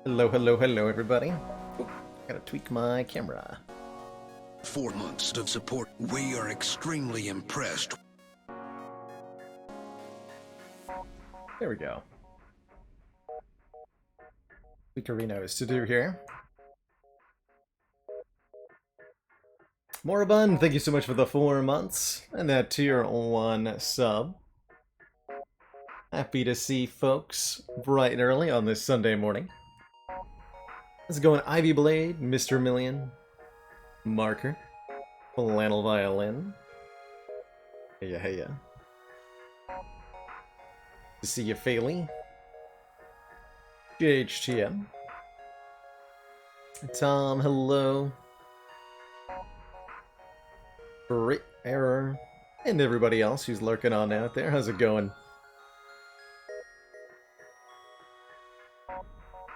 Hello, hello, hello, everybody. Oop, gotta tweak my camera. 4 months of support. We are extremely impressed. There we go. Tweakerinos to do here. Moribund, thank you so much for the 4 months and that tier 1 sub. Happy to see folks bright and early on this Sunday morning. How's it going, Ivy Blade, Mr. Million, Marker, Flannel Violin. Heya, heya. To see you, Faley. JHTM. Tom, hello. Great Error. And everybody else who's lurking on out there. How's it going?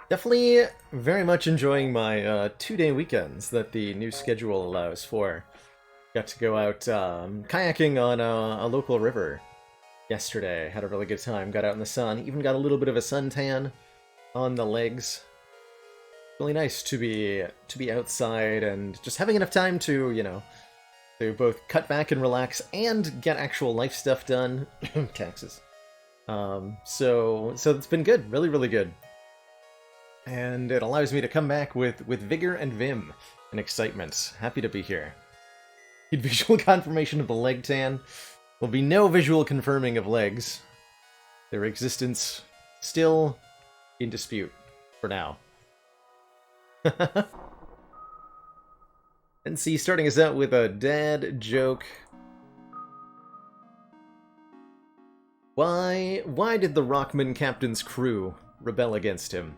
Definitely very much enjoying my 2-day weekends that the new schedule allows for. Got to go out kayaking on a local river yesterday. Had a really good time. Got out in the sun. Even got a little bit of a suntan on the legs. Really nice to be outside and just having enough time to, you know, to both cut back and relax and get actual life stuff done. Taxes. So it's been good. Really, really good. And it allows me to come back with vigor and vim and excitement. Happy to be here. Need visual confirmation of the leg tan. There'll be no visual confirming of legs. Their existence still in dispute for now. And see, starting us out with a dad joke. Why did the Rockman captain's crew rebel against him?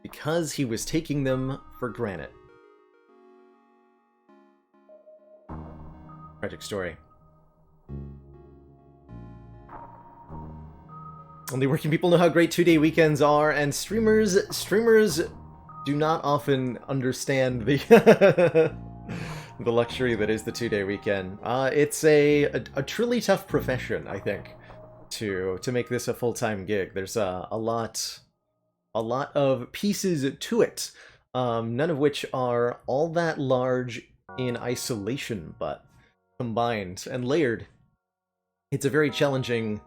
Because he was taking them for granted. Tragic story. Only working people know how great 2-day weekends are, and streamers do not often understand the the luxury that is the 2-day weekend. It's a truly tough profession, I think, to make this a full-time gig. There's a lot of pieces to it, none of which are all that large in isolation, but combined and layered, it's a very challenging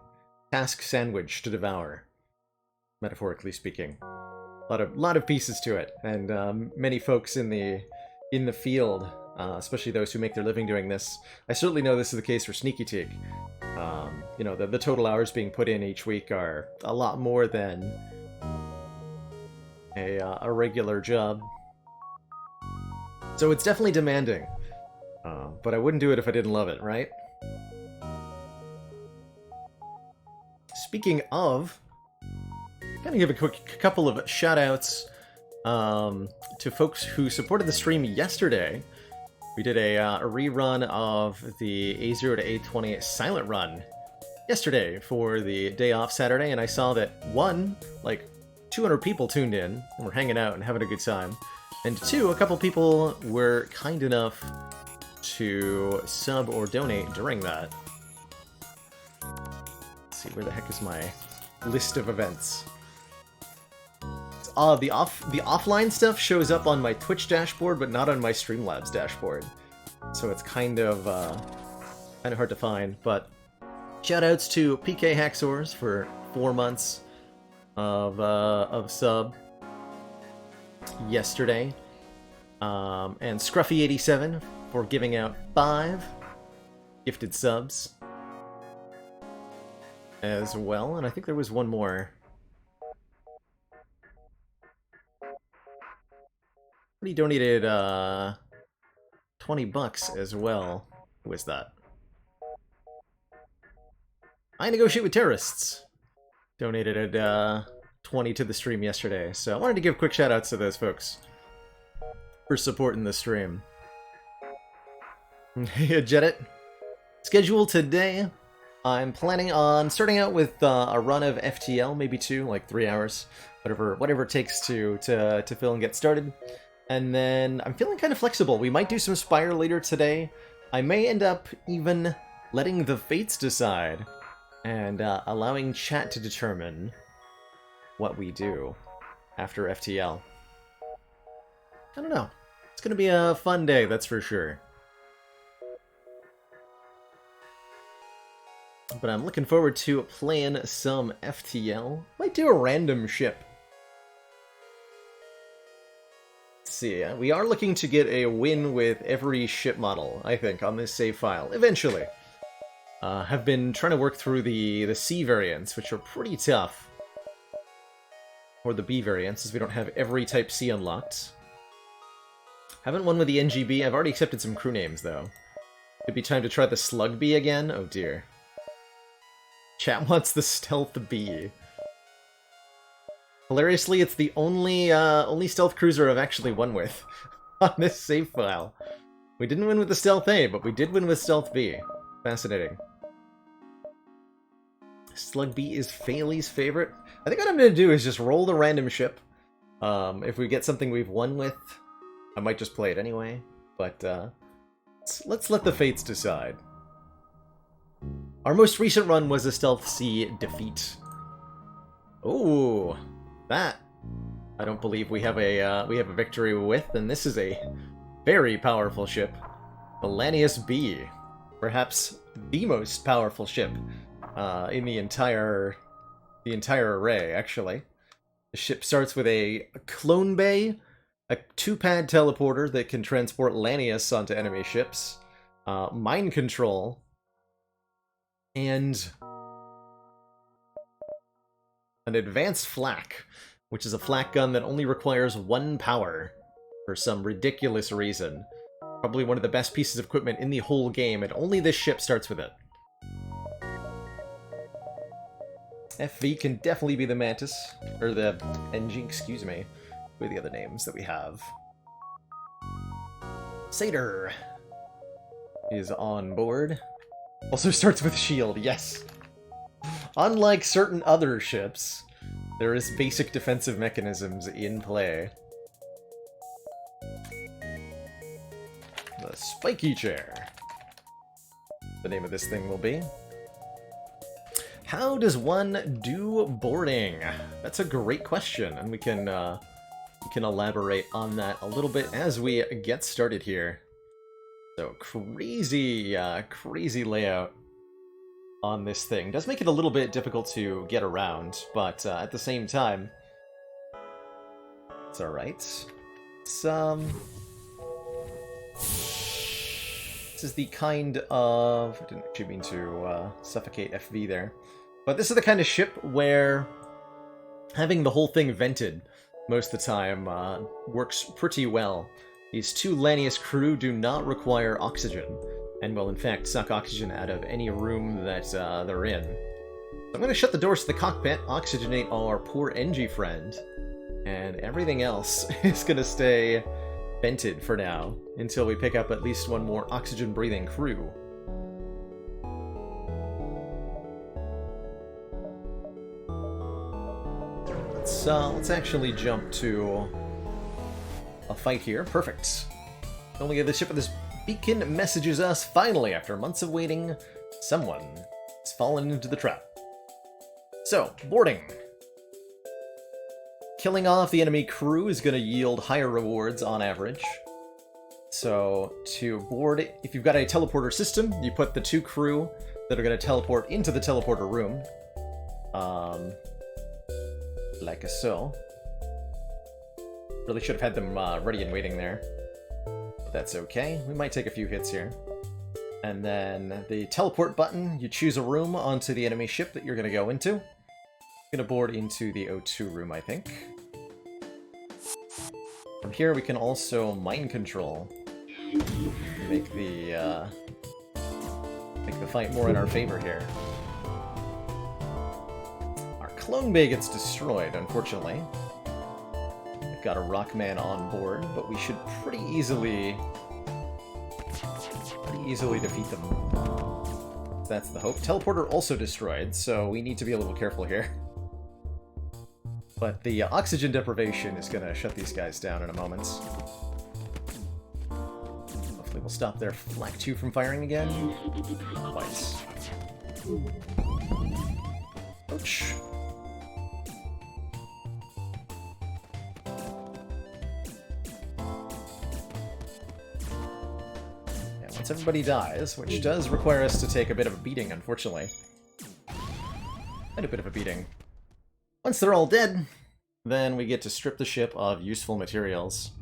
task sandwich to devour, metaphorically speaking. A lot of pieces to it, and many folks in the field, especially those who make their living doing this. I certainly know this is the case for Sneaky Teak. You know, the total hours being put in each week are a lot more than a regular job. So it's definitely demanding. But I wouldn't do it if I didn't love it, right? Speaking of, I'm gonna give a quick couple of shout-outs to folks who supported the stream yesterday. We did a rerun of the A0 to A20 Silent Run yesterday for the day off Saturday, and I saw that like 200 people tuned in and were hanging out and having a good time. And 2, a couple people were kind enough to sub or donate during that. Let's see, where the heck is my list of events? The offline stuff shows up on my Twitch dashboard, but not on my Streamlabs dashboard. So it's kind of hard to find. But shoutouts to PK Hacksaws for 4 months of sub yesterday, and Scruffy87 for giving out 5 gifted subs as well, and I think there was one more. He donated 20 bucks as well. Who is that? I negotiate with terrorists. Donated 20 to the stream yesterday, so I wanted to give quick shoutouts to those folks for supporting the stream. Hey, Jedit. Schedule today. I'm planning on starting out with a run of FTL, maybe 2, like 3 hours, whatever it takes to fill and get started. And then I'm feeling kind of flexible. We might do some Spire later today. I may end up even letting the fates decide and allowing chat to determine what we do. after FTL. I don't know. It's gonna be a fun day, that's for sure. But I'm looking forward to playing some FTL. Might do a random ship. Let's see, we are looking to get a win with every ship model, I think, on this save file, eventually. Have been trying to work through the C variants, which are pretty tough. Or the B variants, as we don't have every type C unlocked. Haven't won with the NGB. I've already accepted some crew names, though. Could be time to try the Slug B again? Oh dear. Chat wants the Stealth B. Hilariously, it's the only stealth cruiser I've actually won with on this save file. We didn't win with the Stealth A, but we did win with Stealth B. Fascinating. Slug B is Phaley's favorite. I think what I'm going to do is just roll the random ship. If we get something we've won with, I might just play it anyway. But let's let the fates decide. Our most recent run was a Stealth C defeat. Oh, that I don't believe we have a victory with, and this is a very powerful ship, Melanius B, perhaps the most powerful ship in the entire array. Actually, the ship starts with a clone bay, a 2-pad teleporter that can transport Lanius onto enemy ships, mind control, and an advanced flak, which is a flak gun that only requires 1 power for some ridiculous reason. Probably one of the best pieces of equipment in the whole game, and only this ship starts with it. FV can definitely be the Mantis, or the NG, excuse me. What are the other names that we have? Satyr is on board. Also starts with shield, yes. Unlike certain other ships, there is basic defensive mechanisms in play. The spiky chair, the name of this thing will be. How does one do boarding? That's a great question, and we can elaborate on that a little bit as we get started here. So crazy layout on this thing. Does make it a little bit difficult to get around, but at the same time, it's alright. It's, this is the kind of... I didn't actually mean to suffocate FV there. But this is the kind of ship where having the whole thing vented most of the time works pretty well. These 2 Lanius crew do not require oxygen, and will in fact suck oxygen out of any room that they're in. So I'm going to shut the doors to the cockpit, oxygenate our poor NG friend, and everything else is going to stay vented for now, until we pick up at least 1 more oxygen-breathing crew. Let's actually jump to a fight here. Perfect. Only the ship with this beacon messages us, finally, after months of waiting, someone has fallen into the trap. So, boarding. Killing off the enemy crew is going to yield higher rewards on average. So, to board, if you've got a teleporter system, you put the 2 crew that are going to teleport into the teleporter room. Like so. Really should have had them ready and waiting there. But that's okay. We might take a few hits here. And then the teleport button, you choose a room onto the enemy ship that you're going to go into. Going to board into the O2 room, I think. From here we can also mind control. Make the fight more in our favor here. Clone Bay gets destroyed, unfortunately. We've got a Rockman on board, but we should pretty easily defeat them. That's the hope. Teleporter also destroyed, so we need to be a little careful here. But the oxygen deprivation is going to shut these guys down in a moment. Hopefully we'll stop their Flak 2 from firing again. Twice. Ouch. once everybody dies, which does require us to take a bit of a beating, unfortunately. And a bit of a beating. Once they're all dead, then we get to strip the ship of useful materials.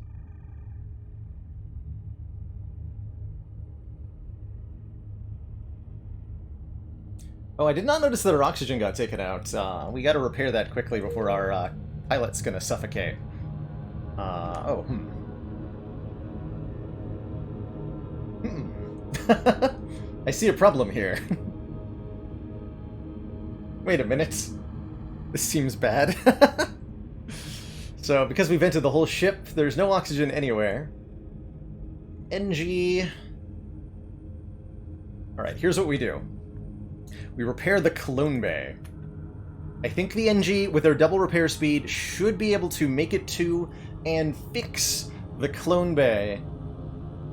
Oh, I did not notice that our oxygen got taken out. We gotta repair that quickly before our pilot's gonna suffocate. I see a problem here. Wait a minute. This seems bad. So, because we vented the whole ship, there's no oxygen anywhere. NG... Alright, here's what we do. We repair the clone bay. I think the NG, with their double repair speed, should be able to make it to and fix the clone bay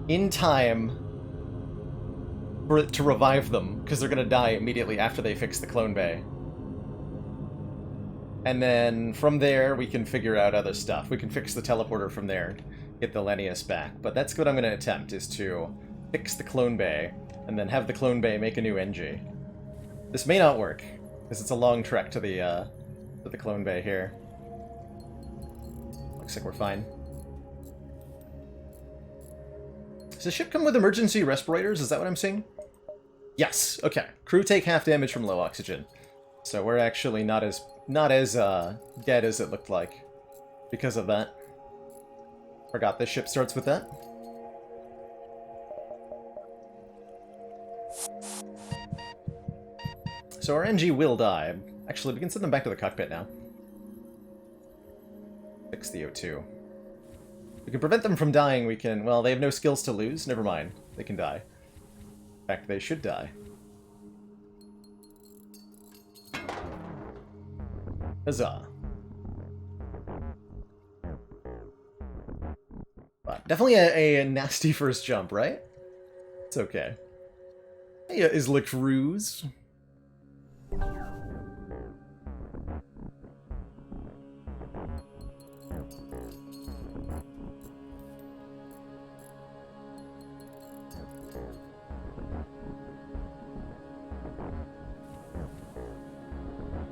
in time for it to revive them, because they're going to die immediately after they fix the clone bay. And then from there, we can figure out other stuff. We can fix the teleporter from there, get the Lennius back. But that's what I'm going to attempt, is to fix the clone bay, and then have the clone bay make a new NG. This may not work, because it's a long trek to the clone bay here. Looks like we're fine. Does the ship come with emergency respirators? Is that what I'm seeing? Yes, okay. Crew take half damage from low oxygen. So we're actually not as dead as it looked like because of that. Forgot this ship starts with that. So our NG will die. Actually, we can send them back to the cockpit now. Fix the O2. We can prevent them from dying, we can... Well, they have no skills to lose. Never mind. They can die. In fact, they should die. Huzzah. But definitely a nasty first jump, right? It's okay. Hey, Isla Cruz.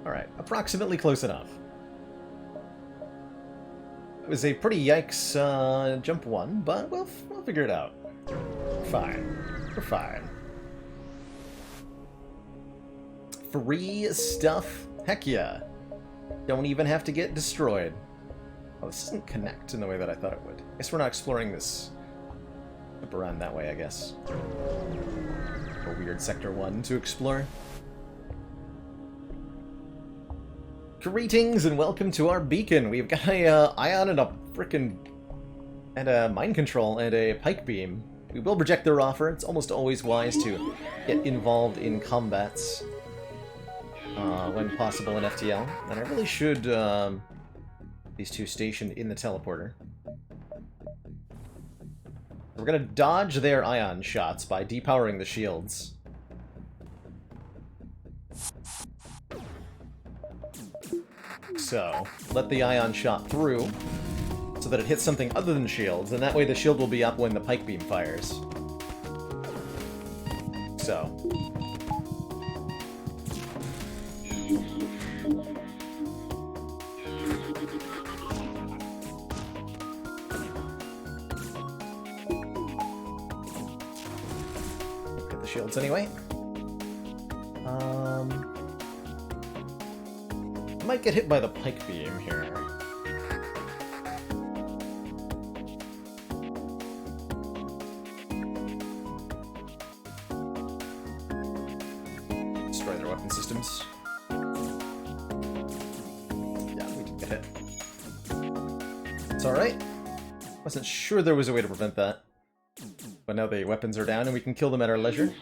Alright, approximately close enough. It was a pretty yikes jump one, but we'll figure it out. We're fine. We're fine. Free stuff? Heck yeah. Don't even have to get destroyed. Oh, this doesn't connect in the way that I thought it would. I guess we're not exploring this up around that way, I guess. A weird Sector 1 to explore. Greetings and welcome to our beacon. We've got a ion and a frickin' and a mind control and a pike beam. We will reject their offer. It's almost always wise to get involved in combats when possible in FTL. And I really should these two stationed in the teleporter. We're gonna dodge their ion shots by depowering the shields. So, let the ion shot through, so that it hits something other than shields, and that way the shield will be up when the pike beam fires. So. Get the shields anyway. Might get hit by the pike beam here. Destroy their weapon systems. Yeah, we did get hit. It's alright. Wasn't sure there was a way to prevent that. But now the weapons are down and we can kill them at our leisure.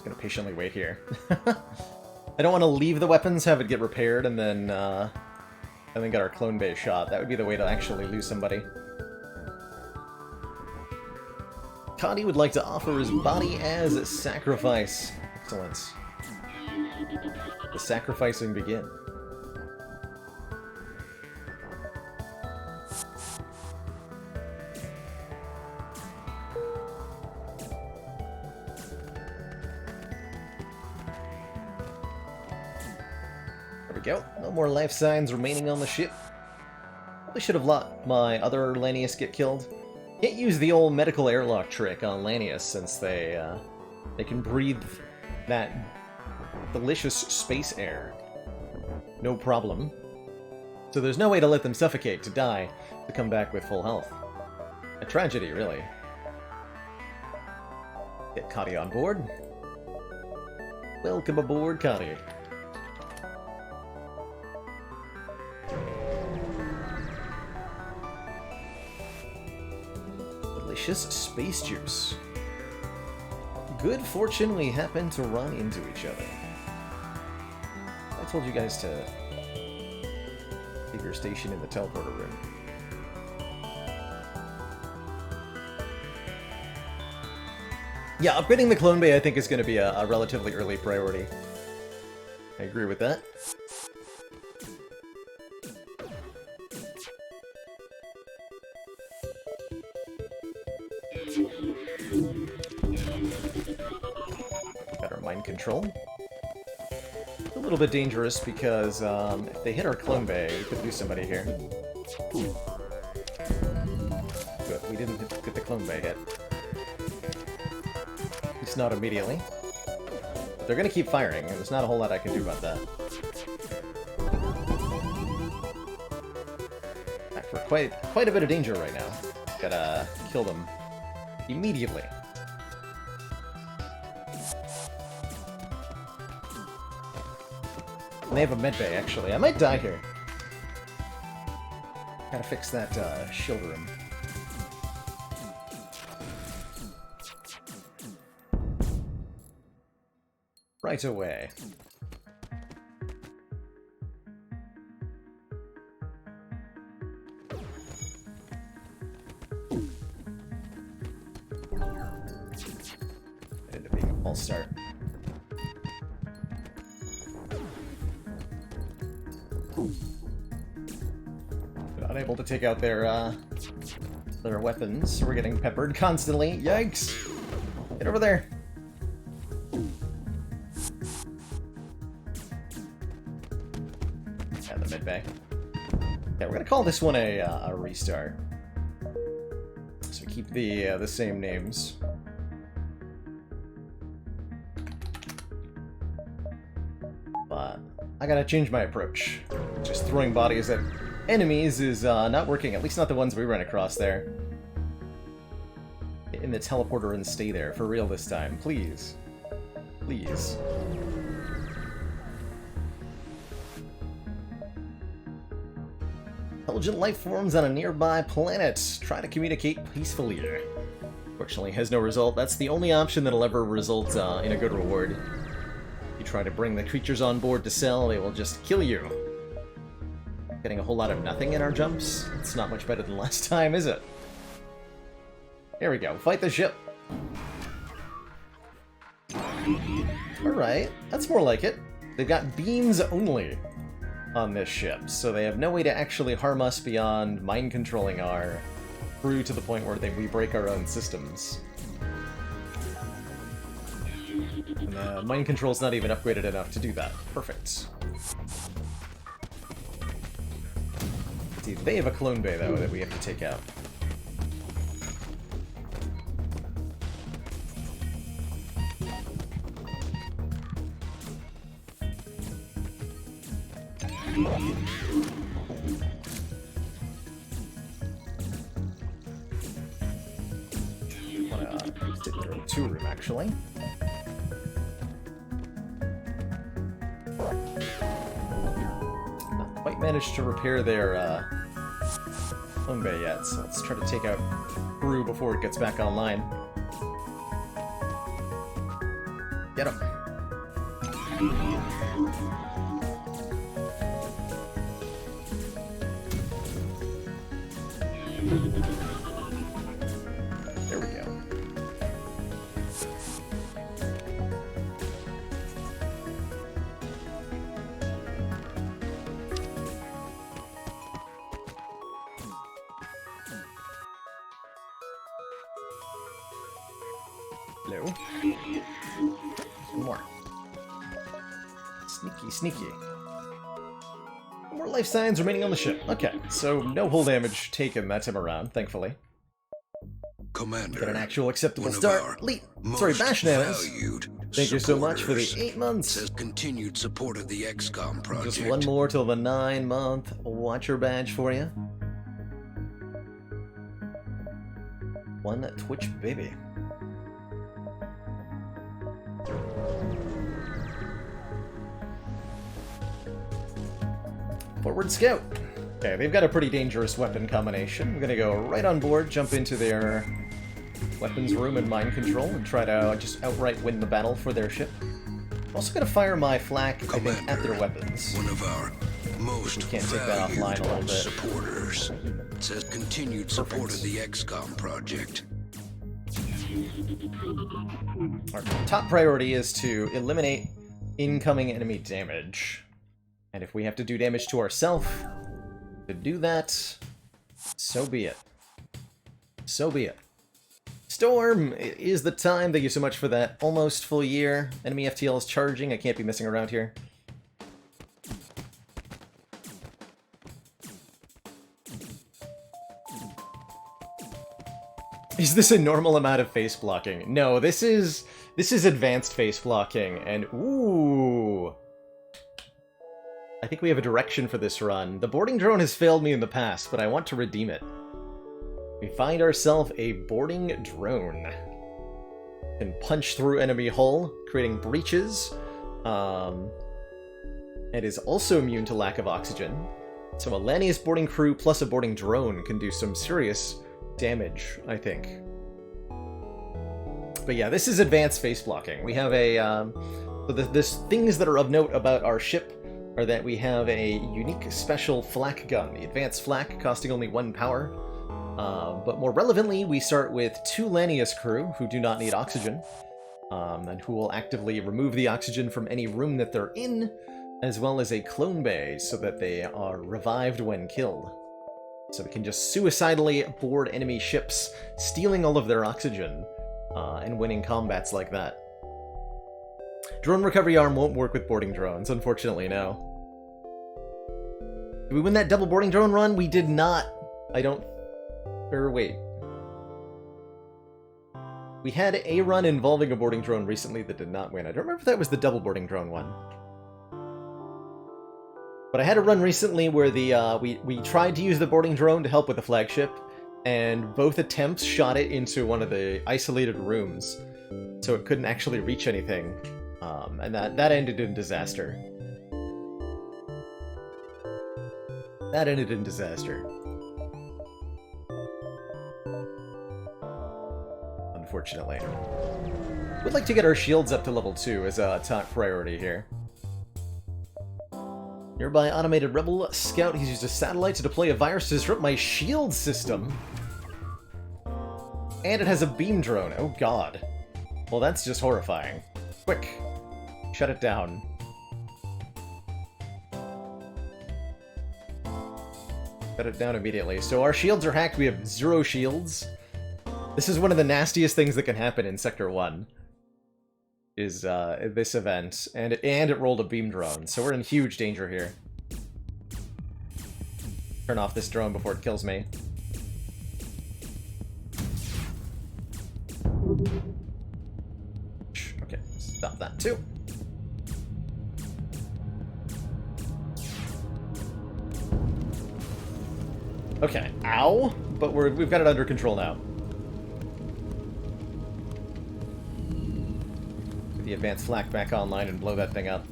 Gonna patiently wait here. I don't want to leave the weapons, have it get repaired, and then get our clone bay shot. That would be the way to actually lose somebody. Cody would like to offer his body as a sacrifice. Excellent. The sacrificing begin. There we go. No more life signs remaining on the ship. Probably should have let my other Lanius get killed. Can't use the old medical airlock trick on Lanius since they can breathe that delicious space air. No problem. So there's no way to let them suffocate, to die, to come back with full health. A tragedy, really. Get Kadi on board. Welcome aboard, Kadi. Delicious space juice. Good fortune we happened to run into each other. I told you guys to take your station in the teleporter room. Yeah, upgrading the clone bay I think is going to be a relatively early priority. I agree with that. Got our mind control. A little bit dangerous because if they hit our clone bay, we could lose somebody here. Good, we didn't get the clone bay hit. At least not immediately. But they're gonna keep firing, and there's not a whole lot I can do about that. We're quite a bit of danger right now. Gotta kill them immediately. And they have a medbay, actually. I might die here. Gotta fix that shield room. Right away. It ended up being a false start. Unable to take out their weapons. We're getting peppered constantly. Yikes! Get over there. Yeah, the mid bay. Yeah, we're gonna call this one a restart. So we keep the same names. But I gotta change my approach. Just throwing bodies at enemies is not working, at least not the ones we ran across there. Get in the teleporter and stay there, for real this time, please. Please. Intelligent life forms on a nearby planet. Try to communicate peacefully. Fortunately, has no result. That's the only option that'll ever result in a good reward. You try to bring the creatures on board to sell, they will just kill you. Getting a whole lot of nothing in our jumps. It's not much better than last time, is it? Here we go. Fight the ship. Alright, that's more like it. They've got beams only on this ship, so they have no way to actually harm us beyond mind-controlling our crew to the point where we break our own systems. And mind control's not even upgraded enough to do that. Perfect. See, they have a clone bay, though, that we have to take out. I want to stick their 2-room, actually. Not quite managed to repair their clone bay yet, so let's try to take out crew before it gets back online. Get him. There we go. Hello. One more. Sneaky, sneaky. More life signs remaining on the ship. Okay, so no hull damage taken that time around, thankfully. Commander, Got an actual acceptable one of start. our Sorry, most Bashnans. valued Thank you so much for the supporters 8 months. says continued support of the XCOM project. Just one more till the 9-month Watcher badge for you. One Twitch baby. Forward Scout. Okay, they've got a pretty dangerous weapon combination. I'm gonna go right on board, jump into their weapons room and mind control, and try to just outright win the battle for their ship. I'm also gonna fire my flak, I think, at their weapons. One of our most Can't take that offline a little bit. supporters says continued support of the XCOM project. Our top priority is to eliminate incoming enemy damage. And if we have to do damage to ourselves to do that, so be it. So be it. Storm, it is the time. Thank you so much for that almost full year. Enemy FTL is charging. I can't be messing around here. Is this a normal amount of face blocking? No, this is advanced face blocking, and ooh. I think we have a direction for this run. The boarding drone has failed me in the past, but I want to redeem it. We find ourselves a boarding drone. Can punch through enemy hull, creating breaches. It is also immune to lack of oxygen. So a Lanius boarding crew plus a boarding drone can do some serious damage, I think. But yeah, this is advanced face blocking. We have a... the things that are of note about our ship are that we have a unique special flak gun, the advanced flak, costing only 1 power. But more relevantly, we start with 2 Lanius crew, who do not need oxygen, and who will actively remove the oxygen from any room that they're in, as well as a clone bay, so that they are revived when killed. So we can just suicidally board enemy ships, stealing all of their oxygen, and winning combats like that. Drone recovery arm won't work with boarding drones, unfortunately, no. Did we win that double boarding drone run? We did not. I don't... Or wait. We had a run involving a boarding drone recently that did not win. I don't remember if that was the double boarding drone one. But I had a run recently where the we tried to use the boarding drone to help with the flagship, and both attempts shot it into one of the isolated rooms, so it couldn't actually reach anything. And that ended in disaster. That ended in disaster. Unfortunately. We'd like to get our shields up to level 2 as a top priority here. Nearby automated rebel scout, he's used a satellite to deploy a virus to disrupt my shield system. And it has a beam drone. Oh god. Well, that's just horrifying. Quick. Shut it down. Shut it down immediately. So our shields are hacked. We have 0 shields. This is one of the nastiest things that can happen in Sector 1. Is this event. And it rolled a beam drone. So we're in huge danger here. Turn off this drone before it kills me. Okay, stop that too. Okay, ow! But we've got it under control now. Get the advanced flak back online and blow that thing up.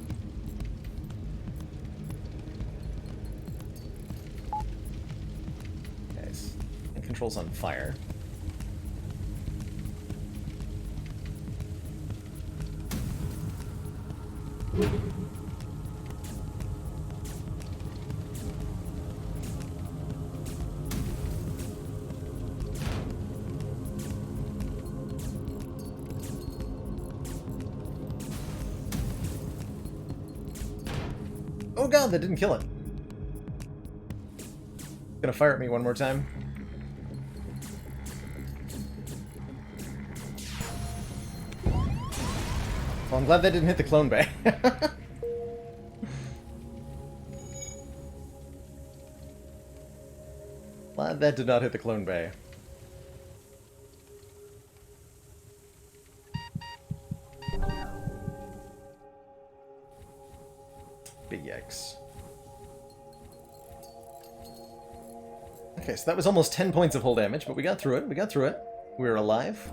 Nice. And control's on fire. Oh god, that didn't kill it. Gonna fire at me one more time. Well, I'm glad that didn't hit the clone bay. Glad that did not hit the clone bay. Big X. Okay, so that was almost 10 points of hull damage, but we got through it. We got through it. We were alive.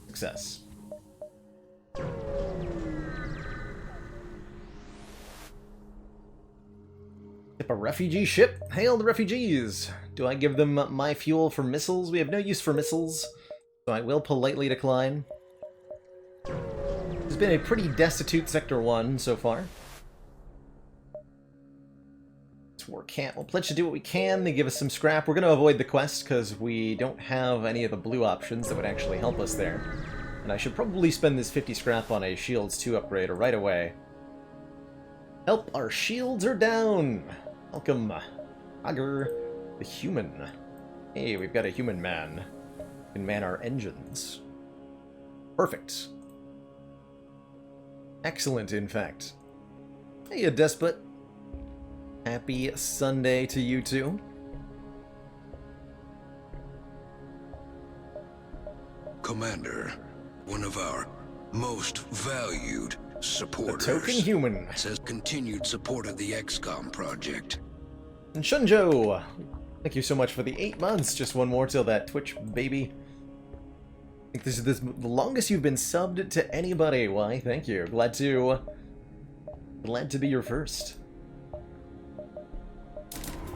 Success. Ship a refugee ship. Hail the refugees! Do I give them my fuel for missiles? We have no use for missiles, so I will politely decline. It's been a pretty destitute Sector 1 so far. This war can't. We'll pledge to do what we can. They give us some scrap. We're going to avoid the quest because we don't have any of the blue options that would actually help us there. And I should probably spend this 50 scrap on a Shields 2 upgrade right away. Help! Our shields are down! Welcome, Augur the human. Hey, we've got a human man. Can man our engines. Perfect. Excellent, in fact. Hey, a despot. Happy Sunday to you too. Commander, one of our most valued supporters. The token human. Says continued support of the XCOM project. And Shunjo, thank you so much for the 8 months. Just one more till that Twitch baby. I think this is the longest you've been subbed to anybody. Why? Thank you. Glad to be your first.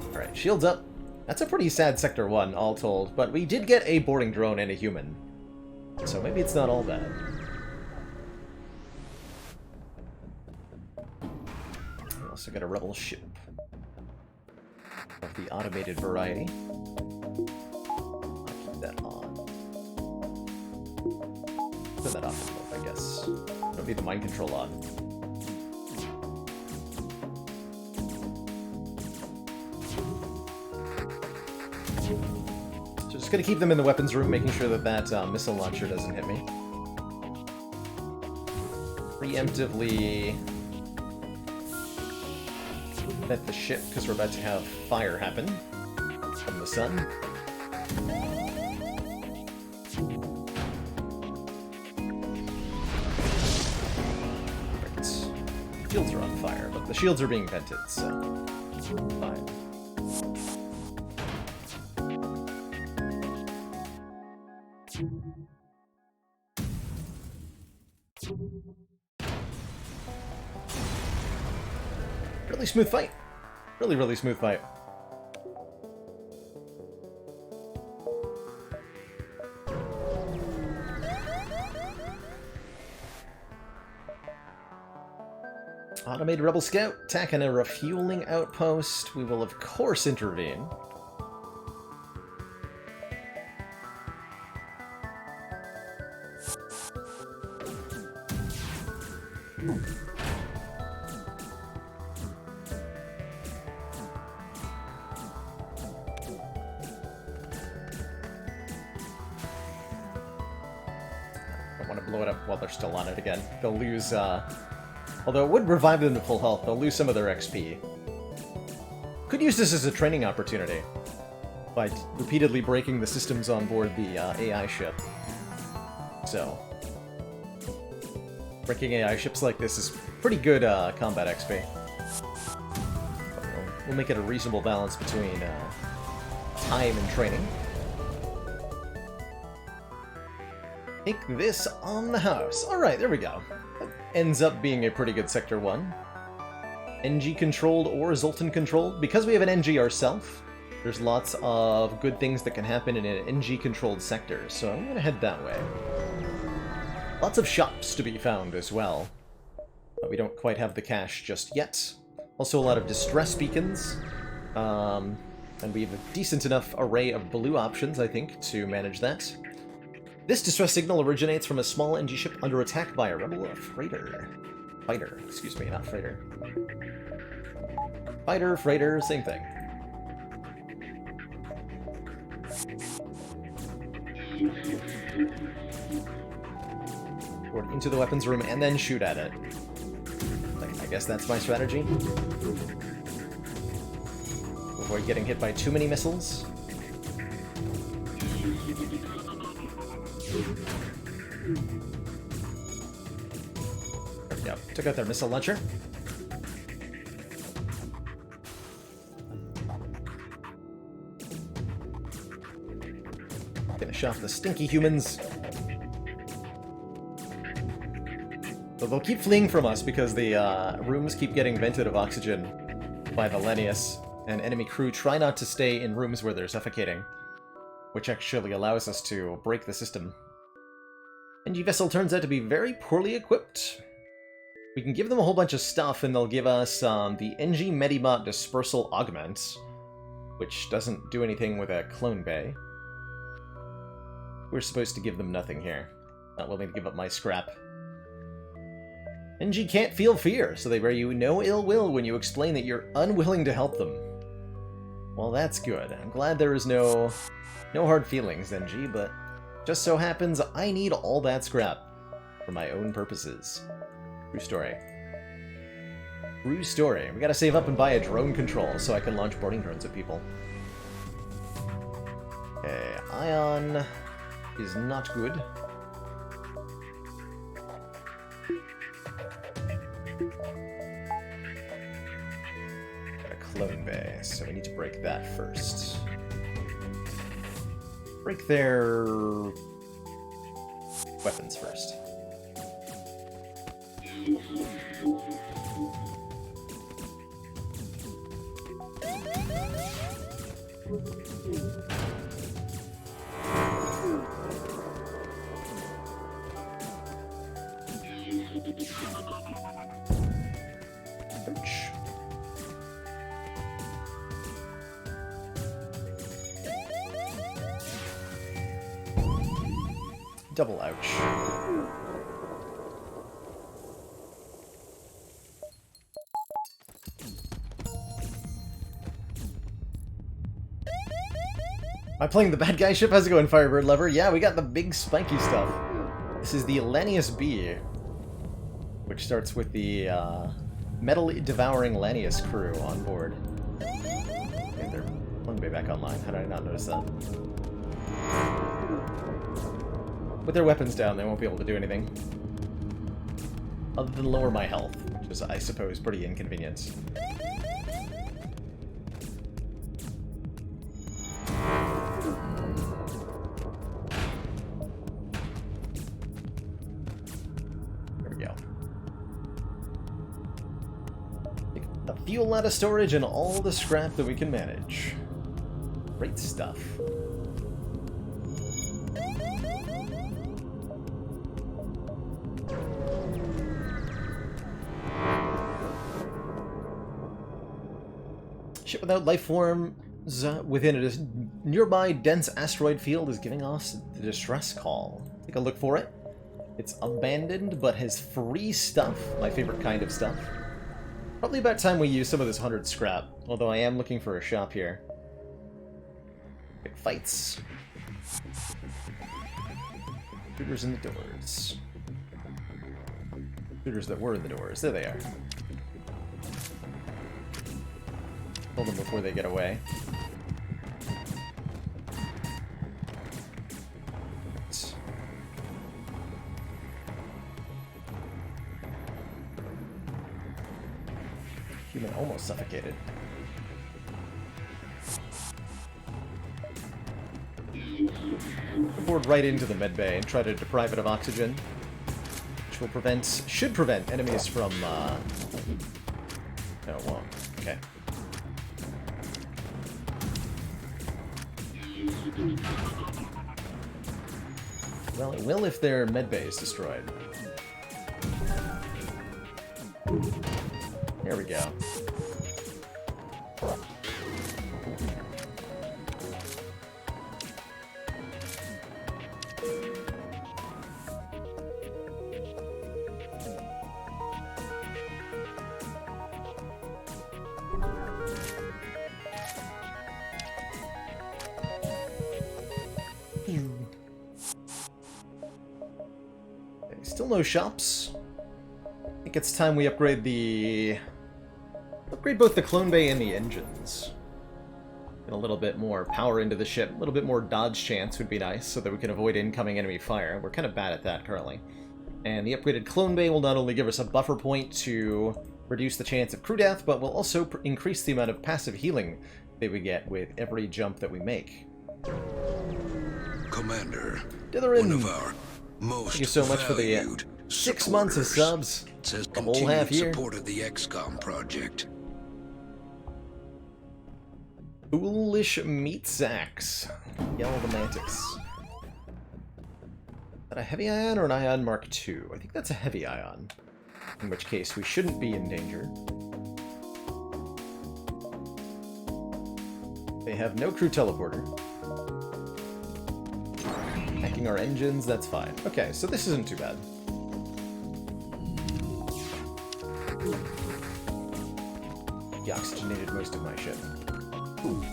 All right, shields up. That's a pretty sad Sector 1, all told. But we did get a boarding drone and a human, so maybe it's not all bad. We also got a rebel ship of the automated variety. I'll keep that on. Turn that off, I guess. Don't need the mind control on. So just gonna keep them in the weapons room, making sure that that missile launcher doesn't hit me. Preemptively vent the ship, because we're about to have fire happen from the sun. Perfect. Shields are on fire, but the shields are being vented, so fine. Really smooth fight. Really, really smooth fight. Automated Rebel Scout, attacking a refueling outpost. We will, of course, intervene. Blow it up while they're still on it again. They'll lose, although it would revive them to full health, they'll lose some of their XP. Could use this as a training opportunity by repeatedly breaking the systems on board the AI ship. So, breaking AI ships like this is pretty good combat XP. We'll make it a reasonable balance between time and training. Take this on the house. Alright, there we go. That ends up being a pretty good Sector 1. NG controlled or Zoltan controlled. Because we have an NG ourselves, there's lots of good things that can happen in an NG controlled sector, so I'm gonna head that way. Lots of shops to be found as well, but we don't quite have the cash just yet. Also a lot of distress beacons, and we have a decent enough array of blue options, I think, to manage that. This distress signal originates from a small NG ship under attack by a rebel freighter. Fighter, excuse me, not freighter. Fighter, freighter, same thing. Forward into the weapons room and then shoot at it. I guess that's my strategy. Avoid getting hit by too many missiles. There we go. Took out their missile launcher. Finish off the stinky humans. But they'll keep fleeing from us because the rooms keep getting vented of oxygen by the Lenius, and enemy crew try not to stay in rooms where they're suffocating, which actually allows us to break the system. NG vessel turns out to be very poorly equipped. We can give them a whole bunch of stuff and they'll give us the NG Medibot Dispersal Augment, which doesn't do anything with a clone bay. We're supposed to give them nothing here. Not willing to give up my scrap. NG can't feel fear, so they bear you no ill will when you explain that you're unwilling to help them. Well, that's good. I'm glad there is no hard feelings, NG, but just so happens I need all that scrap for my own purposes. True story. True story. We gotta save up and buy a drone control so I can launch boarding drones at people. Okay, Ion is not good. Got a clone bay, so we need to break that first. Break their weapons first. Ouch. Double ouch. Am I playing the bad guy ship? How's it going, Firebird Lover? Yeah, we got the big spiky stuff. This is the Lanius B, which starts with the metal-devouring Lanius crew on board. Get their plane bay back online. How did I not notice that? With their weapons down, they won't be able to do anything. Other than lower my health, which is, I suppose, pretty inconvenient. Fuel out of storage and all the scrap that we can manage. Great stuff. Ship without life forms within a nearby dense asteroid field is giving us the distress call. Take a look for it. It's abandoned but has free stuff, my favorite kind of stuff. Probably about time we use some of this 100 scrap, although I am looking for a shop here. Big fights. Shooters in the doors. Shooters that were in the doors. There they are. Hold them before they get away. Human almost suffocated. Board right into the medbay and try to deprive it of oxygen, which will should prevent enemies from, no, it won't. Okay. Well, it will if their medbay is destroyed. There we go. Okay, still no shops. I think it's time we upgrade both the clone bay and the engines. Get a little bit more power into the ship. A little bit more dodge chance would be nice so that we can avoid incoming enemy fire. We're kind of bad at that currently. And the upgraded clone bay will not only give us a buffer point to reduce the chance of crew death, but will also increase the amount of passive healing that we get with every jump that we make. Commander, Ditherin, one of our most thank you so much for the 6 months of subs. says A whole half continued year. support of the XCOM project. Foolish Meat Sacks. Yellow the Mantics. Is that a heavy ion or an ion Mark II? I think that's a heavy ion. In which case, we shouldn't be in danger. They have no crew teleporter. Hacking our engines, that's fine. Okay, so this isn't too bad. He oxygenated most of my ship. Ooh.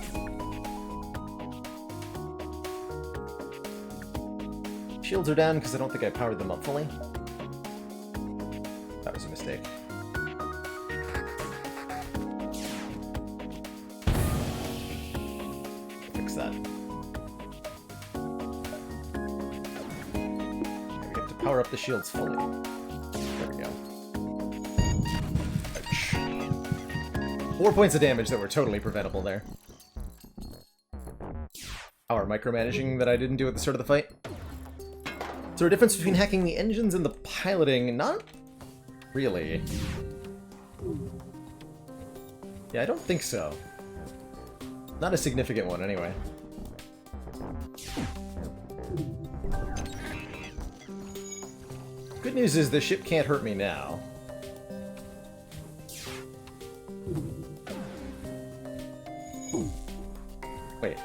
Shields are down because I don't think I powered them up fully. That was a mistake. Fix that. We have to power up the shields fully. There we go. Ouch. 4 points of damage that were totally preventable there. Power micromanaging that I didn't do at the start of the fight. Is there a difference between hacking the engines and the piloting? Not really. Yeah, I don't think so. Not a significant one, anyway. Good news is the ship can't hurt me now. Wait.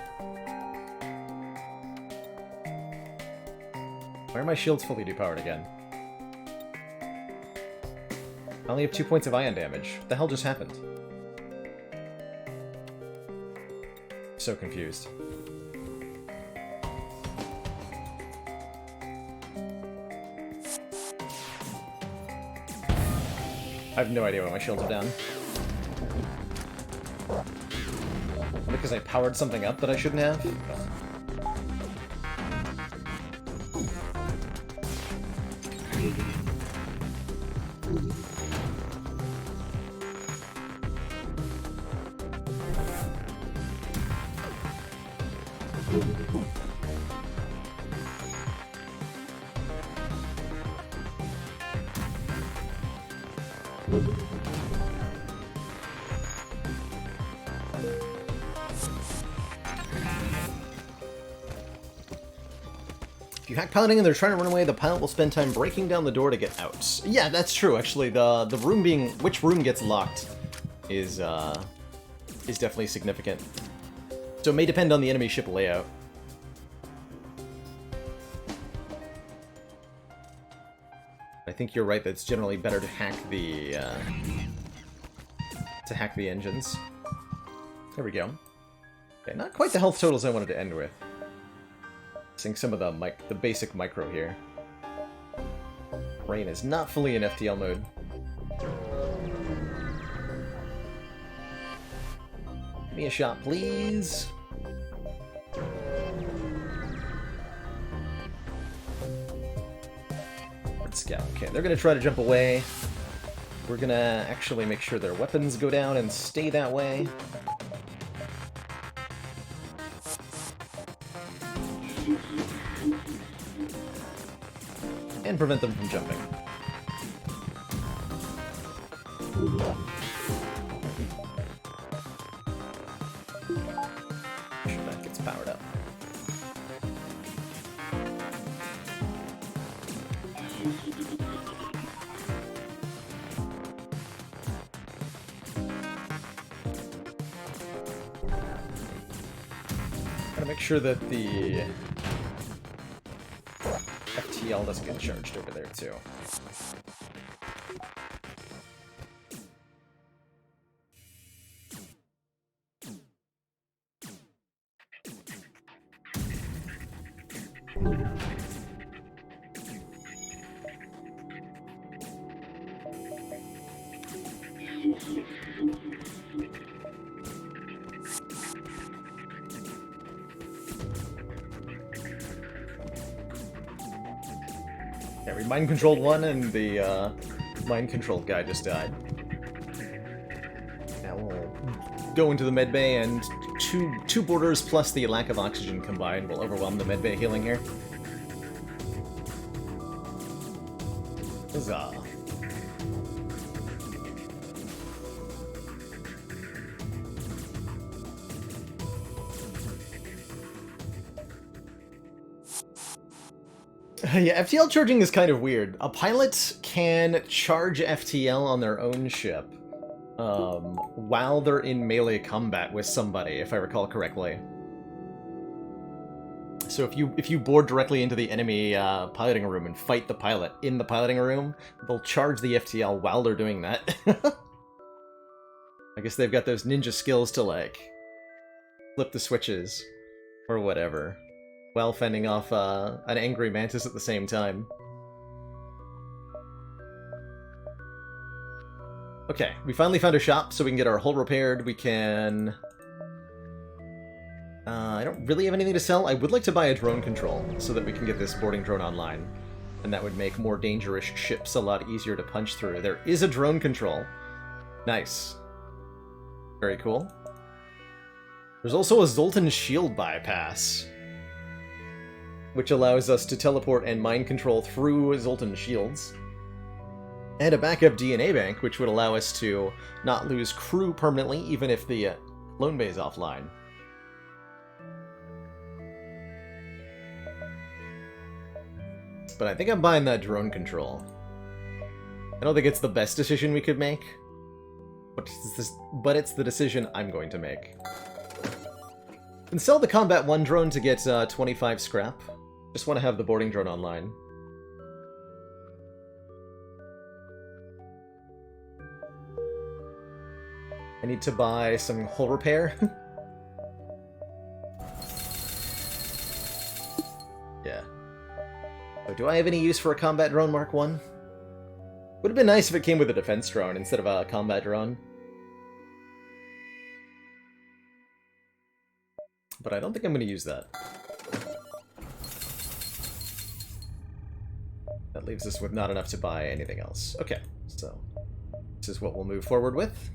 Why are my shields fully depowered again? I only have 2 points of ion damage. What the hell just happened? So confused. I have no idea why my shields are down. Because I powered something up that I shouldn't have? If you hack piloting and they're trying to run away, the pilot will spend time breaking down the door to get out. Yeah, that's true, actually. The room being... which room gets locked is definitely significant. So it may depend on the enemy ship layout. I think you're right that it's generally better to hack the engines. There we go. Okay, not quite the health totals I wanted to end with. Seeing some of the basic micro here. Brain is not fully in FTL mode. Give me a shot, please. Let's go. Okay, they're gonna try to jump away. We're gonna actually make sure their weapons go down and stay that way. And prevent them from jumping. Make sure that gets powered up. Gotta make sure that the FTL doesn't get charged over there, too. Yeah, we mind-controlled one, and the mind-controlled guy just died. Now we'll go into the medbay, and two borders plus the lack of oxygen combined will overwhelm the medbay healing here. Huzzah. Yeah, FTL charging is kind of weird. A pilot can charge FTL on their own ship while they're in melee combat with somebody, if I recall correctly. So if you board directly into the enemy piloting room and fight the pilot in the piloting room, they'll charge the FTL while they're doing that. I guess they've got those ninja skills to, like, flip the switches or whatever, while fending off an angry mantis at the same time. Okay, we finally found a shop so we can get our hull repaired. We can... I don't really have anything to sell. I would like to buy a drone control so that we can get this boarding drone online. And that would make more dangerous ships a lot easier to punch through. There is a drone control. Nice. Very cool. There's also a Zoltan shield bypass, which allows us to teleport and mind control through Zoltan shields. And a backup DNA bank, which would allow us to not lose crew permanently, even if the clone bay is offline. But I think I'm buying that drone control. I don't think it's the best decision we could make, but it's the decision I'm going to make. And sell the Combat 1 drone to get 25 scrap. Just want to have the boarding drone online. I need to buy some hull repair. Yeah. So do I have any use for a combat drone Mark 1? Would have been nice if it came with a defense drone instead of a combat drone. But I don't think I'm going to use that. That leaves us with not enough to buy anything else. Okay, so this is what we'll move forward with.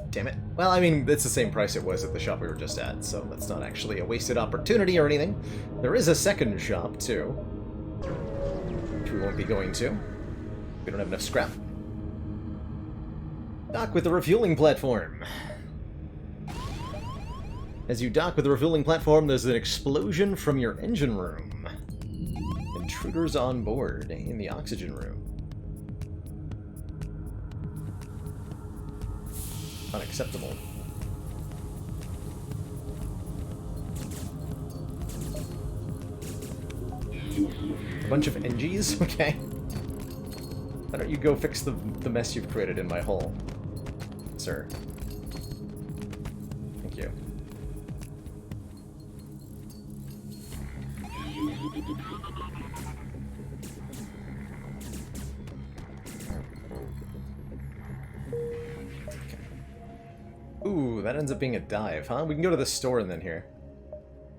Damn it. Well, I mean, it's the same price it was at the shop we were just at, so that's not actually a wasted opportunity or anything. There is a second shop, too, which we won't be going to. We don't have enough scrap. Dock with the refueling platform. As you dock with the refueling platform, there's an explosion from your engine room. Intruders on board in the oxygen room. Unacceptable. A bunch of NGs? Okay. Why don't you go fix the mess you've created in my hull, sir? Thank you. Ooh, that ends up being a dive, huh? We can go to the store and then here.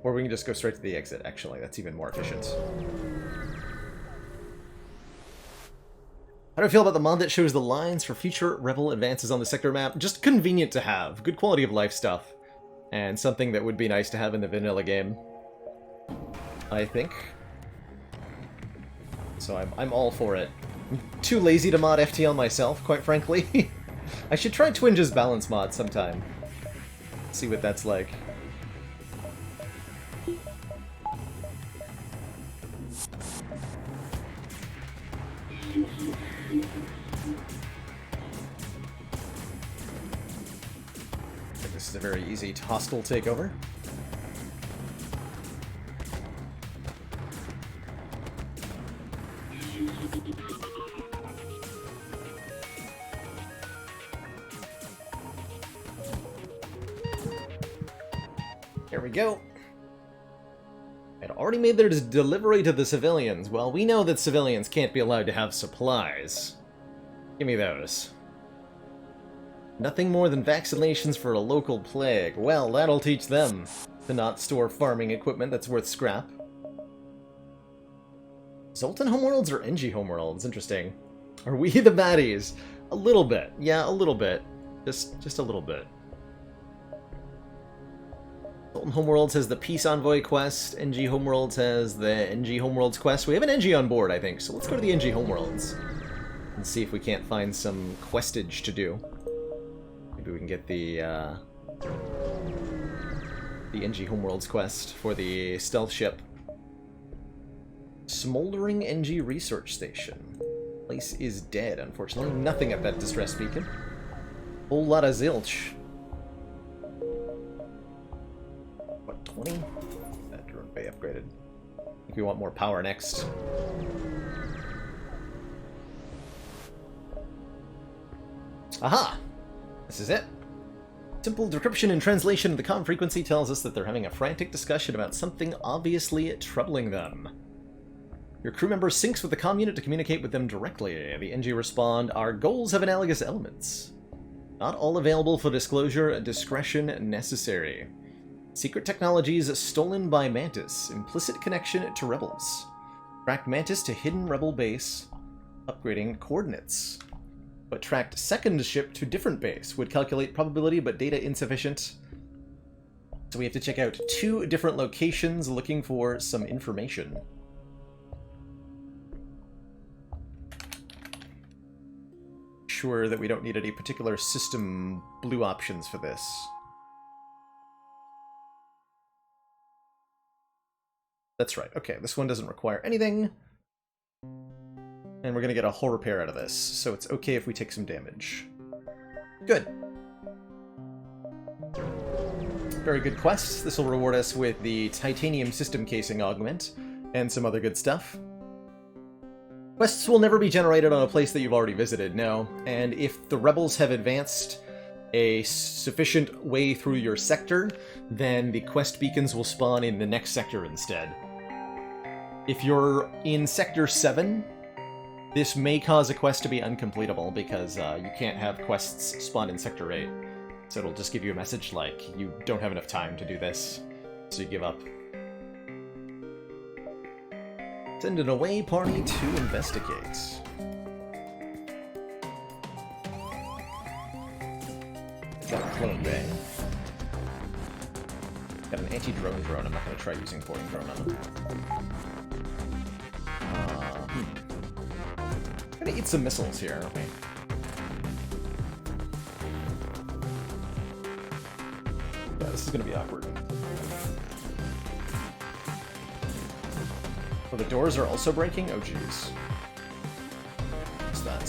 Or we can just go straight to the exit, actually. That's even more efficient. How do I feel about the mod that shows the lines for future Rebel advances on the sector map? Just convenient to have. Good quality of life stuff. And something that would be nice to have in the vanilla game, I think. So I'm all for it. I'm too lazy to mod FTL myself, quite frankly. I should try Twinge's balance mod sometime. See what that's like. I think this is a very easy hostile takeover. Here we go. Had already made their delivery to the civilians. Well, we know that civilians can't be allowed to have supplies. Give me those. Nothing more than vaccinations for a local plague. Well, that'll teach them to not store farming equipment that's worth scrap. Zoltan homeworlds or NG homeworlds? Interesting. Are we the baddies? A little bit. Yeah, a little bit. Just a little bit. Zoltan homeworlds has the Peace Envoy quest. NG homeworlds has the NG homeworlds quest. We have an NG on board, I think, so let's go to the NG homeworlds and see if we can't find some questage to do. Maybe we can get the NG homeworlds quest for the stealth ship. Smoldering NG research station. Place is dead, unfortunately. Nothing at that distress beacon. Whole lot of zilch. What, 20? That drone bay upgraded. I think we want more power next. Aha! This is it. Simple decryption and translation of the comm frequency tells us that they're having a frantic discussion about something obviously troubling them. Your crew member syncs with the comm unit to communicate with them directly. The NG respond, our goals have analogous elements. Not all available for disclosure, discretion necessary. Secret technologies stolen by Mantis. Implicit connection to rebels. Tracked Mantis to hidden rebel base. Upgrading coordinates. But tracked second ship to different base. Would calculate probability, but data insufficient. So we have to check out 2 different locations looking for some information. Sure that we don't need any particular system blue options for this. That's right. Okay, this one doesn't require anything. And we're going to get a hull repair out of this, so it's okay if we take some damage. Good. Very good quest. This will reward us with the titanium system casing augment and some other good stuff. Quests will never be generated on a place that you've already visited, no. And if the rebels have advanced a sufficient way through your sector, then the quest beacons will spawn in the next sector instead. If you're in Sector 7, this may cause a quest to be uncompletable because you can't have quests spawn in Sector 8. So it'll just give you a message like, you don't have enough time to do this, so you give up. Send an away party to investigate. Got a clone bay. Got an anti-drone drone. I'm not going to try using boarding drone on them. Gonna eat some missiles here, aren't we? Yeah, this is gonna be awkward. Oh, the doors are also breaking? Oh, jeez. What's that?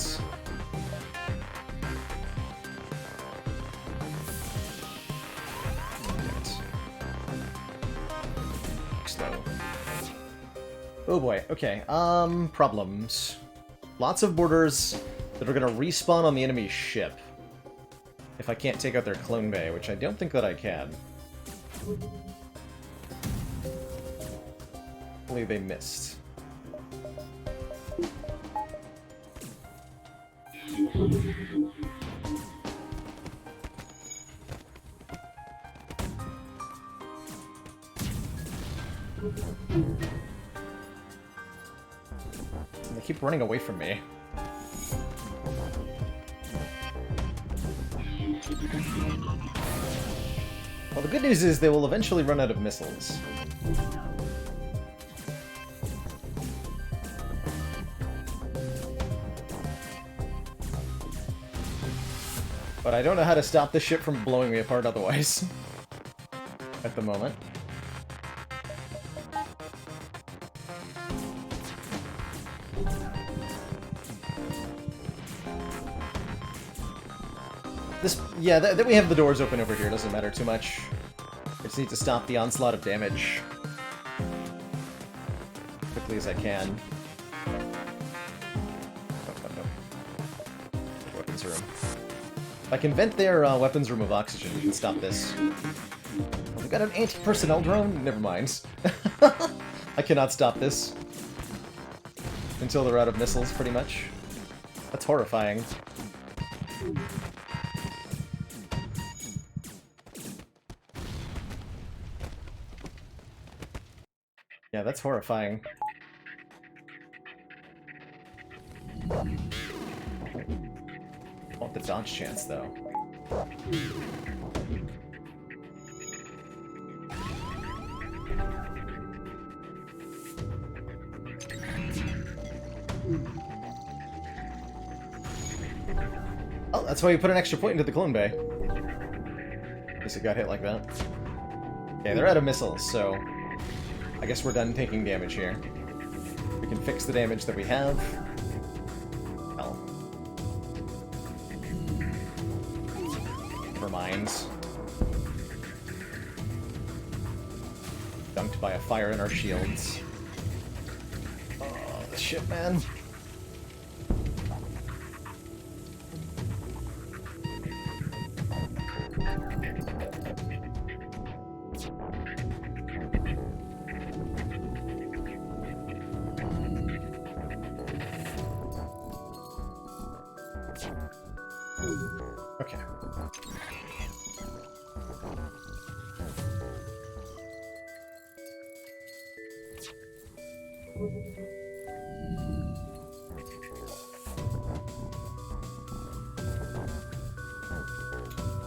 Slow. Oh boy, okay. Problems. Lots of boarders that are gonna respawn on the enemy's ship. If I can't take out their clone bay, which I don't think that I can. Hopefully they missed. They keep running away from me. Well, the good news is they will eventually run out of missiles. But I don't know how to stop this ship from blowing me apart otherwise. At the moment. Yeah, that we have the doors open over here doesn't matter too much. I just need to stop the onslaught of damage as quickly as I can. Weapons room. If I can vent their weapons room of oxygen, we can stop this. I don't think We've got an anti-personnel drone? Never mind. I cannot stop this. Until they're out of missiles, pretty much. That's horrifying. Yeah, that's horrifying. I want the dodge chance, though. Oh, that's why you put an extra point into the clone bay. At least it got hit like that. Okay, they're out of missiles, so I guess we're done taking damage here. We can fix the damage that we have. Well. Never mind. Dunked by a fire in our shields. Oh, the shit, man. Okay.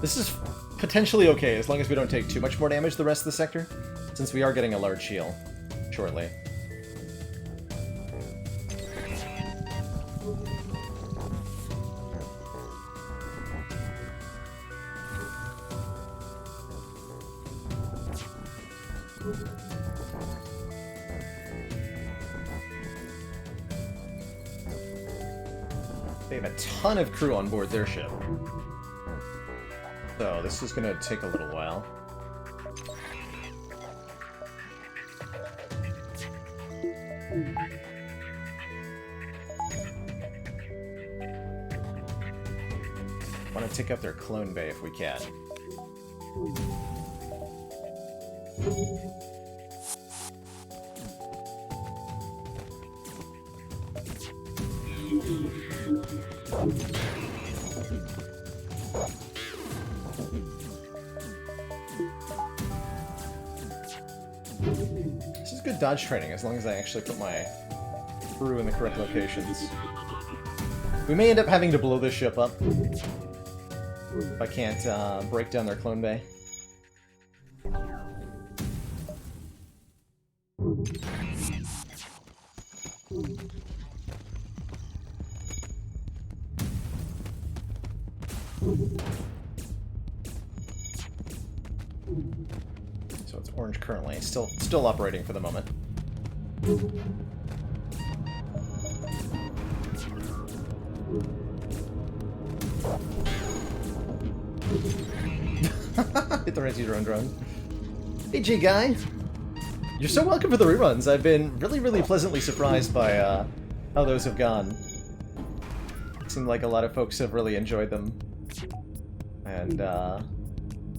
This is potentially okay, as long as we don't take too much more damage the rest of the sector, since we are getting a large shield shortly. They have a ton of crew on board their ship. So this is going to take a little while. Want to take up their clone bay if we can. This is good dodge training, as long as I actually put my crew in the correct locations. We may end up having to blow this ship up if I can't break down their clone bay. So it's orange currently, still operating for the moment. Hit the anti-drone drone. Hey G guy, you're so welcome for the reruns. I've been really pleasantly surprised by how those have gone. It seemed like a lot of folks have really enjoyed them, and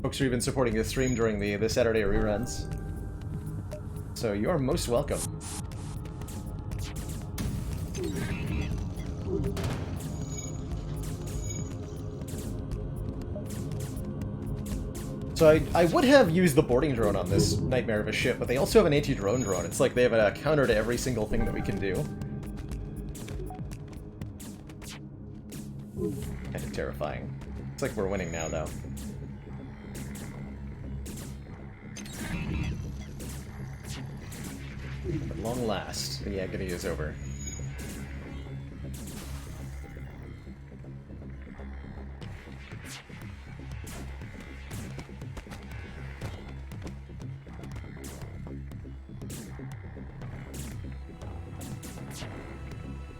folks are even supporting the stream during the Saturday reruns. So you are most welcome. So I would have used the boarding drone on this nightmare of a ship, but they also have an anti-drone drone. It's like they have a counter to every single thing that we can do. Kind of terrifying. Looks like we're winning now, though. At long last, the agony is over.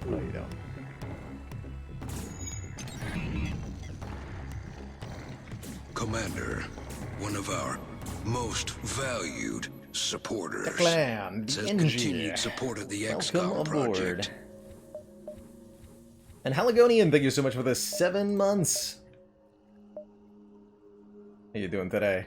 No, you don't. Commander, one of our most valued supporters. Declan, Says the continued support of the XCOM project. And Haligonian, thank you so much for the 7 months. How you doing today?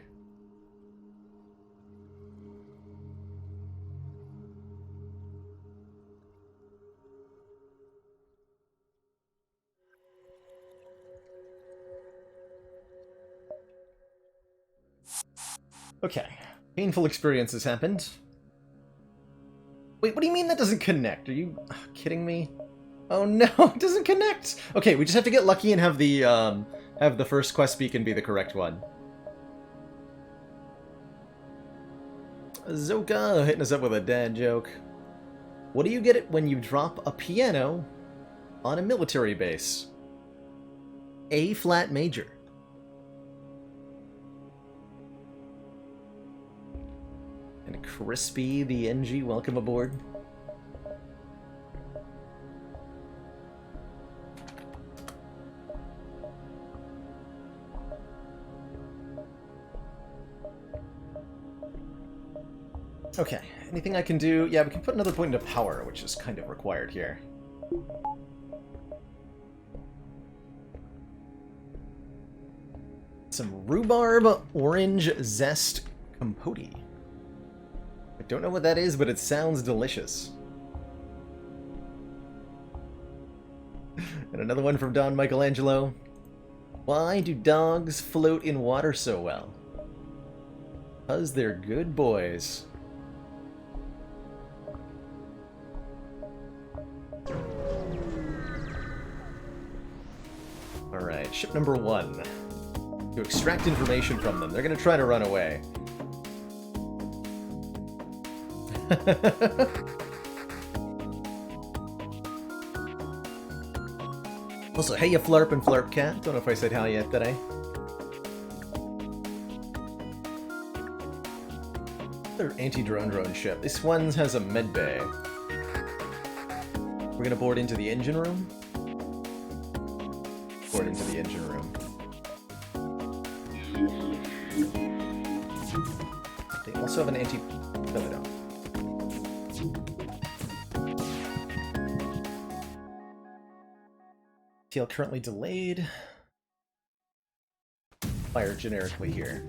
Okay. Painful experience has happened. Wait, what do you mean that doesn't connect? Are you kidding me? Oh no, it doesn't connect! Okay, we just have to get lucky and have the first quest beacon be the correct one. Zoka hitting us up with a dad joke. What do you get when you drop a piano on a military base? A flat major. And Crispy the NG, welcome aboard. Okay, anything I can do? Yeah, we can put another point into power, which is kind of required here. Some rhubarb orange zest compote. I don't know what that is, but it sounds delicious. And another one from Don Michelangelo. Why do dogs float in water so well? 'Cause they're good boys. Alright, ship number 1. To extract information from them. They're gonna try to run away. Also, hey you Flarp and Flarp Cat. Don't know if I said hi yet, did I? Another anti-drone ship. This one has a med bay. We're gonna board into the engine room. Board into the engine room. They also have an anti... No, they don't. FTL currently delayed. Fire generically here.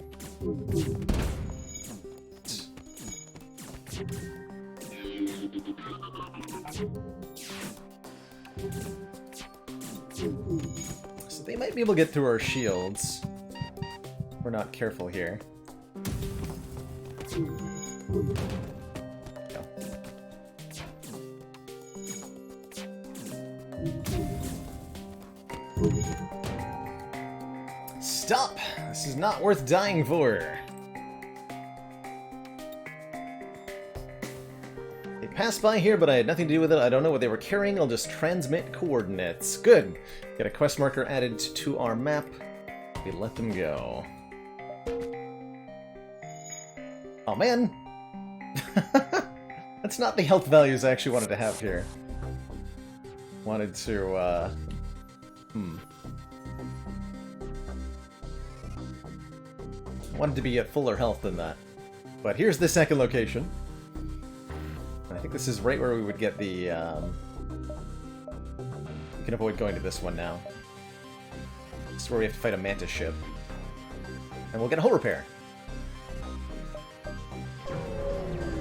So they might be able to get through our shields. We're not careful here. Go. Stop! This is not worth dying for. They passed by here, but I had nothing to do with it. I don't know what they were carrying. I'll just transmit coordinates. Good. Get a quest marker added to our map. We let them go. Oh man! That's not the health values I actually wanted to have here. Wanted to, wanted to be at fuller health than that. But here's the second location. I think this is right where we would get the, we can avoid going to this one now. This is where we have to fight a mantis ship. And we'll get a hull repair.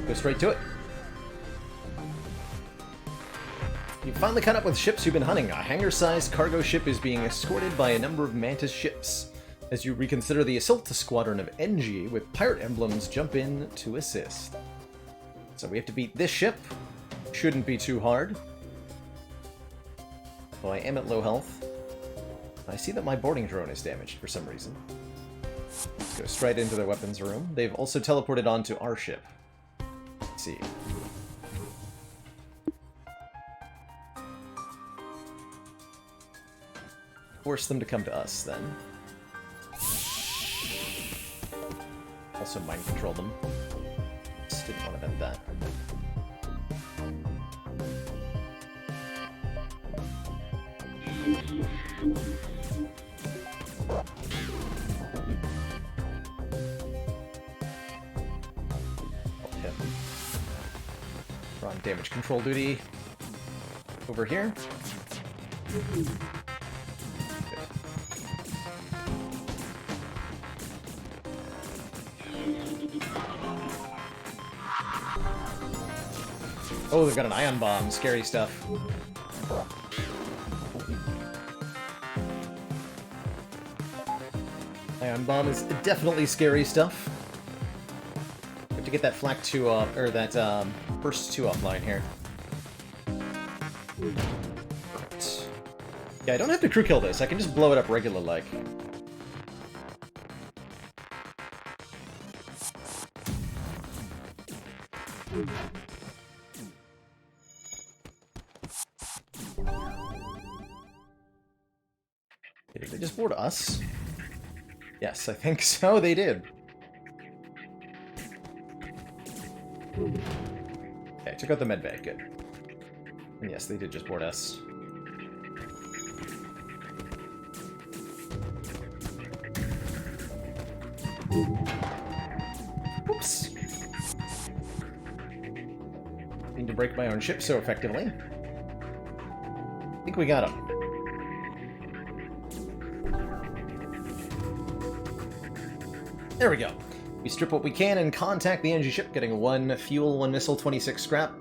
Go straight to it. You've finally caught up with ships you've been hunting. A hangar-sized cargo ship is being escorted by a number of mantis ships. As you reconsider the assault squadron of NG with pirate emblems jump in to assist. So we have to beat this ship. Shouldn't be too hard. Well, I am at low health. I see that my boarding drone is damaged for some reason. Let's go straight into the weapons room. They've also teleported onto our ship. Let's see. Force them to come to us, then. Also mind control them. Just didn't want to vent that. Okay. We're on damage control duty. Over here. Good. Oh, they've got an ion bomb. Scary stuff. Ion bomb is definitely scary stuff. get that flak 2 off, or that burst 2 offline here. But, yeah, I don't have to crew kill this. I can just blow it up regular like. Did they just board us? Yes, I think so. They did. Okay, took out the medbay. Good. And yes, they did just board us. Oops. Need to break my own ship so effectively. I think we got him. There we go. We strip what we can and contact the NG ship, getting 1 fuel, 1 missile, 26 scrap.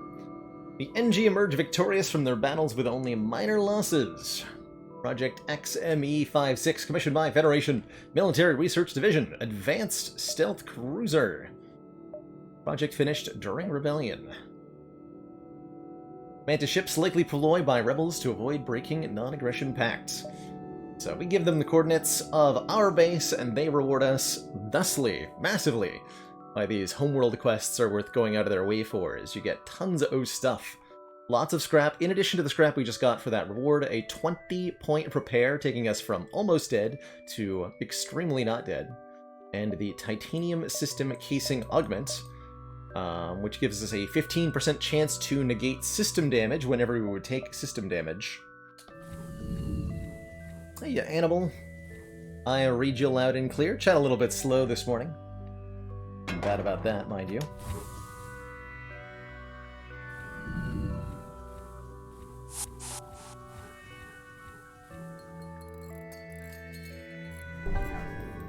The NG emerge victorious from their battles with only minor losses. Project XME-56, commissioned by Federation Military Research Division, Advanced Stealth Cruiser. Project finished during Rebellion. Mantis ships likely deployed by rebels to avoid breaking non-aggression pacts. So we give them the coordinates of our base, and they reward us thusly, massively, by these homeworld quests are worth going out of their way for, as you get tons of stuff. Lots of scrap. In addition to the scrap we just got for that reward, a 20-point repair, taking us from almost dead to extremely not dead. And the titanium system casing augment, which gives us a 15% chance to negate system damage whenever we would take system damage. Hey, Annabelle. I read you loud and clear. Chat a little bit slow this morning. I'm bad about that, mind you.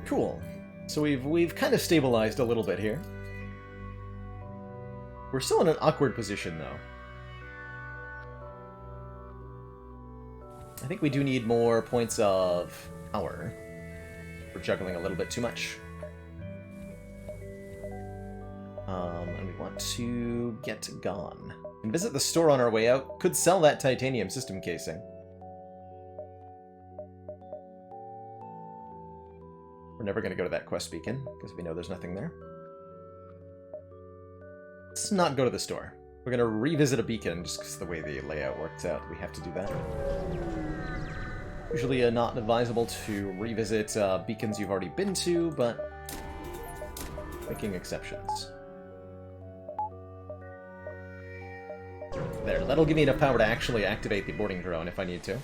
Cool. So we've kind of stabilized a little bit here. We're still in an awkward position, though. I think we do need more points of power. We're juggling a little bit too much. And we want to get gone. And visit the store on our way out. Could sell that titanium system casing. We're never going to go to that quest beacon, because we know there's nothing there. Let's not go to the store. We're going to revisit a beacon, just because the way the layout works out. We have to do that. Usually not advisable to revisit beacons you've already been to, but making exceptions. There, that'll give me enough power to actually activate the boarding drone if I need to.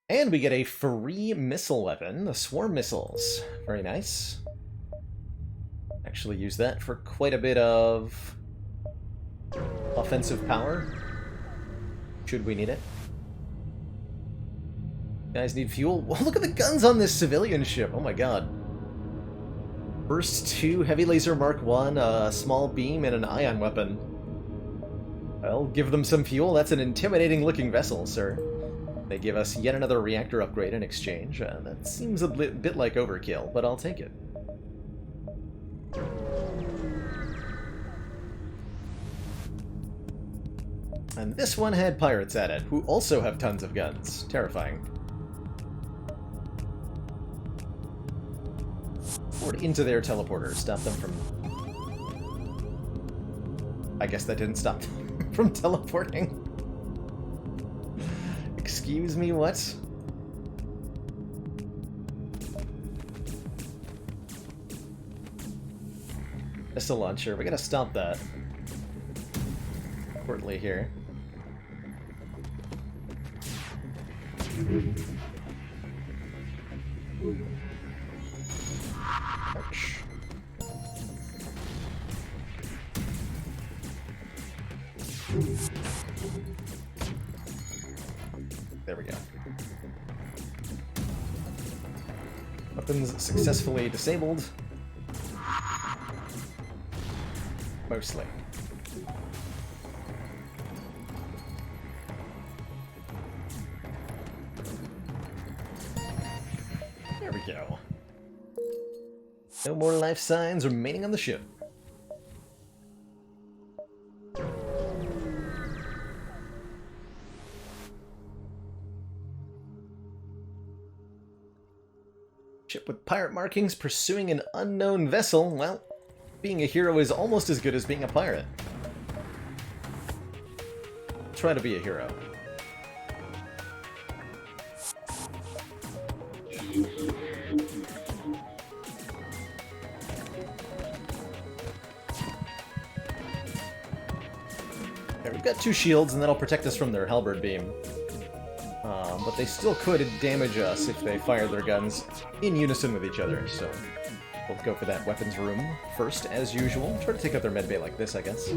And we get a free missile weapon, the swarm missiles. Very nice. Actually use that for quite a bit of offensive power, should we need it. Guys need fuel. Well, look at the guns on this civilian ship. Oh my god. Burst 2, heavy laser Mark 1, a small beam, and an ion weapon. Well, give them some fuel. That's an intimidating looking vessel, sir. They give us yet another reactor upgrade in exchange. That seems a bit like overkill, but I'll take it. And this one had pirates at it, who also have tons of guns. Terrifying. Forward into their teleporters. Stop them from... I guess that didn't stop them from teleporting. Excuse me, what? Missile launcher. We gotta stop that. Importantly here. Ouch. There we go. Weapons successfully disabled. Mostly. There we go. No more life signs remaining on the ship. Ship with pirate markings pursuing an unknown vessel. Well, being a hero is almost as good as being a pirate. Try to be a hero. There, we've got 2 shields, and that'll protect us from their halberd beam. But they still could damage us if they fire their guns in unison with each other, so we'll go for that weapons room first, as usual. Try to take out their medbay like this, I guess.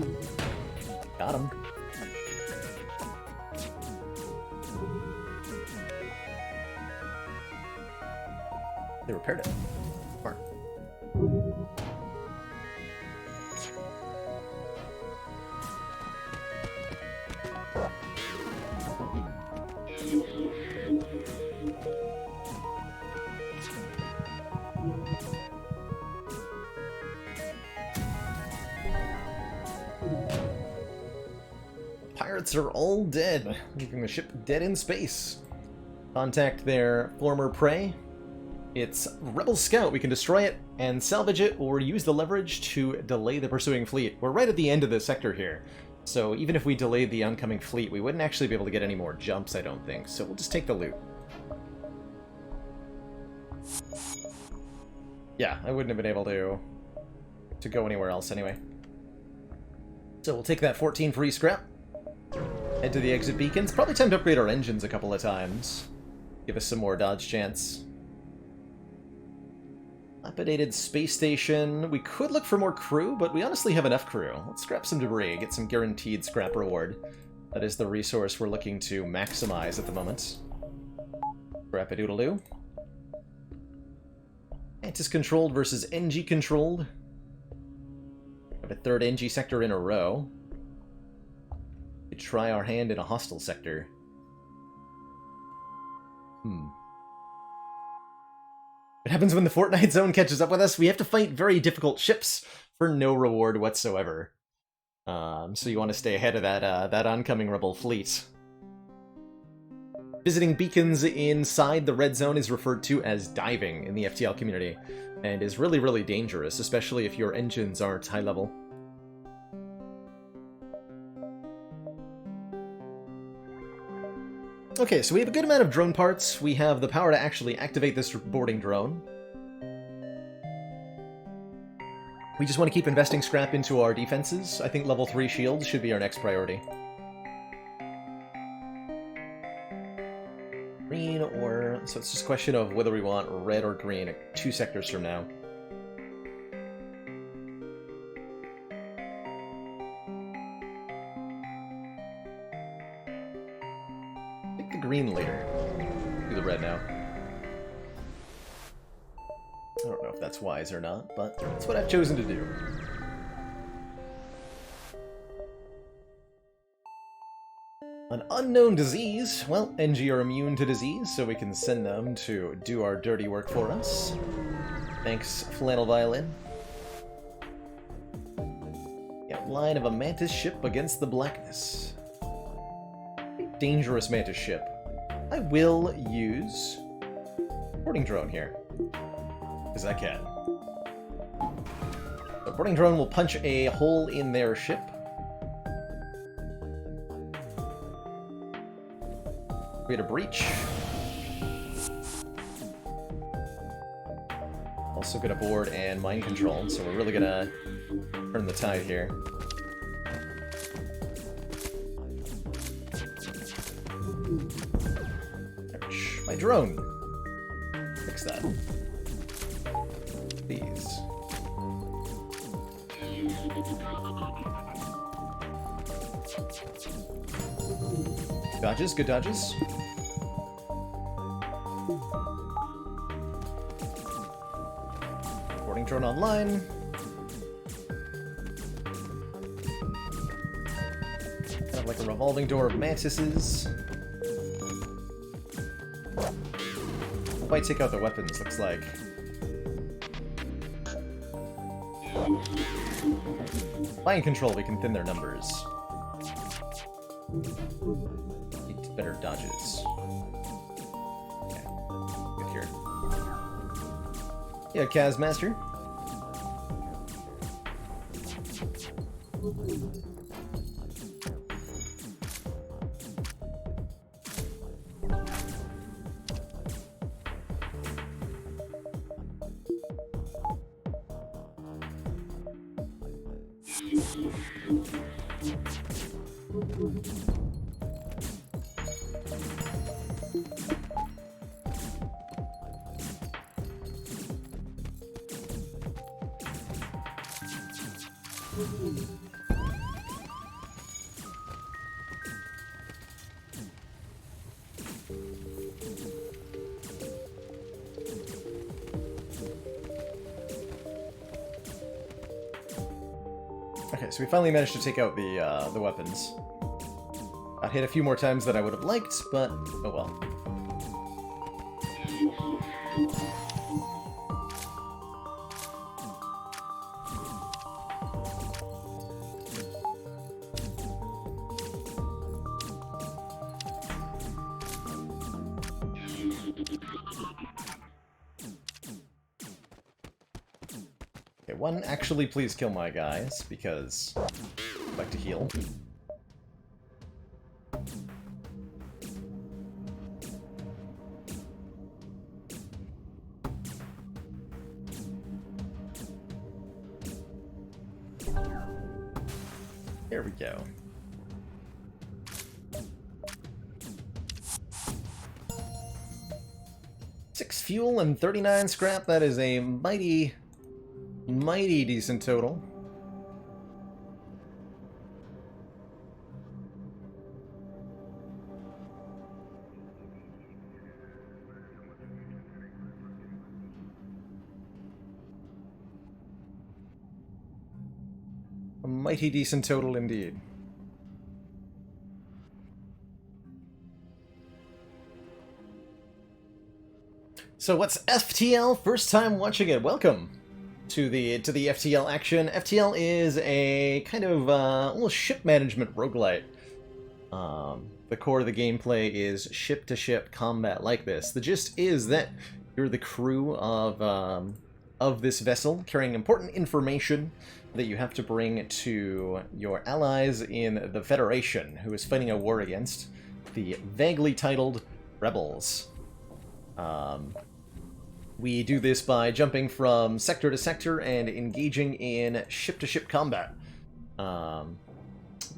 Got him. They repaired it. Smart. Pirates are all dead, leaving the ship dead in space. Contact their former prey. It's Rebel Scout. We can destroy it and salvage it, or use the leverage to delay the pursuing fleet. We're right at the end of the sector here, so even if we delayed the oncoming fleet, we wouldn't actually be able to get any more jumps, I don't think, so we'll just take the loot. Yeah, I wouldn't have been able to go anywhere else anyway. So we'll take that 14 free scrap, head to the exit beacons. Probably time to upgrade our engines a couple of times. Give us some more dodge chance. Dilapidated space station. We could look for more crew, but we honestly have enough crew. Let's scrap some debris, get some guaranteed scrap reward. That is the resource we're looking to maximize at the moment. Scrap-a-doodle-doo. Mantis-controlled versus NG-controlled. Have a 3rd NG sector in a row. We could try our hand in a hostile sector. What happens when the Fortnite zone catches up with us? We have to fight very difficult ships for no reward whatsoever. So you want to stay ahead of that oncoming rebel fleet. Visiting beacons inside the red zone is referred to as diving in the FTL community, and is really, really dangerous, especially if your engines aren't high level. Okay, so we have a good amount of drone parts. We have the power to actually activate this boarding drone. We just want to keep investing scrap into our defenses. I think level 3 shields should be our next priority. Green or... so it's just a question of whether we want red or green 2 sectors from now. Pick the green later. Do the red now. I don't know if that's wise or not, but that's what I've chosen to do. An unknown disease. Well, NG are immune to disease, so we can send them to do our dirty work for us. Thanks, Flannel Violin. The outline of a mantis ship against the blackness. A dangerous mantis ship. I will use boarding drone here, because I can. The boarding drone will punch a hole in their ship. Create a breach. Also gonna board and mind control, so we're really gonna turn the tide here. Ouch. My drone. Fix that. Please. Dodges, good dodges. Boarding drone online. Kind of like a revolving door of mantises. Hope I take out the weapons, looks like. Mind control, we can thin their numbers. Need better dodges. Okay. Good here. Yeah, Kazmaster. Okay, so we finally managed to take out the weapons. I hit a few more times than I would have liked, but oh well. Okay, one, actually please kill my guys, because I'd like to heal. There we go. Six fuel and 39 scrap, that is a mighty decent total. A mighty decent total indeed. So what's FTL? First time watching it. Welcome to the FTL action. FTL is a kind of little ship management roguelite. The core of the gameplay is ship-to-ship combat like this. The gist is that you're the crew of this vessel carrying important information that you have to bring to your allies in the Federation, who is fighting a war against the vaguely titled Rebels. We do this by jumping from sector to sector and engaging in ship-to-ship combat,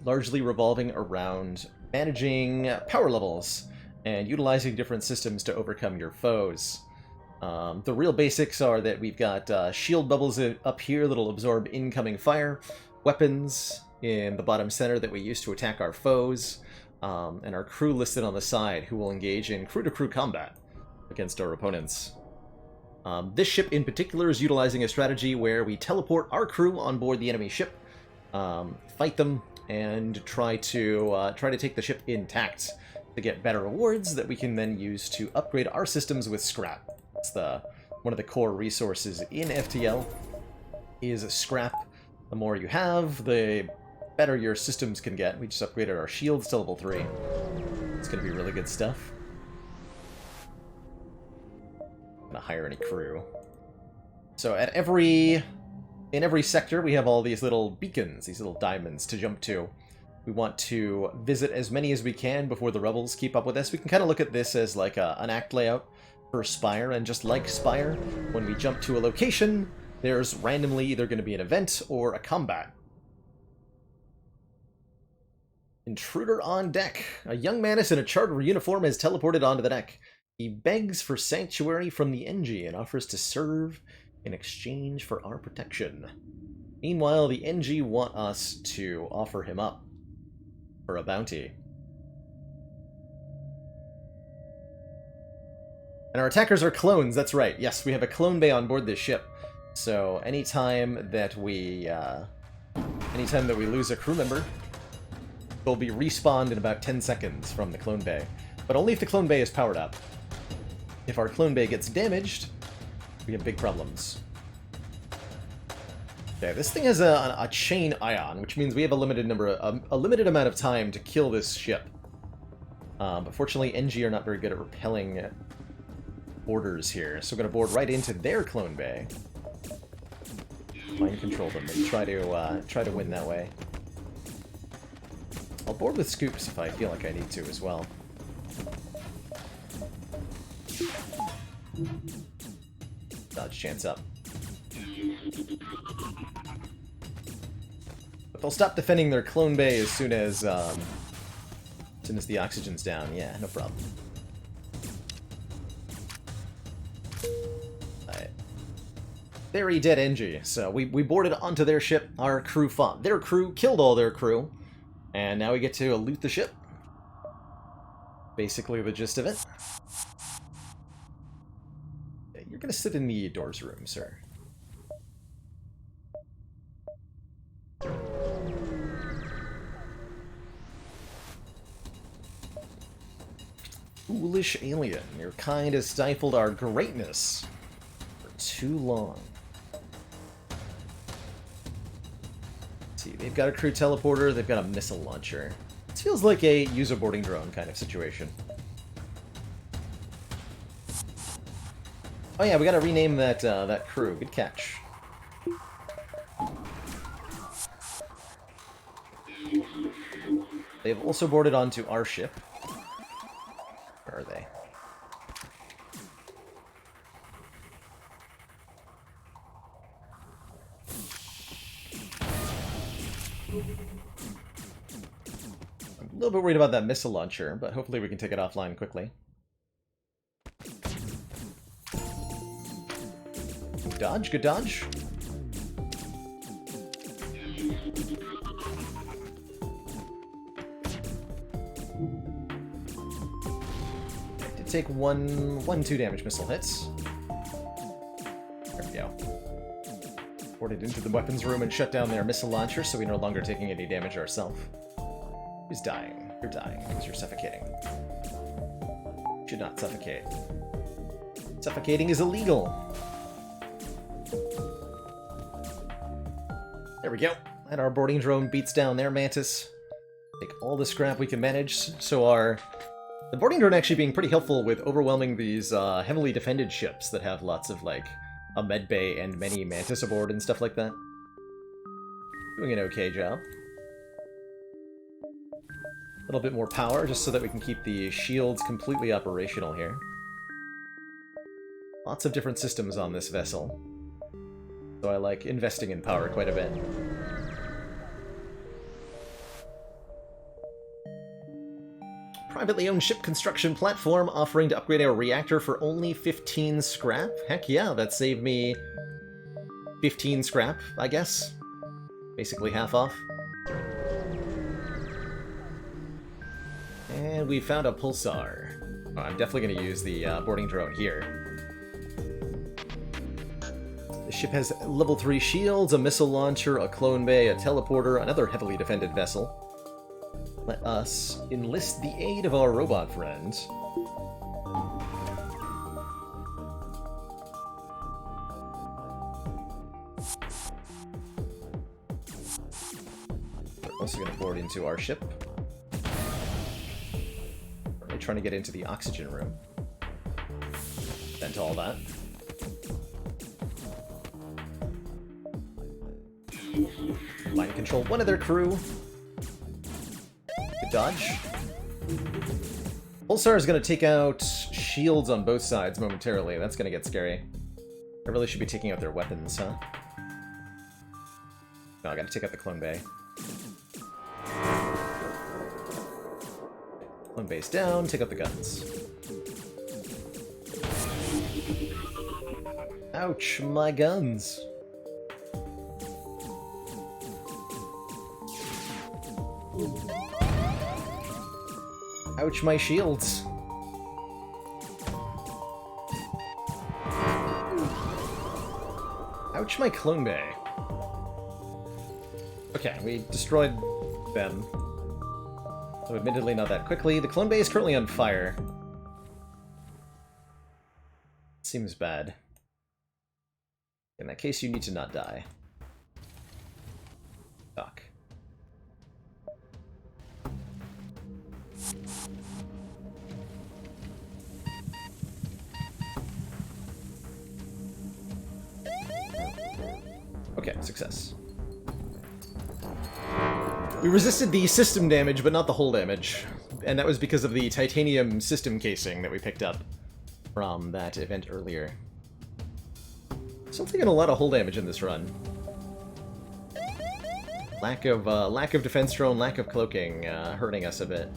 largely revolving around managing power levels and utilizing different systems to overcome your foes. The real basics are that we've got shield bubbles up here that'll absorb incoming fire, weapons in the bottom center that we use to attack our foes, and our crew listed on the side who will engage in crew-to-crew combat against our opponents. This ship in particular is utilizing a strategy where we teleport our crew on board the enemy ship, fight them, and try to take the ship intact to get better rewards that we can then use to upgrade our systems with scrap. That's one of the core resources in FTL is scrap. The more you have, the better your systems can get. We just upgraded our shields to level 3. It's going to be really good stuff. Not hire any crew. So in every sector we have all these little beacons, these little diamonds to jump to. We want to visit as many as we can before the rebels keep up with us. We can kind of look at this as like an act layout for Spire, and just like Spire, when we jump to a location, there's randomly either going to be an event or a combat. Intruder on deck. A young manus in a charter uniform is teleported onto the deck. He begs for sanctuary from the NG and offers to serve in exchange for our protection. Meanwhile, the NG want us to offer him up for a bounty. And our attackers are clones, that's right. Yes, we have a clone bay on board this ship. So anytime that we lose a crew member, they'll be respawned in about 10 seconds from the clone bay. But only if the clone bay is powered up. If our clone bay gets damaged, we have big problems. Okay, this thing has a chain ion, which means we have a limited amount of time to kill this ship. But fortunately, NG are not very good at repelling boarders here, so we're going to board right into their clone bay. Mind control them and try to win that way. I'll board with scoops if I feel like I need to as well. Dodge chance up. But they'll stop defending their clone bay as soon as the oxygen's down. Yeah, no problem. Alright. Very dead NG. So we boarded onto their ship. Our crew fought their crew, killed all their crew, and now we get to loot the ship. Basically the gist of it. Okay, you're gonna sit in the doors room, sir. Foolish alien, your kind has stifled our greatness for too long. Let's see, they've got a crew teleporter, they've got a missile launcher. This feels like a user boarding drone kind of situation. Oh yeah, we gotta rename that that crew. Good catch. They've also boarded onto our ship. Where are they? I'm a little bit worried about that missile launcher, but hopefully we can take it offline quickly. Dodge, good dodge. Take one 2 damage missile hits. There we go. Boarded into the weapons room and shut down their missile launcher, so we're no longer taking any damage ourselves. Who's dying? You're dying because you're suffocating. You should not suffocate. Suffocating is illegal. There we go. And our boarding drone beats down their mantis. Take all the scrap we can manage, so the boarding drone actually being pretty helpful with overwhelming these heavily defended ships that have lots of, like, a med bay and many mantis aboard and stuff like that. Doing an okay job. A little bit more power, just so that we can keep the shields completely operational here. Lots of different systems on this vessel. So I like investing in power quite a bit. Privately owned ship construction platform offering to upgrade our reactor for only 15 scrap? Heck yeah, that saved me 15 scrap, I guess. Basically half off. And we found a pulsar. Oh, I'm definitely going to use the boarding drone here. The ship has level 3 shields, a missile launcher, a clone bay, a teleporter, another heavily defended vessel. Let us enlist the aid of our robot friend. We're also going to board into our ship. We're trying to get into the oxygen room. Vent all that. Mind control one of their crew. Good dodge. Pulsar is going to take out shields on both sides momentarily. That's going to get scary. I really should be taking out their weapons, huh? No, I got to take out the clone bay. Clone bay's down. Take out the guns. Ouch, my guns. Ouch, my shields. Ouch, my clone bay. Okay, we destroyed them. So admittedly not that quickly. The clone bay is currently on fire. Seems bad. In that case, you need to not die. Dock. Okay, success. We resisted the system damage, but not the hull damage. And that was because of the titanium system casing that we picked up from that event earlier. Still taking a lot of hull damage in this run. Lack of defense drone, lack of cloaking, hurting us a bit.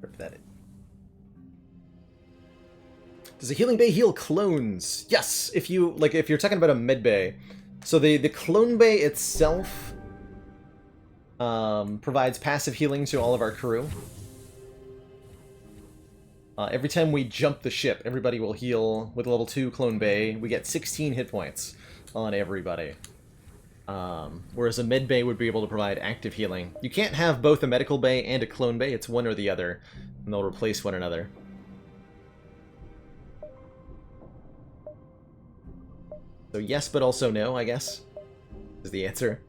Rip that in. Does a healing bay heal clones? Yes, if you're talking about a med bay. So the clone bay itself provides passive healing to all of our crew. Every time we jump the ship, everybody will heal with level 2 clone bay. We get 16 hit points on everybody. Whereas a med bay would be able to provide active healing. You can't have both a medical bay and a clone bay. It's one or the other, and they'll replace one another. So yes, but also no, I guess, is the answer.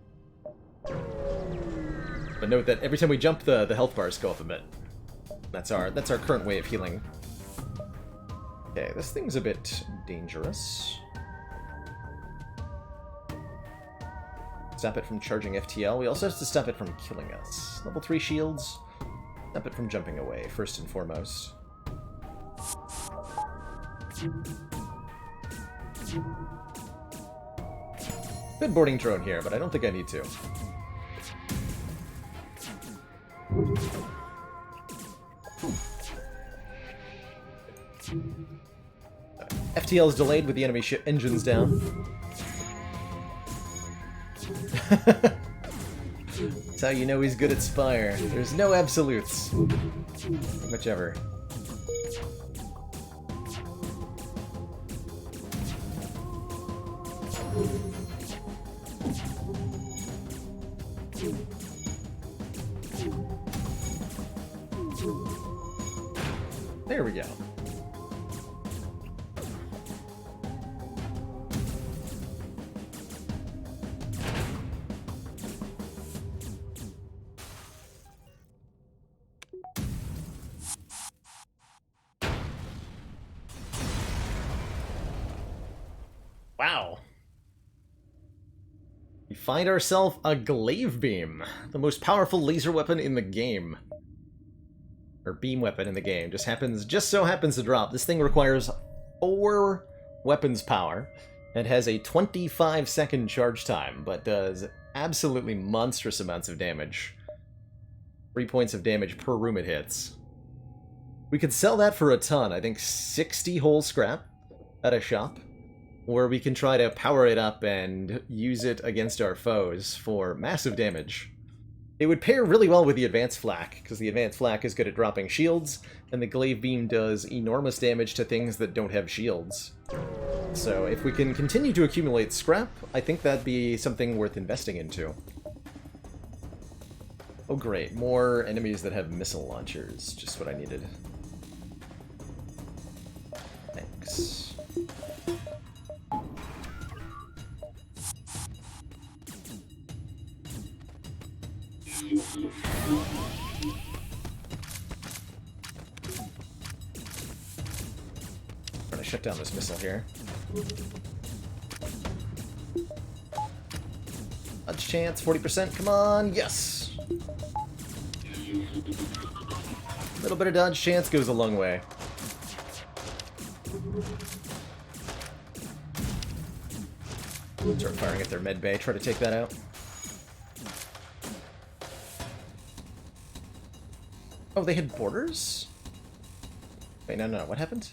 But note that every time we jump, the health bars go up a bit. That's our current way of healing. Okay, this thing's a bit dangerous. Stop it from charging FTL. We also have to stop it from killing us. Level 3 shields. Stop it from jumping away, first and foremost. Good boarding drone here, but I don't think I need to. FTL is delayed with the enemy ship engines down. That's how you know he's good at Spire. There's no absolutes. Not much ever. There we go. Wow. We find ourselves a glaive beam, the most powerful laser weapon in the game. Or beam weapon in the game. Just so happens to drop. This thing requires 4 weapons power and has a 25-second charge time, but does absolutely monstrous amounts of damage. 3 points of damage per room it hits. We could sell that for a ton. I think 60 whole scrap at a shop, where we can try to power it up and use it against our foes for massive damage. It would pair really well with the Advanced Flak, because the Advanced Flak is good at dropping shields, and the Glaive Beam does enormous damage to things that don't have shields. So if we can continue to accumulate scrap, I think that'd be something worth investing into. Oh great, more enemies that have missile launchers. Just what I needed. Thanks. I'm gonna shut down this missile here. Dodge chance, 40%, come on, yes! A little bit of dodge chance goes a long way. Start firing at their med bay, try to take that out. Oh, they hit borders? Wait, no, what happened?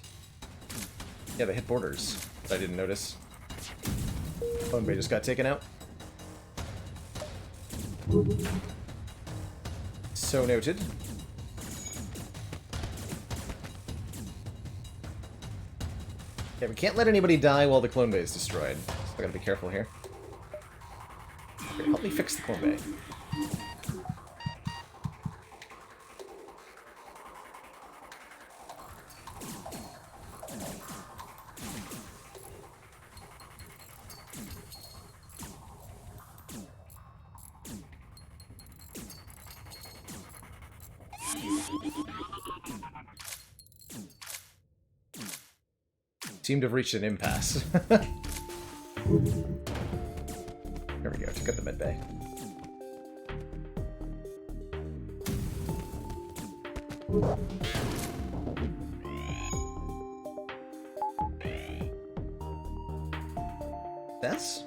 Yeah, they hit borders, but I didn't notice. Phone bay just got taken out. So noted. Yeah, we can't let anybody die while the clone bay is destroyed. So I gotta be careful here. Okay, help me fix the clone bay. Seem to have reached an impasse. There we go, took out the med bay. Success?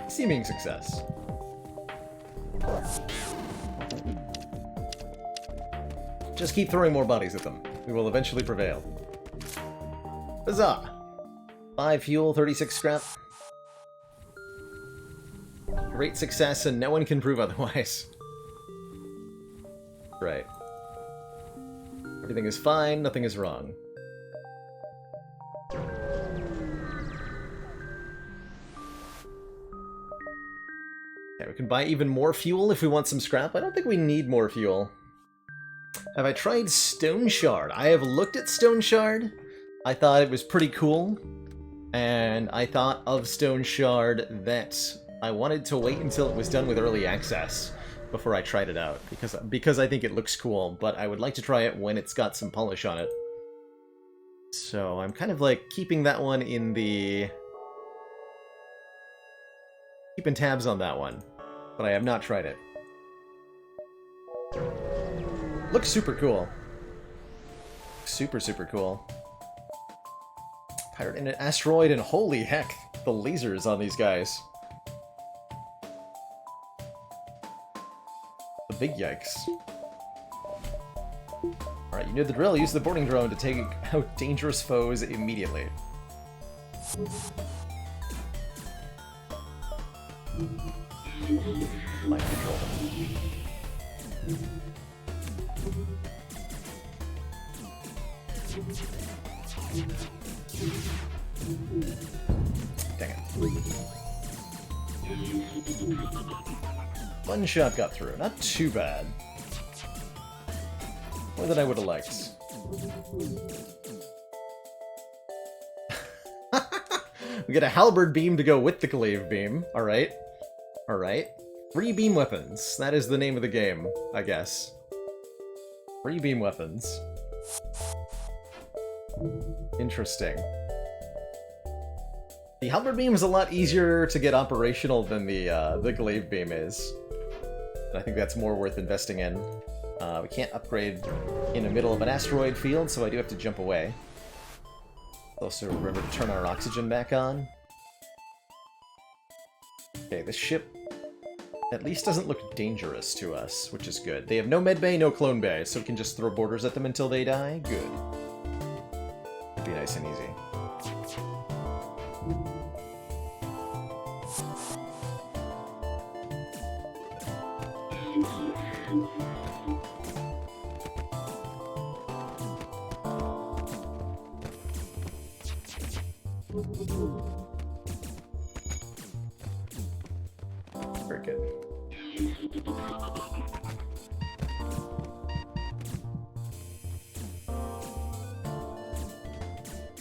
Seeming success. Just keep throwing more bodies at them. We will eventually prevail. Huzzah! 5 fuel, 36 scrap. Great success, and no one can prove otherwise. Right. Everything is fine, nothing is wrong. Okay, we can buy even more fuel if we want some scrap. I don't think we need more fuel. Have I tried Stone Shard? I have looked at Stone Shard. I thought it was pretty cool. And I thought of Stone Shard that I wanted to wait until it was done with early access before I tried it out. Because I think it looks cool, but I would like to try it when it's got some polish on it. So I'm kind of like keeping that one in the... keeping tabs on that one. But I have not tried it. Looks super cool. Super, super cool. Pirate in an asteroid, and holy heck, the lasers on these guys. The big yikes. Alright, you know the drill. Use the boarding drone to take out dangerous foes immediately. Mind control them. Dang it. One shot got through. Not too bad. More than I would have liked. We get a halberd beam to go with the glaive beam. Alright. Alright. 3 beam weapons. That is the name of the game, I guess. 3 beam weapons. Interesting. The halberd beam is a lot easier to get operational than the glaive beam is. And I think that's more worth investing in. We can't upgrade in the middle of an asteroid field, so I do have to jump away. Also remember to turn our oxygen back on. Okay, this ship at least doesn't look dangerous to us, which is good. They have no med bay, no clone bay, so we can just throw borders at them until they die. Good. Be nice and easy. Very good.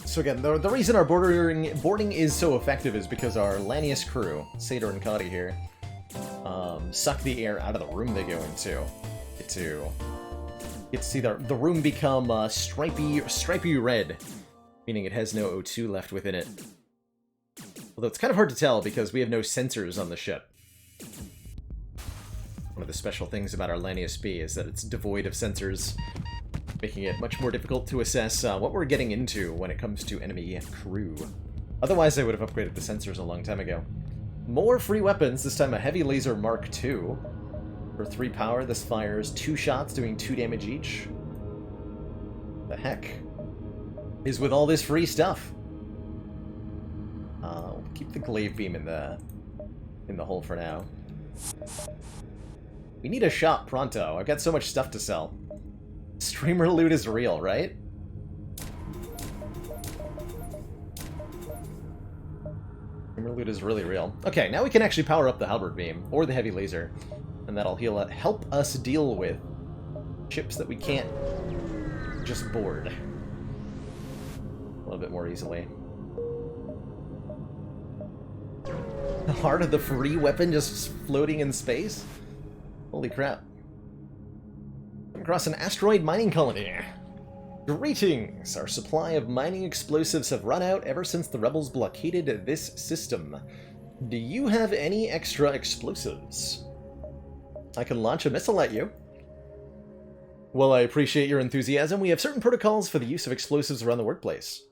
So again, the reason our boarding is so effective is because our Lanius crew, Sador and Cody here, suck the air out of the room they go into. Get to see the room become stripy red, meaning it has no O2 left within it. Although it's kind of hard to tell because we have no sensors on the ship. One of the special things about our Lanius B is that it's devoid of sensors, making it much more difficult to assess what we're getting into when it comes to enemy crew. Otherwise, I would have upgraded the sensors a long time ago. More free weapons, this time a heavy laser Mark II. For 3 power, this fires 2 shots, doing 2 damage each. The heck is with all this free stuff? We'll keep the glaive beam in the hole for now. We need a shop pronto. I've got so much stuff to sell. Streamer loot is real, right? Streamer loot is really real. Okay, now we can actually power up the halberd beam, or the heavy laser, and that'll help us deal with ships that we can't just board a little bit more easily. The heart of the free weapon just floating in space? Holy crap. Come across an asteroid mining colony. Greetings! Our supply of mining explosives have run out ever since the rebels blockaded this system. Do you have any extra explosives? I can launch a missile at you. Well, I appreciate your enthusiasm. We have certain protocols for the use of explosives around the workplace.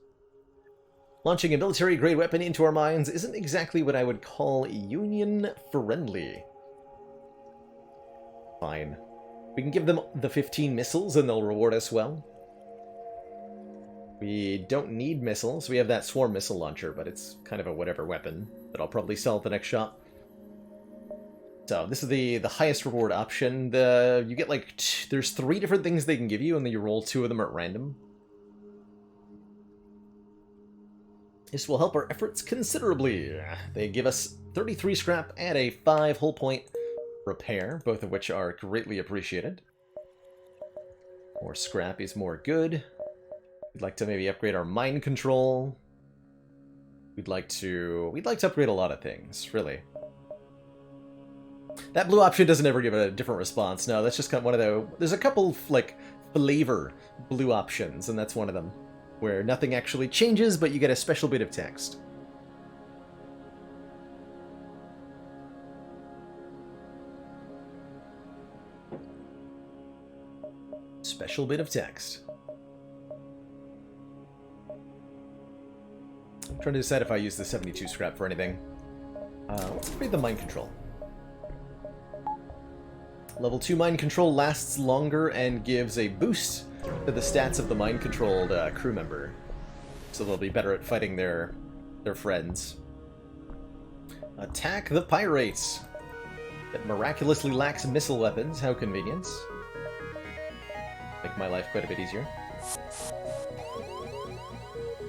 Launching a military-grade weapon into our mines isn't exactly what I would call union-friendly. Fine. We can give them the 15 missiles and they'll reward us well. We don't need missiles. We have that swarm missile launcher, but it's kind of a whatever weapon that I'll probably sell at the next shop. So this is the highest reward option. You get like there's 3 different things they can give you, and then you roll 2 of them at random. This will help our efforts considerably. They give us 33 scrap and a 5 hull point repair, both of which are greatly appreciated. More scrap is more good. We'd like to maybe upgrade our mind control. We'd like to upgrade a lot of things, really. That blue option doesn't ever give a different response. No, that's just kind of one of the... There's a couple, like, flavor blue options, and that's one of them. Where nothing actually changes, but you get a special bit of text. Special bit of text. I'm trying to decide if I use the 72 scrap for anything. Let's upgrade the mind control. Level 2 mind control lasts longer and gives a boost to the stats of the mind-controlled crew member. So they'll be better at fighting their friends. Attack the pirates! That miraculously lacks missile weapons. How convenient. Make my life quite a bit easier.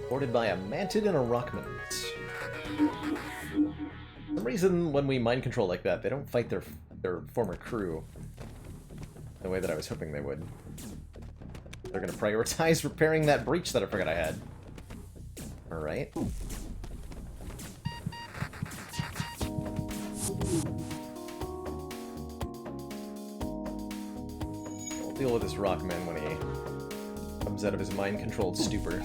Boarded by a mantid and a rockman. For some reason, when we mind control like that, they don't fight their former crew the way that I was hoping they would. They're going to prioritize repairing that breach that I forgot I had. Alright. We'll deal with this rockman when he comes out of his mind-controlled stupor.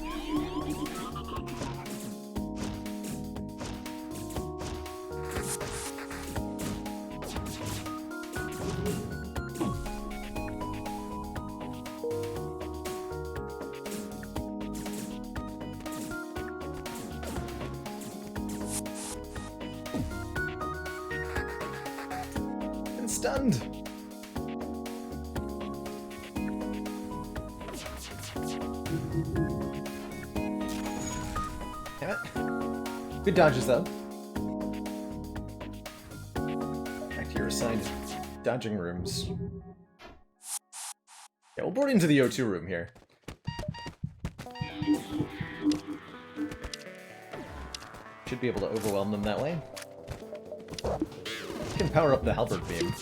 Stunned. Damn it. Good dodges, though. Back to your assigned dodging rooms. Yeah, we'll board into the O2 room here. Should be able to overwhelm them that way. Can power up the halberd beam.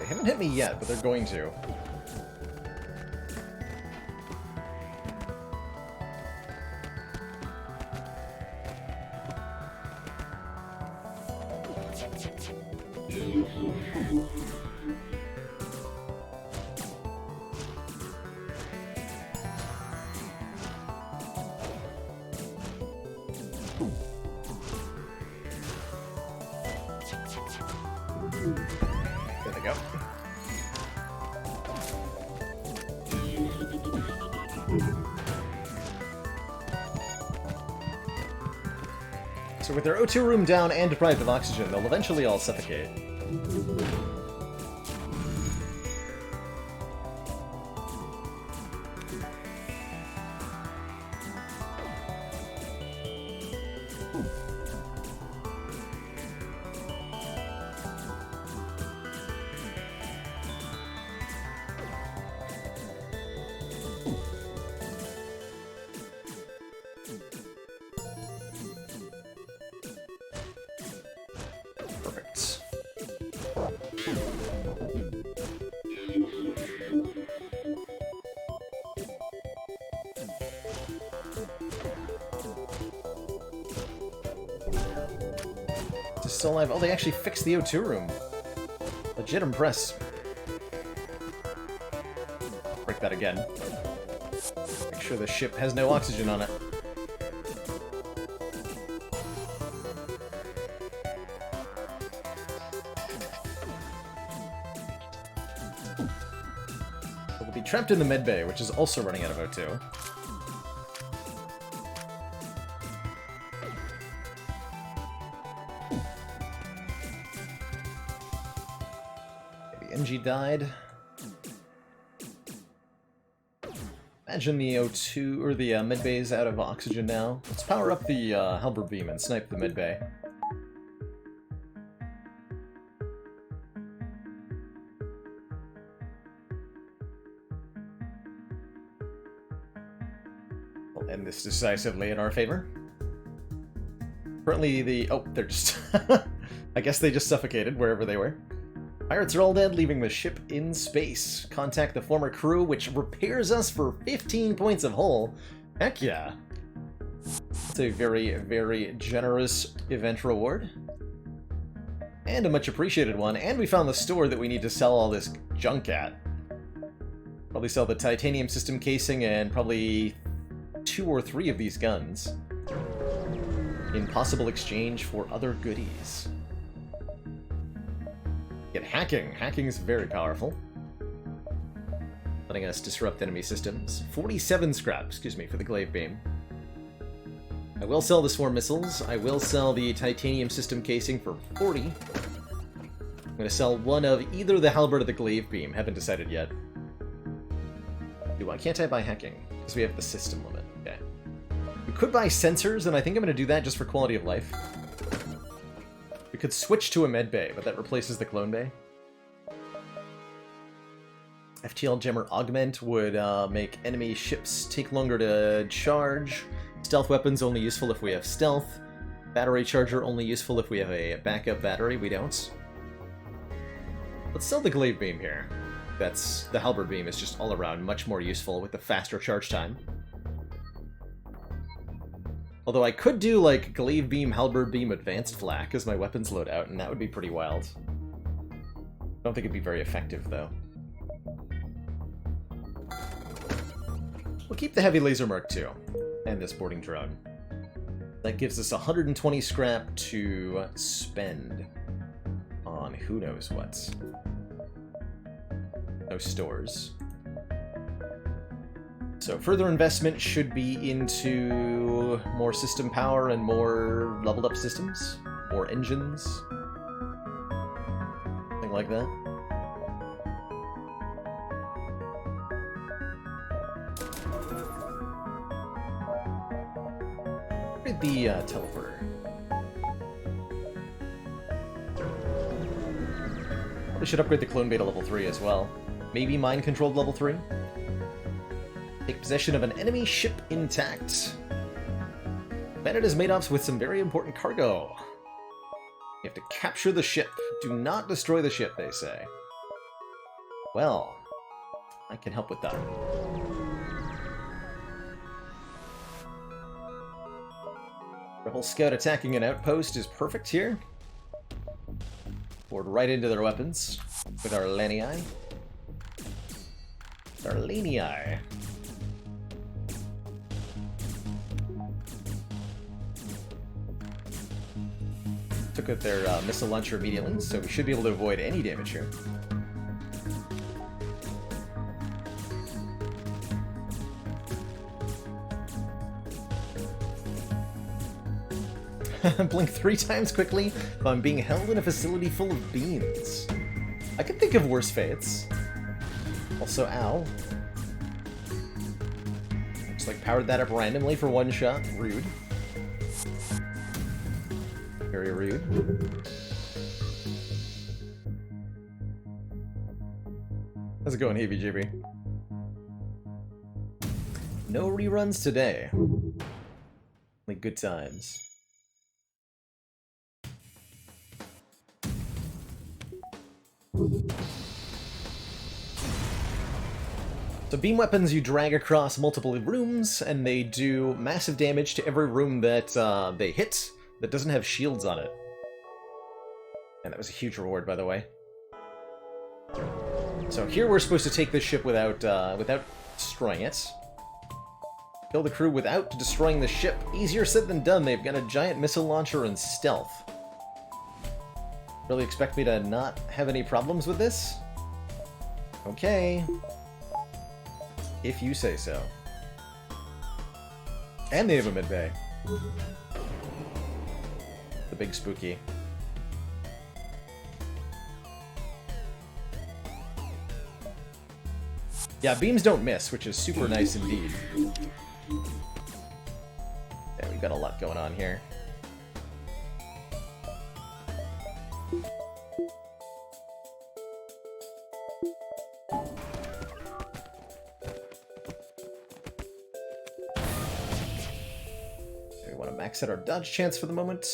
They haven't hit me yet, but they're going to. There they go. So with their O2 room down and deprived of oxygen, they'll eventually all suffocate. still alive. Oh, they actually fixed the O2 room. Legit impressed. Break that again. Make sure the ship has no oxygen on it. We'll be trapped in the medbay, which is also running out of O2. NG died. Imagine the O2 or the medbay is out of oxygen now. Let's power up the halberd beam and snipe the medbay. We'll end this decisively in our favor. Currently the... oh, they're just... I guess they just suffocated wherever they were. Pirates are all dead, leaving the ship in space. Contact the former crew, which repairs us for 15 points of hull. Heck yeah. It's a very, very generous event reward. And a much appreciated one. And we found the store that we need to sell all this junk at. Probably sell the titanium system casing and probably 2 or 3 of these guns. In possible exchange for other goodies. Get hacking. Hacking is very powerful. Letting us disrupt enemy systems. 47 scrap, excuse me, for the glaive beam. I will sell the swarm missiles. I will sell the titanium system casing for 40. I'm going to sell one of either the halberd or the glaive beam. Haven't decided yet. Can't I buy hacking? Because we have the system limit. Okay. We could buy sensors, and I think I'm going to do that just for quality of life. We could switch to a med bay, but that replaces the clone bay. FTL Jammer Augment would make enemy ships take longer to charge. Stealth weapons only useful if we have stealth. Battery charger only useful if we have a backup battery. We don't. Let's sell the glaive beam here. That's the halberd beam is just all around much more useful with the faster charge time. Although I could do, like, glaive beam, halberd beam, advanced flak as my weapons loadout, and that would be pretty wild. I don't think it'd be very effective, though. We'll keep the heavy laser mark II, and this boarding drone. That gives us 120 scrap to spend on who knows what. No stores. So further investment should be into more system power and more leveled up systems, more engines, something like that. Read the teleporter. Probably should upgrade the clone beta level 3 as well. Maybe mind controlled level 3. Take possession of an enemy ship intact. Planet is made off with some very important cargo. You have to capture the ship. Do not destroy the ship, they say. Well, I can help with that. Rebel scout attacking an outpost is perfect here. Board right into their weapons with our Lanii. Our Lanii. Took out their missile launcher immediately, so we should be able to avoid any damage here. Blink 3 times quickly if I'm being held in a facility full of beams. I could think of worse fates. Also, ow. Just like powered that up randomly for one shot. Rude. Very rude. How's it going, heebie-jeebie? No reruns today. Only good times. So beam weapons you drag across multiple rooms, and they do massive damage to every room that they hit that doesn't have shields on it. And that was a huge reward, by the way. So here we're supposed to take this ship without destroying it. Kill the crew without destroying the ship. Easier said than done. They've got a giant missile launcher and stealth. Really expect me to not have any problems with this? Okay. If you say so. And they have a mid-bay. The big spooky. Yeah, beams don't miss, which is super nice indeed. Yeah, we've got a lot going on here. We want to max out our dodge chance for the moment.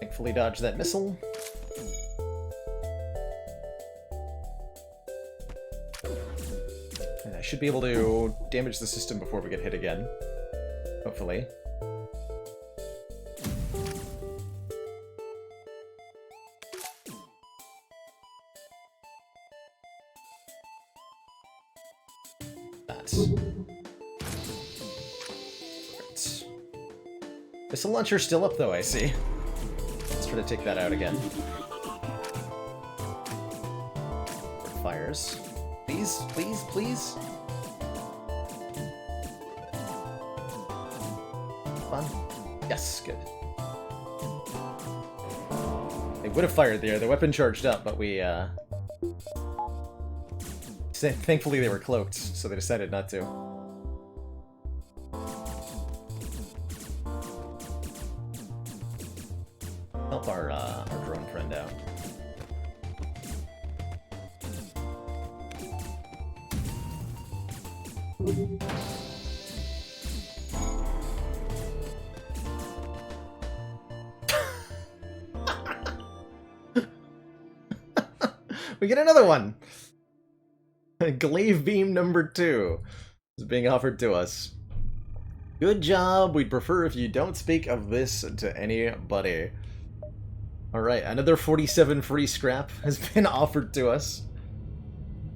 Thankfully dodge that missile. And I should be able to damage the system before we get hit again. Hopefully. Missile launcher's still up, though, I see. Let's try to take that out again. Fires. Please, please, please. Come on. Yes, good. They would have fired there. The weapon charged up, but we, thankfully they were cloaked, so they decided not to. Help our drone friend out. We get another one! Glaive beam number 2 is being offered to us. Good job. We'd prefer if you don't speak of this to anybody. Alright, another 47 free scrap has been offered to us.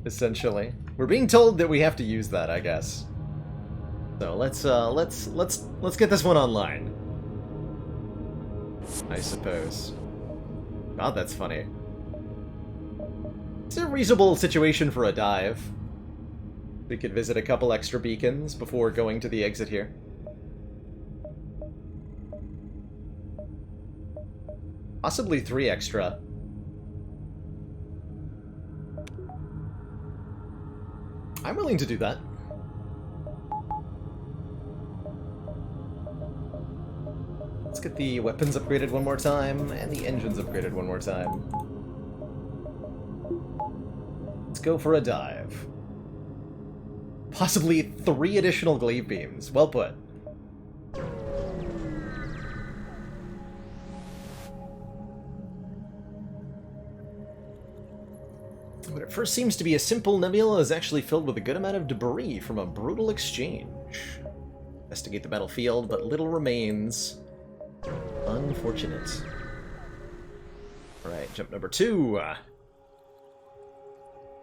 Essentially. We're being told that we have to use that, I guess. So let's get this one online. I suppose. God, that's funny. It's a reasonable situation for a dive. We could visit a couple extra beacons before going to the exit here. Possibly 3 extra. I'm willing to do that. Let's get the weapons upgraded one more time, and the engines upgraded one more time. Let's go for a dive. Possibly 3 additional glaive beams. Well put. What at first seems to be a simple nebula is actually filled with a good amount of debris from a brutal exchange. Investigate the battlefield, but little remains. Unfortunate. Alright, jump number 2.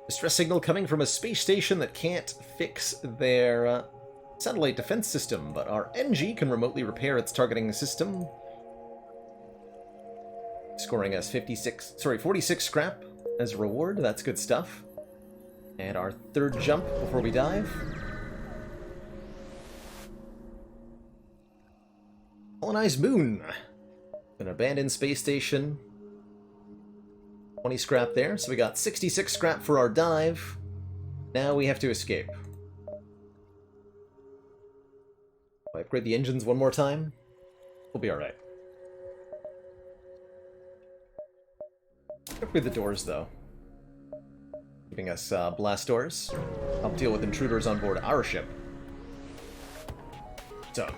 Distress signal coming from a space station that can't fix their satellite defense system, but our NG can remotely repair its targeting system. Scoring us 46 scrap as a reward. That's good stuff. And our 3rd jump before we dive. Colonized moon. An abandoned space station. 20 scrap there, so we got 66 scrap for our dive. Now we have to escape. If I upgrade the engines one more time, we'll be alright. Upgrade the doors, though. Giving us blast doors. Help deal with intruders on board our ship. So,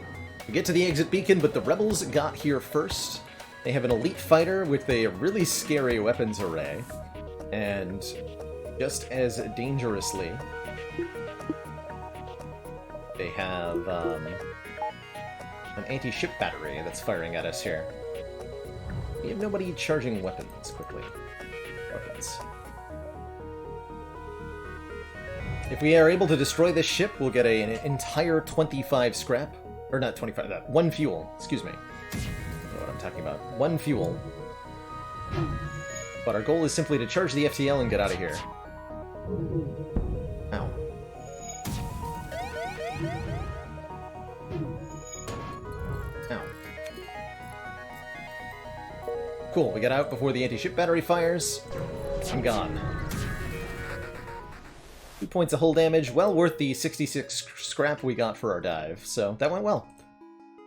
we get to the exit beacon, but the rebels got here first. They have an elite fighter with a really scary weapons array. And just as dangerously, they have an anti-ship battery that's firing at us here. We have nobody charging weapons quickly. Weapons. If we are able to destroy this ship, we'll get an entire 25 scrap. Or not 25, 1 fuel. Excuse me. I don't know what I'm talking about. 1 fuel. But our goal is simply to charge the FTL and get out of here. Ow. Ow. Cool, we got out before the anti-ship battery fires. I'm gone. 2 points of hull damage, well worth the 66 scrap we got for our dive, so that went well.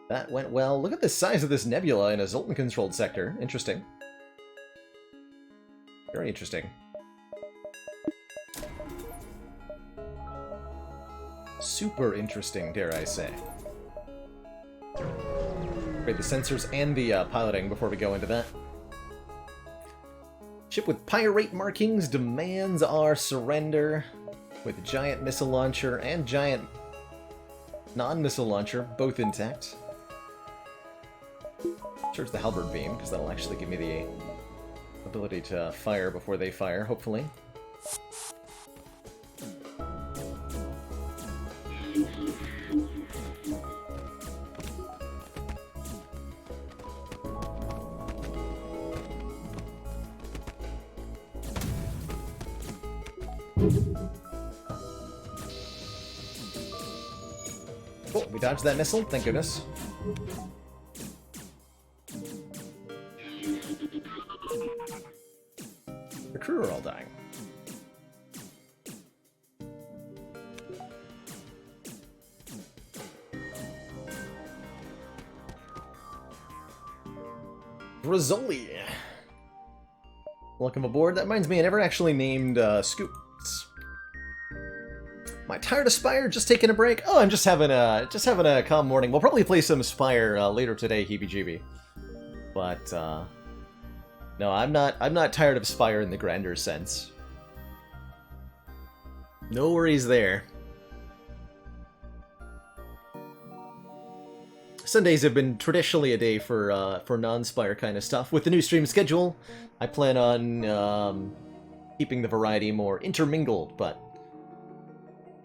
That went well. Look at the size of this nebula in a Zoltan-controlled sector. Interesting. Very interesting. Super interesting, dare I say. Great, the sensors and the piloting before we go into that. Ship with pirate markings demands our surrender, with giant missile launcher and giant non-missile launcher both intact. Charge the halberd beam, because that'll actually give me the ability to fire before they fire, hopefully. Cool, we dodged that missile, thank goodness. The crew are all dying. Rizzoli. Welcome aboard. That reminds me, I never actually named Scoops. Am I tired of Spire? Just taking a break? Oh, I'm just having a calm morning. We'll probably play some Spire later today, heebie-jeebie. But no, I'm not tired of Spire in the grander sense. No worries there. Sundays have been traditionally a day for non-Spire kind of stuff. With the new stream schedule, I plan on keeping the variety more intermingled, but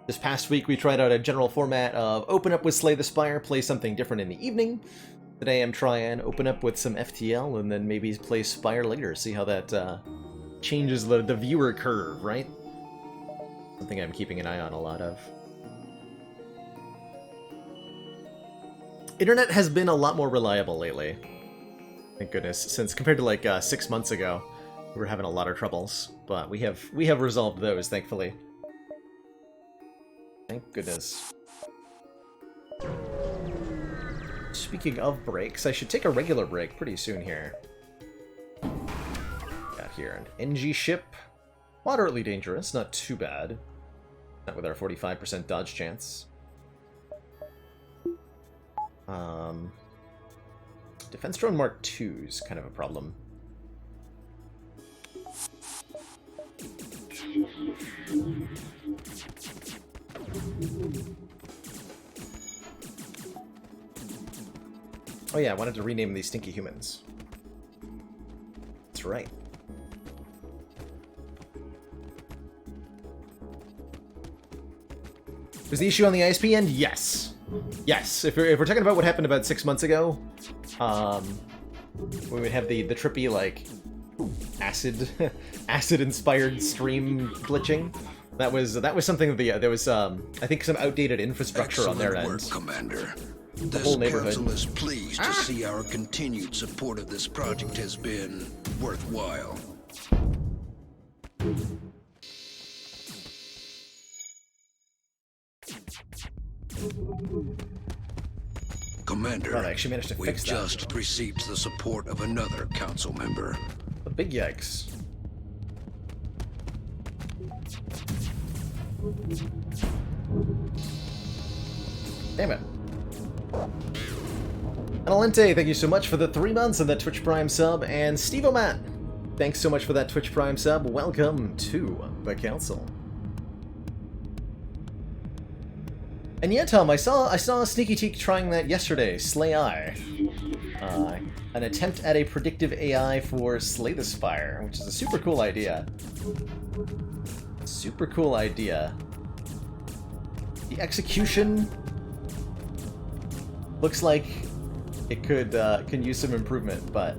this past week we tried out a general format of open up with Slay the Spire, play something different in the evening. Today I'm trying open up with some FTL and then maybe play Spire later, see how that changes the viewer curve, right? Something I'm keeping an eye on a lot of. Internet has been a lot more reliable lately. Thank goodness, since compared to like 6 months ago, we were having a lot of troubles, but we have resolved those, thankfully. Thank goodness. Speaking of breaks, I should take a regular break pretty soon here. Got here an NG ship. Moderately dangerous, not too bad. Not with our 45% dodge chance. Defense drone Mark II is kind of a problem. Oh yeah, I wanted to rename these stinky humans. That's right. Was the issue on the ISP end? Yes. Yes. If we're talking about what happened about 6 months ago, we would have the trippy like acid inspired stream glitching. That was something that there was I think some outdated infrastructure on their end. Commander. The whole neighborhood. This council is pleased to see our continued support of this project has been worthwhile. Commander, Well, I actually managed to we've fix that. just received the support of another council member. The big yikes. Damn it. Analente, thank you so much for the 3 months and that Twitch Prime sub, and Steve O'Matt, thanks so much for that Twitch Prime sub. Welcome to the council. And yeah, Tom, I saw Sneaky Teak trying that yesterday. Slay Eye, an attempt at a predictive AI for Slay the Spire, which is a super cool idea. Super cool idea. The execution looks like it could can use some improvement, but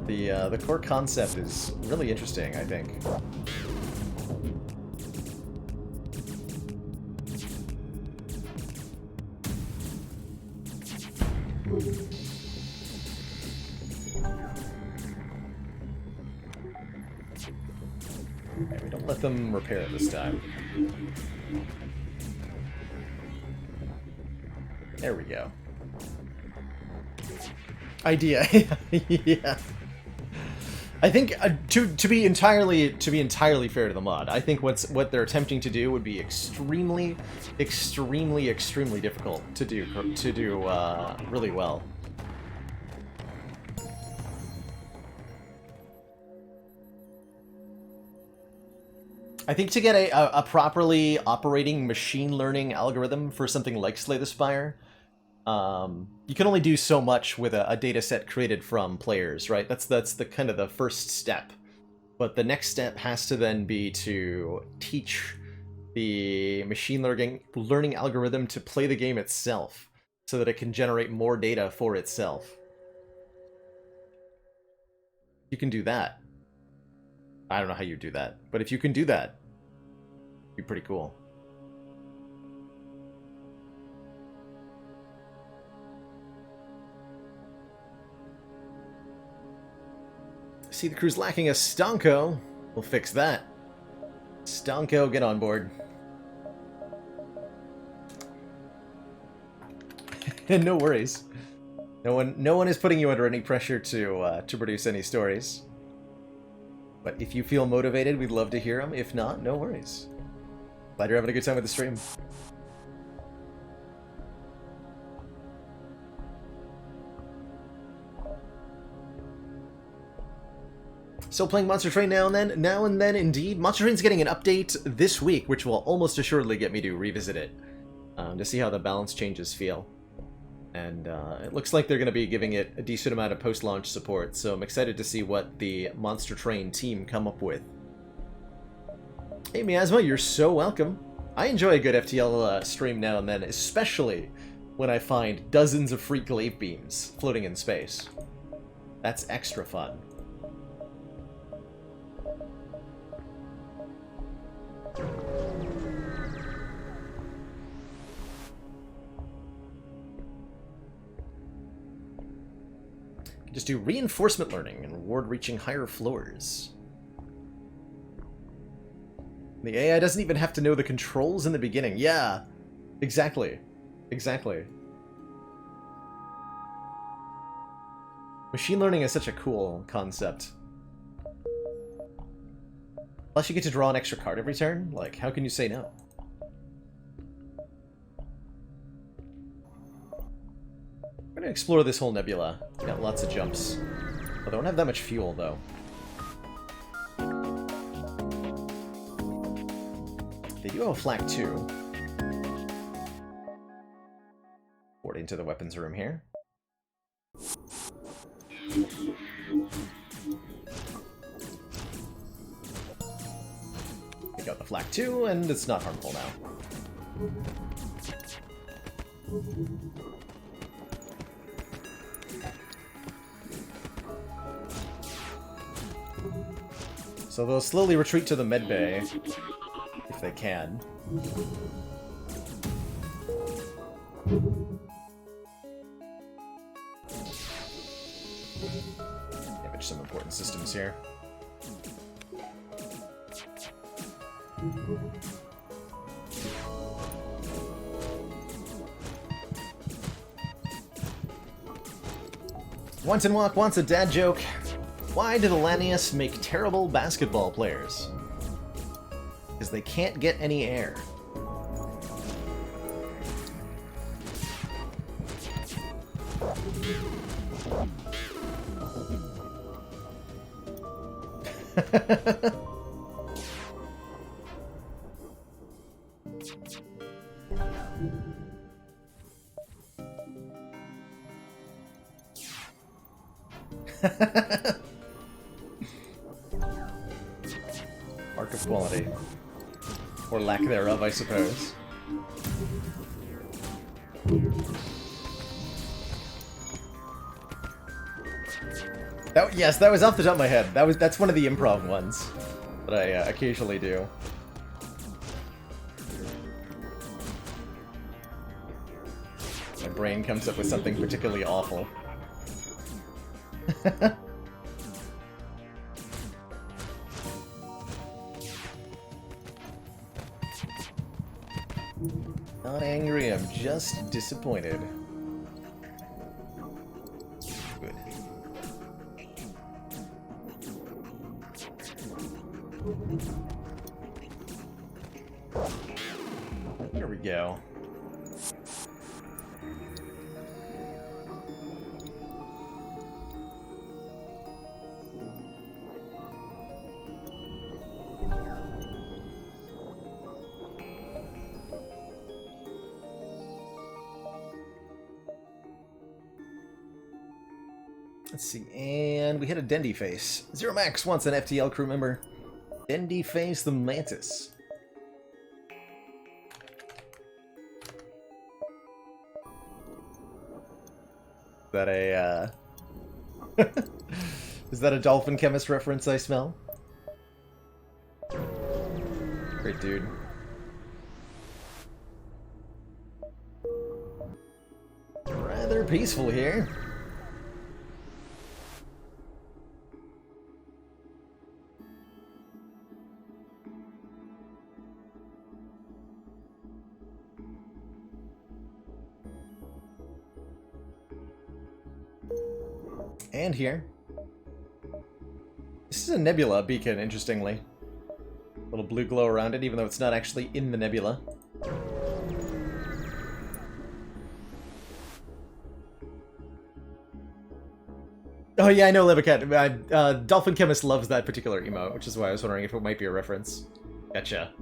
the core concept is really interesting, I think. Okay, we don't let them repair it this time. There we go. Idea. Yeah. I think to be entirely fair to the mod, I think what they're attempting to do would be extremely difficult to do really well. I think to get a properly operating machine learning algorithm for something like Slay the Spire, you can only do so much with a data set created from players, right? That's the kind of the first step. But the next step has to then be to teach the machine learning algorithm to play the game itself so that it can generate more data for itself. You can do that. I don't know how you do that, but if you can do that, it'd be pretty cool. See, the crew's lacking a Stonko. We'll fix that. Stonko, get on board. No worries. No one is putting you under any pressure to produce any stories. But if you feel motivated, we'd love to hear them. If not, no worries. Glad you're having a good time with the stream. Still playing Monster Train now and then, indeed. Monster Train's getting an update this week, which will almost assuredly get me to revisit it, to see how the balance changes feel. And it looks like they're going to be giving it a decent amount of post-launch support, so I'm excited to see what the Monster Train team come up with. Hey Miasma, you're so welcome. I enjoy a good FTL stream now and then, especially when I find dozens of free glaive beams floating in space. That's extra fun. Just do reinforcement learning and reward reaching higher floors. The AI doesn't even have to know the controls in the beginning. Yeah, exactly. Exactly. Machine learning is such a cool concept. Plus you get to draw an extra card every turn? Like, how can you say no? We're gonna explore this whole nebula. Got lots of jumps. I don't have that much fuel, though. They do have a flak, too. Board into the weapons room here. We got the flak, too, and it's not harmful now. So they'll slowly retreat to the medbay, if they can. Damage some important systems here. Once and Walk wants a dad joke. Why do the Lanius make terrible basketball players? Because they can't get any air. Mark of quality. Or lack thereof, I suppose. Yes, that was off the top of my head. That's one of the improv ones that I occasionally do. My brain comes up with something particularly awful. Not angry, I'm just disappointed. Good. Here we go. Let's see, and we hit a Dendy Face. Zero Max wants an FTL crew member. Dendy Face the Mantis. Is that a, Is that a Dolphin Chemist reference I smell? Great dude. Rather peaceful here. And here. This is a nebula beacon, interestingly. A little blue glow around it, even though it's not actually in the nebula. Oh yeah, I know Levicat. Dolphin Chemist loves that particular emote, which is why I was wondering if it might be a reference. Gotcha.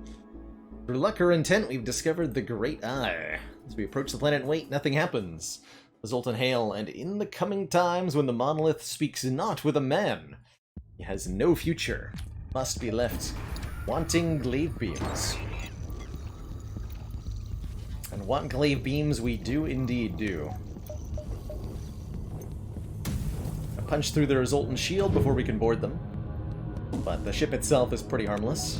Through luck or intent, we've discovered the Great Eye. As we approach the planet and wait, nothing happens. Zoltan hail, and in the coming times when the monolith speaks not with a man, he has no future, must be left wanting glaive beams. And want glaive beams we do indeed do. A punch through the Zoltan shield before we can board them, but the ship itself is pretty harmless.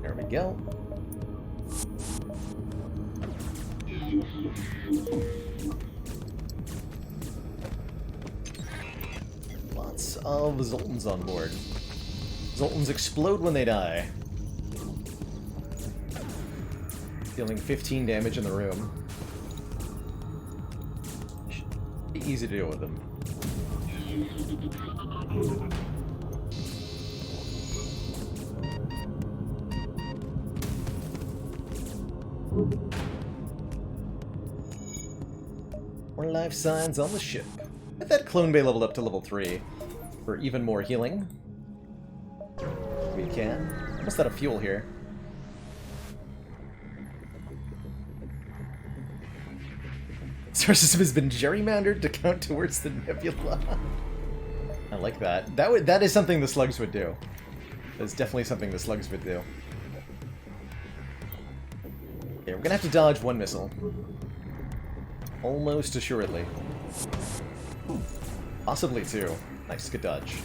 There we go. Lots of Zoltans on board. Zoltans explode when they die. Dealing 15 damage in the room. Should be easy to deal with them. More life signs on the ship. Get that clone bay leveled up to level 3 for even more healing. We can. Almost out of fuel here. Star system has been gerrymandered to count towards the nebula. I like that. That is something the slugs would do. That's definitely something the slugs would do. Okay, we're gonna have to dodge one missile. Almost assuredly. Possibly two. Nice, good dodge.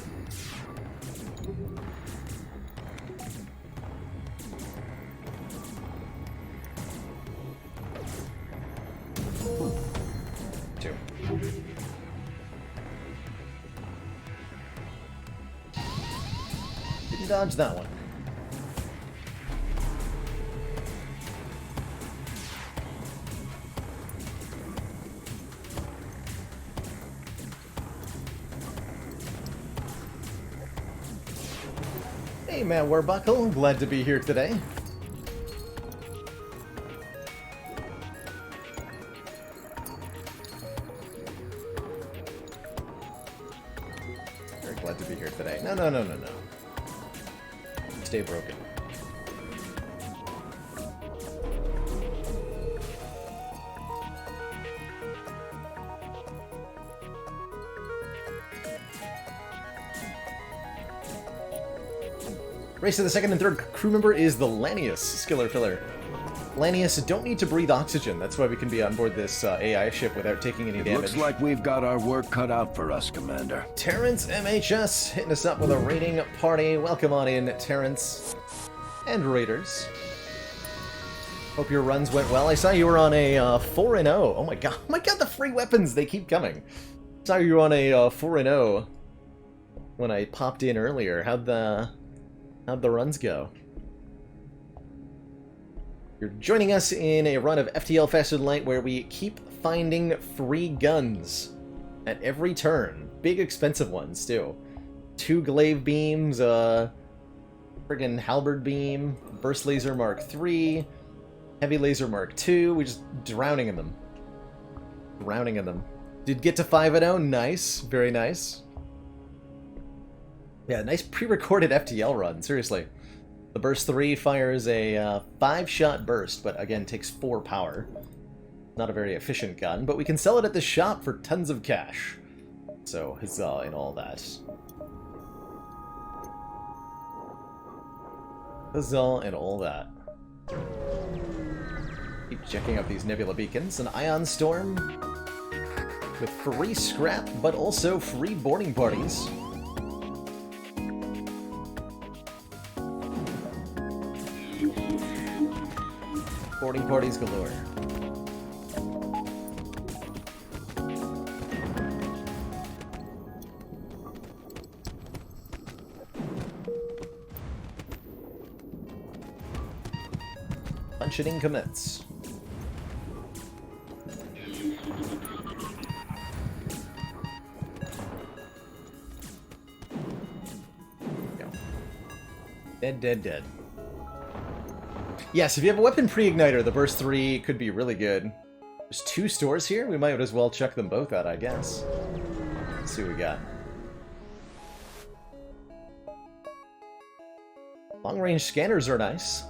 Two. Didn't dodge that one. Hey, Matt Warbuckle, glad to be here today. Very glad to be here today. No. Stay broken. Race to the second and third crew member is the Lanius, Skiller Filler. Lanius don't need to breathe oxygen. That's why we can be on board this AI ship without taking any damage. Looks like we've got our work cut out for us, Commander. Terrence MHS hitting us up with a raiding party. Welcome on in, Terrence and Raiders. Hope your runs went well. I saw you were on a 4-0. Oh my god, the free weapons, they keep coming. Saw you were on a 4-0 when I popped in earlier. How'd the runs go? You're joining us in a run of FTL Faster Than Light where we keep finding free guns at every turn. Big expensive ones, too. 2 glaive beams, friggin' halberd beam, burst laser Mark III, heavy laser Mark II. We're just drowning in them. Drowning in them. Did get to 5-0. Nice. Very nice. Yeah, nice pre-recorded FTL run. Seriously. The Burst 3 fires a 5-shot burst, but again takes 4 power. Not a very efficient gun, but we can sell it at the shop for tons of cash. So, huzzah and all that. Huzzah and all that. Keep checking out these nebula beacons. An ion storm with free scrap, but also free boarding parties. Boarding parties galore. Punching commits. Go. Dead, dead, dead. Yes, if you have a weapon pre-igniter, the Burst 3 could be really good. There's 2 stores here. We might as well check them both out, I guess. Let's see what we got. Long-range scanners are nice,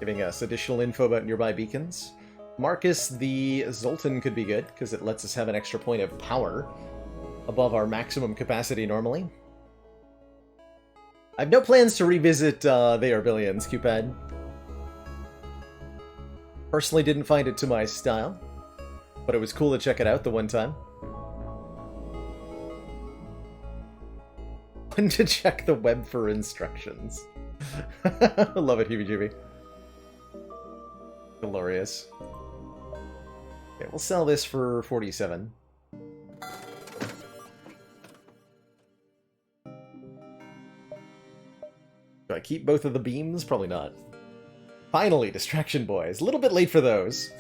giving us additional info about nearby beacons. Marcus the Zoltan could be good, because it lets us have an extra point of power above our maximum capacity normally. I have no plans to revisit They Are Billions, Cupid. Personally didn't find it to my style, but it was cool to check it out the one time. When to check the web for instructions. I love it, heebie-jeebie. Glorious. Okay, we'll sell this for 47. Do I keep both of the beams? Probably not. Finally, Distraction Boys. A little bit late for those.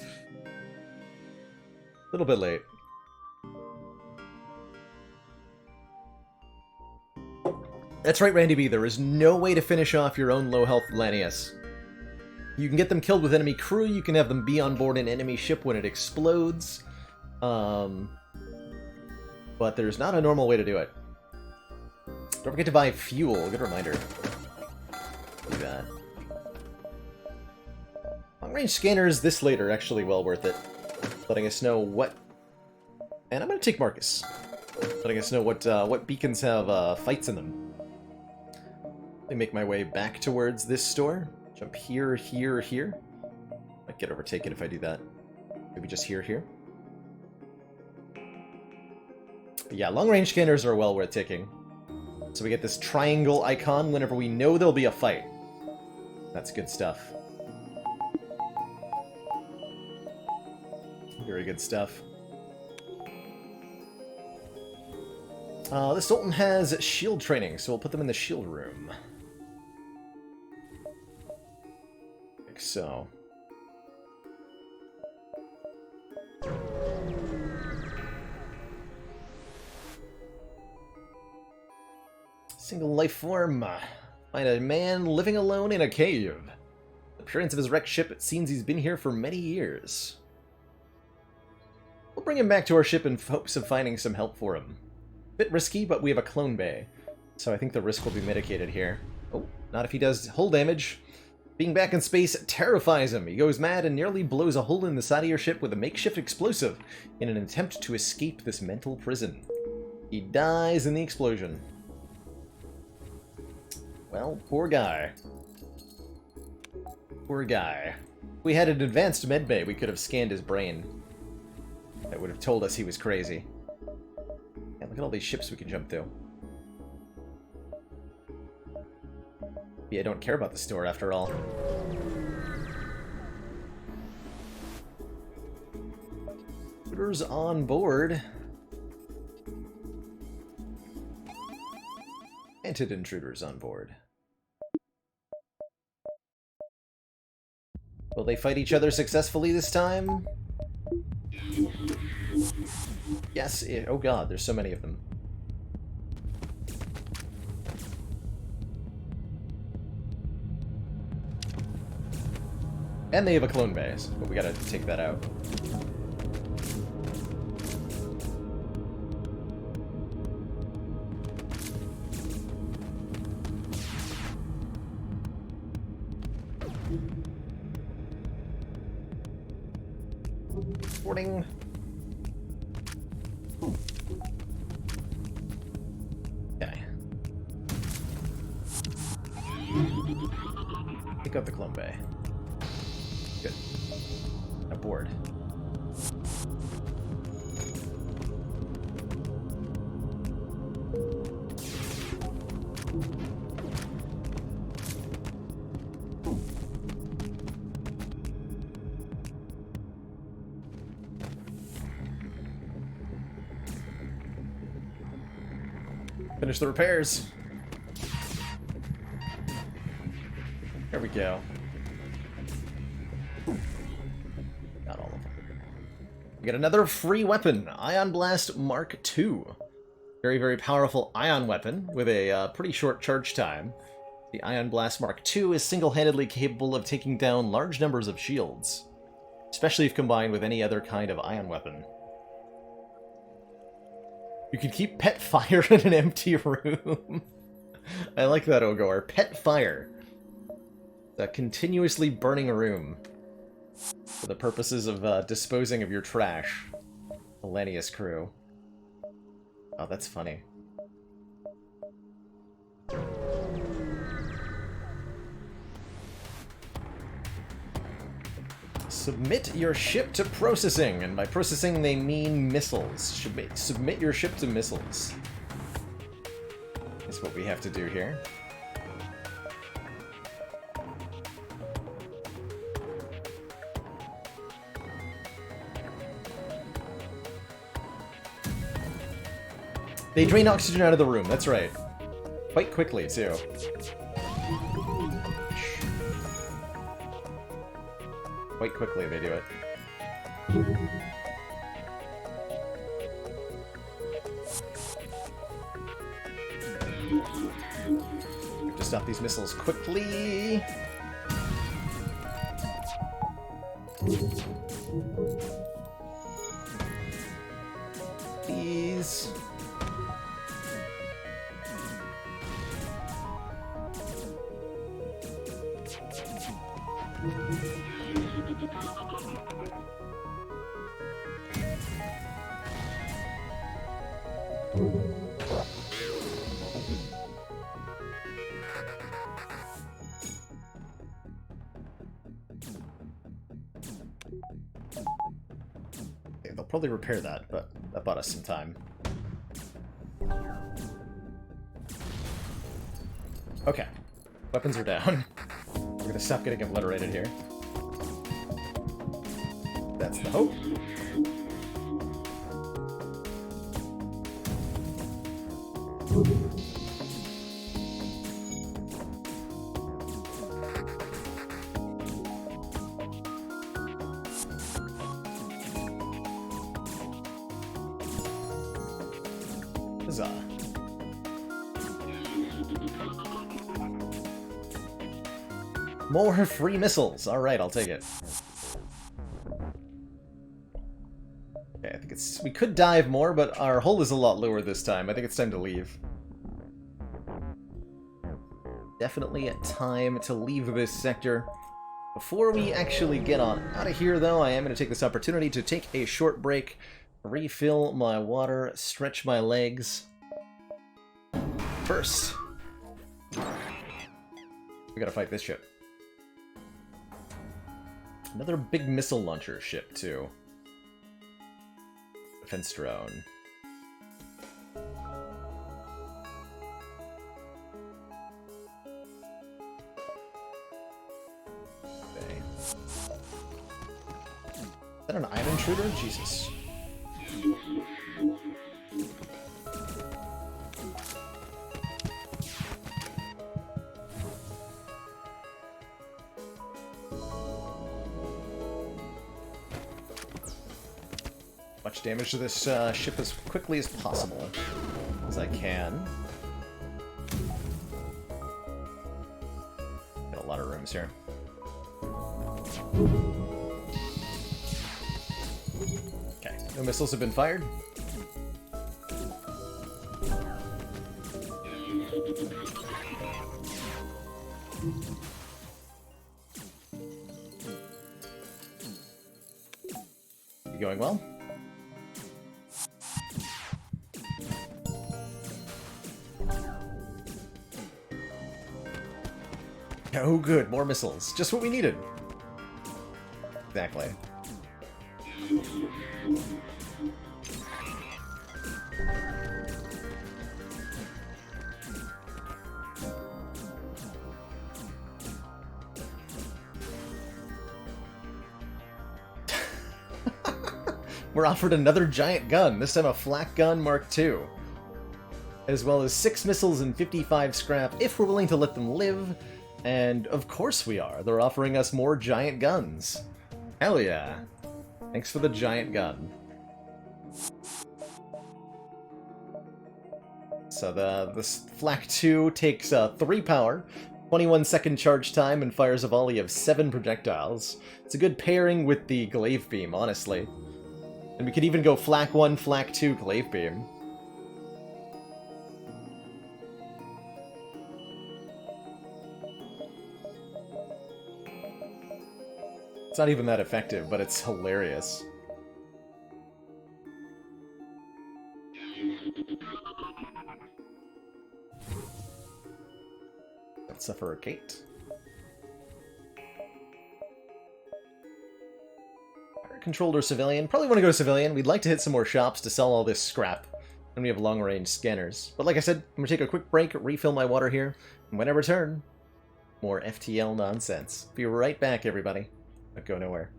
A little bit late. That's right, Randy B. There is no way to finish off your own low-health Lanius. You can get them killed with enemy crew, you can have them be on board an enemy ship when it explodes. But there's not a normal way to do it. Don't forget to buy fuel. Good reminder. Do that. Long-range scanners this late are actually well worth it. Letting us know what... And I'm going to take Marcus. Letting us know what beacons have fights in them. Let me make my way back towards this store. Jump here, here, here. Might get overtaken if I do that. Maybe just here, here. But yeah, long-range scanners are well worth taking. So we get this triangle icon whenever we know there'll be a fight. That's good stuff. Very good stuff. The Sultan has shield training, so we'll put them in the shield room. Like so. Single life form. Find a man living alone in a cave. The appearance of his wrecked ship, it seems he's been here for many years. We'll bring him back to our ship in hopes of finding some help for him. Bit risky, but we have a clone bay, so I think the risk will be mitigated here. Oh, not if he does hull damage. Being back in space terrifies him. He goes mad and nearly blows a hole in the side of your ship with a makeshift explosive in an attempt to escape this mental prison. He dies in the explosion. Well, poor guy. Poor guy. If we had an advanced medbay, we could have scanned his brain. That would have told us he was crazy. Yeah, look at all these ships we can jump to. Yeah, I don't care about the store after all. Intruders on board. Planted intruders on board. Will they fight each other successfully this time? Yes. Oh god, there's so many of them. And they have a clone base, but we gotta take that out. Boarding. Okay. Pick up the clone bay. Good. Aboard. Finish the repairs. There we go. Not all of them. We get another free weapon, Ion Blast Mark II. Very, very powerful ion weapon with a pretty short charge time. The Ion Blast Mark II is single-handedly capable of taking down large numbers of shields, especially if combined with any other kind of ion weapon. You can keep Pet Fire in an empty room. I like that, Ogor. Pet Fire. A continuously burning room for the purposes of disposing of your trash. Millennius crew. Oh, that's funny. Submit your ship to processing, and by processing they mean missiles. Submit your ship to missiles. That's what we have to do here. They drain oxygen out of the room, that's right. Quite quickly, too. Quite quickly they do it. We have to stop these missiles quickly. Please. Okay, they'll probably repair that, but that bought us some time. Okay, weapons are down. We're gonna stop getting obliterated here. That's the hope. Huzzah. More free missiles. Alright, I'll take it. Okay, I think it's... We could dive more, but our hull is a lot lower this time. I think it's time to leave. Definitely time to leave this sector. Before we actually get on out of here, though, I am going to take this opportunity to take a short break, refill my water, stretch my legs. First, We gotta fight this ship. Another big missile launcher ship, too. Defense drone. Okay. Is that an ion intruder? Jesus. Much damage to this ship as quickly as possible, as I can. Got a lot of rooms here. Okay, no missiles have been fired. You going well? Oh, good. More missiles. Just what we needed. Exactly. We're offered another giant gun, this time a flak gun Mark II. As well as 6 missiles and 55 scrap, if we're willing to let them live. And of course we are. They're offering us more giant guns. Hell yeah. Thanks for the giant gun. So this Flak 2 takes 3 power, 21-second charge time, and fires a volley of 7 projectiles. It's a good pairing with the glaive beam, honestly. And we could even go Flak 1, Flak 2, glaive beam. It's not even that effective, but it's hilarious. Let's suffocate. Controlled or civilian? Probably want to go civilian. We'd like to hit some more shops to sell all this scrap. And we have long-range scanners. But like I said, I'm going to take a quick break, refill my water here, and when I return, more FTL nonsense. Be right back, everybody. Don't go nowhere.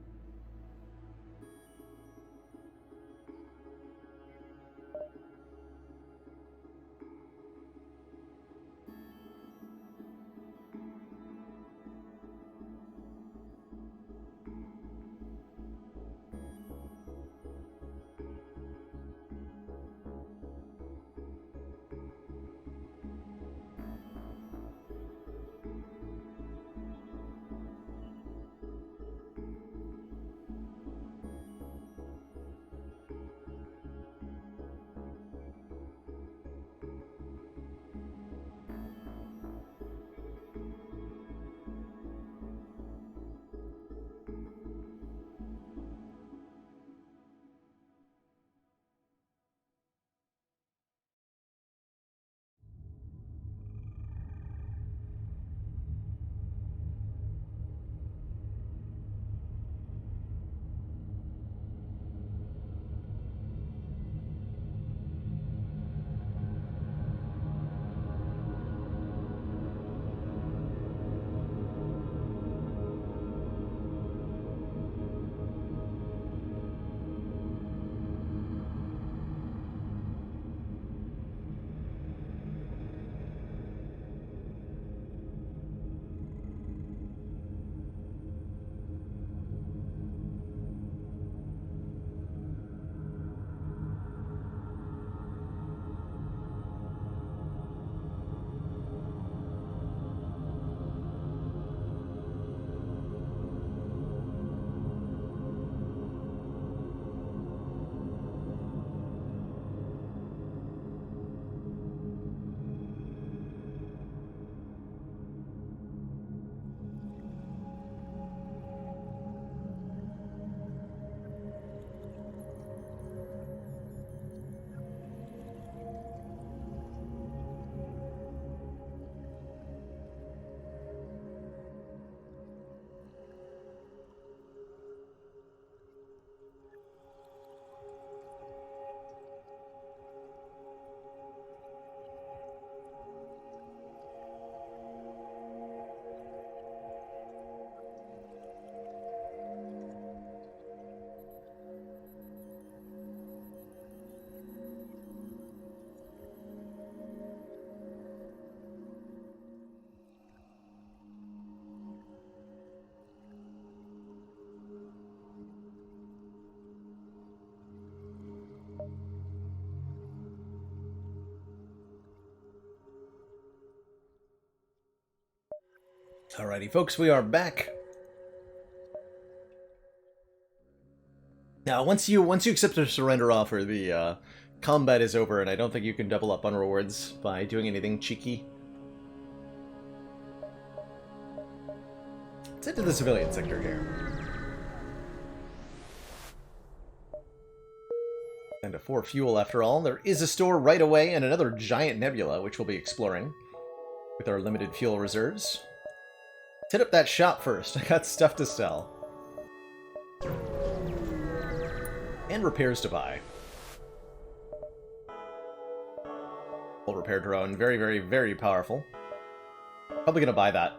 Alrighty, folks, we are back. Now, once you accept a surrender offer, the combat is over, and I don't think you can double up on rewards by doing anything cheeky. Let's head to the civilian sector here. And a 4 fuel, after all. There is a store right away, and another giant nebula, which we'll be exploring with our limited fuel reserves. Let's hit up that shop first. I got stuff to sell. And repairs to buy. Full repair drone. Very, very, very powerful. Probably gonna buy that.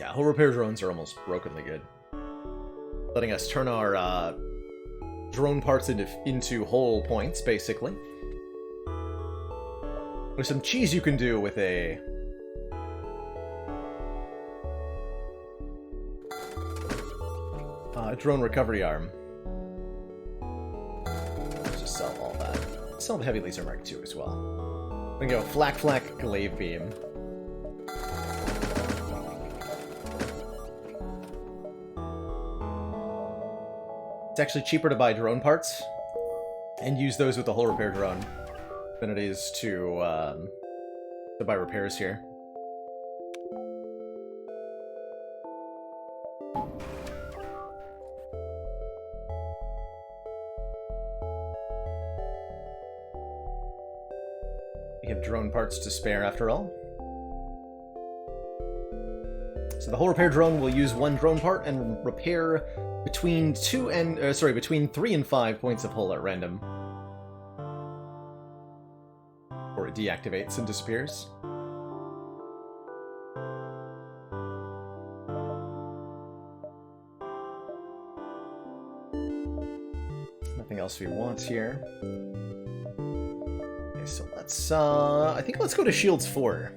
Yeah, whole repair drones are almost brokenly good. Letting us turn our drone parts into whole points, basically. There's some cheese you can do with a drone recovery arm. Let's just sell all that. Sell the heavy laser mark II as well. Then go flak glaive beam. It's actually cheaper to buy drone parts and use those with the whole repair drone than it is to buy repairs here. We have drone parts to spare after all. So the whole repair drone will use 1 drone part and repair between 3 and 5 points of hull at random. Or it deactivates and disappears. Nothing else we want here. Okay, so let's I think let's go to Shields 4.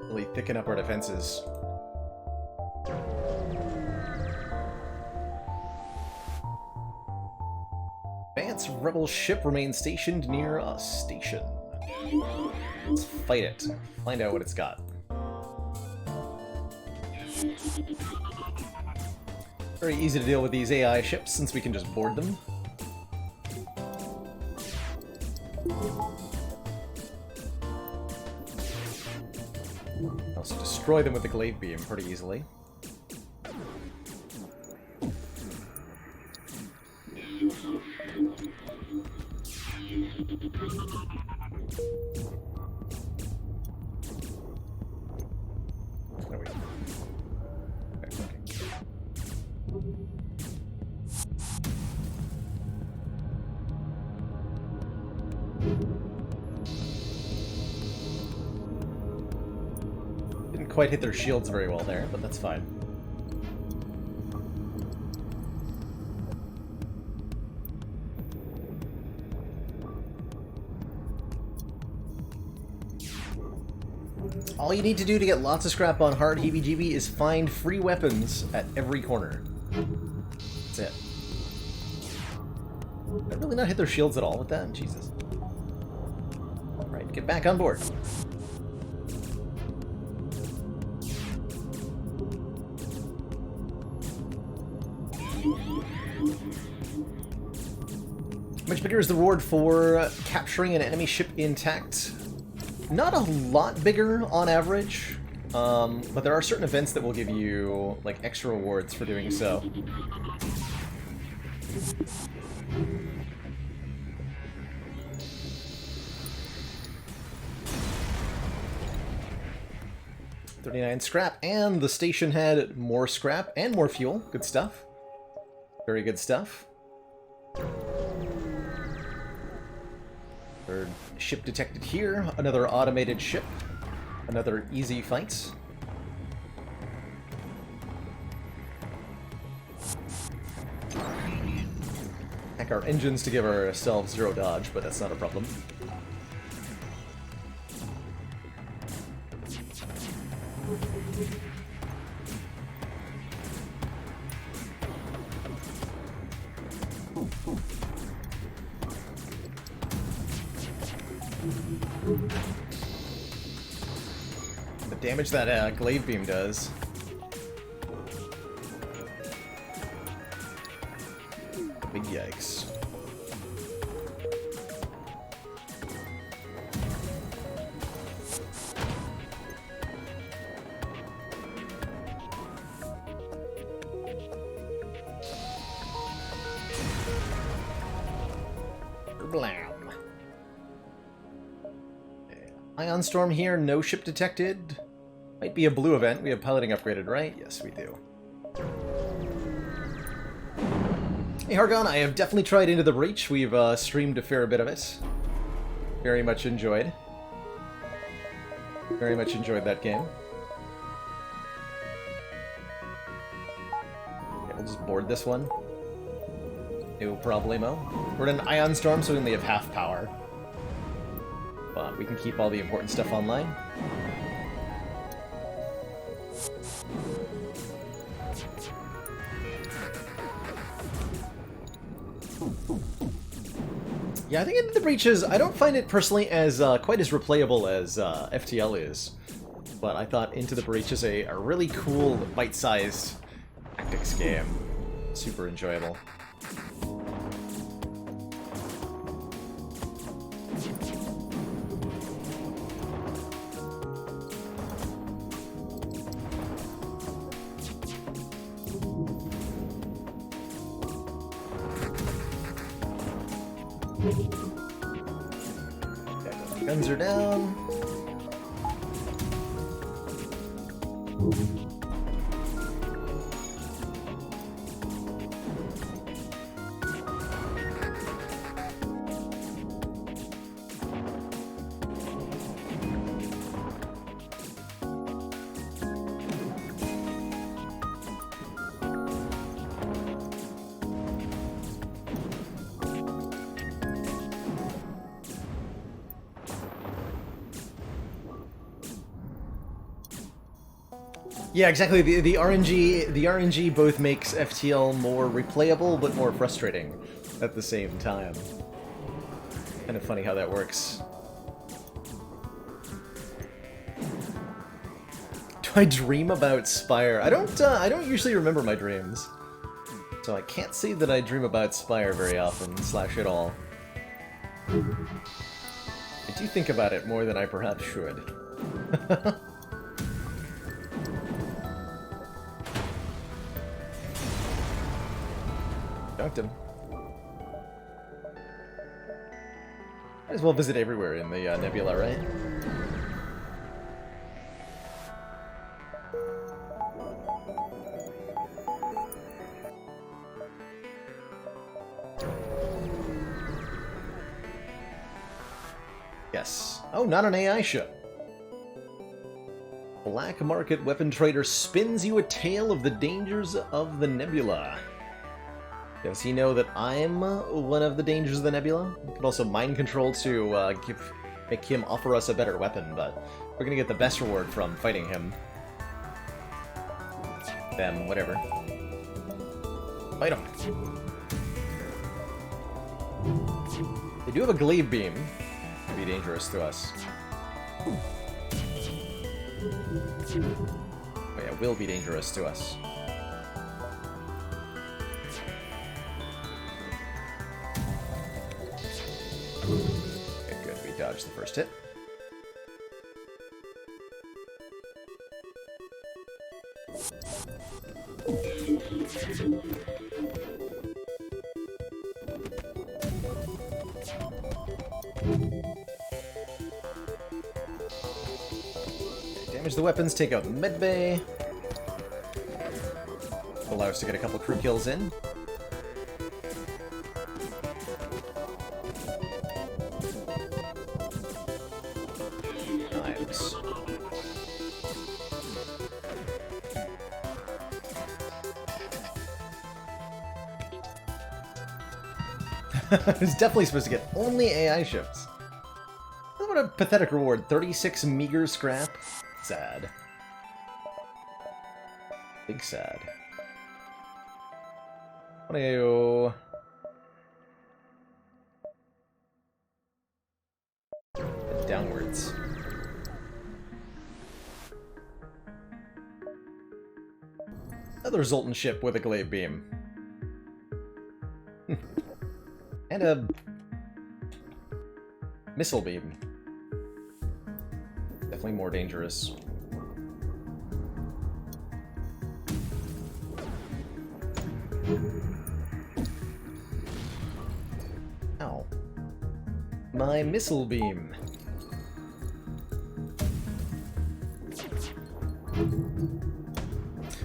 Really thicken up our defenses. Advanced rebel ship remains stationed near a station. Let's fight it. Find out what it's got. Very easy to deal with these AI ships since we can just board them. Also destroy them with the glaive beam pretty easily. Didn't quite hit their shields very well there, but that's fine. All you need to do to get lots of scrap on hard heebie-jeebie is find free weapons at every corner. That's it. Did I really not hit their shields at all with that? Jesus. Alright, get back on board. How much bigger is the reward for capturing an enemy ship intact? Not a lot bigger on average, but there are certain events that will give you like extra rewards for doing so. $39 scrap, and the station had more scrap and more fuel. Good stuff. Very good stuff. Third ship detected here. Another automated ship. Another easy fight. Hack our engines to give ourselves 0 dodge, but that's not a problem. The damage that glaive beam does. Big yikes. Blam. Ion Storm here, no ship detected. Might be a blue event. We have piloting upgraded, right? Yes, we do. Hey Hargon, I have definitely tried Into the Breach. We've streamed a fair bit of it. Very much enjoyed. Very much enjoyed that game. Okay, we'll just board this one. No problemo. We're in an Ion Storm, so we only have half power. But we can keep all the important stuff online. Yeah, I think Into the Breach is... I don't find it personally as quite as replayable as FTL is. But I thought Into the Breach is a really cool, bite-sized tactics game. Super enjoyable. Okay, guns are down. Yeah, exactly. The RNG both makes FTL more replayable, but more frustrating at the same time. Kind of funny how that works. Do I dream about Spire? I don't usually remember my dreams, so I can't say that I dream about Spire very often, / at all. I do think about it more than I perhaps should. Dunked him. Might as well visit everywhere in the nebula, right? Yes. Oh, not an AI ship. Black market weapon trader spins you a tale of the dangers of the nebula. Does he know that I'm one of the dangers of the nebula? We could also mind control to make him offer us a better weapon, but we're gonna get the best reward from fighting him. Them, whatever. Fight him. They do have a glaive beam. Could be dangerous to us. Oh yeah, will be dangerous to us. Okay, good. We dodged the first hit. Damage the weapons, take out the medbay. Allow us to get a couple crew kills in. Nice. I was definitely supposed to get only AI ships. What a pathetic reward. 36 meager scrap. Sad. Big sad. What are you? downwards. Another Zoltan ship with a glaive beam. And a missile beam. Definitely more dangerous. Ow. My missile beam.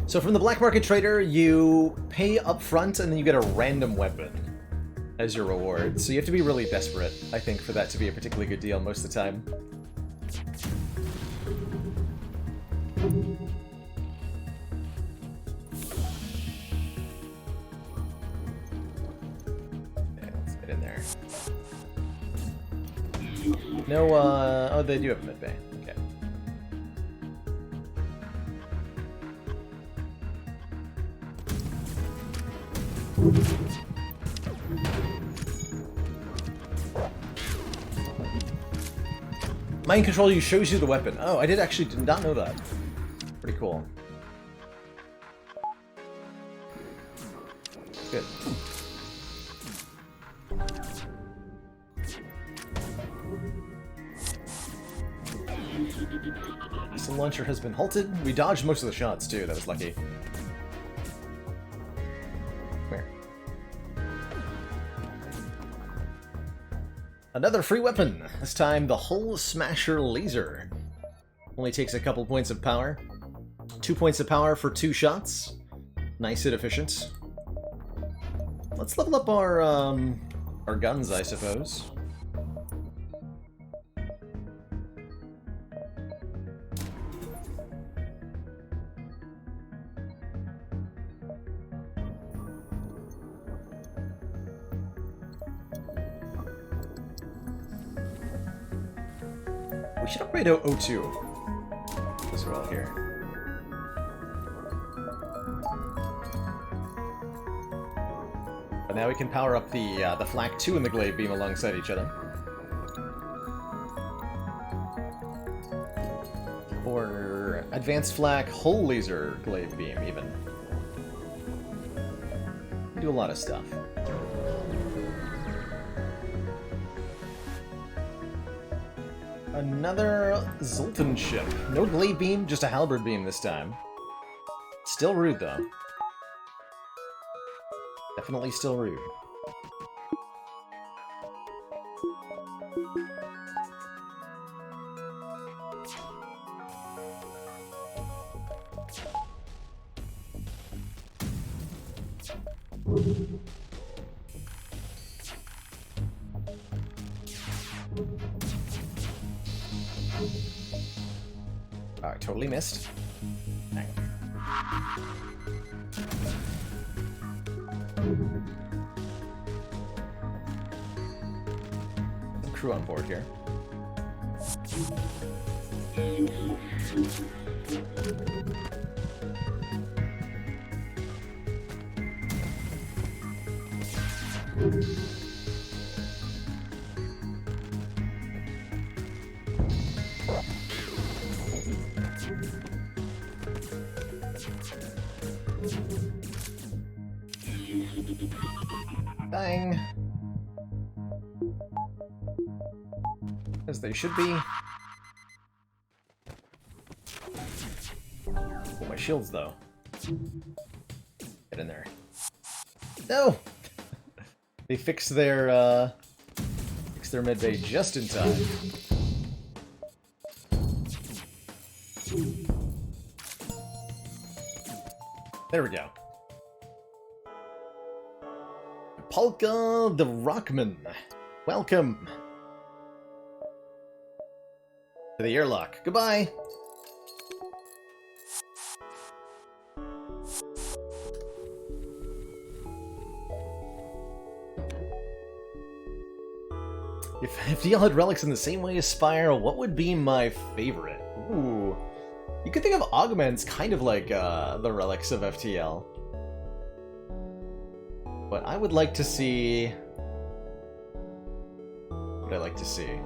So from the black market trader, you pay up front and then you get a random weapon as your reward. So you have to be really desperate, I think, for that to be a particularly good deal most of the time. Okay, let's get in there. No, oh, they do have a mid-bay. Okay. Mind control you shows you the weapon. Oh, I did not know that. Pretty cool. Good. Missile launcher has been halted. We dodged most of the shots too. That was lucky. Where? Another free weapon. This time the Hull Smasher Laser. Only takes a couple points of power. 2 points of power for 2 shots. Nice and efficient. Let's level up our guns, I suppose. We should upgrade O2 as well here. But now we can power up the Flak 2 and the Glaive Beam alongside each other. Or Advanced Flak, Hull Laser, Glaive Beam, even. Do a lot of stuff. Another Zoltan ship. No Glaive Beam, just a Halberd Beam this time. Still rude, though. Definitely still rude. Alright, totally missed. Dang. Some crew on board here. Bang! As they should be. Oh, my shields, though. Get in there. No! They fixed their mid-bay just in time. There we go. Polka the Rockman. Welcome to the airlock. Goodbye. If FTL had relics in the same way as Spire, what would be my favorite? Ooh. You could think of augments kind of like the relics of FTL. But I would like to see... What would I like to see?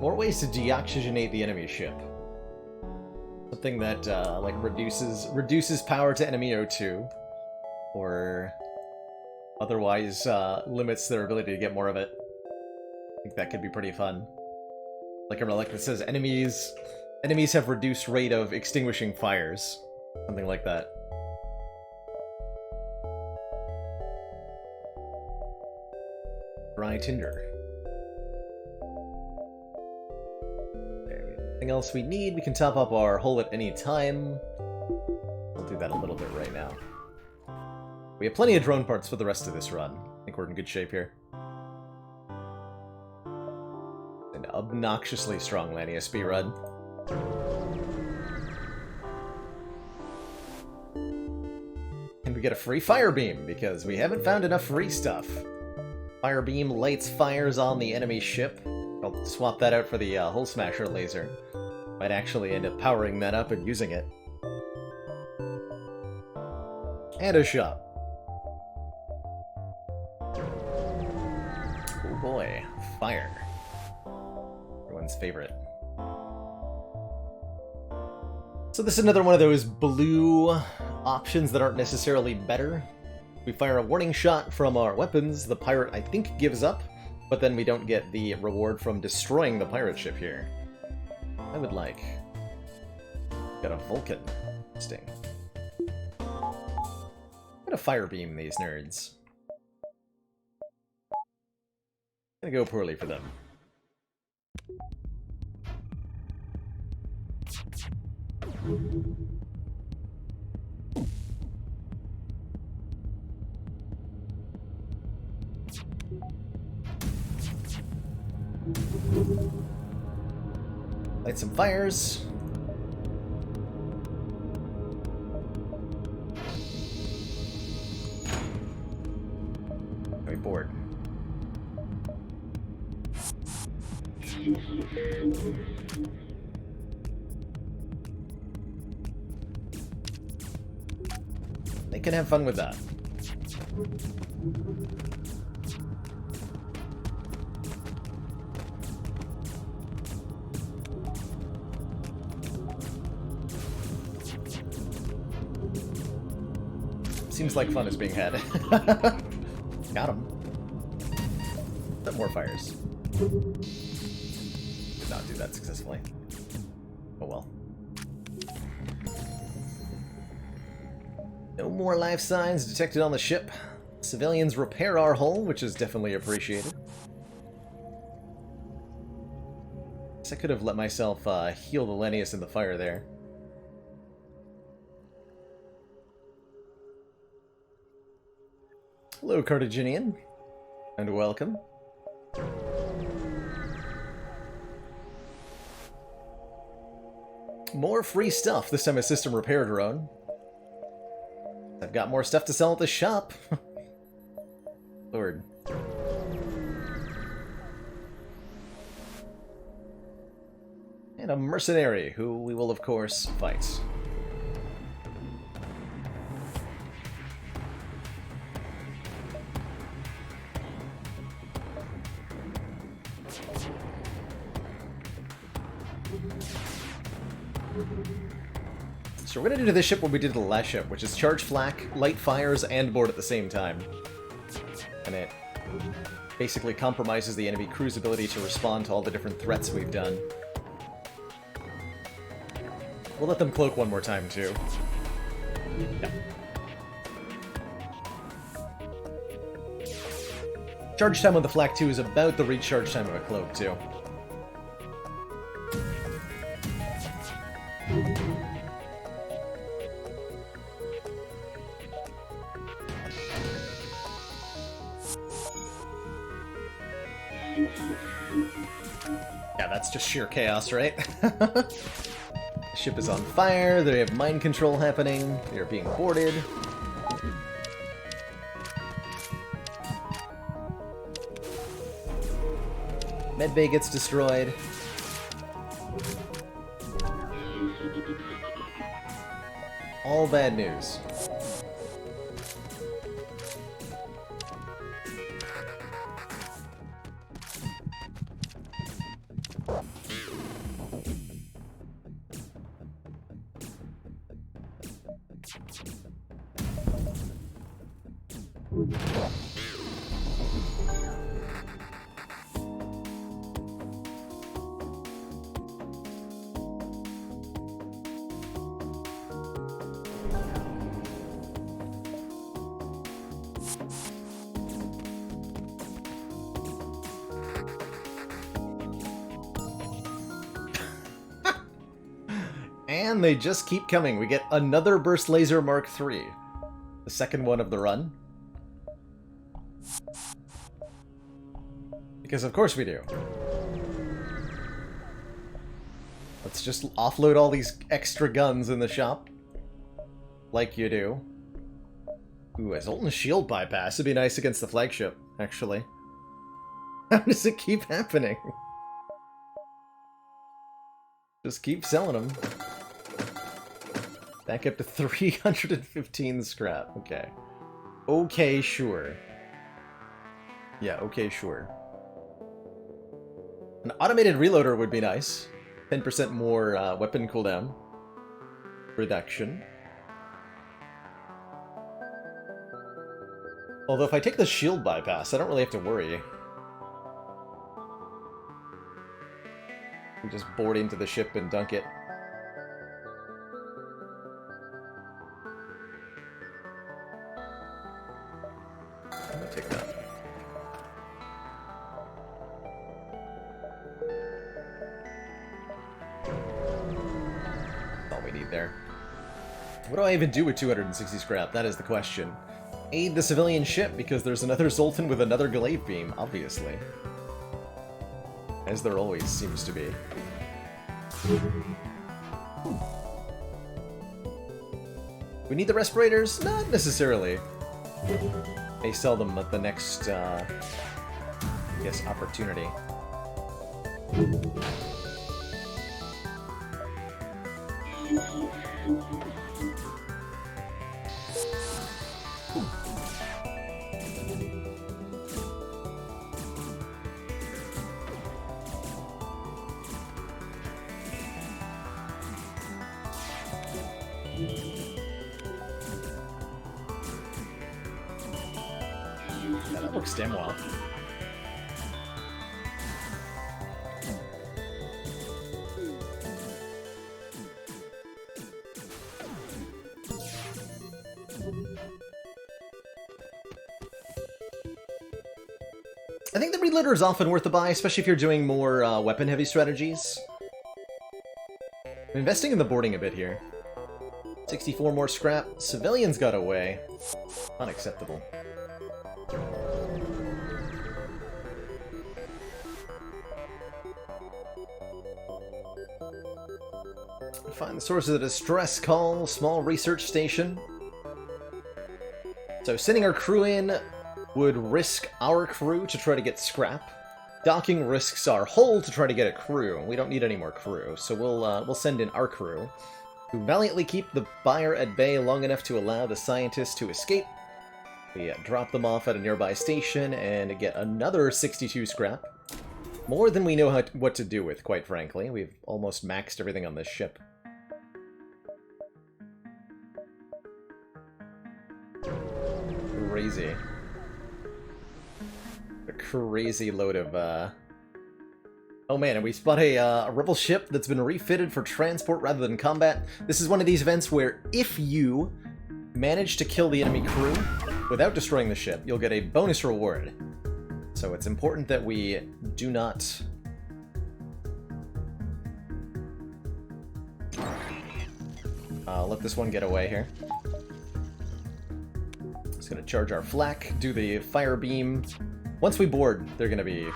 More ways to deoxygenate the enemy ship. Something that, like, reduces power to enemy O2. Or otherwise, limits their ability to get more of it. I think that could be pretty fun. Like a relic that says enemies have reduced rate of extinguishing fires. Something like that. Dry tinder. Anything else we need? We can top up our hull at any time. We'll do that a little bit right now. We have plenty of drone parts for the rest of this run. I think we're in good shape here. An obnoxiously strong Lania speed run. And we get a free fire beam, because we haven't found enough free stuff. Fire beam lights fires on the enemy ship. I'll swap that out for the hull smasher laser. Might actually end up powering that up and using it. And a shop. Oh boy, fire. Everyone's favorite. So this is another one of those blue options that aren't necessarily better. We fire a warning shot from our weapons, the pirate, I think, gives up, but then we don't get the reward from destroying the pirate ship here. I would like... Got a Vulcan. Interesting. I'm gonna fire beam these nerds. Gonna go poorly for them. Light some fires. Very bored. They can have fun with that. Seems like fun is being had. Got him. Set more fires. Did not do that successfully. Oh well. No more life signs detected on the ship. Civilians repair our hull, which is definitely appreciated. Guess I could have let myself heal the Lennius in the fire there. Hello, Carthaginian, and welcome. More free stuff, this time a system repair drone. I've got more stuff to sell at the shop. Lord. And a mercenary, who we will of course fight. So we're going to do to this ship what we did to the last ship, which is charge flak, light fires, and board at the same time. And it basically compromises the enemy crew's ability to respond to all the different threats we've done. We'll let them cloak one more time, too. Yeah. Charge time on the flak 2 is about the recharge time of a cloak, too. Yeah, that's just sheer chaos, right? The ship is on fire, they have mind control happening, they are being boarded. Medbay gets destroyed. All bad news. And they just keep coming. We get another Burst Laser Mark III. The second one of the run. Because of course we do. Let's just offload all these extra guns in the shop. Like you do. Ooh, a Zoltan's shield bypass would be nice against the flagship, actually. How does it keep happening? Just keep selling them. Back up to 315 scrap. Okay. Okay, sure. Yeah, okay, sure. An automated reloader would be nice. 10% more weapon cooldown reduction. Although if I take the shield bypass, I don't really have to worry. We just board into the ship and dunk it. I'm gonna take that. That's all we need there. What do I even do with 260 scrap? That is the question. Aid the civilian ship, because there's another Zoltan with another glaive beam, obviously. As there always seems to be. We need the respirators? Not necessarily. They sell them at the next, I guess, opportunity. Yeah, that works damn well. I think the reloader is often worth a buy, especially if you're doing more weapon-heavy strategies. I'm investing in the boarding a bit here. 64 more scrap. Civilians got away. Unacceptable. Find the source of the distress call. Small research station. So sending our crew in would risk our crew to try to get scrap. Docking risks our hull to try to get a crew. We don't need any more crew, so we'll send in our crew, who valiantly keep the buyer at bay long enough to allow the scientists to escape. We drop them off at a nearby station and get another 62 scrap. More than we know what to do with, quite frankly. We've almost maxed everything on this ship. Crazy. A crazy load of, Oh man, and we spot a rebel ship that's been refitted for transport rather than combat. This is one of these events where if you manage to kill the enemy crew without destroying the ship, you'll get a bonus reward. So it's important that we do not... let this one get away here. Just gonna charge our flak, do the fire beam. Once we board, they're gonna be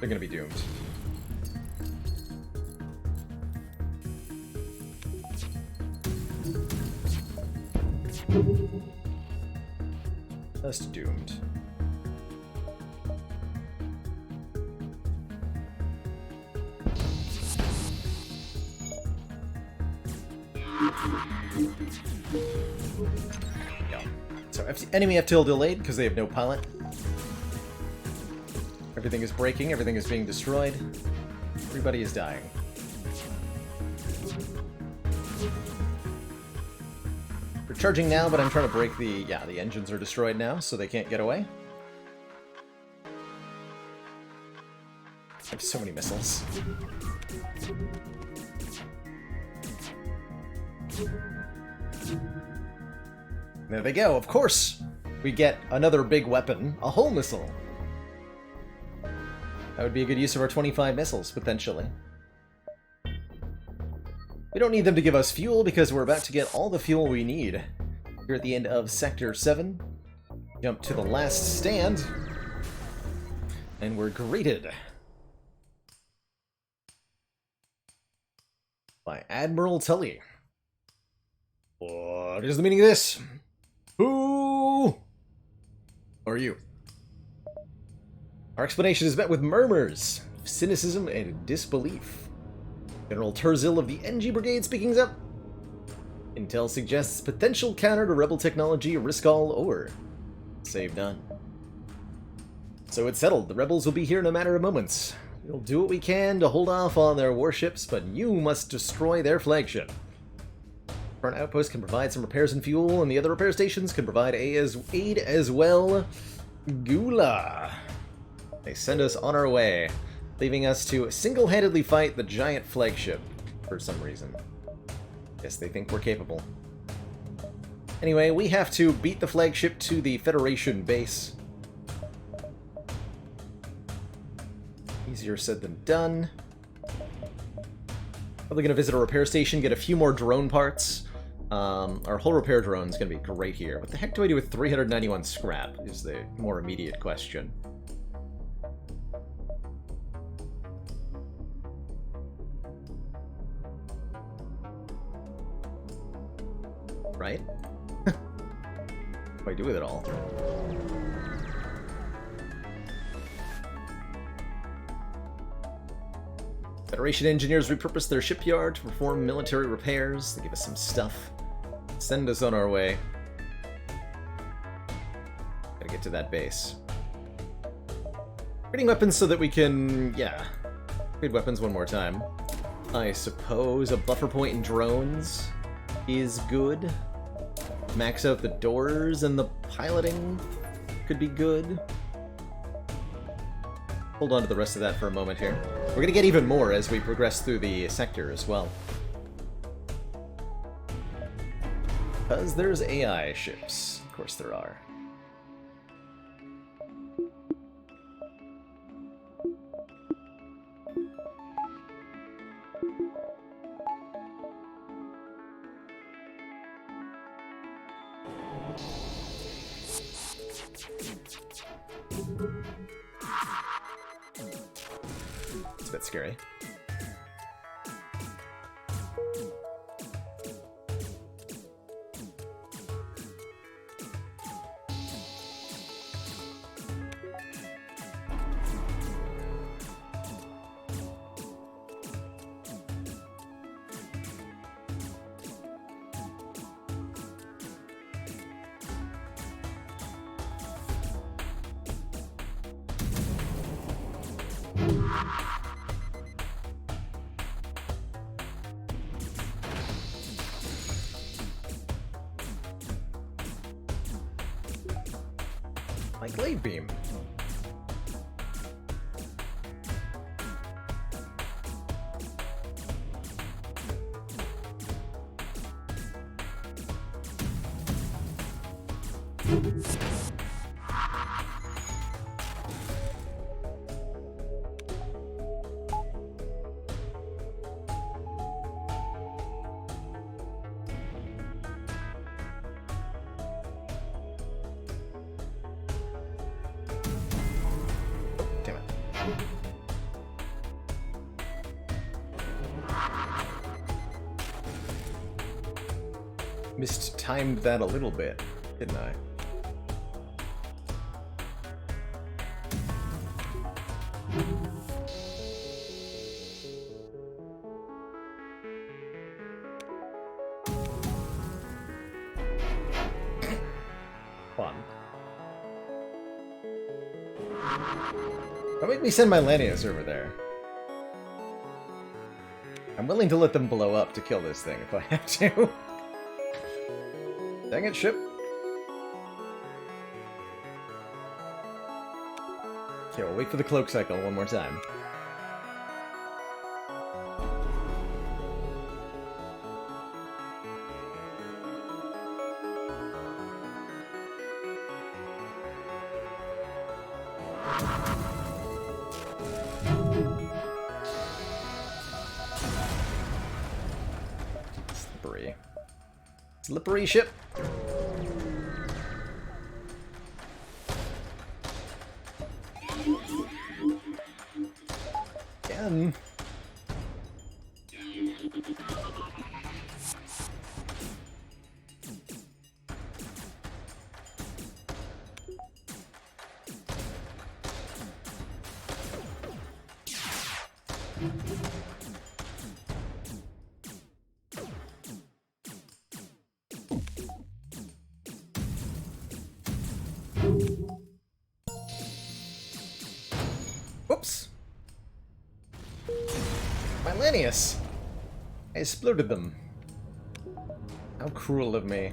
doomed. Just doomed. Yeah. So enemy FTL delayed because they have no pilot. Everything is breaking, everything is being destroyed. Everybody is dying. charging now, but I'm trying to break the... Yeah, the engines are destroyed now, so they can't get away. I have so many missiles. There they go, of course! We get another big weapon, a hull missile. That would be a good use of our 25 missiles, potentially. We don't need them to give us fuel because we're about to get all the fuel we need. Here at the end of Sector 7. Jump to the last stand. And we're greeted by Admiral Tully. What is the meaning of this? Who are you? Our explanation is met with murmurs, cynicism, and disbelief. General Turzil of the NG Brigade speaking up. Intel suggests potential counter to rebel technology, risk all or save none. So it's settled. The rebels will be here in a matter of moments. We'll do what we can to hold off on their warships, but you must destroy their flagship. Front outpost can provide some repairs and fuel, and the other repair stations can provide aid as well. Gula. They send us on our way, leaving us to single-handedly fight the giant flagship for some reason. Guess they think we're capable. Anyway, we have to beat the flagship to the Federation base. Easier said than done. Probably gonna visit a repair station, get a few more drone parts. Our whole repair drone is gonna be great here. What the heck do I do with 391 scrap is the more immediate question. Right? What do I do with it all? Federation engineers repurposed their shipyard to perform military repairs. They give us some stuff. Send us on our way. Gotta get to that base. Creating weapons so that we can, yeah, create weapons one more time. I suppose a buffer point in drones is good. Max out the doors and the piloting could be good. Hold on to the rest of that for a moment here. We're gonna get even more as we progress through the sector as well. Because there's AI ships. Of course there are. It's a bit scary. My glaive beam. Mistimed that a little bit, didn't I? Fun. Don't make me send my Lanius over there. I'm willing to let them blow up to kill this thing if I have to. Dang it, ship. Okay, we'll wait for the cloak cycle one more time. Slippery. Slippery ship. Again. Whoops! Milanius! I exploded them. How cruel of me.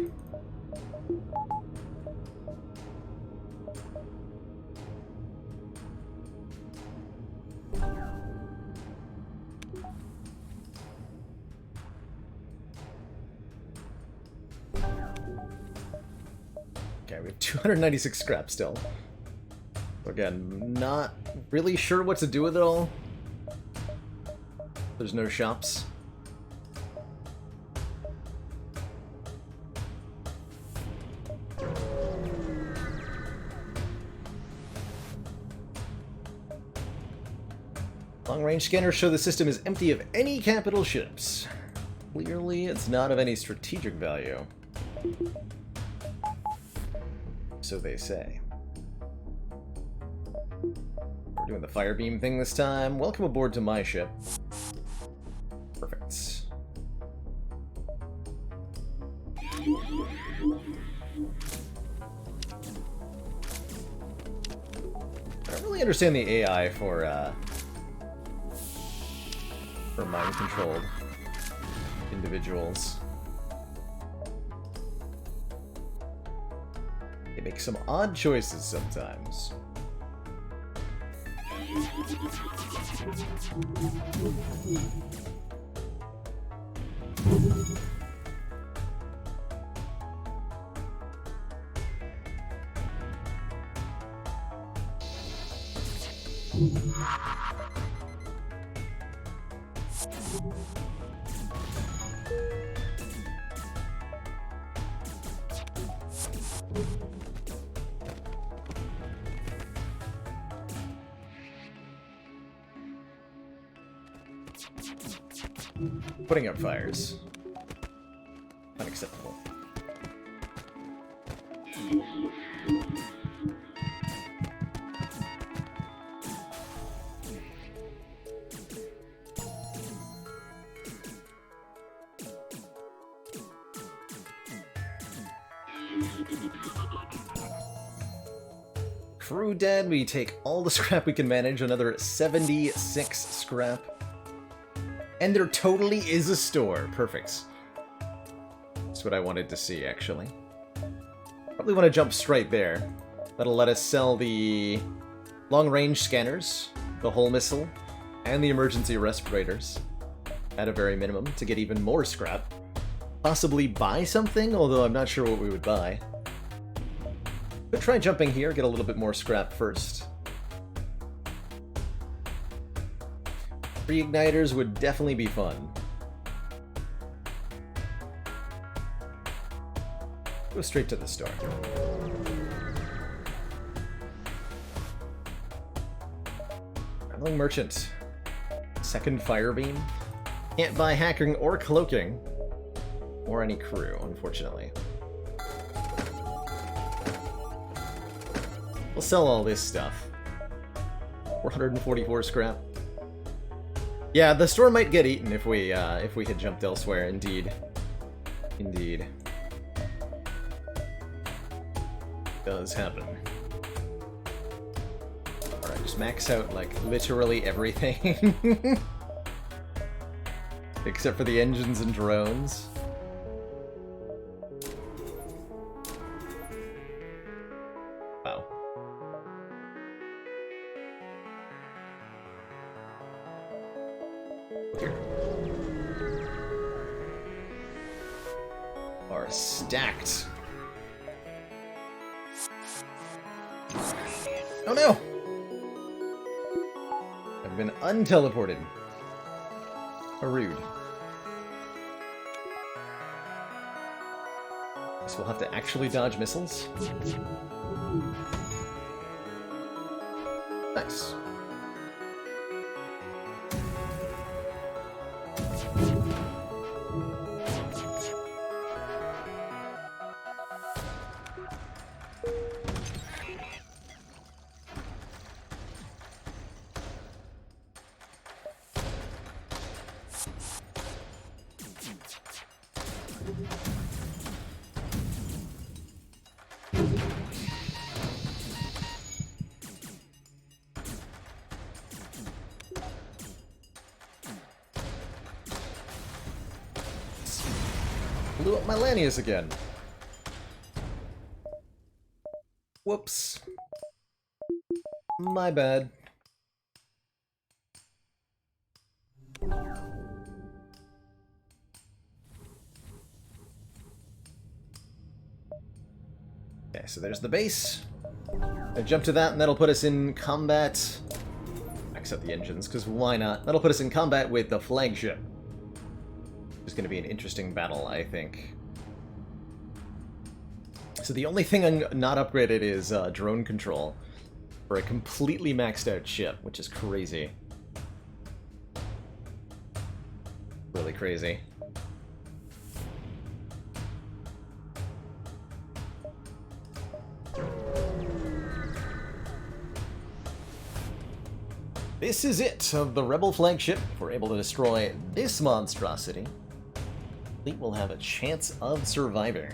Okay, we have 296 scrap still. Again, not really sure what to do with it all. There's no shops. Long-range scanners show the system is empty of any capital ships. Clearly, it's not of any strategic value. So they say. We're doing the fire beam thing this time. Welcome aboard to my ship. Perfect. I don't really understand the AI for mind-controlled individuals. They make some odd choices sometimes. Putting out fires. Unacceptable. Crew dead, we take all the scrap we can manage, another 76 scrap. And there totally is a store. Perfect. That's what I wanted to see, actually. Probably want to jump straight there. That'll let us sell the long-range scanners, the hull missile, and the emergency respirators at a very minimum to get even more scrap. Possibly buy something, although I'm not sure what we would buy. But try jumping here, get a little bit more scrap first. Reigniters would definitely be fun. Go straight to the store. Traveling merchant. Second fire beam. Can't buy hacking or cloaking. Or any crew, unfortunately. We'll sell all this stuff. 444 scrap. Yeah, the store might get eaten if we had jumped elsewhere. Indeed, indeed, does happen. All right, just max out like literally everything, except for the engines and drones. Here. Are stacked. Oh no! I've been unteleported. How rude. Guess we'll have to actually dodge missiles. Nice. Blew up my Lanius again. Whoops. My bad. Okay, so there's the base. I jump to that, and that'll put us in combat. Except the engines, because why not? That'll put us in combat with the flagship. It's going to be an interesting battle, I think. So the only thing not upgraded is drone control for a completely maxed out ship, which is crazy. Really crazy. This is it of the Rebel flagship. If we're able to destroy this monstrosity, fleet will have a chance of surviving.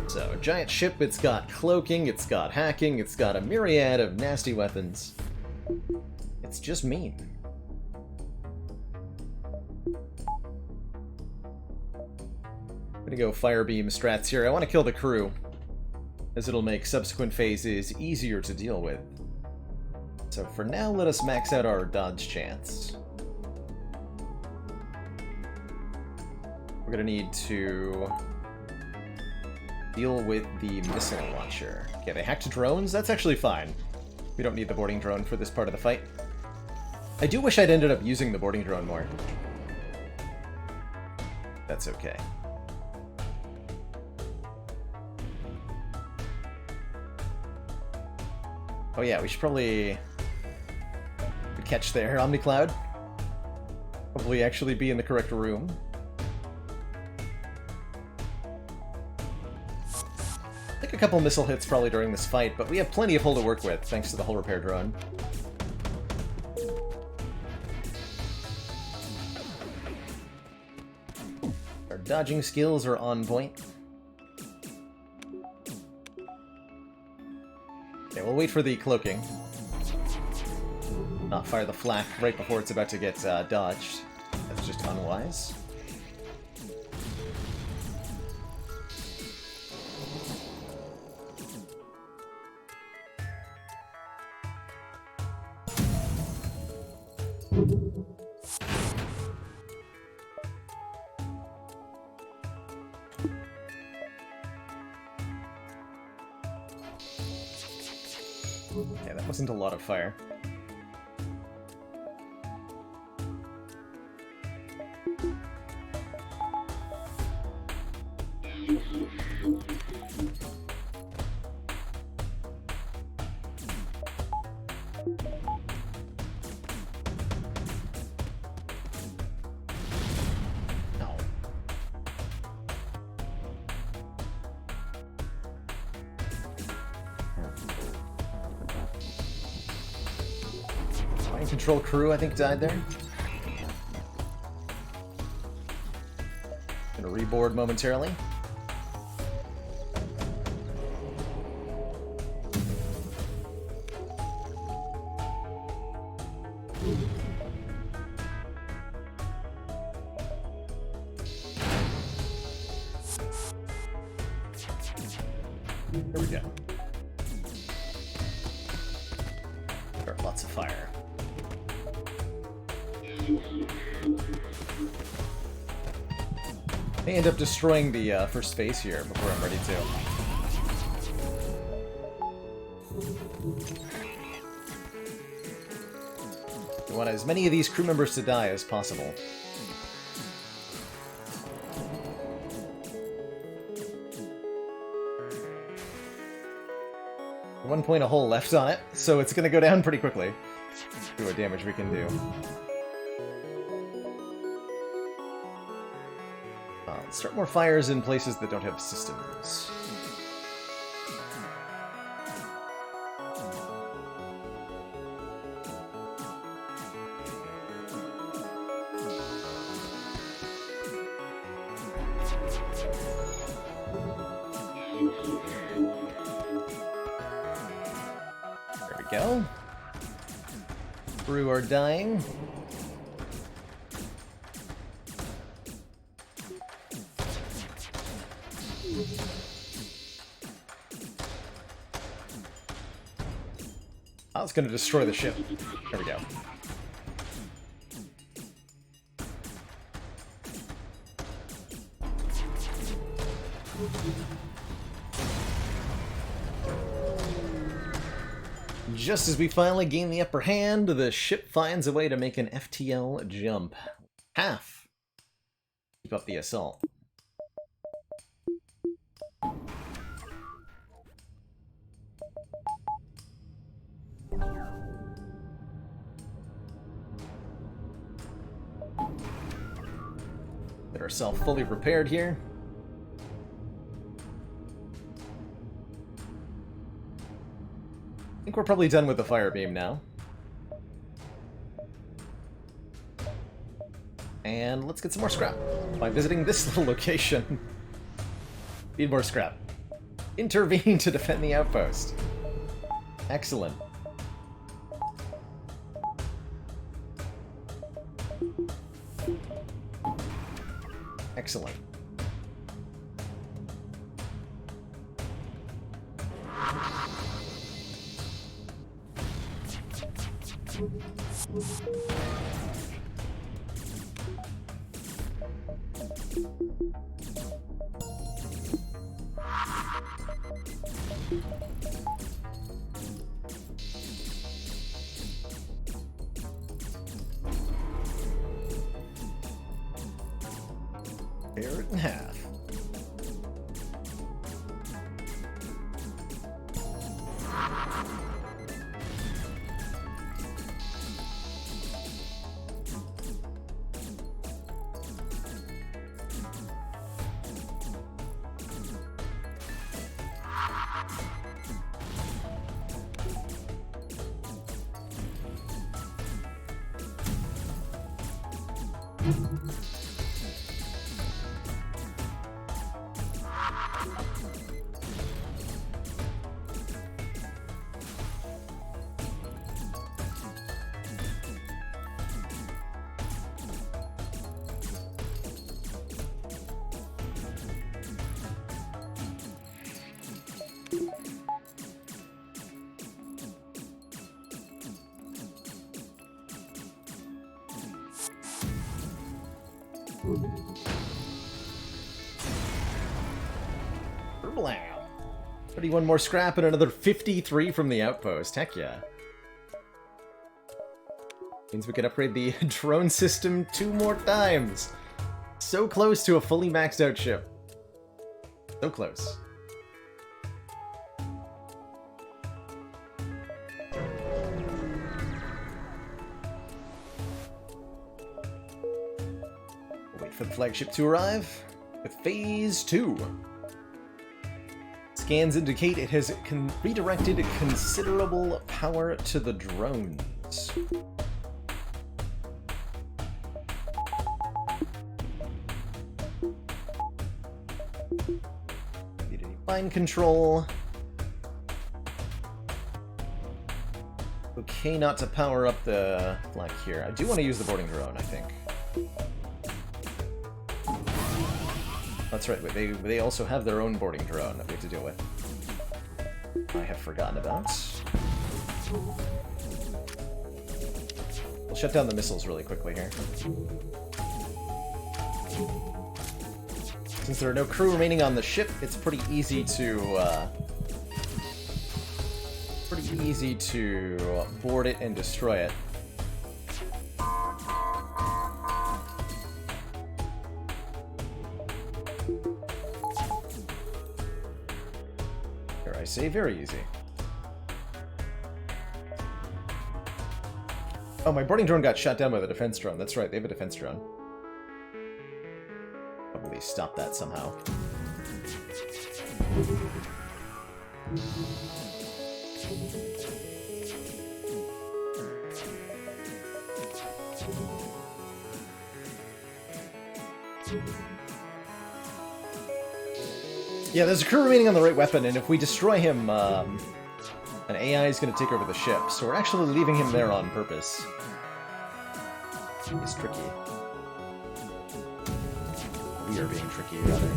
So, giant ship, it's got cloaking, it's got hacking, it's got a myriad of nasty weapons. It's just mean. I'm gonna go Firebeam strats here. I want to kill the crew, as it'll make subsequent phases easier to deal with. So for now, let us max out our dodge chance. We're gonna need to deal with the missile launcher. Okay, they hacked drones? That's actually fine. We don't need the boarding drone for this part of the fight. I do wish I'd ended up using the boarding drone more. That's okay. Oh yeah, we should probably catch there, OmniCloud. Hopefully actually be in the correct room. I think a couple missile hits probably during this fight, but we have plenty of hull to work with, thanks to the hull repair drone. Our dodging skills are on point. Okay, we'll wait for the cloaking. Not fire the flak right before it's about to get dodged. That's just unwise. Yeah, that wasn't a lot of fire. Control crew, I think, died there. Gonna reboard momentarily. There we go. Got lots of fire. May end up destroying the first phase here before I'm ready to. We want as many of these crew members to die as possible. At one point, a hole left on it, so it's going to go down pretty quickly. See what damage we can do. Let's start more fires in places that don't have systems. There we go. Crew are dying. Oh, it's gonna destroy the ship. There we go. Just as we finally gain the upper hand, the ship finds a way to make an FTL jump. Half. Keep up the assault. Get ourselves fully repaired here. I think we're probably done with the fire beam now. And let's get some more scrap by visiting this little location. Need more scrap. Intervene to defend the outpost. Excellent. Excellent. Tear it in half. Blam. 31 more scrap and another 53 from the outpost. Heck yeah. Means we can upgrade the drone system 2 more times. So close to a fully maxed out ship. So close. We'll wait for the flagship to arrive with Phase 2. Scans indicate it has redirected considerable power to the drones. Need any mind control. Okay, not to power up the flag here. I do want to use the boarding drone, I think. That's right, they also have their own boarding drone that we have to deal with. I have forgotten about. We'll shut down the missiles really quickly here. Since there are no crew remaining on the ship, it's pretty easy to board it and destroy it. Here I say very easy. Oh, my boarding drone got shot down by the defense drone. That's right, they have a defense drone. Probably stop that somehow. Yeah, there's a crew remaining on the right weapon, and if we destroy him, an AI is going to take over the ship, so we're actually leaving him there on purpose. It's tricky. We are being tricky, rather.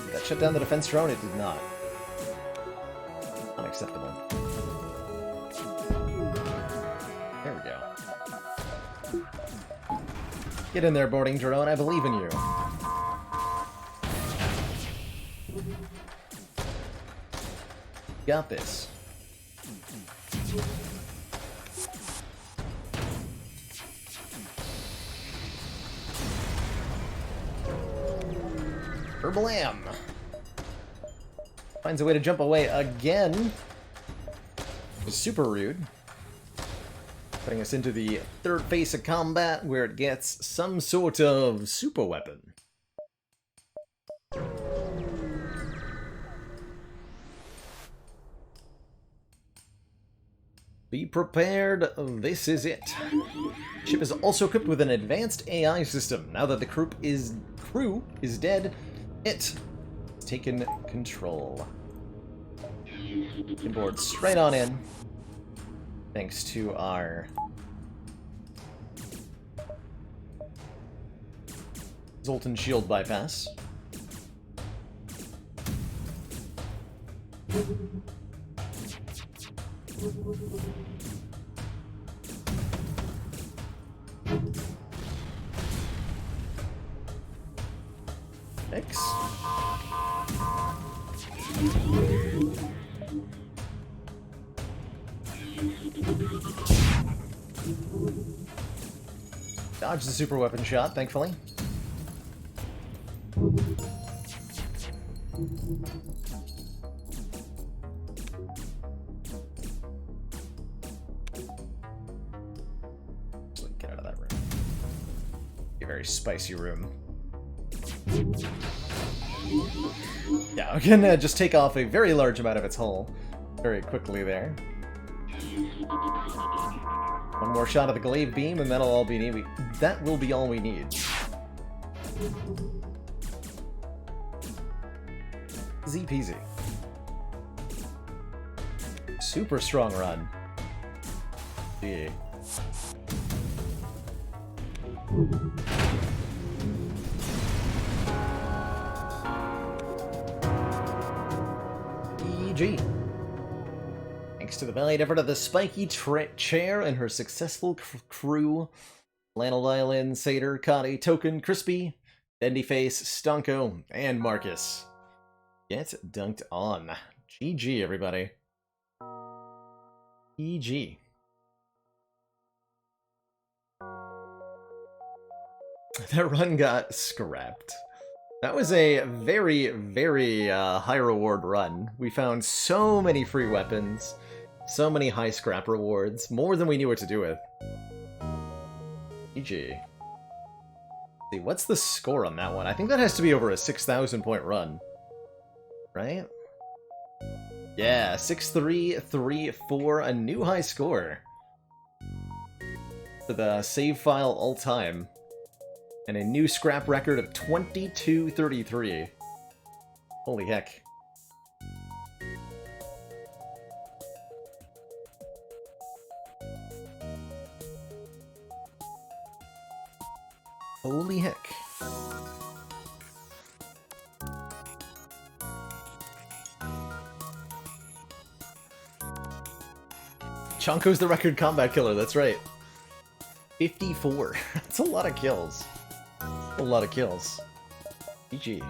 Did that shut down the defense drone? It did not. Unacceptable. There we go. Get in there, boarding drone. I believe in you. Got this. Herblam! Finds a way to jump away again. Super rude. Putting us into the third phase of combat where it gets some sort of super weapon. Be prepared, this is it. Ship is also equipped with an advanced AI system. Now that the crew is dead, it's taken control. Can board straight on in, thanks to our Zoltan shield bypass. X. Dodge the super weapon shot, thankfully. Get out of that room. A very spicy room. Yeah, we can just take off a very large amount of its hull very quickly there. One more shot of the glaive beam, and that'll all be need. That will be all we need. Easy peasy. Super strong run. Yeah. EG. Thanks to the valiant effort of the spiky chair and her successful crew, Flannel Violin, Satyr, Cotty, Token, Crispy, Bendyface, Stonko, and Marcus. Get dunked on. GG, everybody. EG. That run got scrapped. That was a very, very high reward run. We found so many free weapons, so many high scrap rewards, more than we knew what to do with. GG. Let's see, what's the score on that one? I think that has to be over a 6,000 point run. Right? Yeah, 6,334, a new high score. For the save file all time. And a new scrap record of 2233. Holy heck. Holy heck. Chonko's the record combat killer, that's right. 54. That's a lot of kills. A lot of kills. GG.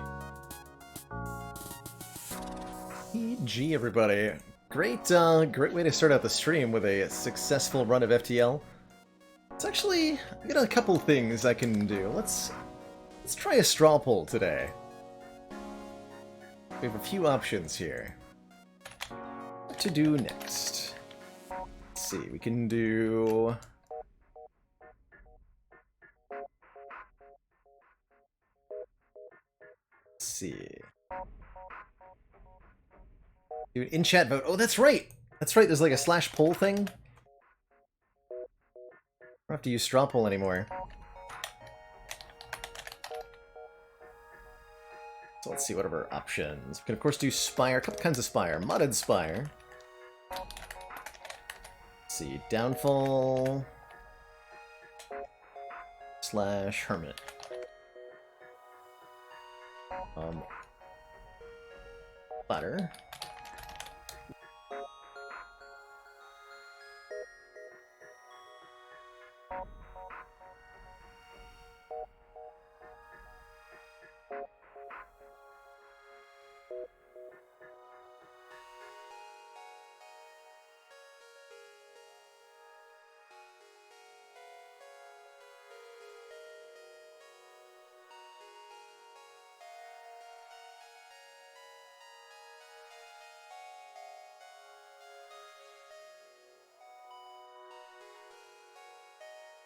GG, everybody. Great, great way to start out the stream with a successful run of FTL. It's actually, I got a couple things I can do. Let's try a straw poll today. We have a few options here. What to do next? Let's see, we can do... Let's see. Do an in-chat vote. Oh, that's right! That's right, there's like a slash poll thing. I don't have to use straw poll anymore. So let's see, what are our options? We can of course do Spire, a couple kinds of Spire. Modded Spire. Let's see, Downfall / Hermit. Ladder.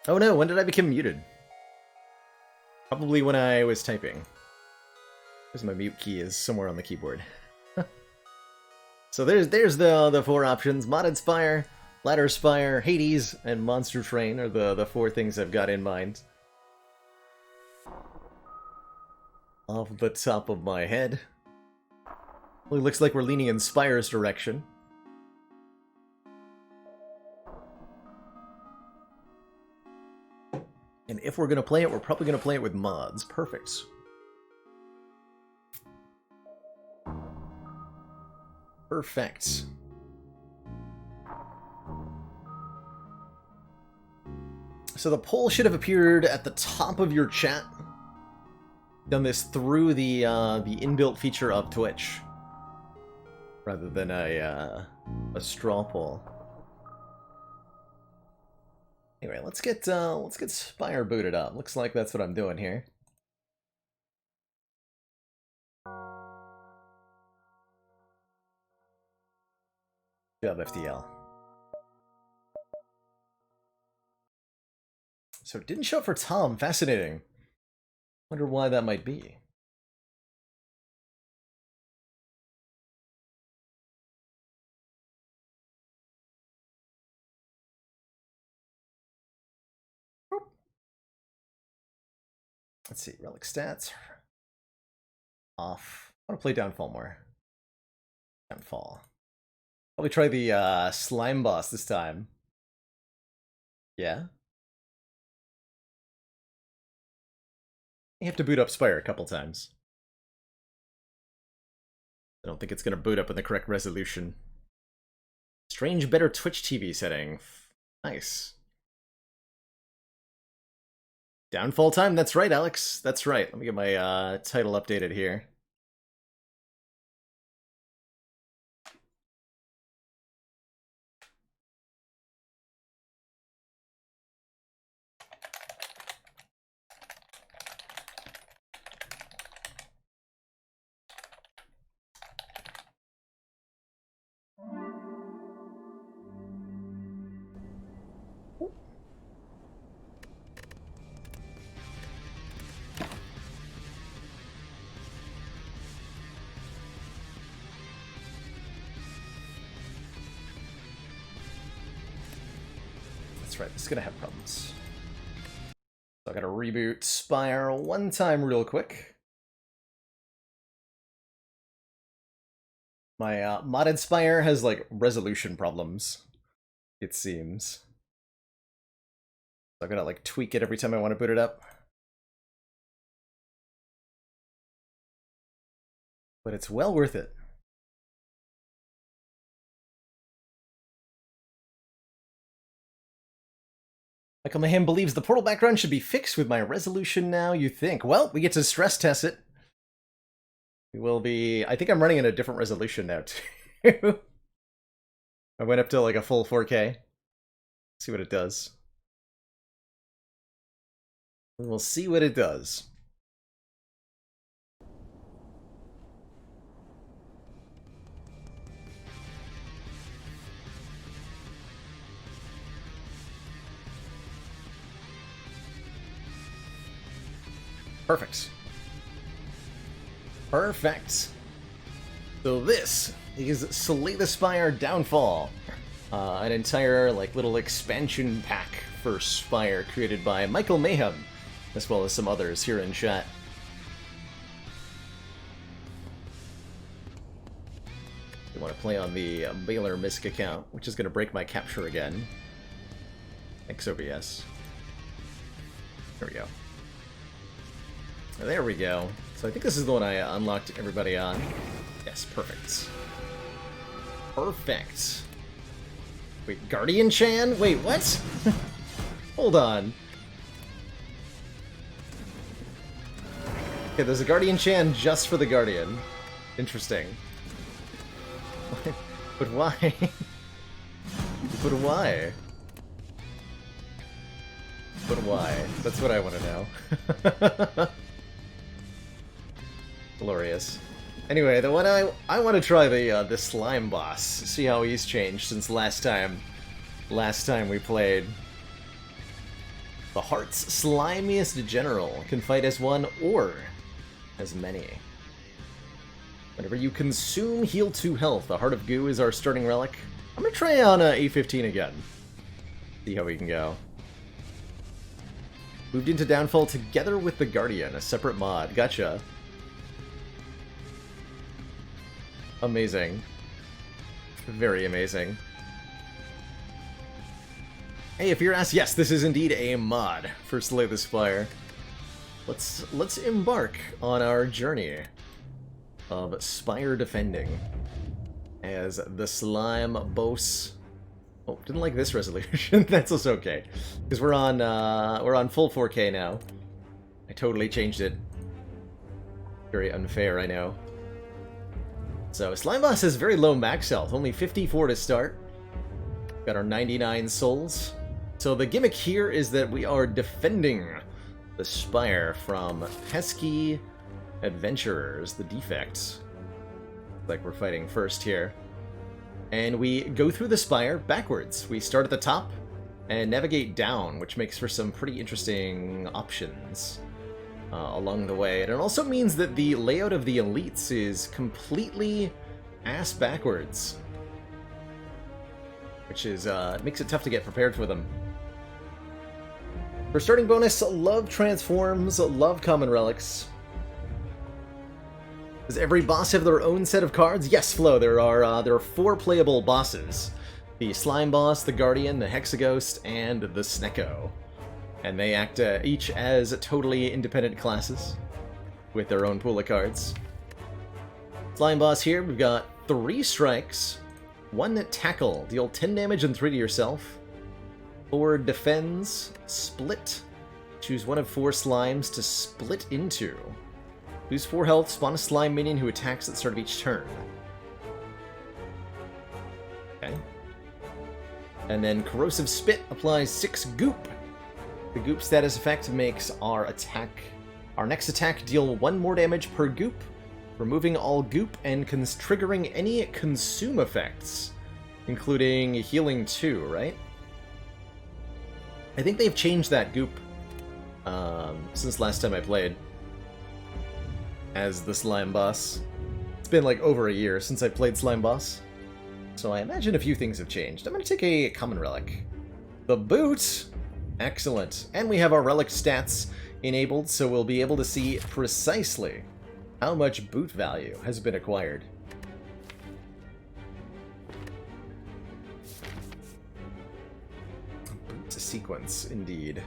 Oh no, when did I become muted? Probably when I was typing. Because my mute key is somewhere on the keyboard. So there's the four options. Modded Spire, Ladder Spire, Hades, and Monster Train are the four things I've got in mind. Off the top of my head. Well, it looks like we're leaning in Spire's direction. And if we're going to play it, we're probably going to play it with mods. Perfect. Perfect. So the poll should have appeared at the top of your chat. Done this through the inbuilt feature of Twitch, rather than a straw poll. Anyway, let's get Spire booted up. Looks like that's what I'm doing here. Good job, FTL. So it didn't show up for Tom. Fascinating. Wonder why that might be. Let's see, relic stats. Off. I want to play Downfall more. Downfall. Probably try the slime boss this time. Yeah? You have to boot up Spire a couple times. I don't think it's going to boot up in the correct resolution. Strange better Twitch TV setting. Nice. Downfall time? That's right, Alex. That's right. Let me get my title updated here. That's right, it's gonna have problems. So I gotta reboot Spire one time real quick. My modded Spire has like resolution problems, it seems. So I gotta like tweak it every time I want to boot it up. But it's well worth it. Michael Mayhem believes the portal background should be fixed with my resolution now, you think. Well, we get to stress test it. We will be... I think I'm running at a different resolution now, too. I went up to like a full 4K. See what it does. We'll see what it does. Perfect. Perfect. So this is Slay the Spire Downfall. An entire like little expansion pack for Spire created by Michael Mayhem, as well as some others here in chat. You want to play on the Baylor Misk account, which is going to break my capture again. XOBS. There we go. There we go. So I think this is the one I unlocked everybody on. Yes, perfect. Perfect. Wait, Guardian Chan? Wait, what? Hold on. Okay, there's a Guardian Chan just for the Guardian. Interesting. But why? But why? But why? That's what I want to know. Glorious. Anyway, the one I want to try the slime boss. See how he's changed since last time we played. The Heart's slimiest general can fight as one or as many. Whenever you consume heal 2 health, the Heart of Goo is our starting relic. I'm gonna try on A15 again. See how we can go. Moved into Downfall together with the Guardian, a separate mod. Gotcha. Amazing. Very amazing. Hey, if you're asked, yes, this is indeed a mod for Slay the Spire. Let's embark on our journey of Spire defending as the slime boss. Oh, didn't like this resolution. That's also okay, because we're on full 4K now. I totally changed it. Very unfair, I know. So, Slime Boss has very low max health, only 54 to start. Got our 99 souls. So the gimmick here is that we are defending the Spire from pesky adventurers, the defects. Like we're fighting first here. And we go through the Spire backwards. We start at the top and navigate down, which makes for some pretty interesting options along the way. And it also means that the layout of the elites is completely ass backwards, which is makes it tough to get prepared for them. For starting bonus, love transforms, love common relics. Does every boss have their own set of cards? Yes, Flo. There are 4 playable bosses: the Slime Boss, the Guardian, the Hexaghost, and the Snecko. And they act each as totally independent classes with their own pool of cards. Slime Boss here, we've got 3 strikes, 1 tackle, deal 10 damage and 3 to yourself. 4 defends, split. Choose one of 4 slimes to split into. Lose 4 health, spawn a slime minion who attacks at the start of each turn. Okay. And then Corrosive Spit applies 6 goop. The goop status effect makes our next attack deal 1 more damage per goop, removing all goop and triggering any consume effects, including healing 2, right? I think they've changed that goop since last time I played as the Slime Boss. It's been like over a year since I played Slime Boss, so I imagine a few things have changed. I'm going to take a common relic. The boot! Excellent. And we have our relic stats enabled, so we'll be able to see precisely how much boot value has been acquired. Boot sequence, indeed.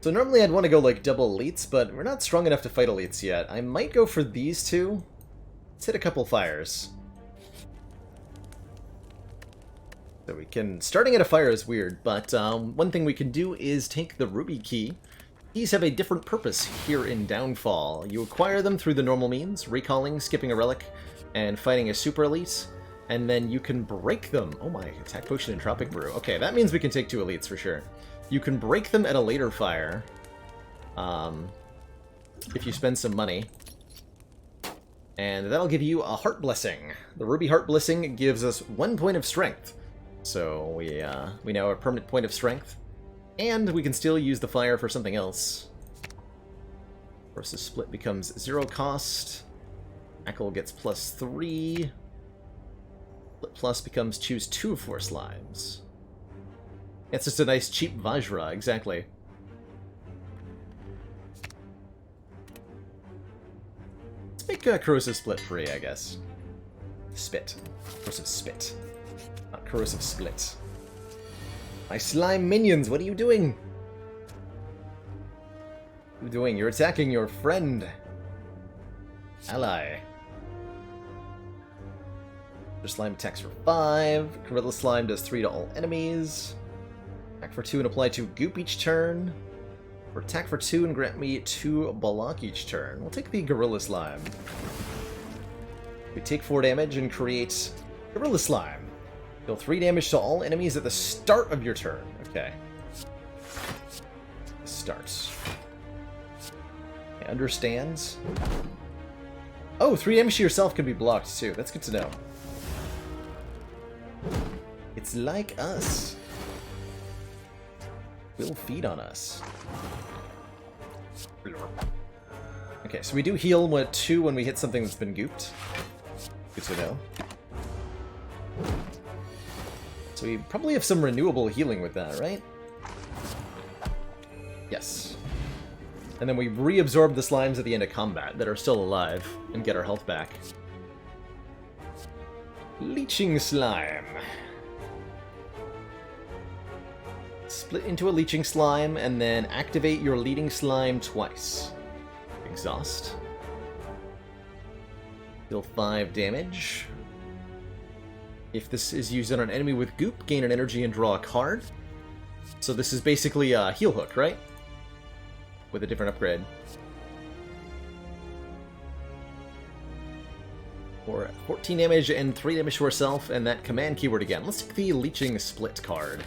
So normally I'd want to go like double elites, but we're not strong enough to fight elites yet. I might go for these 2. Let's hit a couple fires. So we can... Starting at a fire is weird, but one thing we can do is take the ruby key. Keys have a different purpose here in Downfall. You acquire them through the normal means, recalling, skipping a relic, and fighting a super elite, and then you can break them. Oh my, attack potion and tropic brew. Okay, that means we can take 2 elites for sure. You can break them at a later fire, if you spend some money. And that'll give you a heart blessing. The ruby heart blessing gives us 1 point of strength. So we now have a permanent point of strength. And we can still use the fire for something else. Versus split becomes 0 cost. Ackle gets +3. Split plus becomes choose 2 of 4 slimes. It's just a nice cheap Vajra, exactly. Let's make corrosive split free, I guess. Spit. Corrosive spit. Not corrosive split. My slime minions, what are you doing? What are you doing? You're attacking your friend. Ally. Your slime attacks for 5. Gorilla slime does 3 to all enemies. Attack for 2 and apply 2 goop each turn. Or attack for 2 and grant me 2 block each turn. We'll take the gorilla slime. We take 4 damage and create gorilla slime. Deal 3 damage to all enemies at the start of your turn. Okay. Starts. Okay, understands. Oh, 3 damage to yourself can be blocked too. That's good to know. It's like us. Will feed on us. Okay, so we do heal 2 when we hit something that's been gooped. Good to know. So we probably have some renewable healing with that, right? Yes. And then we reabsorb the slimes at the end of combat that are still alive and get our health back. Leeching slime. Split into a leeching slime and then activate your leading slime twice. Exhaust. Deal 5 damage. If this is used on an enemy with goop, gain an energy and draw a card. So this is basically a heal hook, right? With a different upgrade. For 14 damage and 3 damage to herself, and that command keyword again. Let's take the Leeching Split card.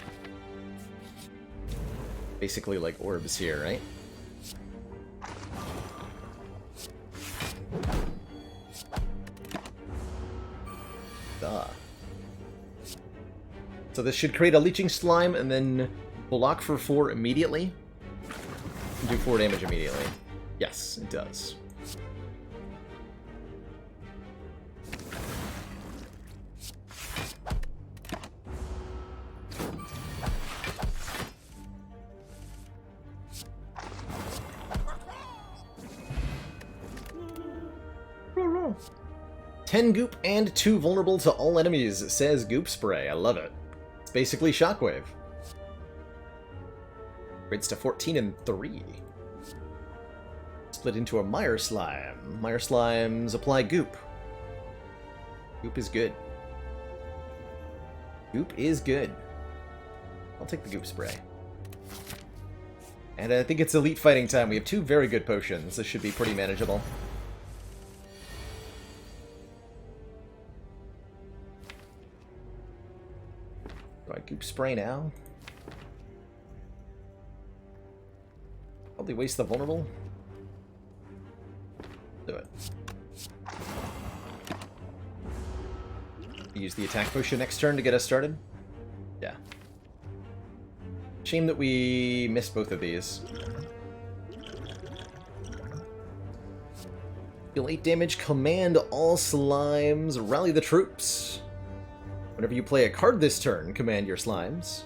Basically like orbs here, right? Duh. So this should create a Leeching Slime and then block for 4 immediately. And do 4 damage immediately. Yes, it does. "10 goop and 2 vulnerable to all enemies," says Goop Spray. I love it. It's basically Shockwave. Rates to 14 and 3. Split into a Mire Slime. Mire Slimes apply Goop. Goop is good. Goop is good. I'll take the Goop Spray. And I think it's elite fighting time. We have 2 very good potions. This should be pretty manageable. Do I Goop Spray now? Probably waste the vulnerable. Do it. Use the attack potion next turn to get us started. Yeah. Shame that we missed both of these. Deal 8 damage, command all slimes, rally the troops. Whenever you play a card this turn, command your slimes.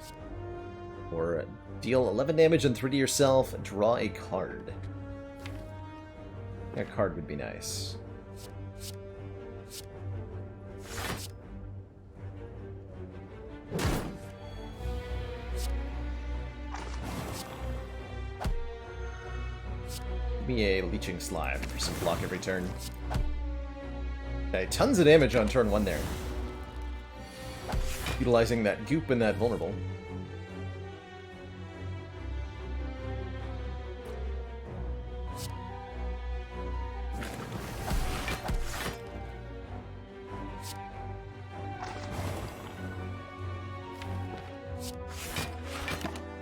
Or deal 11 damage and 3 to yourself, draw a card. A card would be nice. Give me a Leeching Slime for some block every turn. Okay, tons of damage on turn 1 there. utilizing that goop and that vulnerable.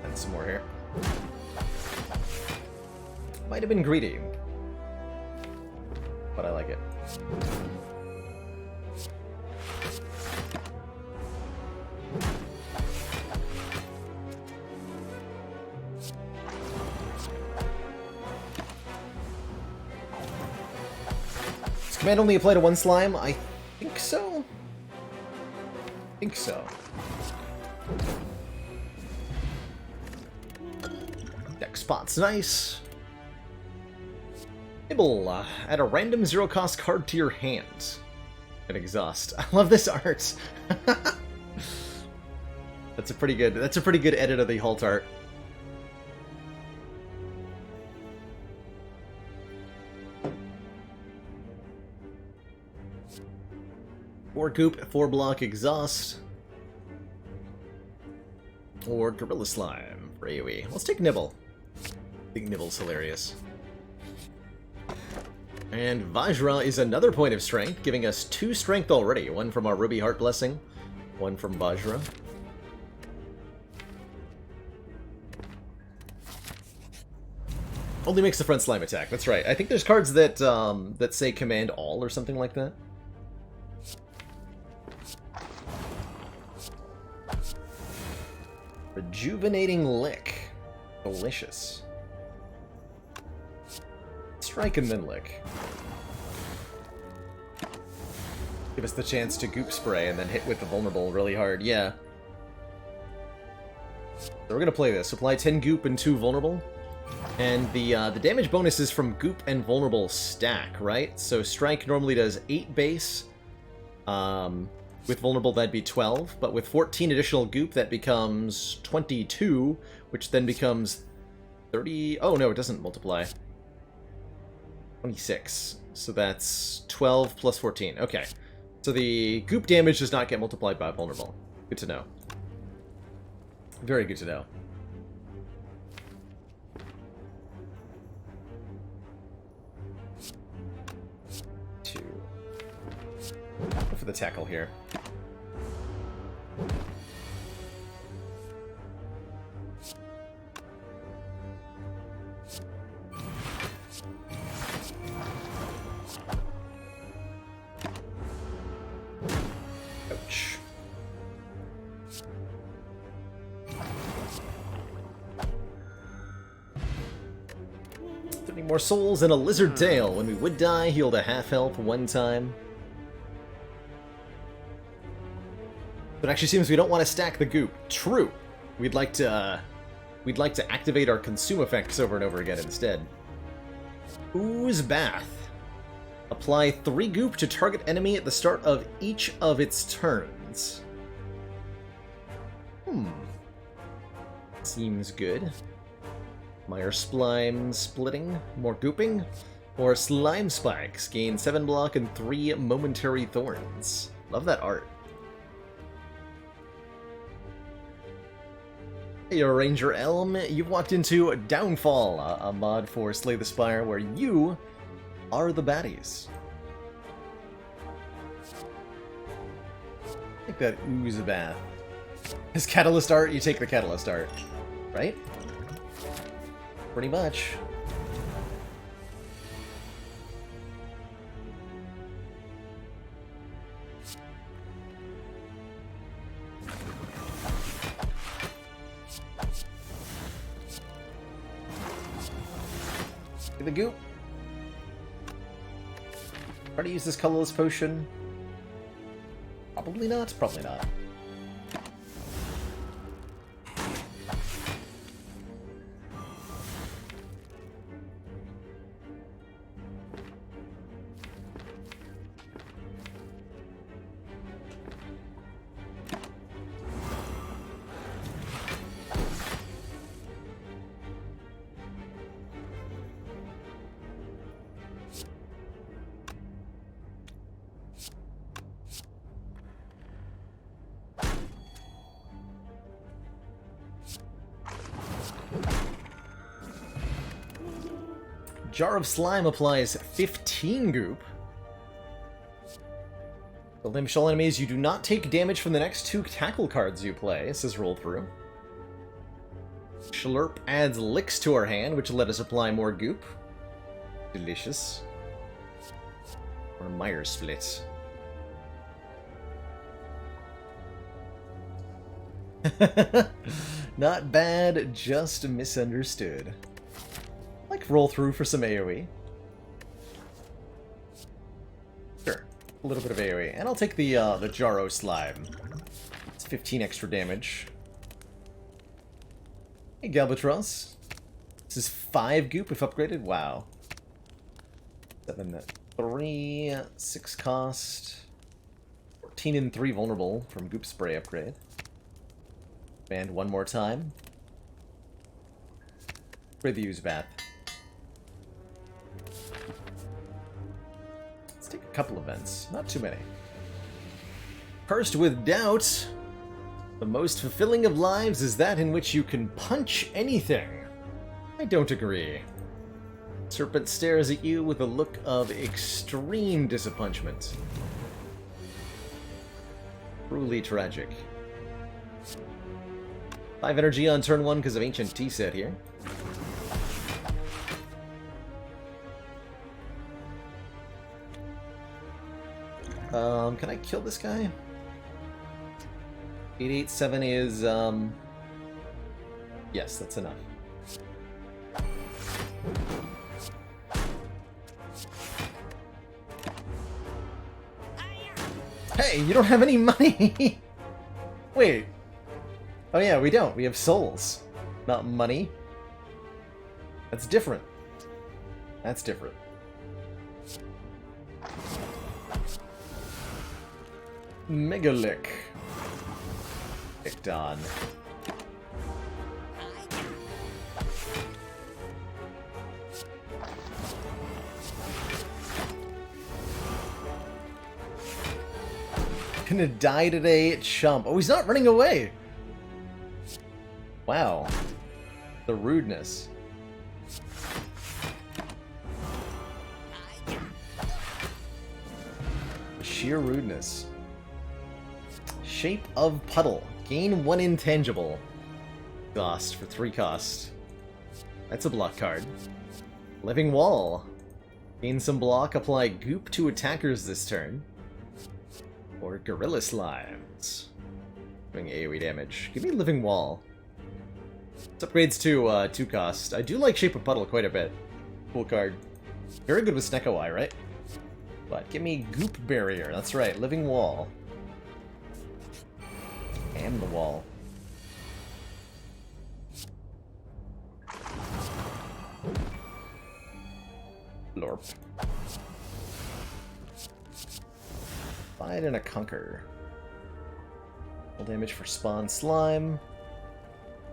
And some more here. Might have been greedy, but I like it. Does command only apply to one slime? I think so. I think so. Deck spot's nice. Nibble. Add a random zero-cost card to your hand. And exhaust. I love this art. That's a pretty good edit of the Halt art. Or goop, 4 block exhaust. Or Gorilla Slime for AoE. Let's take Nibble. I think Nibble's hilarious. And Vajra is another point of strength, giving us 2 strength already. One from our Ruby Heart Blessing, one from Vajra. Only makes the front slime attack, that's right. I think there's cards that that say command all or something like that. Rejuvenating Lick. Delicious. Strike and then Lick. Give us the chance to goop spray and then hit with the vulnerable really hard. Yeah. So we're gonna play this. Apply 10 goop and 2 vulnerable. And the damage bonus is from goop and vulnerable stack, right? So strike normally does 8 base. With vulnerable that'd be 12, but with 14 additional goop that becomes 22, which then becomes 30... Oh no, it doesn't multiply. 26. So that's 12 plus 14. Okay. So the goop damage does not get multiplied by vulnerable. Good to know. Very good to know. Go for the tackle here. Ouch. 30 more souls and a lizard tail. When we would die, healed a half health one time. But it actually seems we don't want to stack the goop. True. We'd like to activate our consume effects over and over again instead. Ooze Bath. Apply 3 goop to target enemy at the start of each of its turns. Seems good. Mire Splime splitting. More gooping. Or Slime Spikes. Gain 7 block and 3 momentary thorns. Love that art. Hey, Ranger Elm, you've walked into Downfall, a mod for Slay the Spire where you are the baddies. Take that Ooze Bath. His Catalyst art, you take the Catalyst art, right? Pretty much. The goop. Try to use this colorless potion. Probably not. Probably not. Jar of Slime applies 15 goop. Build damage to all enemies. You do not take damage from the next 2 tackle cards you play. This is roll through. Schlurp adds licks to our hand, which will let us apply more goop. Delicious. Or Meyer Split. Not bad, just misunderstood. Like roll through for some AoE. Sure, a little bit of AoE, and I'll take the Jaro Slime. It's 15 extra damage. Hey, Galbatros. This is 5 goop if upgraded. Wow. 7, 3, 6 cost. 14 and 3 vulnerable from goop spray upgrade. And one more time. Upgrade the use bath. Let's take a couple events, not too many. Cursed with doubt. The most fulfilling of lives is that in which you can punch anything. I don't agree. Serpent stares at you with a look of extreme disappointment. Truly tragic. 5 energy on turn 1 because of Ancient T-Set here. Can I kill this guy? 887 is, yes, that's enough. Hey, you don't have any money! Wait. Oh yeah, we don't. We have souls, not money. That's different. That's different. Megalick. Picked on. Gonna die today, chump. Oh, he's not running away! Wow. The rudeness. The sheer rudeness. Shape of Puddle. Gain 1 intangible. Cost for 3 cost. That's a block card. Living Wall. Gain some block, apply goop to attackers this turn. Or Gorilla Slimes. Doing AoE damage. Give me Living Wall. This upgrades to 2 cost. I do like Shape of Puddle quite a bit. Cool card. Very good with Snecko-Eye, right? But give me Goop Barrier. That's right, Living Wall. And the wall. Lorp. Fight and a Conquer. Full damage for Spawn Slime.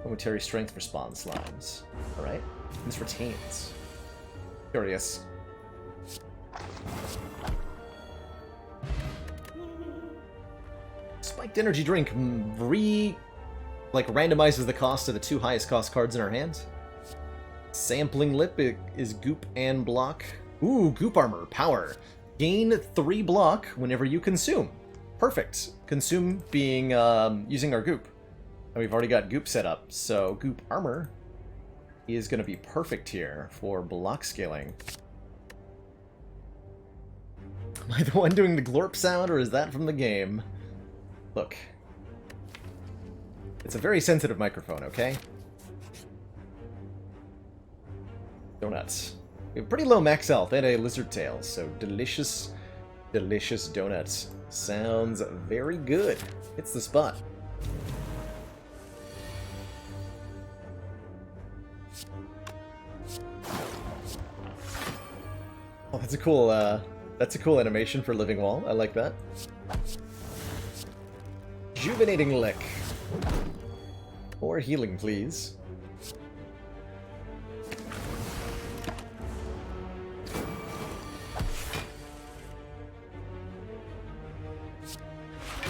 Momentary strength for Spawn Slimes. Alright. This retains. Curious. Spiked Energy Drink randomizes the cost of the 2 highest cost cards in our hand. Sampling Lip is Goop and block. Ooh, Goop Armor, power. Gain 3 block whenever you consume. Perfect. Consume being using our Goop. And we've already got Goop set up, so Goop Armor is going to be perfect here for block scaling. Am I the one doing the glorp sound, or is that from the game? Look. It's a very sensitive microphone, okay? Donuts. We have pretty low max health and a lizard tail, so delicious, delicious donuts. Sounds very good. It's the spot. Oh, that's a cool animation for Living Wall. I like that. Rejuvenating Lick. Or healing, please.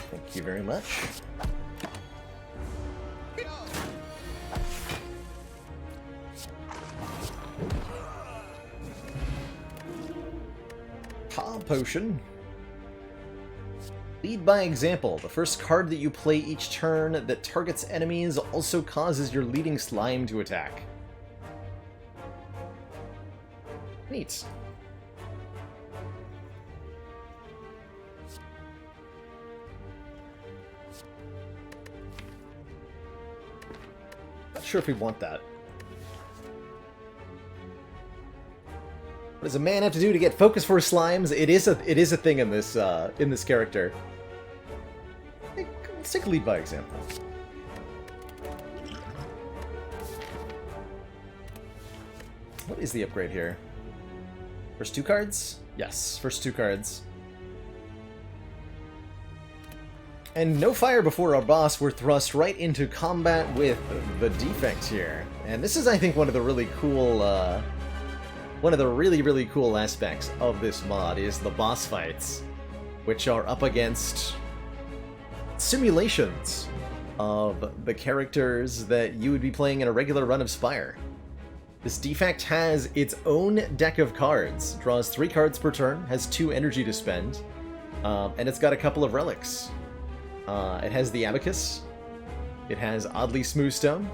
Thank you very much. Health Potion. Lead by example. The first card that you play each turn that targets enemies also causes your leading slime to attack. Neat. Not sure if we want that. What does a man have to do to get focus for slimes? It is a thing in this character. Let's take a lead by example. What is the upgrade here? First 2 cards? Yes, first 2 cards. And no fire before our boss, we're thrust right into combat with the defect here. And this is, I think, one of the really cool, one of the really cool aspects of this mod is the boss fights, which are up against simulations of the characters that you would be playing in a regular run of Spire. This defect has its own deck of cards, draws 3 cards per turn, has 2 energy to spend, and it's got a couple of relics. It has the Abacus, it has Oddly Smooth Stone,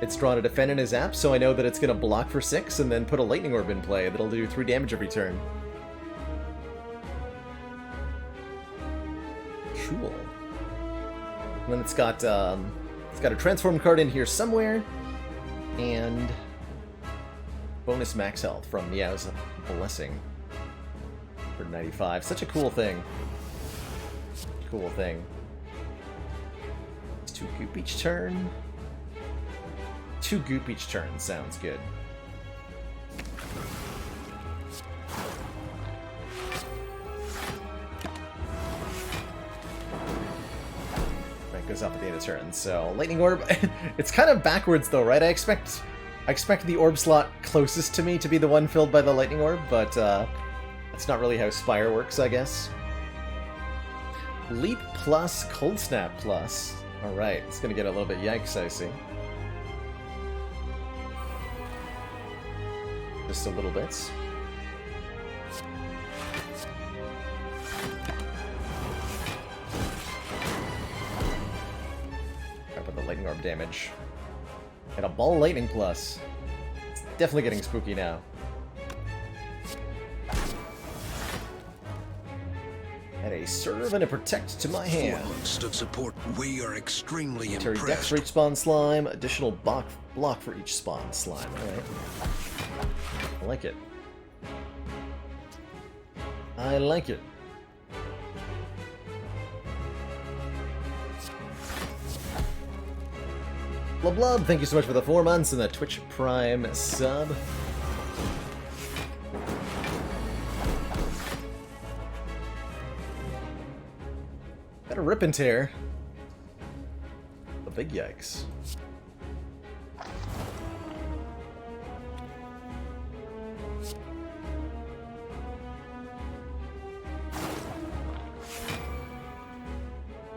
it's drawn a Defend in his app, so I know that it's going to block for 6 and then put a Lightning Orb in play that'll do 3 damage every turn. Cool. And then it's got a Transform card in here somewhere, and bonus max health from Meow's Blessing for 95. Such a cool thing. Cool thing. It's 2 goop each turn. 2 goop each turn sounds good. That goes up at the end of turn. So Lightning Orb. It's kind of backwards though, right? I expect the orb slot closest to me to be the one filled by the Lightning Orb, but that's not really how Spire works, I guess. Leap plus, Cold Snap plus. Alright, it's gonna get a little bit yikes, I see. Just a little bit. Up with the Lightning Orb damage. And a Ball Lightning plus. It's definitely getting spooky now. And a Serve and a Protect to my hand. 4 months of support. We are extremely Terry Dex impressed. for each spawn slime, additional block for each spawn slime. Alright. I like it. I like it. Blub Blub, thank you so much for the 4 months and the Twitch Prime sub. Got a Rip and Tear. The big yikes.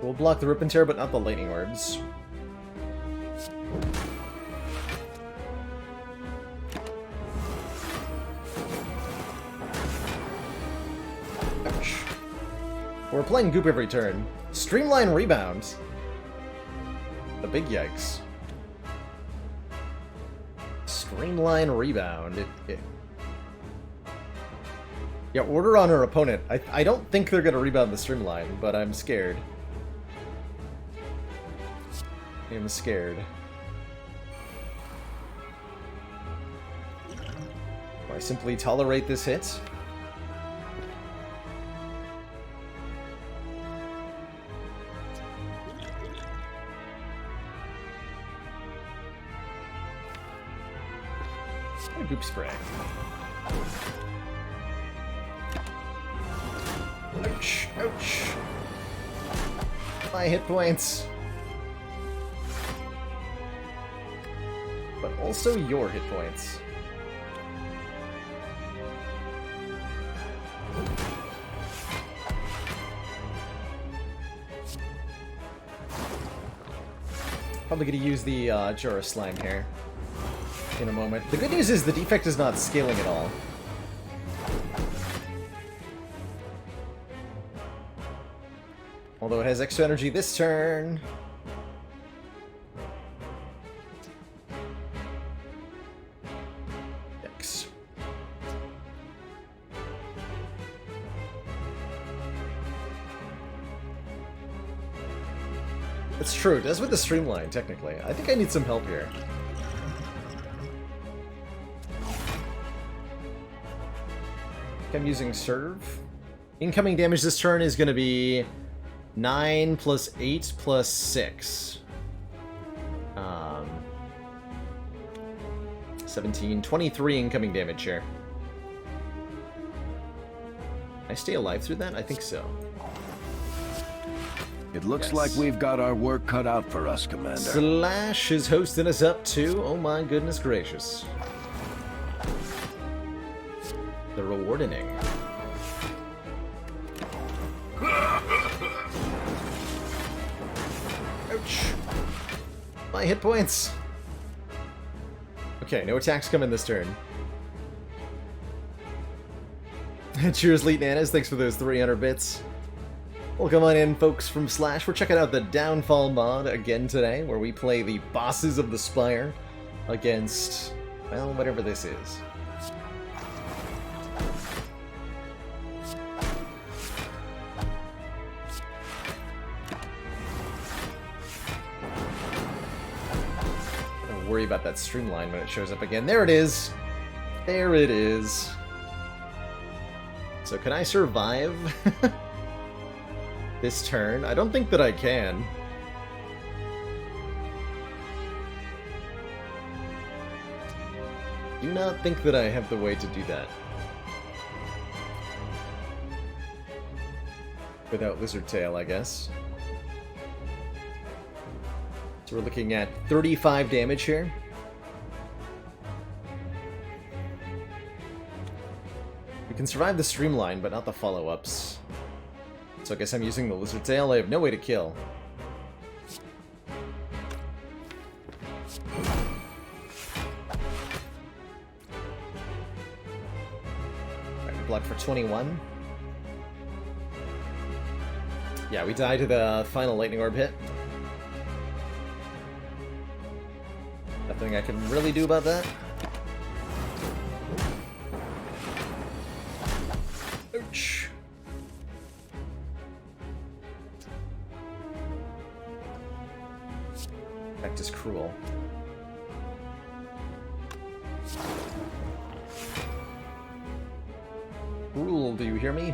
We'll block the Rip and Tear, but not the Lightning Orbs. Ouch. We're playing Goop every turn. Streamline Rebound. The big yikes. Streamline Rebound. Yeah, order on our opponent. I don't think they're gonna rebound the Streamline, but I'm scared. I'm scared. Do I simply tolerate this hit? A Goop Spray. Ouch, ouch. My hit points. But also your hit points. Probably gonna use the Jura Slime here in a moment. The good news is the defect is not scaling at all. Although it has extra energy this turn. Yikes. It's true, it does with the streamline, technically. I think I need some help here. I'm using Serve. Incoming damage this turn is going to be 9 plus 8 plus 6. 17, 23 incoming damage here. I stay alive through that? I think so. It looks Yes. like we've got our work cut out for us, Commander. Slash is hosting us up too. Oh my goodness gracious. The reward inning. Ouch. My hit points. Okay, no attacks coming this turn. Cheers, Leet Nanas. Thanks for those 300 bits. Welcome on in, folks from Slash. We're checking out the Downfall mod again today, where we play the bosses of the Spire against, well, whatever this is. Don't worry about that streamline when it shows up again. There it is! There it is. So can I survive this turn? I don't think that I can. Do not think that I have the way to do that. Without Lizard Tail, I guess. So we're looking at 35 damage here. We can survive the streamline, but not the follow-ups. So I guess I'm using the Lizard Tail. I have no way to kill. Alright, we block for 21. Yeah, we die to the final Lightning Orb hit. Nothing I can really do about that. Ouch. Effect is cruel. Cruel, do you hear me?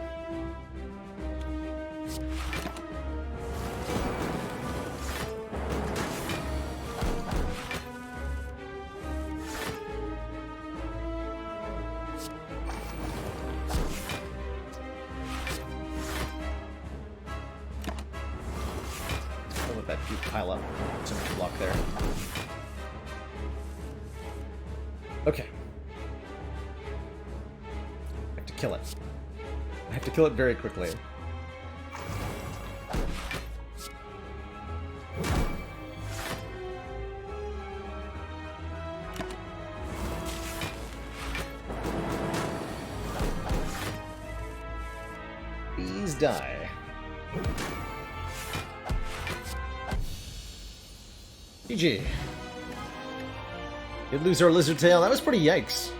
Pile up. Too much block there. Okay. I have to kill it. I have to kill it very quickly. Please die. GG. Did lose our Lizard Tail. That was pretty yikes.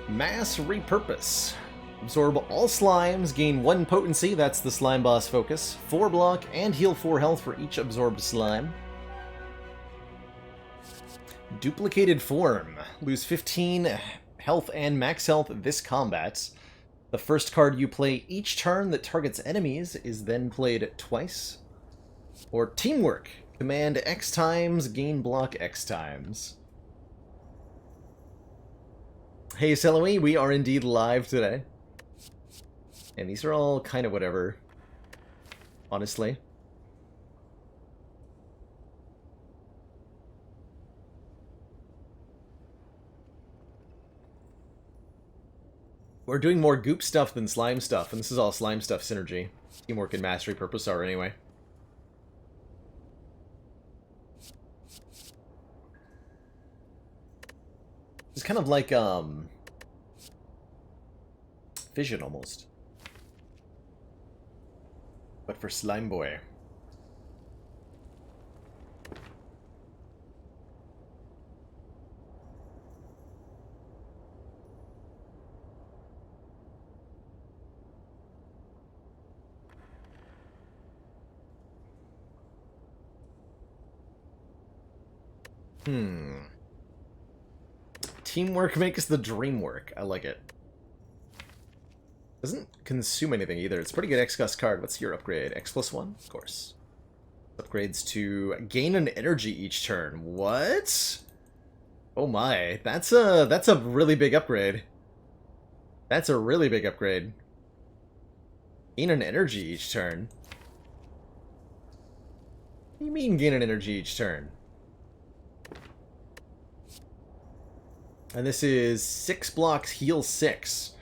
Mass Repurpose. Absorb all slimes, gain 1 potency, that's the slime boss focus, 4 block, and heal 4 health for each absorbed slime. Duplicated Form. Lose 15 health and max health this combat. The first card you play each turn that targets enemies is then played twice. Or Teamwork. Command X times, gain block X times. Hey Seloe, we are indeed live today. And these are all kind of whatever, honestly. We're doing more goop stuff than slime stuff, and this is all slime stuff synergy. Teamwork and Mastery Purpose are anyway. It's kind of like, Fission, almost. but for Slime Boy. Teamwork makes the dream work. I like it. Doesn't consume anything either. It's a pretty good X-Gus card. What's your upgrade? X+1? Of course. Upgrades to gain an energy each turn. What? Oh my. That's a really big upgrade. That's a really big upgrade. Gain an energy each turn. What do you mean gain an energy each turn? And this is 6 blocks, heal 6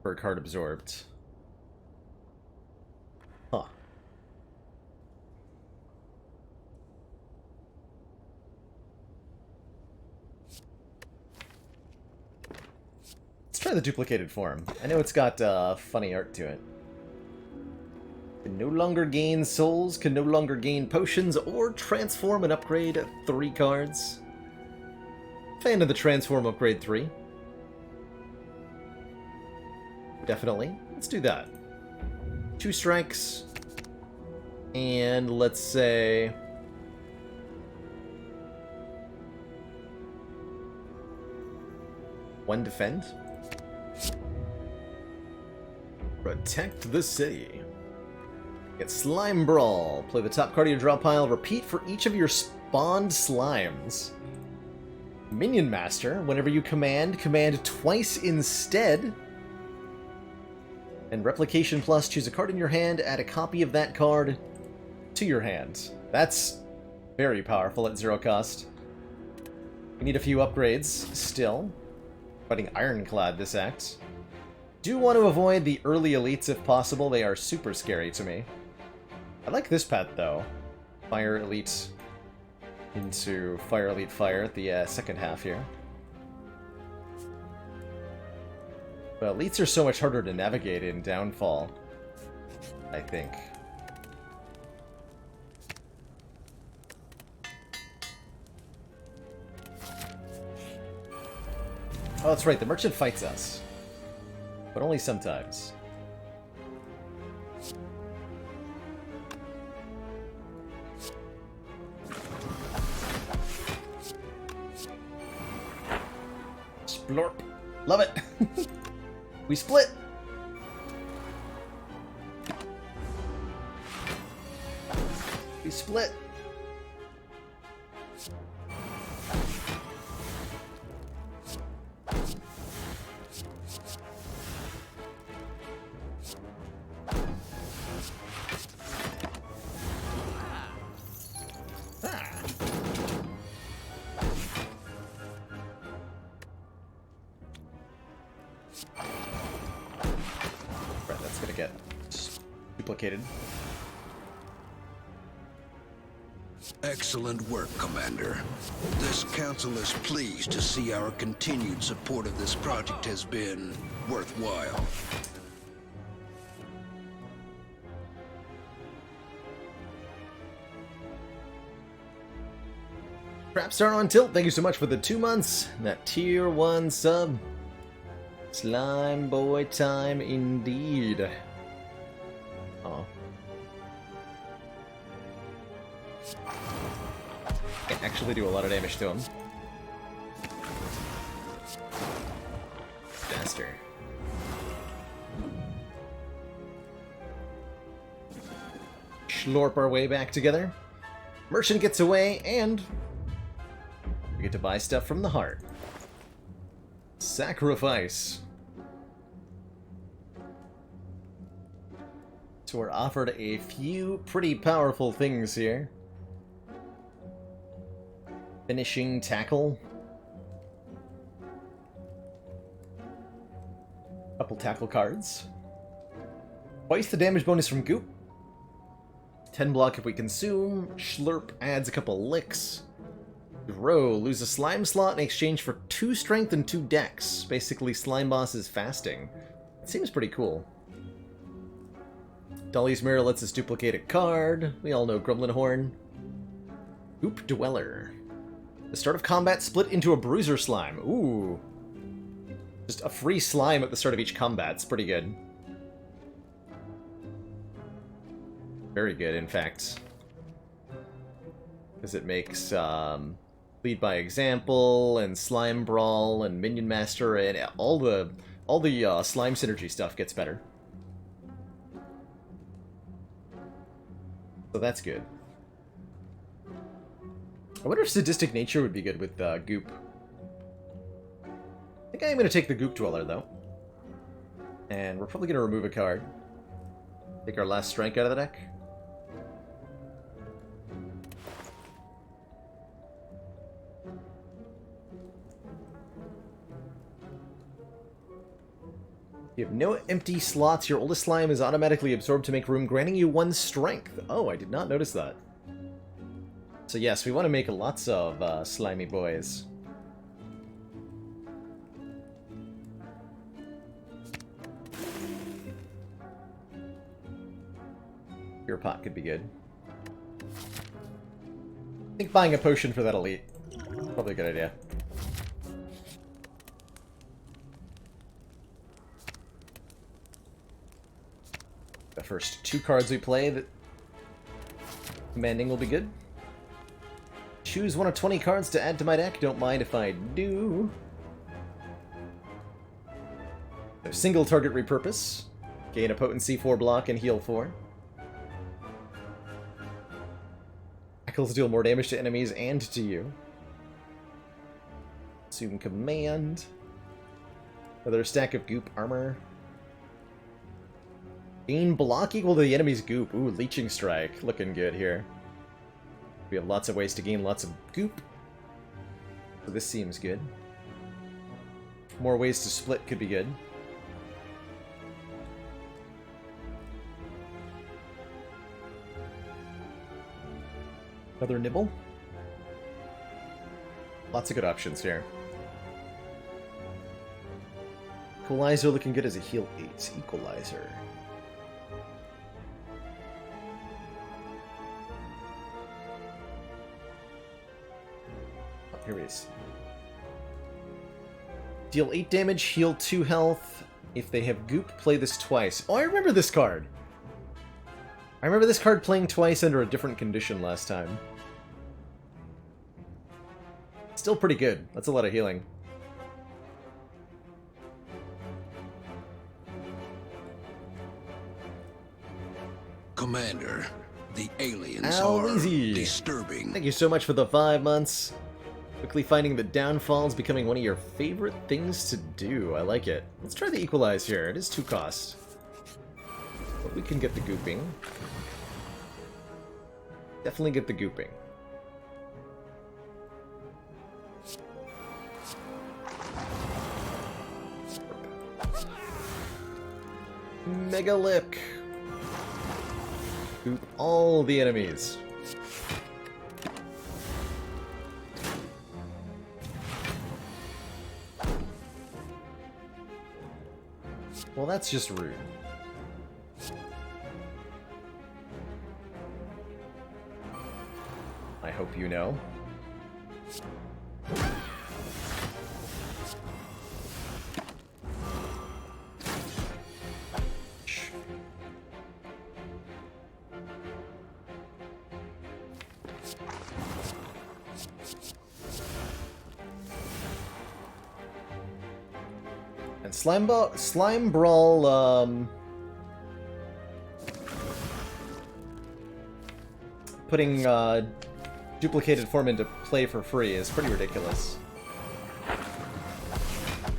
for a card absorbed. Huh. Let's try the duplicated form. I know it's got funny art to it. Can no longer gain souls, can no longer gain potions, or transform and upgrade 3 cards. Fan of the Transform Upgrade 3. Definitely. Let's do that. 2 strikes. And let's say... one defend. Protect the city. Get Slime Brawl. Play the top card of your draw pile. Repeat for each of your spawned slimes. Minion Master, whenever you command twice instead. And Replication Plus, choose a card in your hand, add a copy of that card to your hand. That's very powerful at 0 cost. We need a few upgrades still. Fighting Ironclad this act. Do want to avoid the early elites if possible, they are super scary to me. I like this path though. Fire Elite into Fire Elite Fire at the second half here. But elites are so much harder to navigate in Downfall, I think. Oh, that's right, the merchant fights us. But only sometimes. Splorp. Love it. We split. We split. Duplicated. Excellent work, Commander. This council is pleased to see our continued support of this project has been worthwhile. Crapstar on Tilt, thank you so much for the 2 months. That tier 1 sub. Slime boy time indeed. Oh. Can't actually do a lot of damage to him. Faster. Schlorp our way back together. Merchant gets away, and we get to buy stuff from the heart. Sacrifice. So we're offered a few pretty powerful things here. Finishing tackle. Couple tackle cards. Twice the damage bonus from Goop. 10 block if we consume. Schlurp adds a couple licks. Grow, lose a slime slot in exchange for 2 strength and 2 dex. Basically, Slime Boss is fasting. It seems pretty cool. Dolly's Mirror lets us duplicate a card. We all know Gremlin Horn. Goop Dweller. The start of combat split into a bruiser slime. Ooh. Just a free slime at the start of each combat. It's pretty good. Very good, in fact. Because it makes Lead by Example and Slime Brawl and Minion Master and all the slime synergy stuff gets better. So that's good. I wonder if Sadistic Nature would be good with Goop. I think I am going to take the Goop Dweller, though. And we're probably going to remove a card. Take our last strike out of the deck. You have no empty slots. Your oldest slime is automatically absorbed to make room, granting you 1 strength. Oh, I did not notice that. So yes, we want to make lots of slimy boys. Your pot could be good. I think buying a potion for that elite, probably a good idea. The first 2 cards we play, that commanding will be good. Choose 1 of 20 cards to add to my deck. Don't mind if I do. So single target repurpose. Gain a potency 4 block and heal 4. Tackles deal more damage to enemies and to you. Assume command. Another stack of goop armor. Gain block equal to the enemy's goop. Ooh, Leeching Strike. Looking good here. We have lots of ways to gain lots of goop. So this seems good. More ways to split could be good. Another nibble. Lots of good options here. Equalizer looking good as a heal 8. Equalizer. Here it is. Deal 8 damage, heal 2 health. If they have goop, play this twice. Oh, I remember this card! I remember this card playing twice under a different condition last time. Still pretty good. That's a lot of healing. Commander, the aliens are disturbing. Thank you so much for the 5 months. Quickly finding the downfalls, becoming one of your favorite things to do. I like it. Let's try the equalize here. It is 2 cost. But we can get the gooping. Definitely get the gooping. Mega Lick. Goop all the enemies. Well, that's just rude. I hope you know. And Slime Brawl, putting duplicated form into play for free is pretty ridiculous.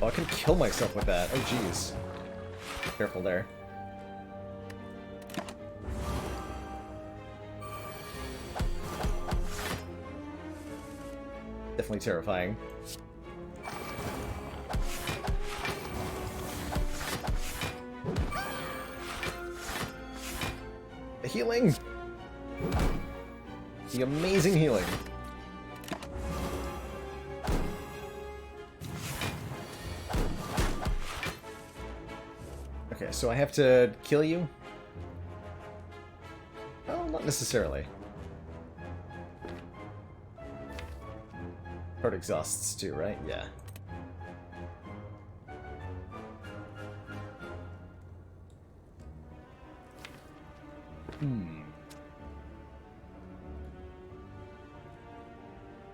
Oh, I can kill myself with that. Oh, jeez. Careful there. Definitely terrifying. The healing! The amazing healing. Okay, so I have to kill you? not necessarily. Heart exhausts too, right? Yeah.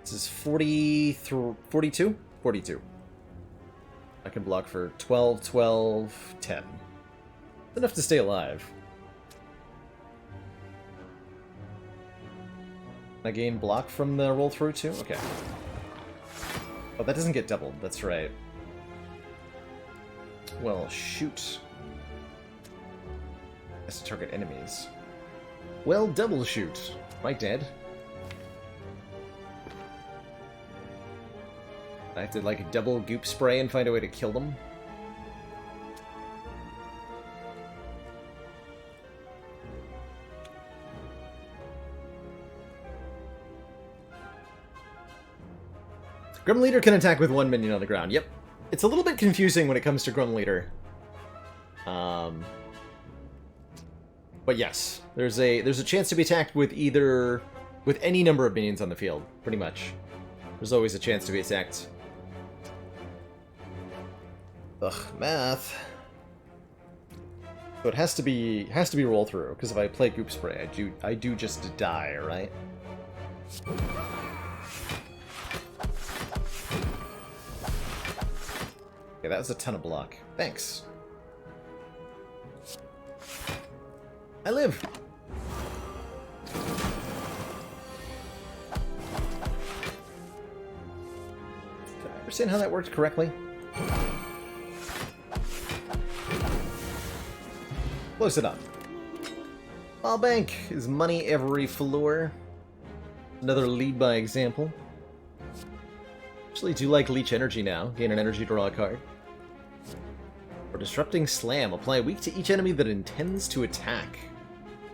This is 42? 42. I can block for 12, 12, 10. Enough to stay alive. I gain block from the roll through too? Okay. Oh, that doesn't get doubled. That's right. Well, shoot. Has to target enemies. Well, double shoot. Am I dead? I have to, like, double goop spray and find a way to kill them? Grum Leader can attack with one minion on the ground. Yep. It's a little bit confusing when it comes to Grum Leader. But yes, there's a chance to be attacked with any number of minions on the field, pretty much. There's always a chance to be attacked. Ugh, math. So it has to be roll through, because if I play Goop Spray, I do just die, right? Okay, that was a ton of block. Thanks. I live! Did I understand how that worked correctly? Close it up. Ball Bank is money every floor. Another lead by example. Actually, do like Leech Energy now. Gain an energy, draw a card. Or Disrupting Slam. Apply weak to each enemy that intends to attack.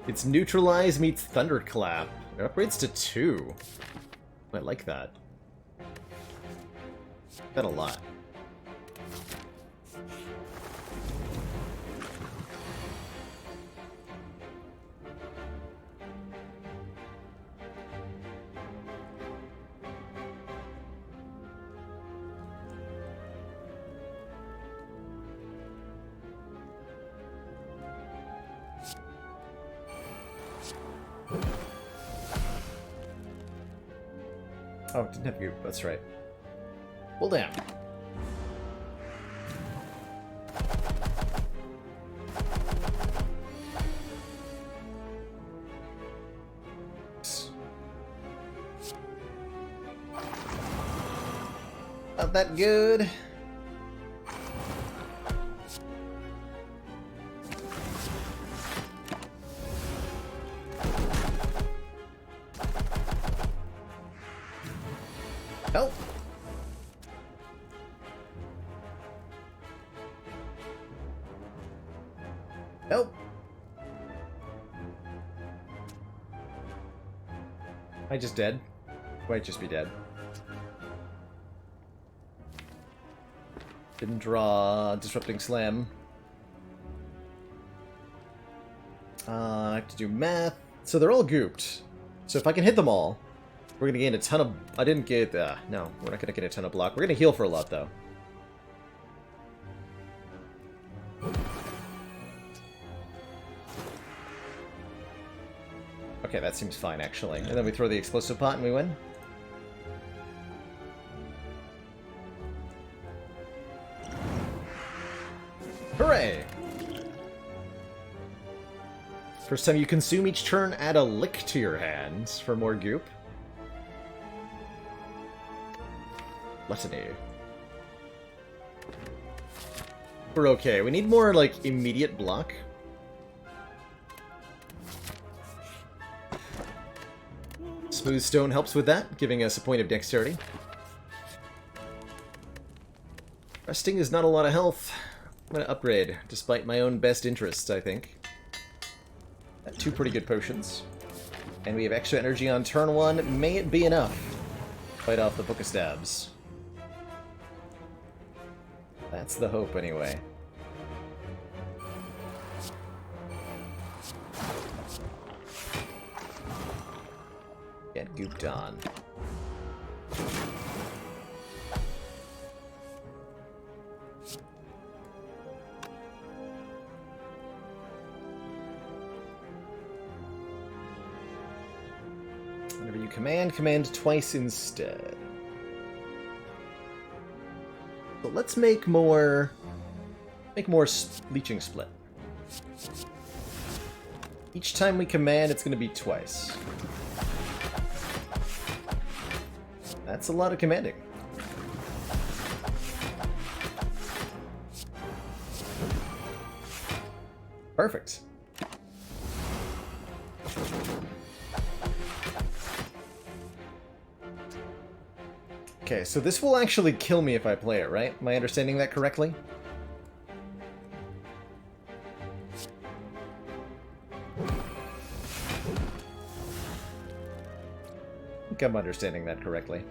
It's Neutralize meets Thunderclap. It upgrades to 2. I like that. That a lot. Oh, it didn't have you. That's right. Well, damn. Not that good. Help! Help! Am I just dead? Might just be dead. Didn't draw Disrupting Slam. I have to do math. So they're all gooped. So if I can hit them all, we're going to gain a ton of... I didn't get... no, we're not going to get a ton of block. We're going to heal for a lot, though. Okay, that seems fine, actually. And then we throw the Explosive Pot and we win. Hooray! First time you consume each turn, add a lick to your hands for more goop. Gluttony. We're okay. We need more, like, immediate block. Smooth Stone helps with that, giving us a point of dexterity. Resting is not a lot of health. I'm gonna upgrade, despite my own best interests, I think. Got 2 pretty good potions. And we have extra energy on turn 1. May it be enough? Fight off the Book of Stabs. That's the hope, anyway. Get gooped on. Whenever you command twice instead. So let's make more leeching split. Each time we command, it's going to be twice. That's a lot of commanding. Perfect. Okay, so this will actually kill me if I play it, right? Am I understanding that correctly? I think I'm understanding that correctly.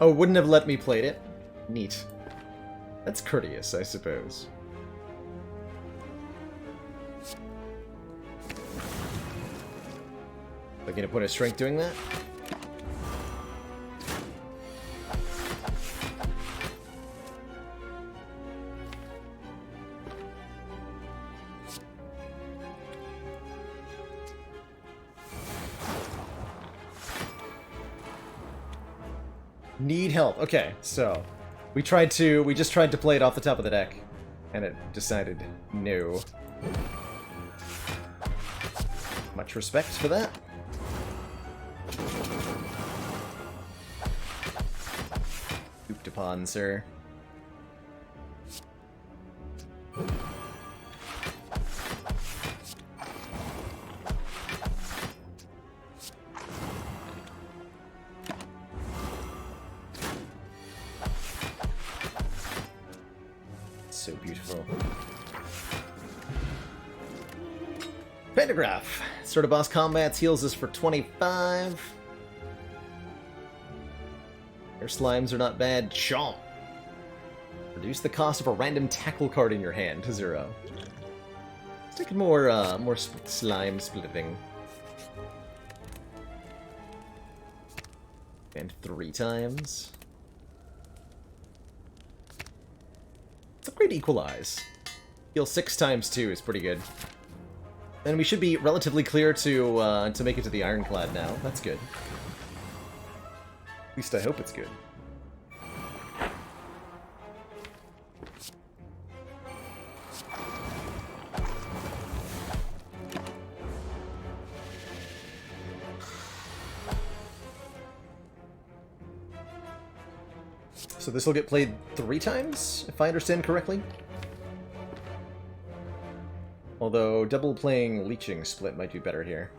Oh, wouldn't have let me play it? Neat. That's courteous, I suppose. Am I gonna put a strength doing that? Need help. Okay, so we just tried to play it off the top of the deck, and it decided no. Much respect for that. Gooped upon, sir. So beautiful. Pentagraph. Start of boss combats heals us for 25. Air slimes are not bad. Chomp. Reduce the cost of a random tackle card in your hand to 0. Let's take more slime splitting. And 3 times. Let's upgrade Equalize. Heal 6 times 2 is pretty good. And we should be relatively clear to make it to the Ironclad now. That's good. At least I hope it's good. So this will get played 3 times, if I understand correctly? Although double playing Leeching Split might be better here.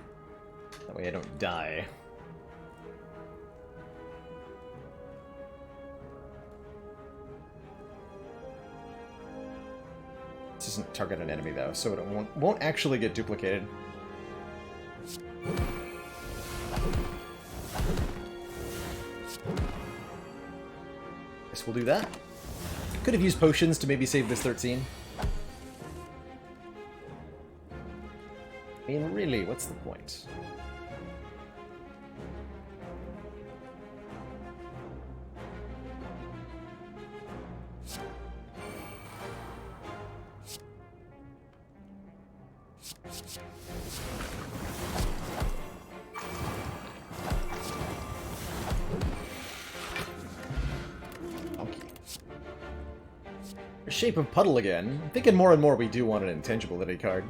That way I don't die. This doesn't target an enemy though, so it won't actually get duplicated. Guess we'll do that. Could have used potions to maybe save this 13. I mean, really, what's the point? Shape of Puddle again. I'm thinking more and more we do want an intangibility card.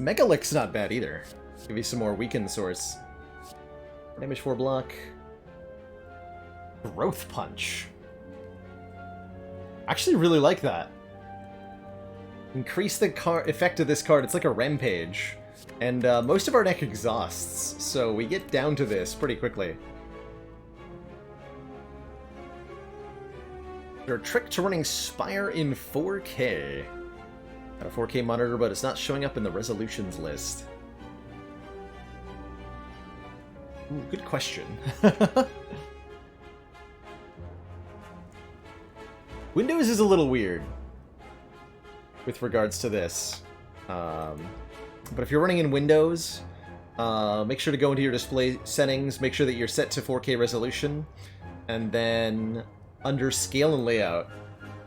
Megalick's not bad either. Give you some more weaken source. Damage 4 block. Growth Punch. Actually really like that. Increase the effect of this card. It's like a Rampage. And most of our deck exhausts, so we get down to this pretty quickly. They're tricked to running Spire in 4K. Got a 4K monitor, but it's not showing up in the resolutions list. Ooh, good question. Windows is a little weird with regards to this. But if you're running in Windows, make sure to go into your display settings, make sure that you're set to 4K resolution, and then under Scale and Layout,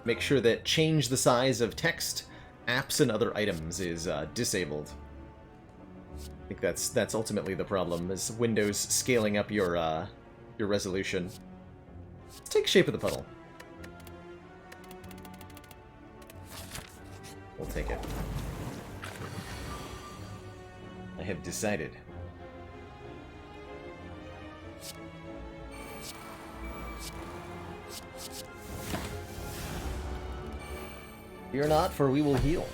make sure that change the size of text, apps, and other items is disabled. I think that's ultimately the problem, is Windows scaling up your resolution. Let's take shape of the puddle. We'll take it. I have decided. Fear not, for we will heal.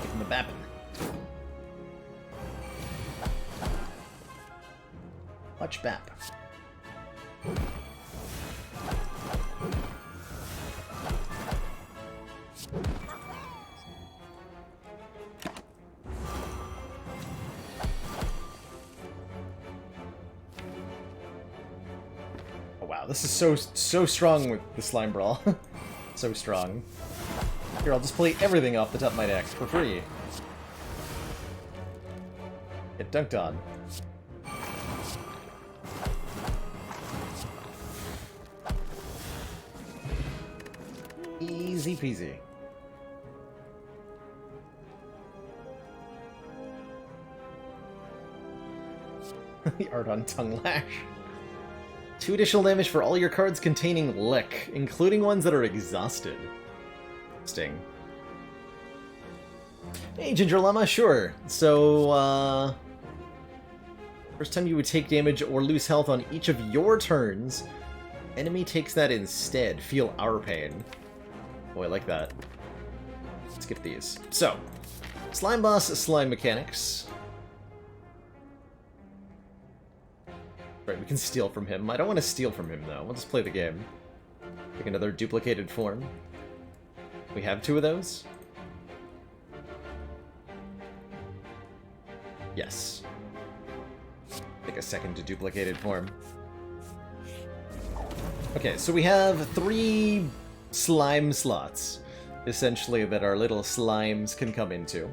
Give him a bappin'. Much bap. Oh wow, this is so strong with the slime brawl. So strong. Here, I'll just play everything off the top of my deck for free. Get dunked on. Easy peasy. The art on Tongue Lash. 2 additional damage for all your cards containing Lick, including ones that are exhausted. Sting. Hey, Ginger Llama, sure. So, first time you would take damage or lose health on each of your turns, enemy takes that instead. Feel our pain. Oh, I like that. Let's get these. So, Slime Boss, Slime Mechanics. Right, we can steal from him. I don't want to steal from him, though. We'll just play the game. Pick another duplicated form. We have 2 of those? Yes. Pick a second duplicated form. Okay, so we have 3 slime slots, essentially, that our little slimes can come into.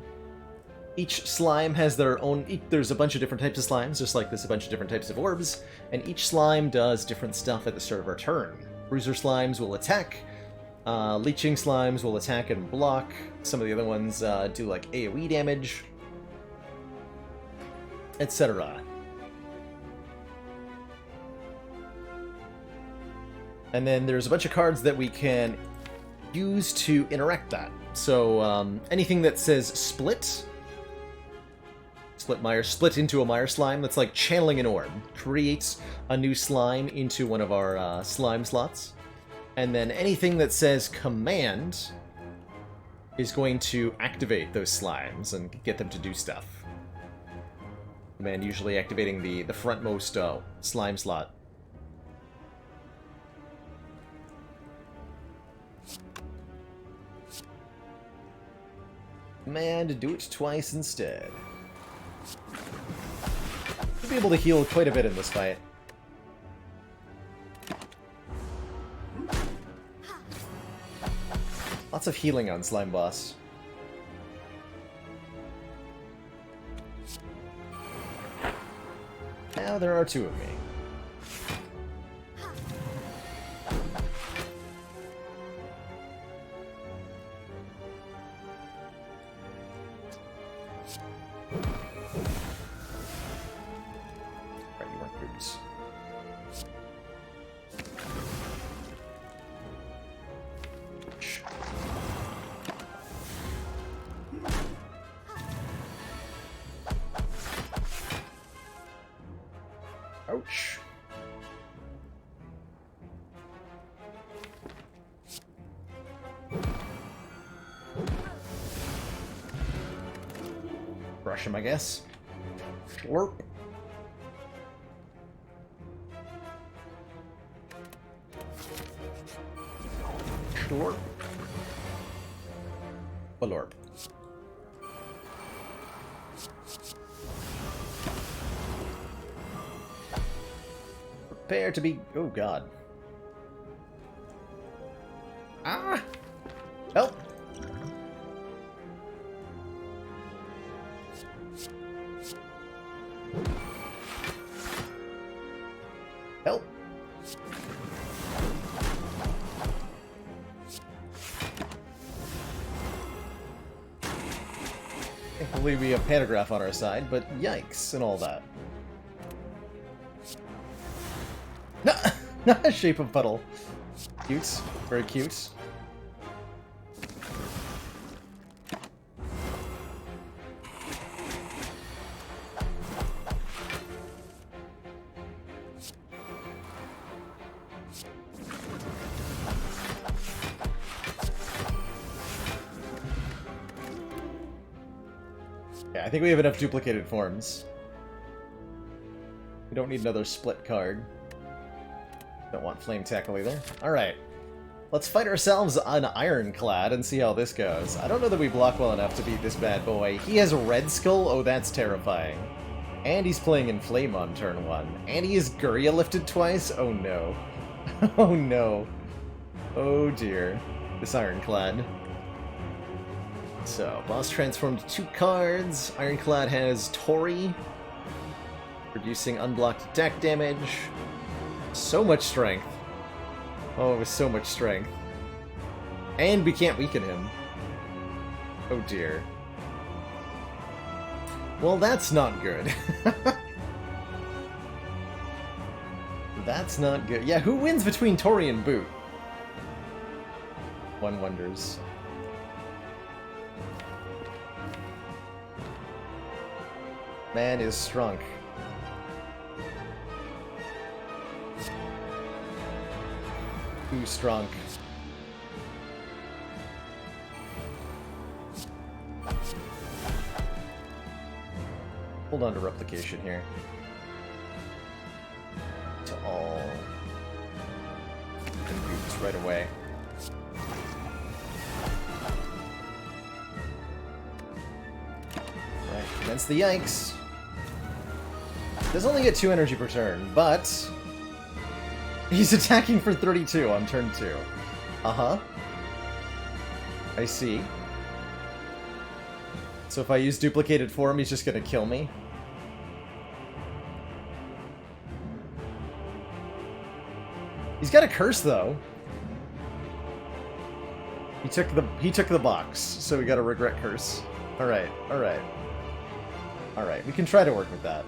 Each slime has their own... There's a bunch of different types of slimes, just like there's a bunch of different types of orbs, and each slime does different stuff at the start of our turn. Bruiser slimes will attack, leeching slimes will attack and block, some of the other ones do like AoE damage, etc. And then there's a bunch of cards that we can use to interact that. So anything that says split... Split into a Mire slime, that's like channeling an orb. Creates a new slime into one of our slime slots. And then anything that says command is going to activate those slimes and get them to do stuff. Command usually activating the frontmost slime slot. Command, do it twice instead. We'll be able to heal quite a bit in this fight. Lots of healing on Slime Boss. Now there are 2 of me. Ouch. Brush him, I guess. Slurp. Balorp. Balorp. Prepare to be... Oh, God. Ah! Help! Help! Can't believe we have Pantograph on our side, but yikes and all that. No! Shape of puddle. Cute. Very cute. Yeah, I think we have enough duplicated forms. We don't need another split card. Don't want Flame Tackle either. Alright. Let's fight ourselves on Ironclad and see how this goes. I don't know that we block well enough to beat this bad boy. He has a Red Skull? Oh, that's terrifying. And he's playing in Flame on turn 1. And he is Guria lifted twice? Oh no. Oh no. Oh dear. This Ironclad. So, boss transformed 2 cards. Ironclad has Tori, reducing unblocked attack damage. So much strength. Oh, it was so much strength. And we can't weaken him. Oh dear. Well, that's not good. That's not good. Yeah, who wins between Tori and Boot? One wonders. Man is strong. Too strong. Hold on to replication here. To all. And boots right away. Right, commence the yikes. Does only get 2 energy per turn, but he's attacking for 32 on turn 2. Uh-huh. I see. So if I use duplicated form, he's just gonna kill me. He's got a curse though. He took the box, so we got a regret curse. Alright, alright. Alright, we can try to work with that.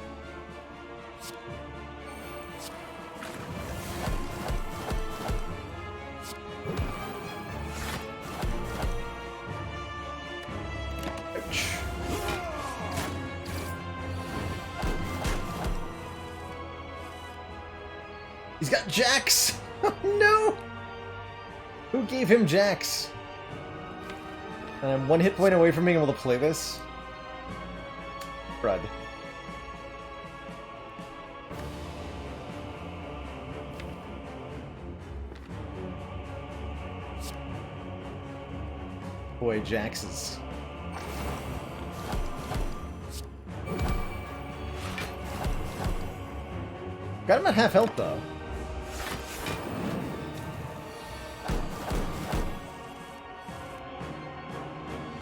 He's got Jax! Oh no! Who gave him Jax? I'm 1 hit point away from being able to play this. Crud. Boy, Jax is... Got him at half health though.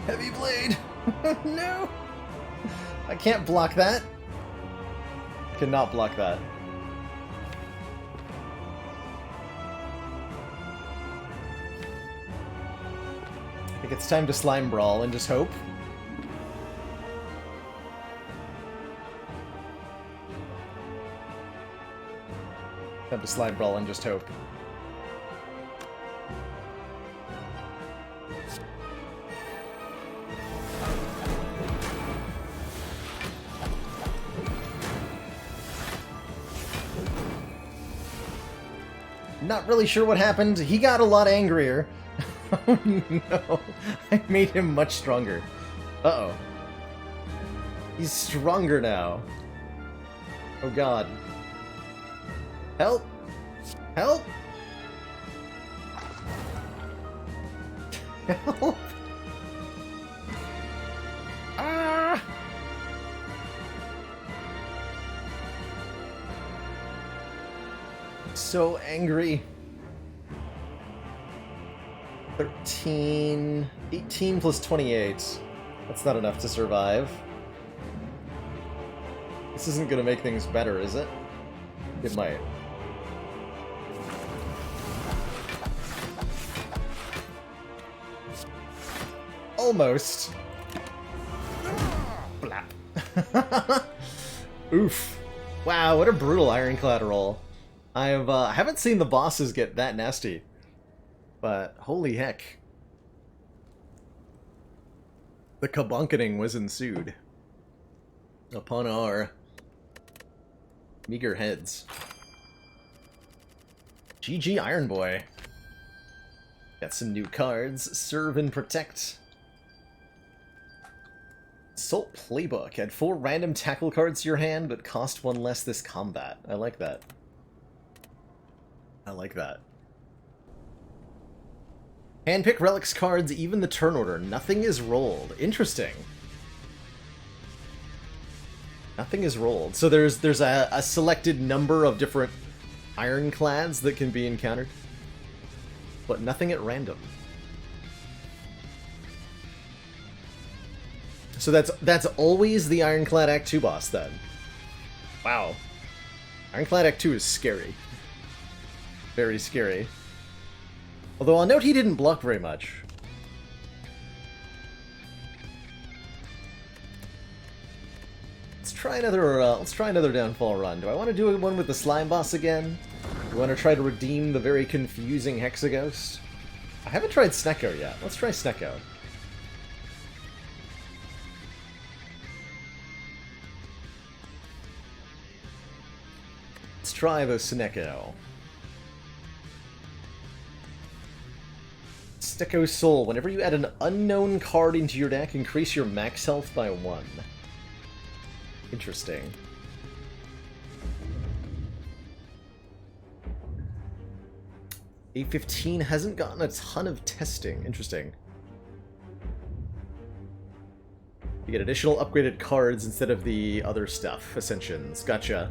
Heavy blade! No! I can't block that. Cannot block that. I think it's time to Slime Brawl and just hope. Time to Slime Brawl and just hope. Not really sure what happened. He got a lot angrier. Oh no. I made him much stronger. Uh-oh. He's stronger now. Oh god. Help! Help! Help! Ah! So angry. 13... 18 plus 28. That's not enough to survive. This isn't gonna make things better, is it? It might. Almost. Blap. Oof. Wow, what a brutal ironclad roll. I haven't seen the bosses get that nasty. But holy heck. The kabunketing was ensued upon our meager heads. GG Iron Boy. Got some new cards. Serve and Protect. Assault Playbook. Add 4 random tackle cards to your hand, but cost 1 less this combat. I like that. I like that. Handpick relics cards, even the turn order. Nothing is rolled. Interesting. Nothing is rolled. So there's a selected number of different ironclads that can be encountered, but nothing at random. So that's always the Ironclad Act 2 boss then. Wow. Ironclad Act 2 is scary. Very scary. Although I'll note he didn't block very much. Let's try another downfall run. Do I want to do one with the slime boss again? Do I want to try to redeem the very confusing Hexaghost? I haven't tried Snecko yet. Let's try Snecko. Let's try the Snecko. Snecko Soul. Whenever you add an unknown card into your deck, increase your max health by 1. Interesting. A15 hasn't gotten a ton of testing. Interesting. You get additional upgraded cards instead of the other stuff. Ascensions. Gotcha.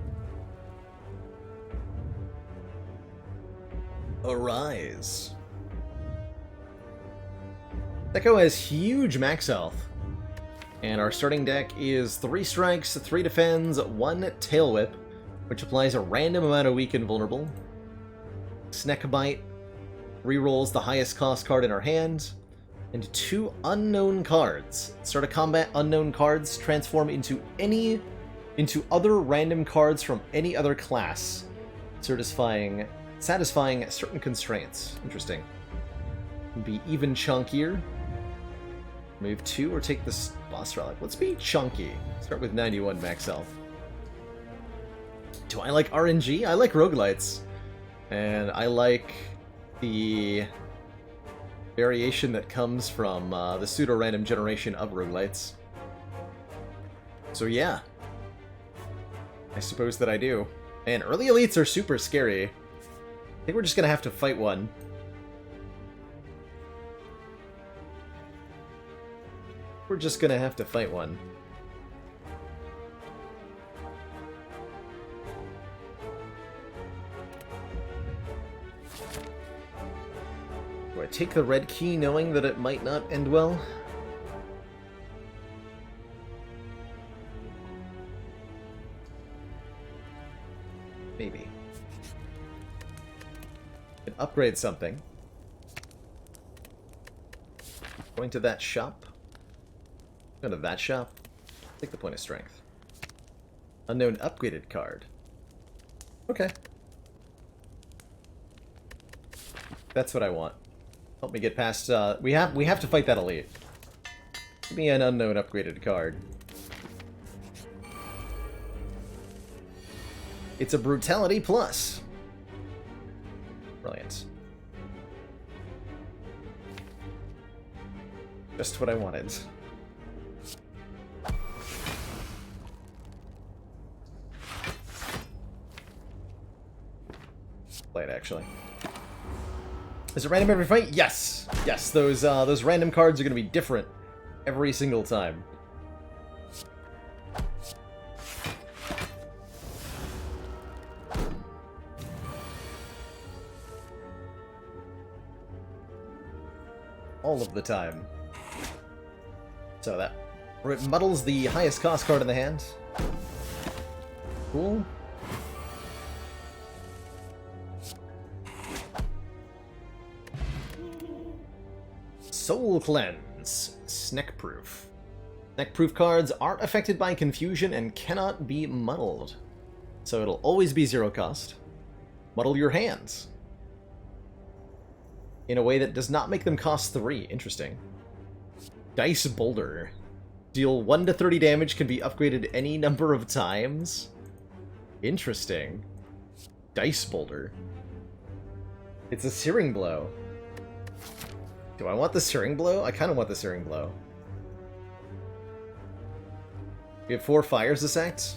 Arise. Snecko has huge max health. And our starting deck is 3 strikes, 3 defends, 1 tail whip, which applies a random amount of weak and vulnerable. Snecbite rerolls the highest cost card in our hand, and 2 unknown cards. Start a combat, unknown cards transform into other random cards from any other class, satisfying certain constraints. Interesting. Be even chunkier. Move 2 or take this boss relic. Let's be chunky. Start with 91 max health. Do I like RNG? I like roguelites. And I like the variation that comes from the pseudo-random generation of roguelites. So yeah. I suppose that I do. And early elites are super scary. I think we're just gonna have to fight one. We're just gonna have to fight one. Do I take the red key knowing that it might not end well? Maybe. Can upgrade something. Going to that shop. Go to that shop. Take the point of strength. Unknown upgraded card. Okay. That's what I want. Help me get past. We have to fight that elite. Give me an unknown upgraded card. It's a brutality plus. Brilliant. Just what I wanted. Play it, actually. Is it random every fight? Yes! Yes, those random cards are going to be different every single time. All of the time. So that muddles the highest cost card in the hand. Cool. Soul Cleanse. Sneck-proof. Sneck-proof cards aren't affected by confusion and cannot be muddled. So it'll always be 0 cost. Muddle your hands. In a way that does not make them cost 3. Interesting. Dice Boulder. Deal 1 to 30 damage, can be upgraded any number of times. Interesting. Dice Boulder. It's a Searing Blow. Do I want the Searing Blow? I kind of want the Searing Blow. We have 4 fires this act.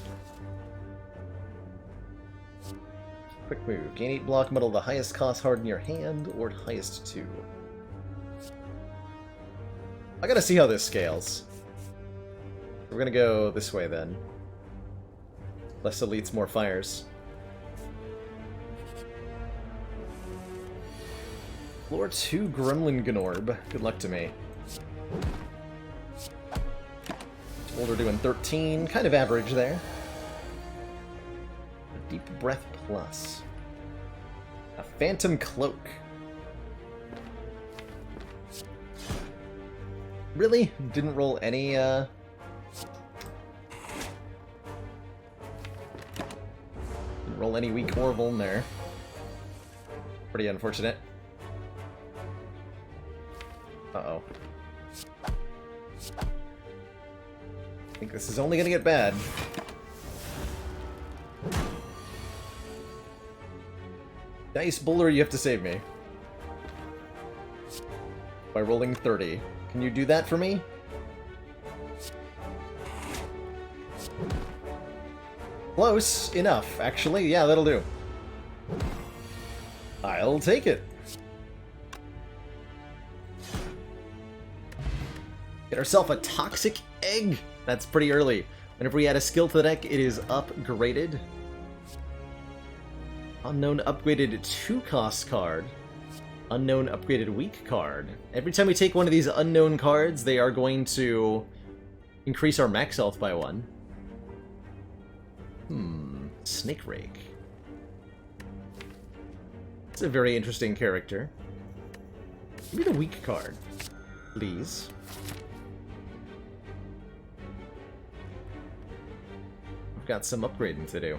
Quick move. Gain 8 block, muddle the highest cost card in your hand, or highest 2. I gotta see how this scales. We're gonna go this way then. Less elites, more fires. Floor 2 Gremlin Gnorb. Good luck to me. Boulder doing 13. Kind of average there. A Deep Breath Plus. A Phantom Cloak. Really? Didn't roll any, Didn't roll any weak Orville in there. Pretty unfortunate. Uh-oh. I think this is only gonna get bad. Dice Boulder, you have to save me. By rolling 30. Can you do that for me? Close enough, actually. Yeah, that'll do. I'll take it. Get ourselves a Toxic Egg. That's pretty early. Whenever we add a skill to the deck, it is upgraded. Unknown upgraded 2-cost card. Unknown upgraded weak card. Every time we take one of these unknown cards, they are going to increase our max health by 1. Snake Rake. It's a very interesting character. Give me the weak card, please. I've got some upgrading to do.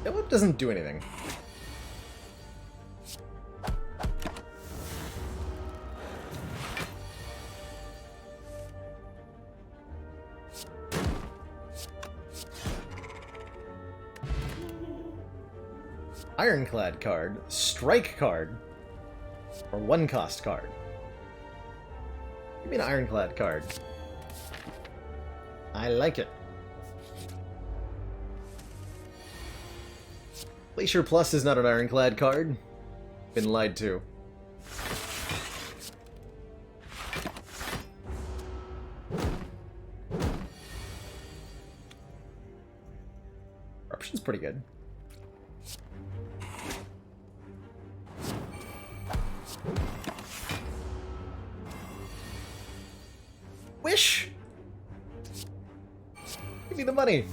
That whip doesn't do anything. Ironclad card, Strike card, or 1-cost card. Give me an Ironclad card. I like it. Glacier Plus is not an Ironclad card. Been lied to. Corruption's pretty good. Wish! Give me the money!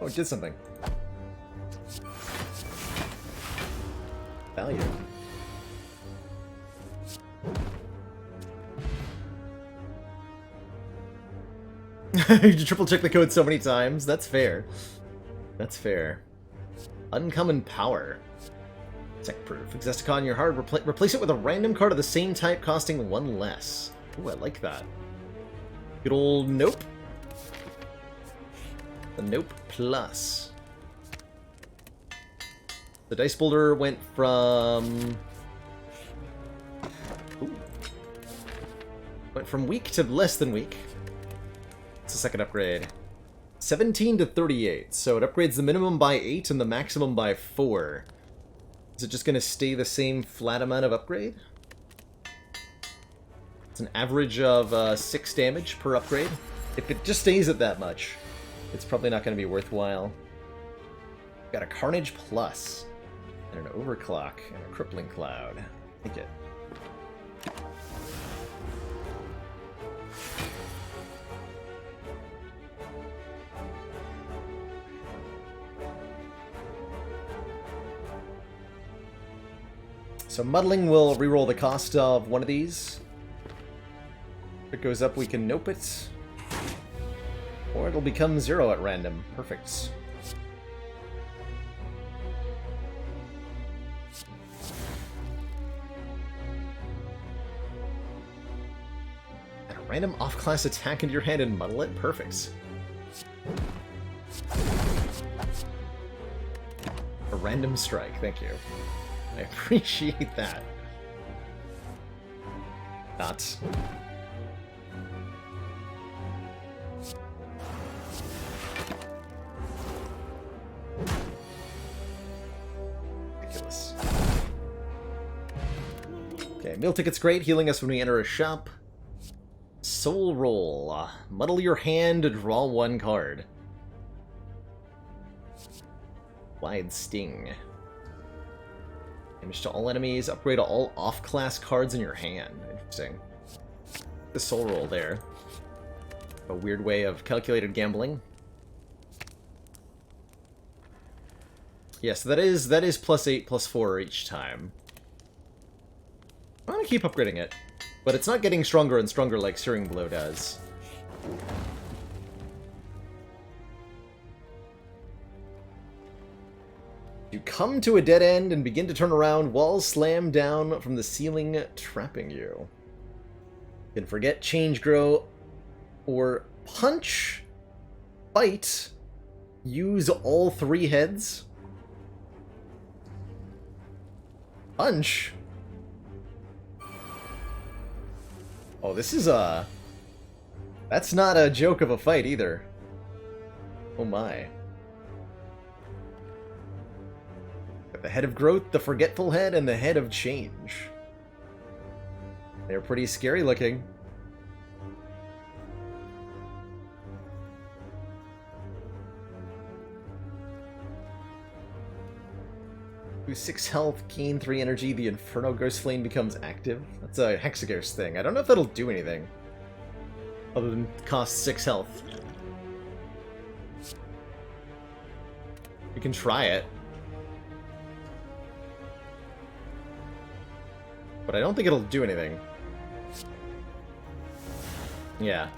Oh, it did something. Value. You triple check the code so many times. That's fair. That's fair. Uncommon Power. Tech-proof. Exesticon your heart. Replace it with a random card of the same type costing 1 less. Ooh, I like that. Good old Nope. The Nope Plus. The dice boulder went from... Ooh. Went from weak to less than weak. It's the second upgrade. 17 to 38, so it upgrades the minimum by 8 and the maximum by 4. Is it just going to stay the same flat amount of upgrade? It's an average of 6 damage per upgrade. If it just stays at that much, it's probably not going to be worthwhile. Got a Carnage Plus, and an Overclock, and a Crippling Cloud. Take it. So Muddling will reroll the cost of one of these. If it goes up, we can nope it. Or it'll become 0 at random. Perfect. Add a random off-class attack into your hand and muddle it? Perfect. A random strike, thank you. I appreciate that. Not. Ridiculous. Okay, meal ticket's great, healing us when we enter a shop. Soul roll. Muddle your hand to draw 1 card. Wide sting. Damage to all enemies. Upgrade all off-class cards in your hand. Interesting. The soul roll there. A weird way of calculated gambling. Yes, that is +8, +4 each time. I'm gonna keep upgrading it, but it's not getting stronger and stronger like Searing Blow does. You come to a dead end and begin to turn around, walls slam down from the ceiling, trapping you. You can forget, change, grow, or punch, bite, use all 3 heads. Punch? Oh, this is a... That's not a joke of a fight either. Oh my. The head of growth, the forgetful head, and the head of change. They're pretty scary looking. Lose 6 health, gain 3 energy, the Inferno Ghost Flame becomes active. That's a Hexaghost thing. I don't know if that'll do anything. Other than cost 6 health. You can try it. But I don't think it'll do anything. Yeah.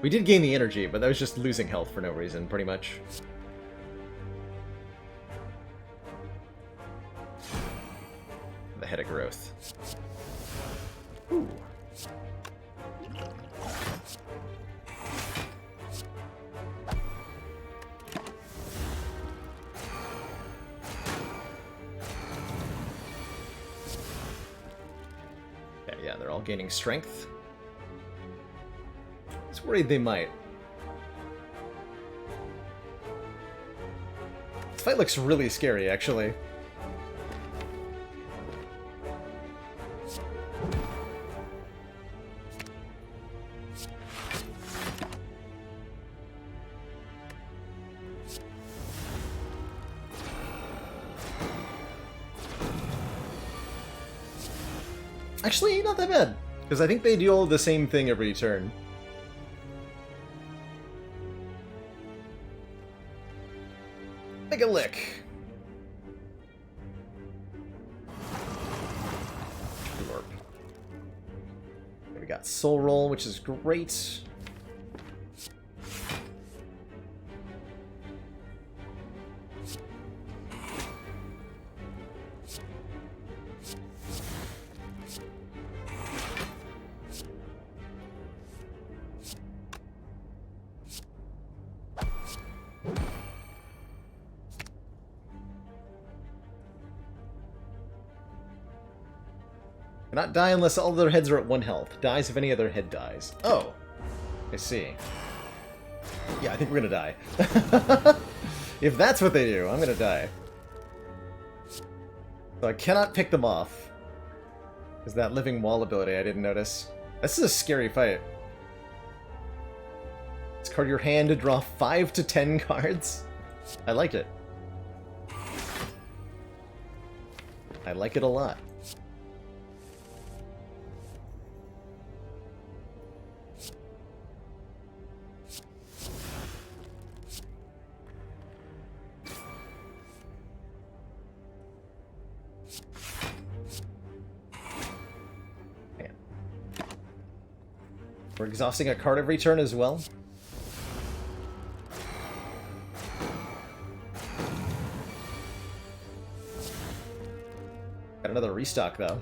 We did gain the energy, but that was just losing health for no reason, pretty much. The head of growth. Ooh. Yeah, they're all gaining strength. I was worried they might. This fight looks really scary, actually. Actually, not that bad, because I think they do the same thing every turn. Take a lick. Warp. We got Soul Roll, which is great. Cannot die unless all their heads are at 1 health. Dies if any other head dies. Oh. I see. Yeah, I think we're gonna die. If that's what they do, I'm gonna die. So I cannot pick them off. Is that living wall ability I didn't notice. This is a scary fight. Discard your hand to draw 5 to 10 cards. I like it. I like it a lot. We're exhausting a card every turn as well. Got another restock, though.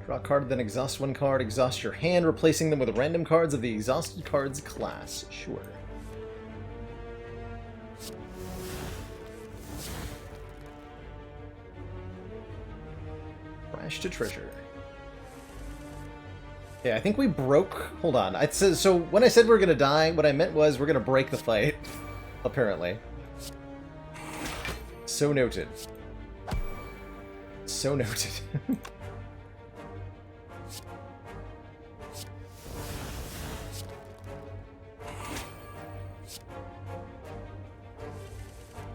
Draw a card, then exhaust 1 card. Exhaust your hand, replacing them with random cards of the exhausted cards class. Sure. Crash to treasure. Yeah, I think we broke... Hold on. So when I said we were going to die, what I meant was we're going to break the fight. Apparently. So noted. So noted.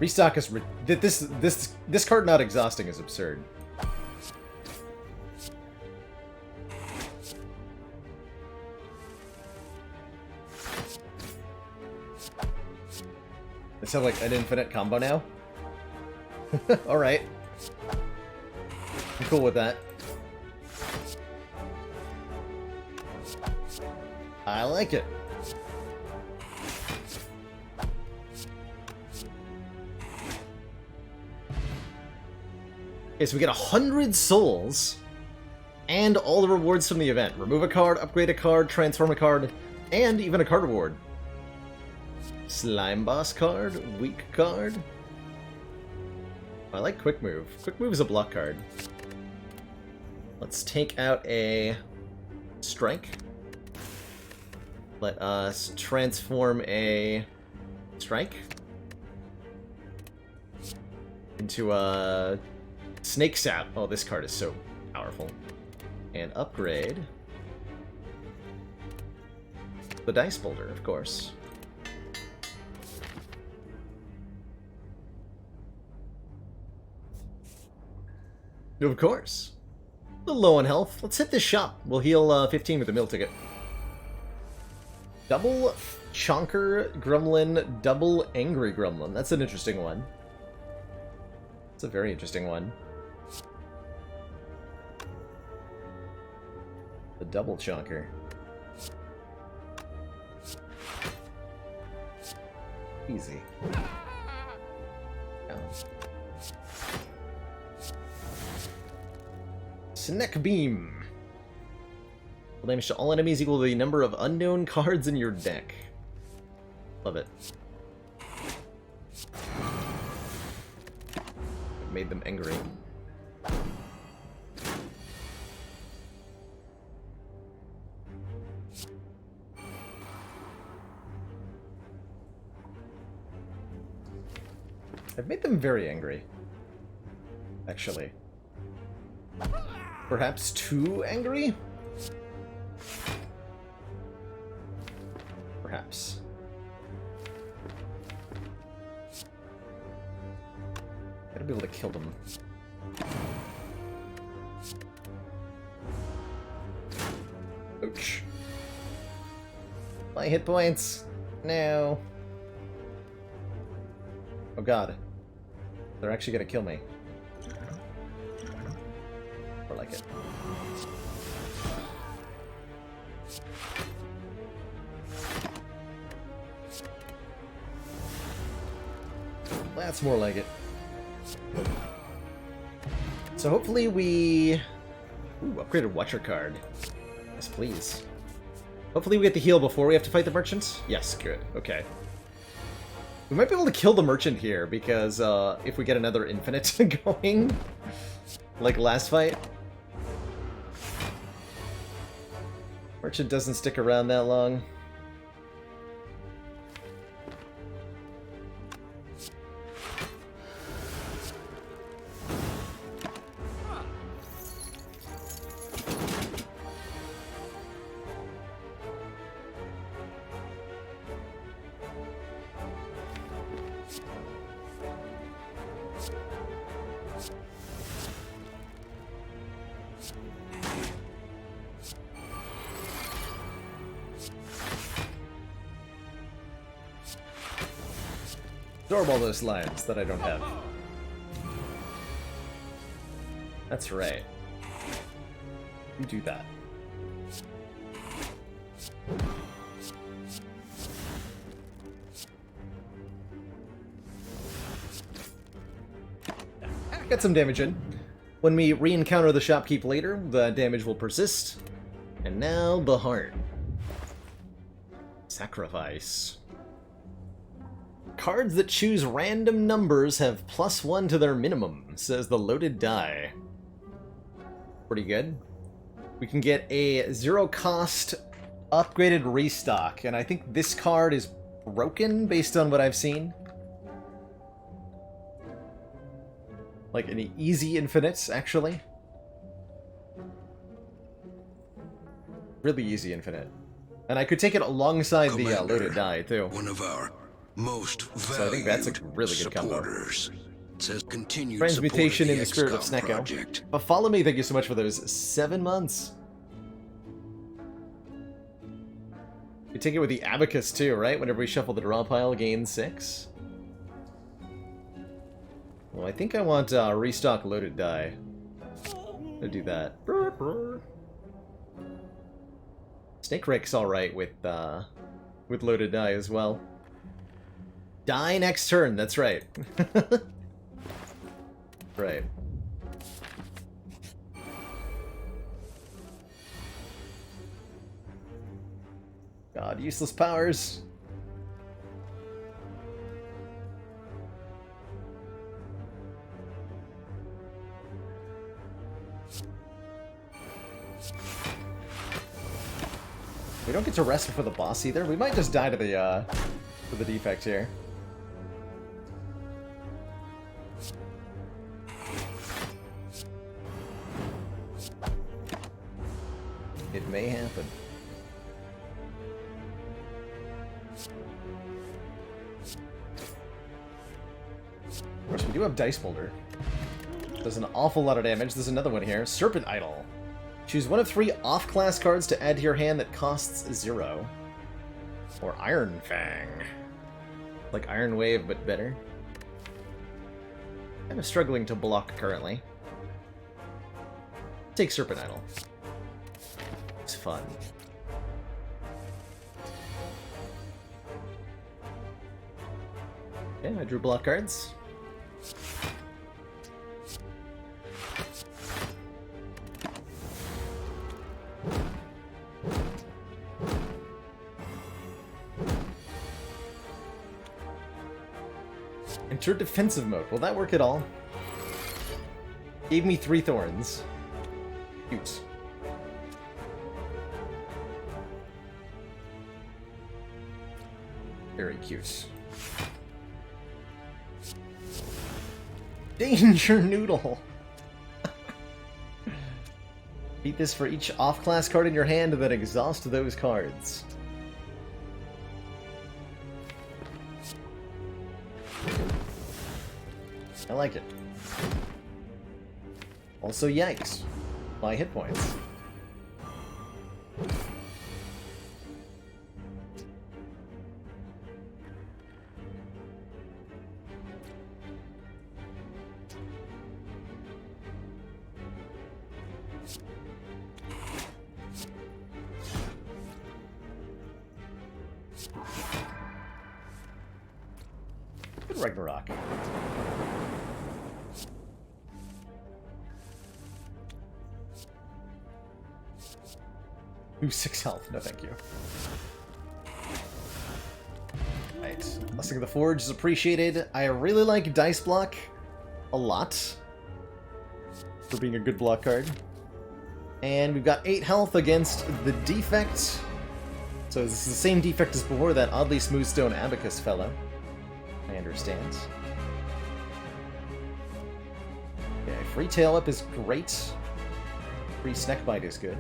Restock is... This card not exhausting is absurd. It sounds like an infinite combo now? Alright. I'm cool with that. I like it. Okay, so we get 100 souls and all the rewards from the event. Remove a card, upgrade a card, transform a card, and even a card reward. Slime boss card, weak card. I like quick move. Quick move is a block card. Let's take out a strike. Let us transform a strike into a snake sap. Oh, this card is so powerful. And upgrade the dice boulder, of course. Of course. A little low on health. Let's hit this shop. We'll heal 15 with a meal ticket. Double Chonker Gremlin, double Angry Gremlin. That's an interesting one. That's a very interesting one. The double Chonker. Easy. Oh. Snack Beam. Damage to all enemies equal to the number of unknown cards in your deck. Love it. Made them angry. I've made them very angry. Actually. Perhaps too angry? Perhaps. Gotta be able to kill them. Ouch. My hit points. No. Oh god. They're actually gonna kill me. Or like it. That's more like it. So hopefully we... Ooh, upgraded Watcher card. Yes, please. Hopefully we get the heal before we have to fight the merchant. Yes, good. Okay. We might be able to kill the merchant here, because if we get another infinite going, like last fight. Merchant doesn't stick around that long. Absorb all those lives that I don't have. That's right. You do that. Get some damage in. When we re-encounter the shopkeep later, the damage will persist. And now the heart. Sacrifice. Cards that choose random numbers have +1 to their minimum, says the loaded die. Pretty good. We can get a 0-cost upgraded restock, and I think this card is broken based on what I've seen. Like an easy infinite, actually. Really easy infinite. And I could take it alongside the loaded die, too. One of our most valued so I think that's a really good combo. Says continued Transmutation in the spirit of XCOM Snecko. project. But follow me, thank you so much for those 7 months. You take it with the abacus too, right? Whenever we shuffle the draw pile, gain 6. Well, I think I want restock loaded die. I'll do that. Snake Rake's alright with loaded die as well. Die next turn, that's right. Right. God, useless powers. We don't get to rest before the boss either. We might just die to the defect here. It may happen. Of course, we do have Dice Boulder. Does an awful lot of damage. There's another one here. Serpent Idol. Choose one of 3 off-class cards to add to your hand that costs 0. Or Iron Fang. Like Iron Wave, but better. Kind of struggling to block currently. Take Serpent Idol. It's fun. Okay, I drew block cards. Enter defensive mode. Will that work at all? Gave me 3 thorns. Cute. Very cute. Danger Noodle! Beat this for each off-class card in your hand and then exhaust those cards. I like it. Also, yikes. My hit points. Good Ragnarok. Ooh, 6 health. No, thank you. Right. Blessing of the Forge is appreciated. I really like Dice Block a lot for being a good block card. And we've got 8 health against the Defect. So this is the same defect as before, that oddly smooth stone abacus fellow. I understand. Okay, free tail up is great. Free Snackbite is good.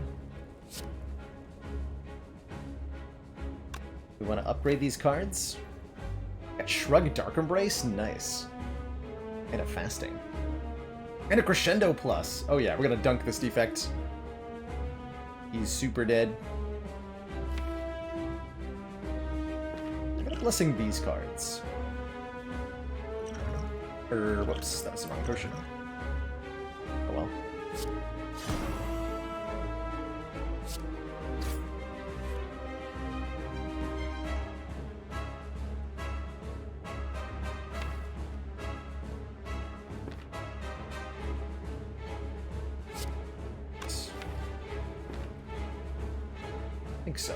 We want to upgrade these cards. Got Shrug Dark Embrace, nice. And a Fasting. And a Crescendo Plus. Oh yeah, we're gonna dunk this defect. He's super dead. I'm gonna Blessing these cards. Whoops, that was the wrong potion. Oh well. I think so.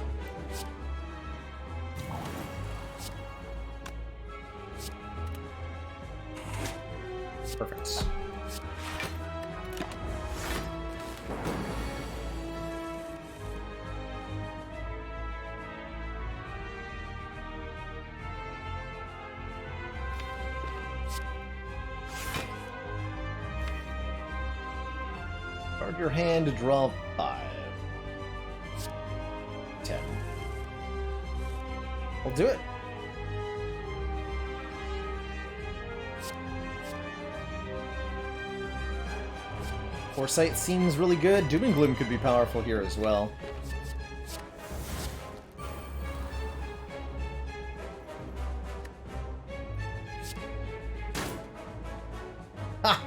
Perfect. Card your hand to draw 5. 10. We'll do it. Foresight seems really good. Doom and Gloom could be powerful here as well. Ha!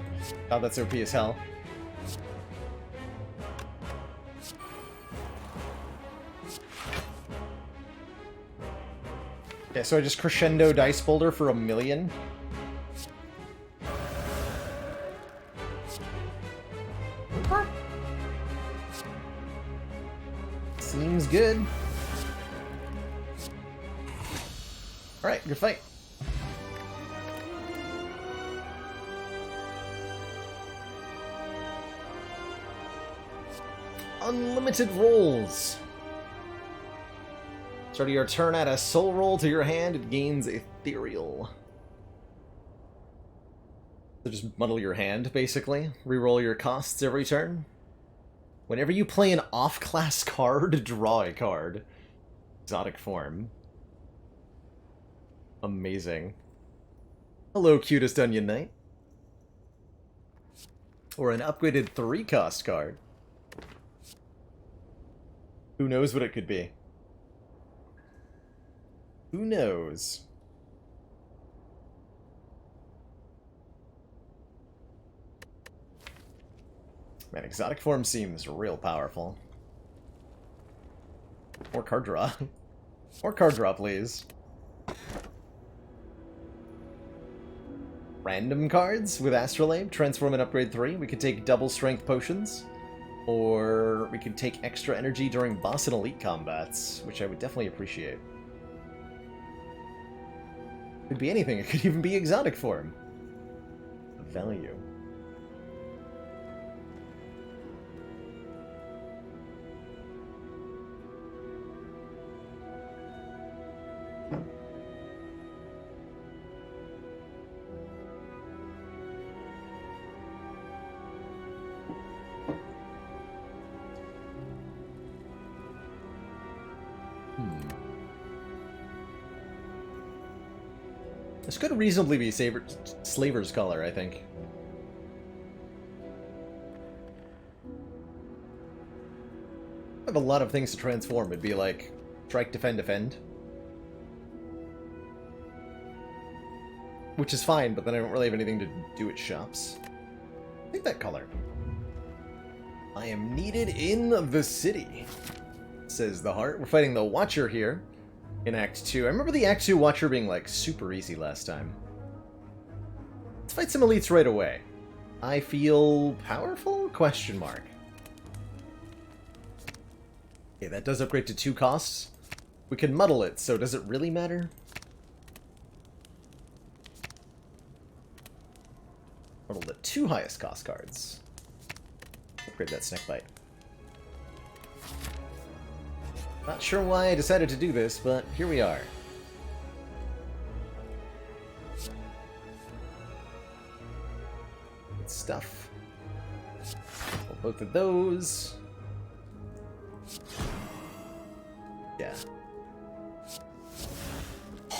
God, that's OP as hell. Okay, so I just Crescendo Dice Boulder for 1,000,000. Seems good. Alright, good fight. Unlimited rolls. Start your turn, add a soul roll to your hand, it gains ethereal. So just muddle your hand, basically. Reroll your costs every turn. Whenever you play an off-class card, draw a card. Exotic form. Amazing. Hello, cutest Onion Knight. Or an upgraded 3-cost card. Who knows what it could be? Who knows? Man, exotic form seems real powerful. More card draw. More card draw, please. Random cards with Astrolabe, transform and upgrade 3. We could take double strength potions. Or we could take extra energy during boss and elite combats, which I would definitely appreciate. Could be anything. It could even be exotic form. Value. This could reasonably be Slaver's Color, I think. I have a lot of things to transform. It'd be like Strike, Defend, Defend. Which is fine, but then I don't really have anything to do at shops. Take that color. I am needed in the city, says the heart. We're fighting the Watcher here. In Act 2. I remember the Act 2 Watcher being, like, super easy last time. Let's fight some elites right away. I feel powerful? Question mark. Okay, that does upgrade to 2 costs. We can muddle it, so does it really matter? Muddle the 2 highest cost cards. Upgrade that Snake Bite. Not sure why I decided to do this, but here we are. Good stuff. Pull both of those. Yeah.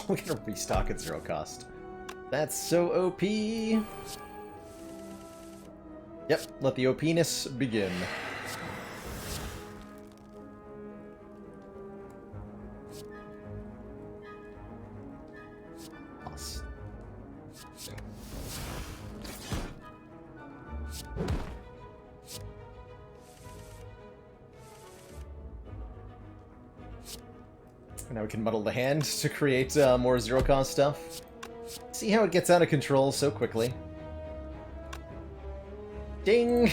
We're gonna restock at 0 cost. That's so OP. Yep, let the OP-ness begin. Awesome. Now we can muddle the hand to create more 0 cost stuff. See how it gets out of control so quickly. Ding!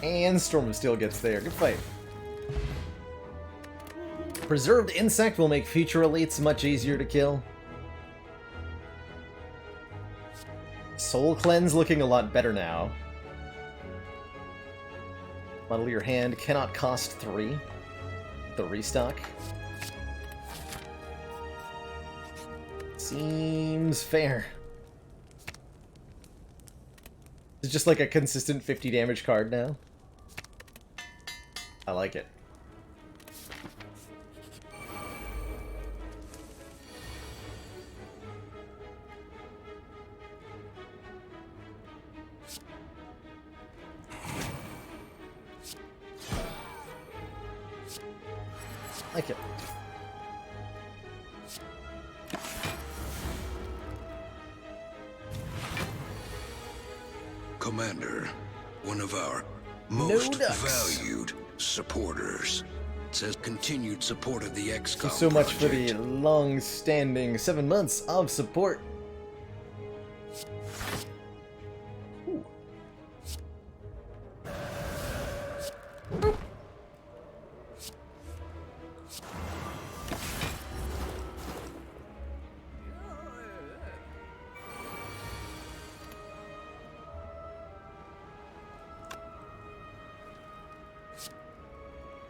And Storm of Steel gets there. Good fight. Preserved Insect will make future elites much easier to kill. Soul Cleanse looking a lot better now. Muddle your hand cannot cost 3. The restock. Seems fair. It's just like a consistent 50 damage card now. I like it. Like it. Commander, one of our most ducks. valued supporters, says continued support of the XCOM Thank you so much for the project. long-standing 7 months of support. Ooh.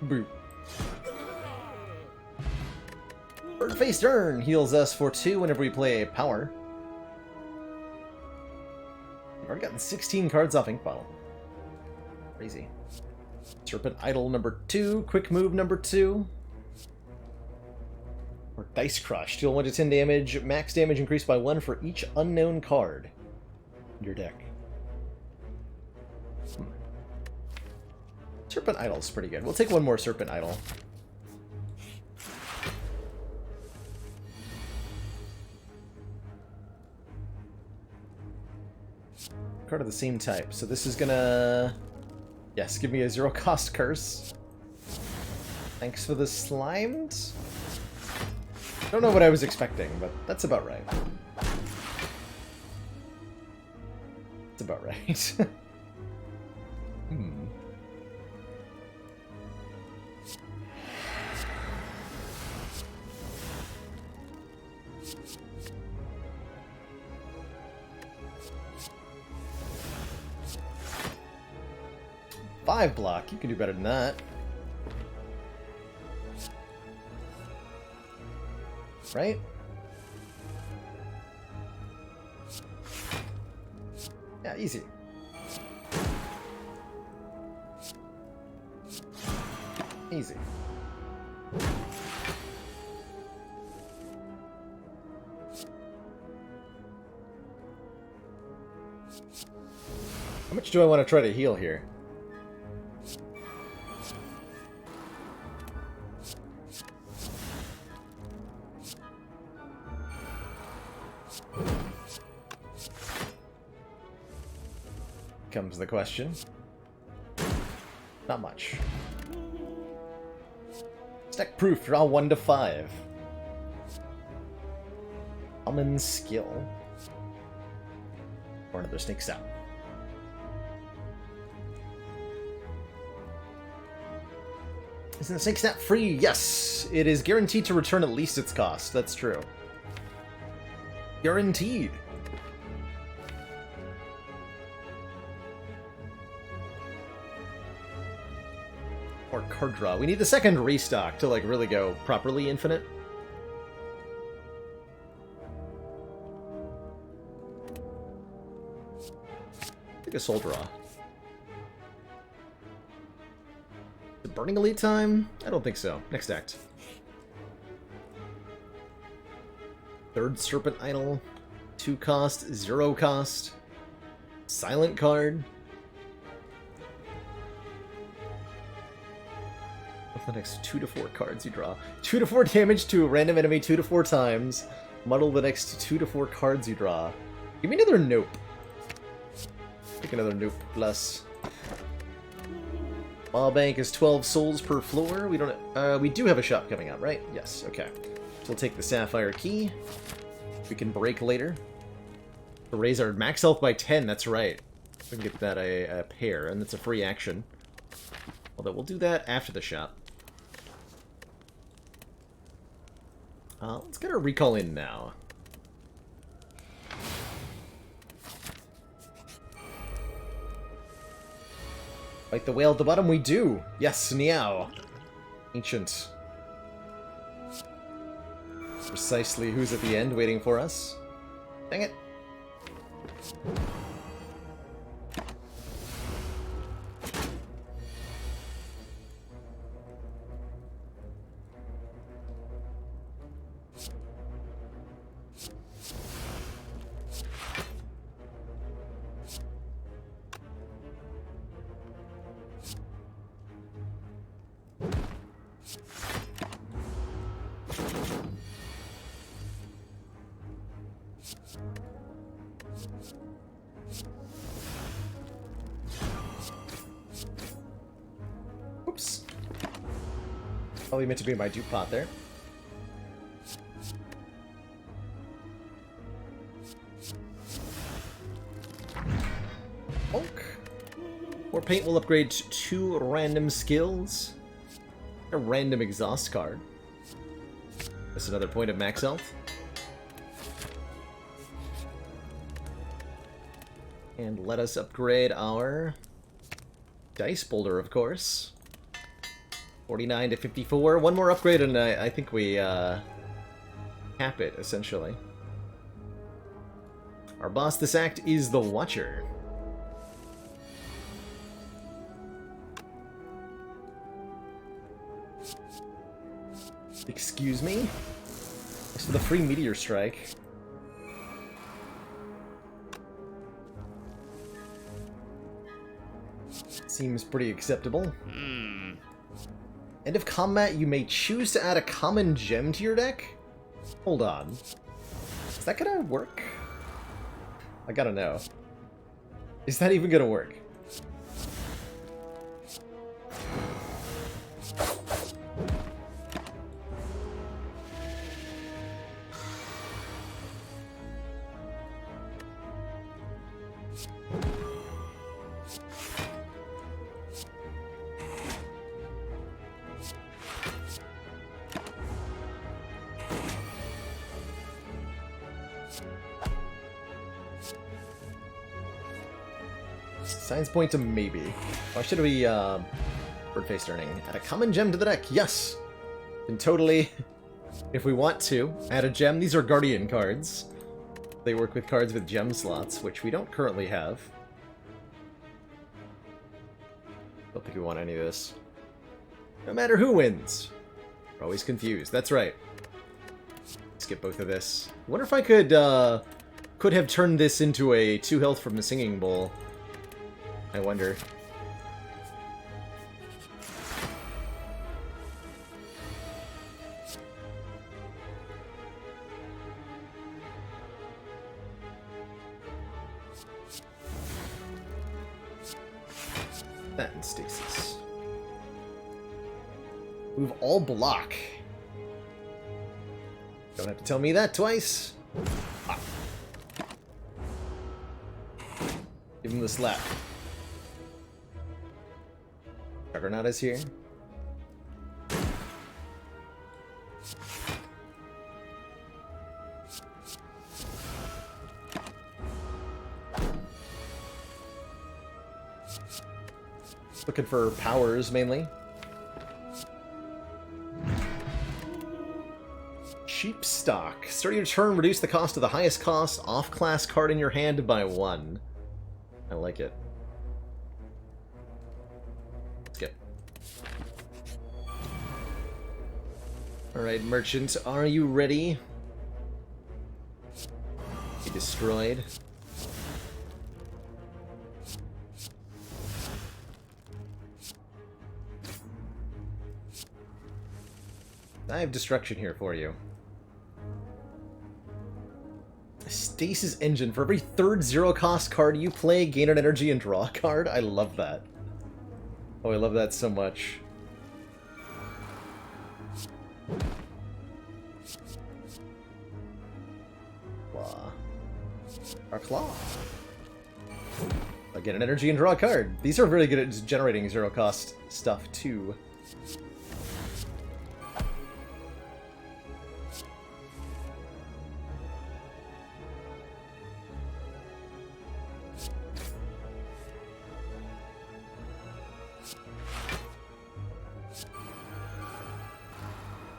Boop. Bird-faced Urn heals us for 2 whenever we play a power. We've already gotten 16 cards off Ink Bottle. Crazy. Serpent Idol number 2, Quick Move number 2. Or Dice Crush. Deal 1 to 10 damage, max damage increased by 1 for each unknown card in your deck. Serpent Idol's pretty good. We'll take 1 more Serpent Idol. Card of the same type. So this is gonna... Yes, give me a 0 cost curse. Thanks for the slimed. Don't know what I was expecting, but that's about right. That's about right. Hmm. Five block, you can do better than that. Right? Yeah, easy. Easy. How much do I want to try to heal here? Comes the question. Not much. Stack proof, draw 1 to 5. Common skill. Or another sneaks out. Isn't the sync snap free? Yes! It is guaranteed to return at least its cost. That's true. Guaranteed. Or card draw. We need the second restock to, like, really go properly infinite. Take a soul draw. The Burning Elite time? I don't think so. Next act. Third Serpent Idol. 2 cost, 0 cost. Silent card. What's the next 2 to 4 cards you draw? 2 to 4 damage to a random enemy 2 to 4 times. Muddle the next 2 to 4 cards you draw. Give me another Nope. Pick another Nope plus. Maw Bank is 12 souls per floor. We don't. We do have a shop coming up, right? Yes. Okay. So we'll take the Sapphire Key. We can break later. To raise our max health by 10. That's right. We can get that a pair, and that's a free action. Although we'll do that after the shop. Let's get our recall in now. Fight the whale at the bottom, we do! Yes, Niao! Ancient. Precisely who's at the end waiting for us. Dang it! Oops. Probably meant to be my dupe pot there. Oak. More paint will upgrade 2 random skills. A random exhaust card. That's another point of max health. And let us upgrade our Dice Boulder, of course. 49 to 54. One more upgrade and I think we cap it, essentially. Our boss this act is the Watcher. Excuse me? Thanks for the free Meteor Strike. Seems pretty acceptable. End of combat, you may choose to add a common gem to your deck? Hold on. Is that gonna work? I gotta know. Is that even gonna work? Science point to maybe. Why should we, bird-faced earning? Add a common gem to the deck, yes! And totally, if we want to, add a gem. These are Guardian cards. They work with cards with gem slots, which we don't currently have. Don't think we want any of this. No matter who wins. We're always confused, that's right. Skip both of this. I wonder if I could have turned this into a 2 health from the Singing Bowl. I wonder. That and stasis. Move all block. Don't have to tell me that twice. Ah. Give him the slap. Juggernaut is here. Looking for powers, mainly. Cheap stock. Start your turn, reduce the cost of the highest cost off-class card in your hand by 1. I like it. Skip. Alright, merchant, are you ready? Be destroyed. I have destruction here for you. Stasis Engine. For every third zero-cost card you play, gain an energy and draw a card. I love that. Oh, I love that so much. Claw. Our claw. I get an energy and draw a card. These are really good at generating zero-cost stuff, too.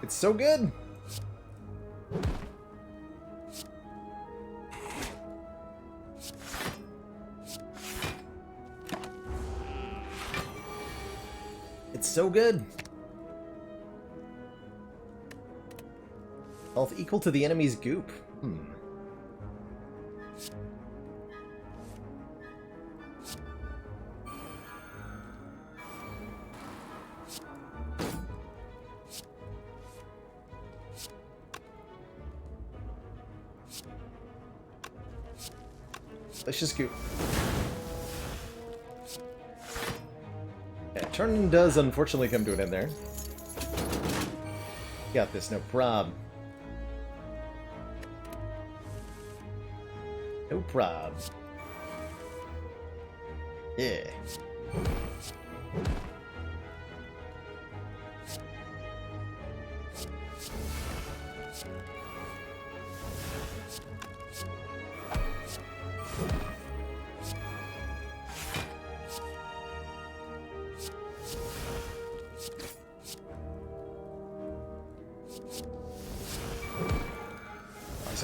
It's so good! It's so good! Health equal to the enemy's goop. Let's just go. Yeah, turn does unfortunately come to an end there. Got this, no prob. No prob. Yeah.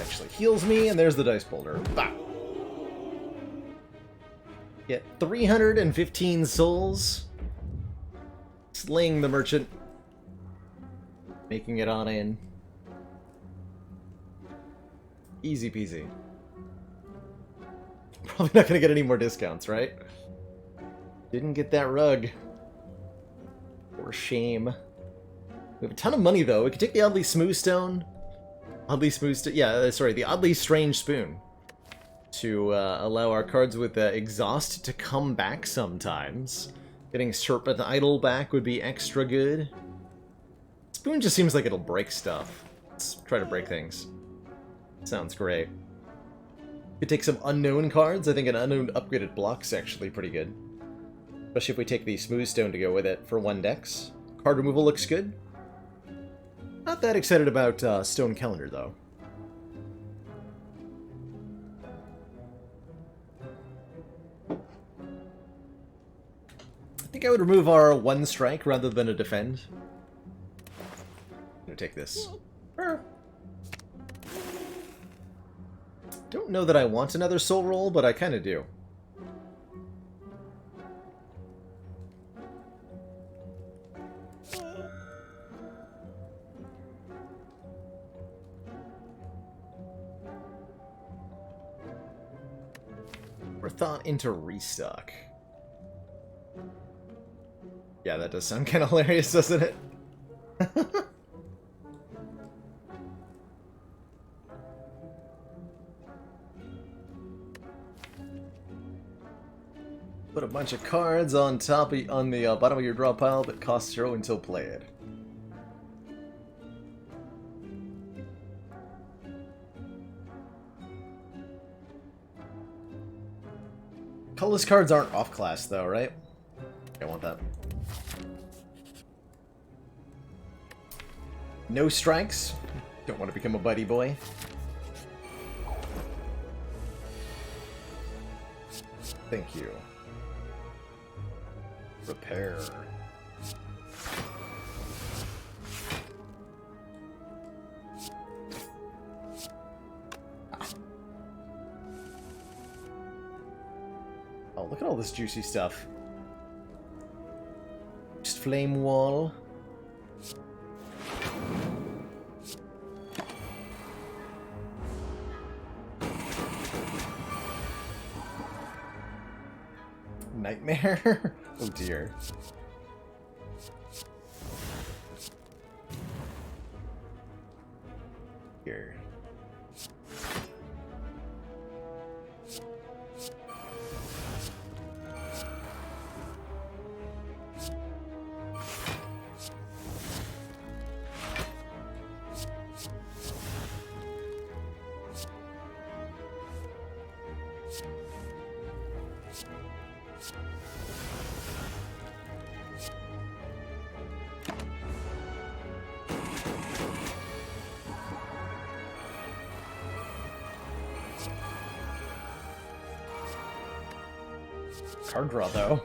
Actually heals me, and there's the dice boulder. Bah. Get 315 souls. Slaying the merchant. Making it on in. Easy peasy. Probably not gonna get any more discounts, right? Didn't get that rug. For shame. We have a ton of money, though. We could take the oddly smooth stone. The oddly strange spoon. To allow our cards with exhaust to come back sometimes. Getting Serpent Idol back would be extra good. Spoon just seems like it'll break stuff. Let's try to break things. Sounds great. Could take some unknown cards. I think an unknown upgraded block's actually pretty good. Especially if we take the smooth stone to go with it for 1 dex. Card removal looks good. Not that excited about Stone Calendar, though. I think I would remove our 1 strike rather than a defend. I'm gonna take this. Don't know that I want another soul roll, but I kind of do. Thought into restock. Yeah, that does sound kind of hilarious, doesn't it? Put a bunch of cards on top of, on the bottom of your draw pile that cost 0 until played. Colorless cards aren't off class though, right? I want that. No strikes. Don't want to become a buddy boy. Thank you. Repair. Oh, look at all this juicy stuff. Just flame wall. Nightmare? Oh dear. Here. Card draw, though.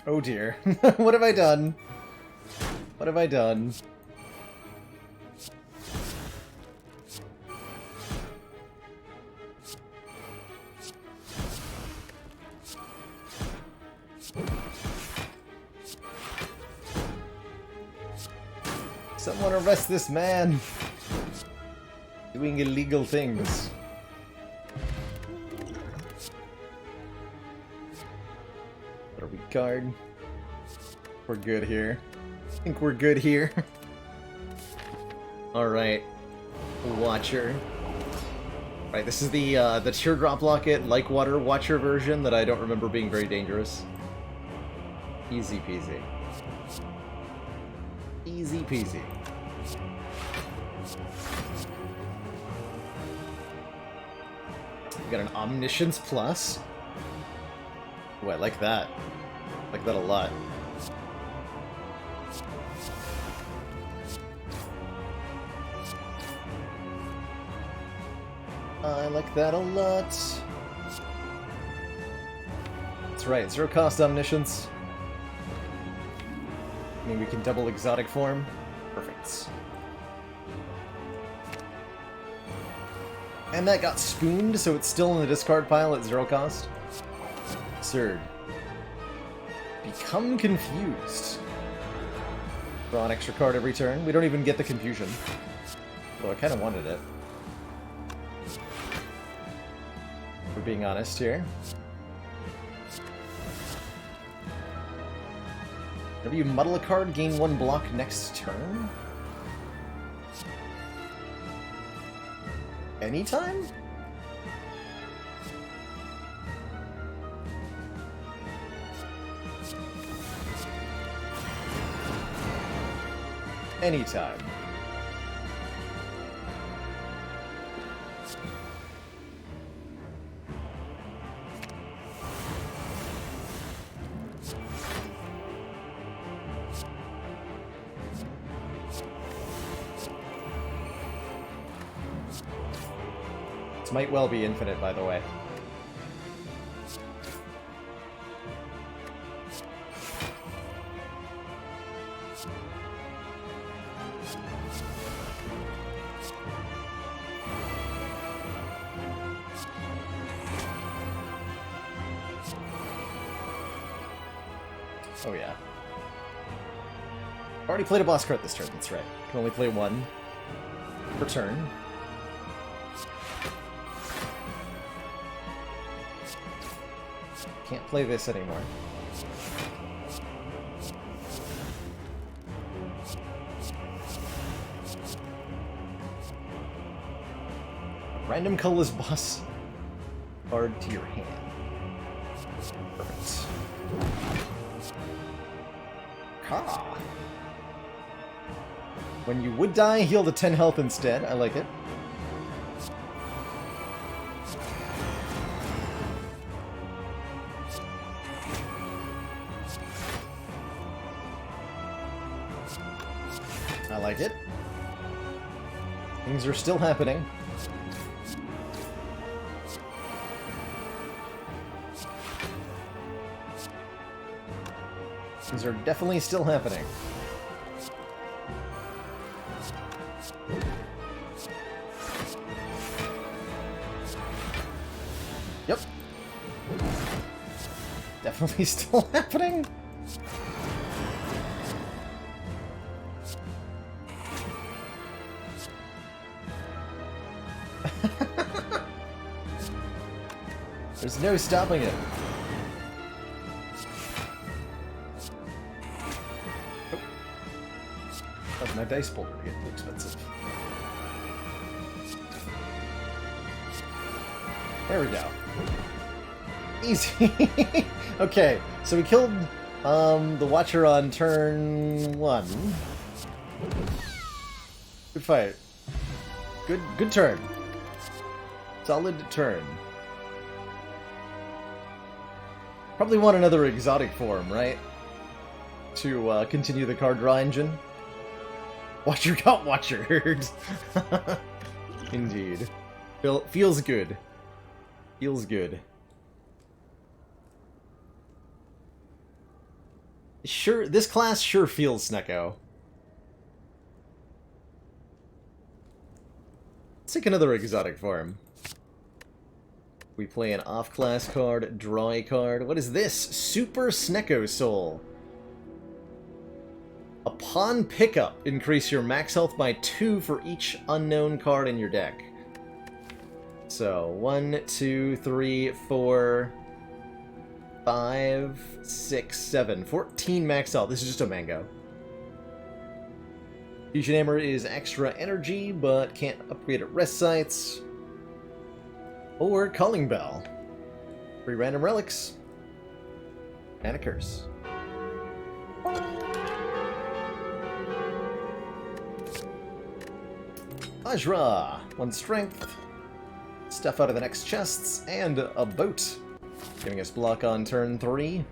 Oh dear. What have I done? What have I done? Someone arrest this man! Doing illegal things. What are we card? We're good here. I think we're good here. Alright. Watcher. Right, this is the Teardrop Locket, like Water Watcher version that I don't remember being very dangerous. Easy peasy. Easy peasy. We got an Omniscience Plus. Ooh, I like that. I like that a lot. I like that a lot. That's right, zero cost Omniscience. I mean, we can double exotic form. Perfect. And that got spooned, so it's still in the discard pile at zero cost. Absurd. Become confused. Draw an extra card every turn. We don't even get the confusion. Though I kind of wanted it. If we're being honest here. Whenever you muddle a card, gain one block next turn? Anytime? Anytime. Might well be infinite, by the way. Oh yeah. Already played a boss card this turn, that's right. Can only play one per turn. Can't play this anymore. Random colorless boss card to your hand. Perfect. Ka! When you would die, heal to 10 health instead. I like it. I like it. Things are still happening. These are definitely still happening. Yep. Definitely still happening. There's no stopping it. Oh, my dice pool are getting too expensive. There we go. Easy. Okay, so we killed the Watcher on turn 1. Good fight. Good turn. Solid turn. Probably want another exotic form, right? To continue the card draw engine. Watcher got Watchered. Indeed. Feels good. Feels good. Sure, this class sure feels Snecko. Let's take another exotic form. We play an off-class card, draw a card. What is this? Super Snecko Soul. Upon pickup, increase your max health by 2 for each unknown card in your deck. So, 1, 2, 3, 4, 5, 6, 7. 14 max health. This is just a mango. Fusion Hammer is extra energy, but can't upgrade at rest sites. Or Calling Bell. 3 random relics. And a curse. Ajra. 1 strength. Stuff out of the next chests. And a boat. Giving us block on turn 3.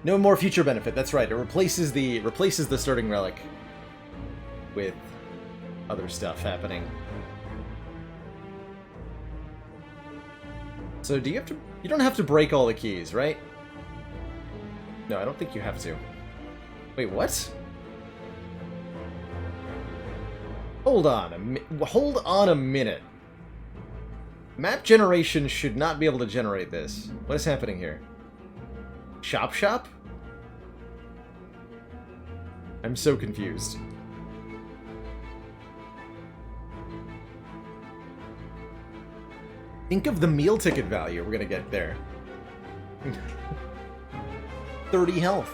No more future benefit, that's right. It replaces the starting relic with other stuff happening. So do you have to... You don't have to break all the keys, right? No, I don't think you have to. Wait, what? Hold on a minute. Map generation should not be able to generate this. What is happening here? Shop? I'm so confused. Think of the meal ticket value we're gonna get there. 30 health.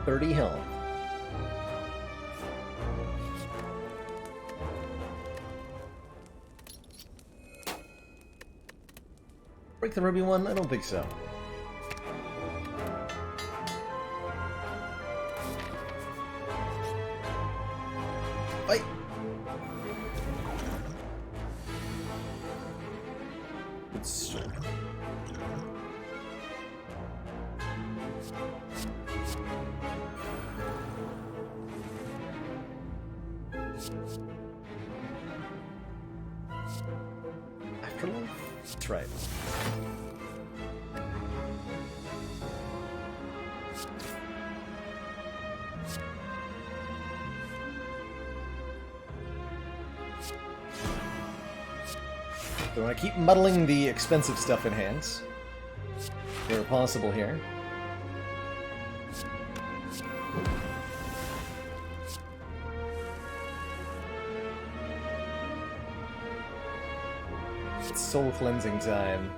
$30 health. Break the Ruby one? I don't think so. Fight! It's... Afterlife? That's right. So I want to keep muddling the expensive stuff in hands, where possible here. It's soul cleansing time.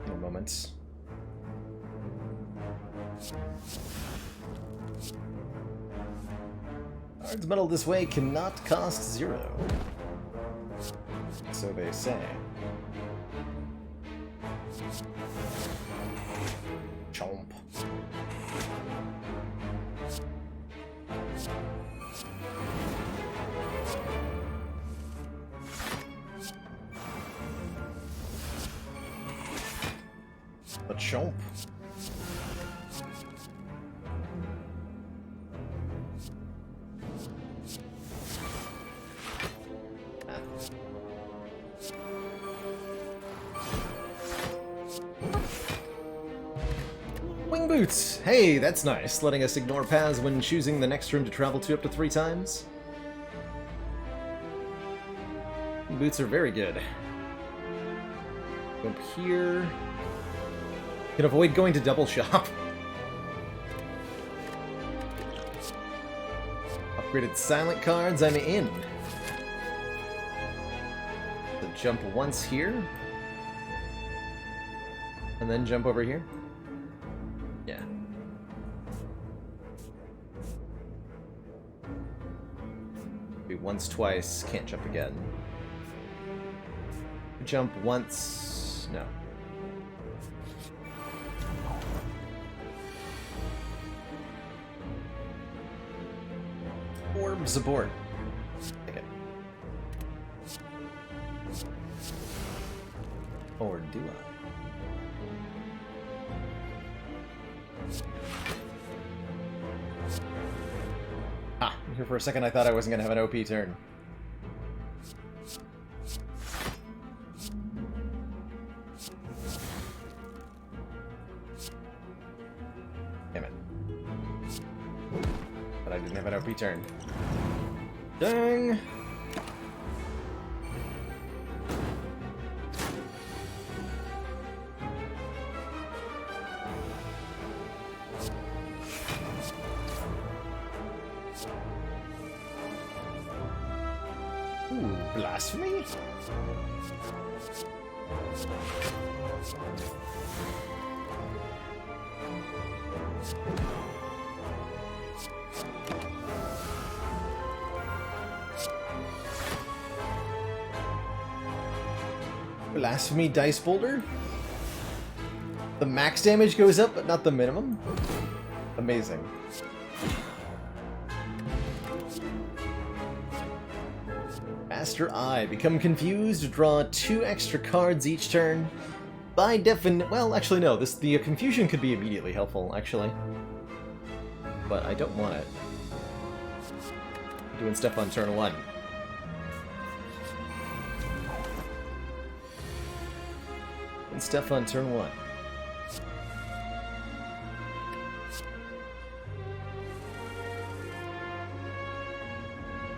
In a moment. Cards meddled this way cannot cost 0. So they say. Chomp. A chomp. Long boots! Hey, that's nice, letting us ignore paths when choosing the next room to travel to up to 3 times. Boots are very good. Go up here. Can avoid going to double shop. Upgraded silent cards, I'm in. So jump once here. And then jump over here. Yeah. Be once, twice, can't jump again. Jump once, no. Orb support. Okay. Or do I? Ah, here for a second I thought I wasn't gonna have an OP turn. Damn it. But I didn't have an OP turn. Dang! Ooh, blasphemy? Blasphemy Dice Boulder? The max damage goes up, but not the minimum? Amazing. Master Eye. Become confused, draw 2 extra cards each turn. By well, actually no, the confusion could be immediately helpful, actually. But I don't want it. I'm doing stuff on turn 1. And stuff on turn 1.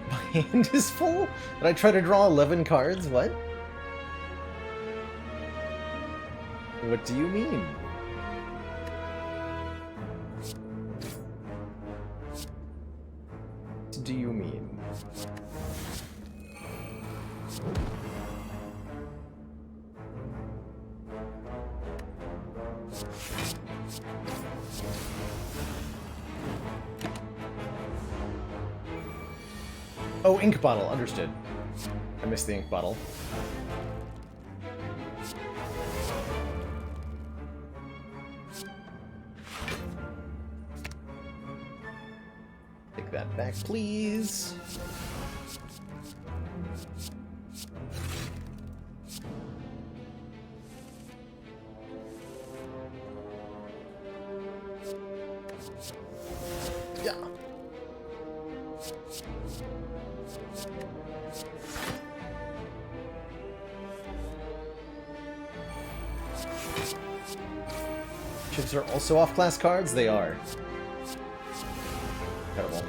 My hand is full? Did I try to draw 11 cards? What? What do you mean? What do you mean? Oh, ink bottle. Understood. I missed the ink bottle. Take that back, please. Yeah. Chips are also off-class cards? They are. Incredible.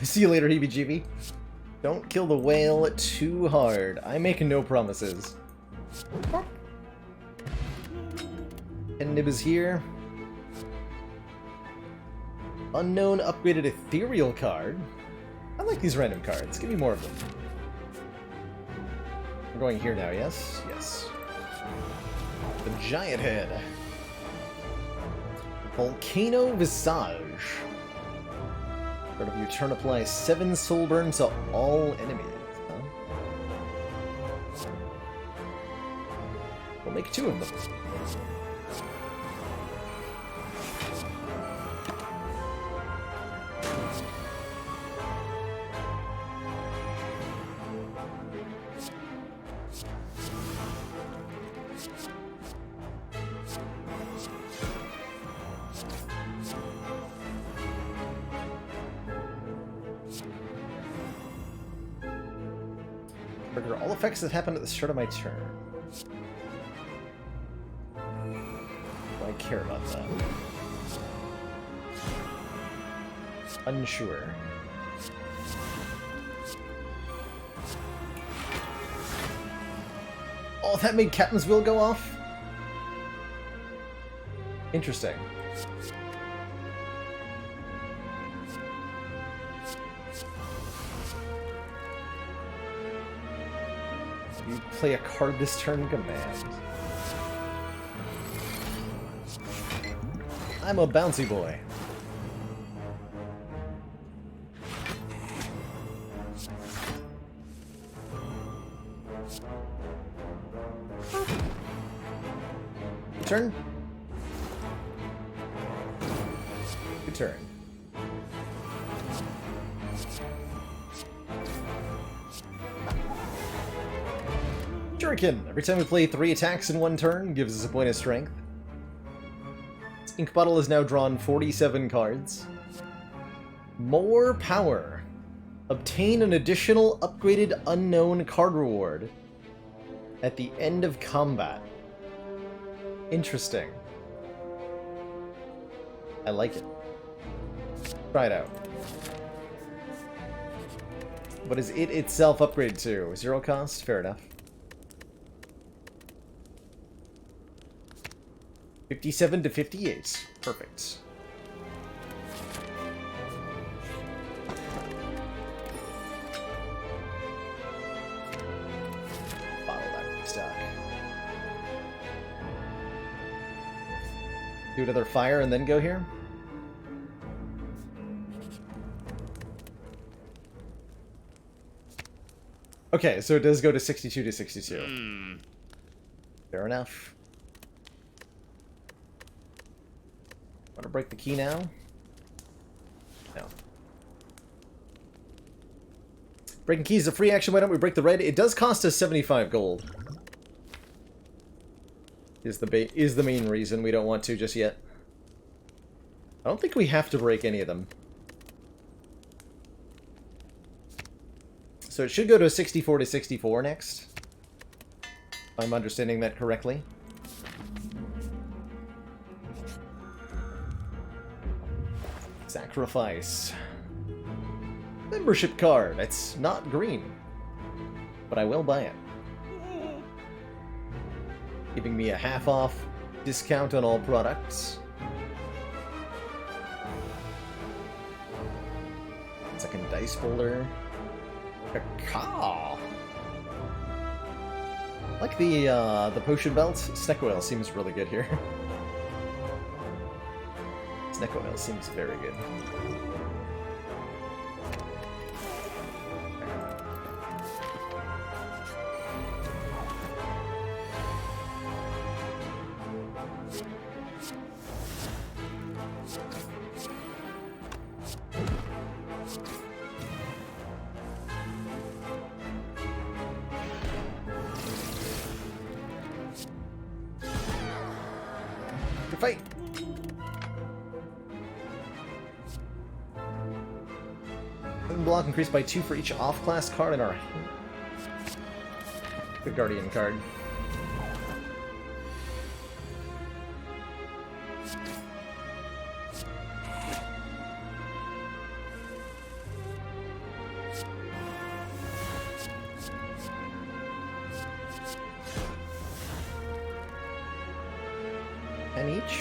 See you later, heebie-jeebie. Don't kill the whale too hard. I make no promises. And Nib is here. Unknown upgraded ethereal card. I like these random cards. Give me more of them. We're going here now, yes? Yes. The Giant Head. Volcano Visage. Start of your turn, apply 7 soul burn to all enemies. Huh? We'll make 2 of them. Trigger all effects that happen at the start of my turn. Do I care about that? Unsure. Oh, that made Captain's Will go off? Interesting. You play a card this turn, command. I'm a bouncy boy. Good turn. Good turn. Shuriken. Every time we play 3 attacks in 1 turn, gives us a point of strength. This ink bottle has now drawn 47 cards. More power. Obtain an additional upgraded unknown card reward at the end of combat. Interesting. I like it. Try it out. What is it itself upgrade to? 0 cost? Fair enough. 57 to 58. Perfect. Bottle that stock. Do another fire and then go here? Okay, so it does go to 62 to 62. Fair enough. Want to break the key now? No. Breaking keys is a free action. Why don't we break the red? It does cost us 75 gold. Is the main reason we don't want to just yet. I don't think we have to break any of them. So it should go to 64 to 64 next. If I'm understanding that correctly. Sacrifice. Membership card. It's not green. But I will buy it. Giving me a half off discount on all products. Second dice folder. Caca. Like the potion belt. Snack oil seems really good here. Snack oil seems very good. Good fight! Block increased by 2 for each off-class card in our hand. The Guardian card. And each.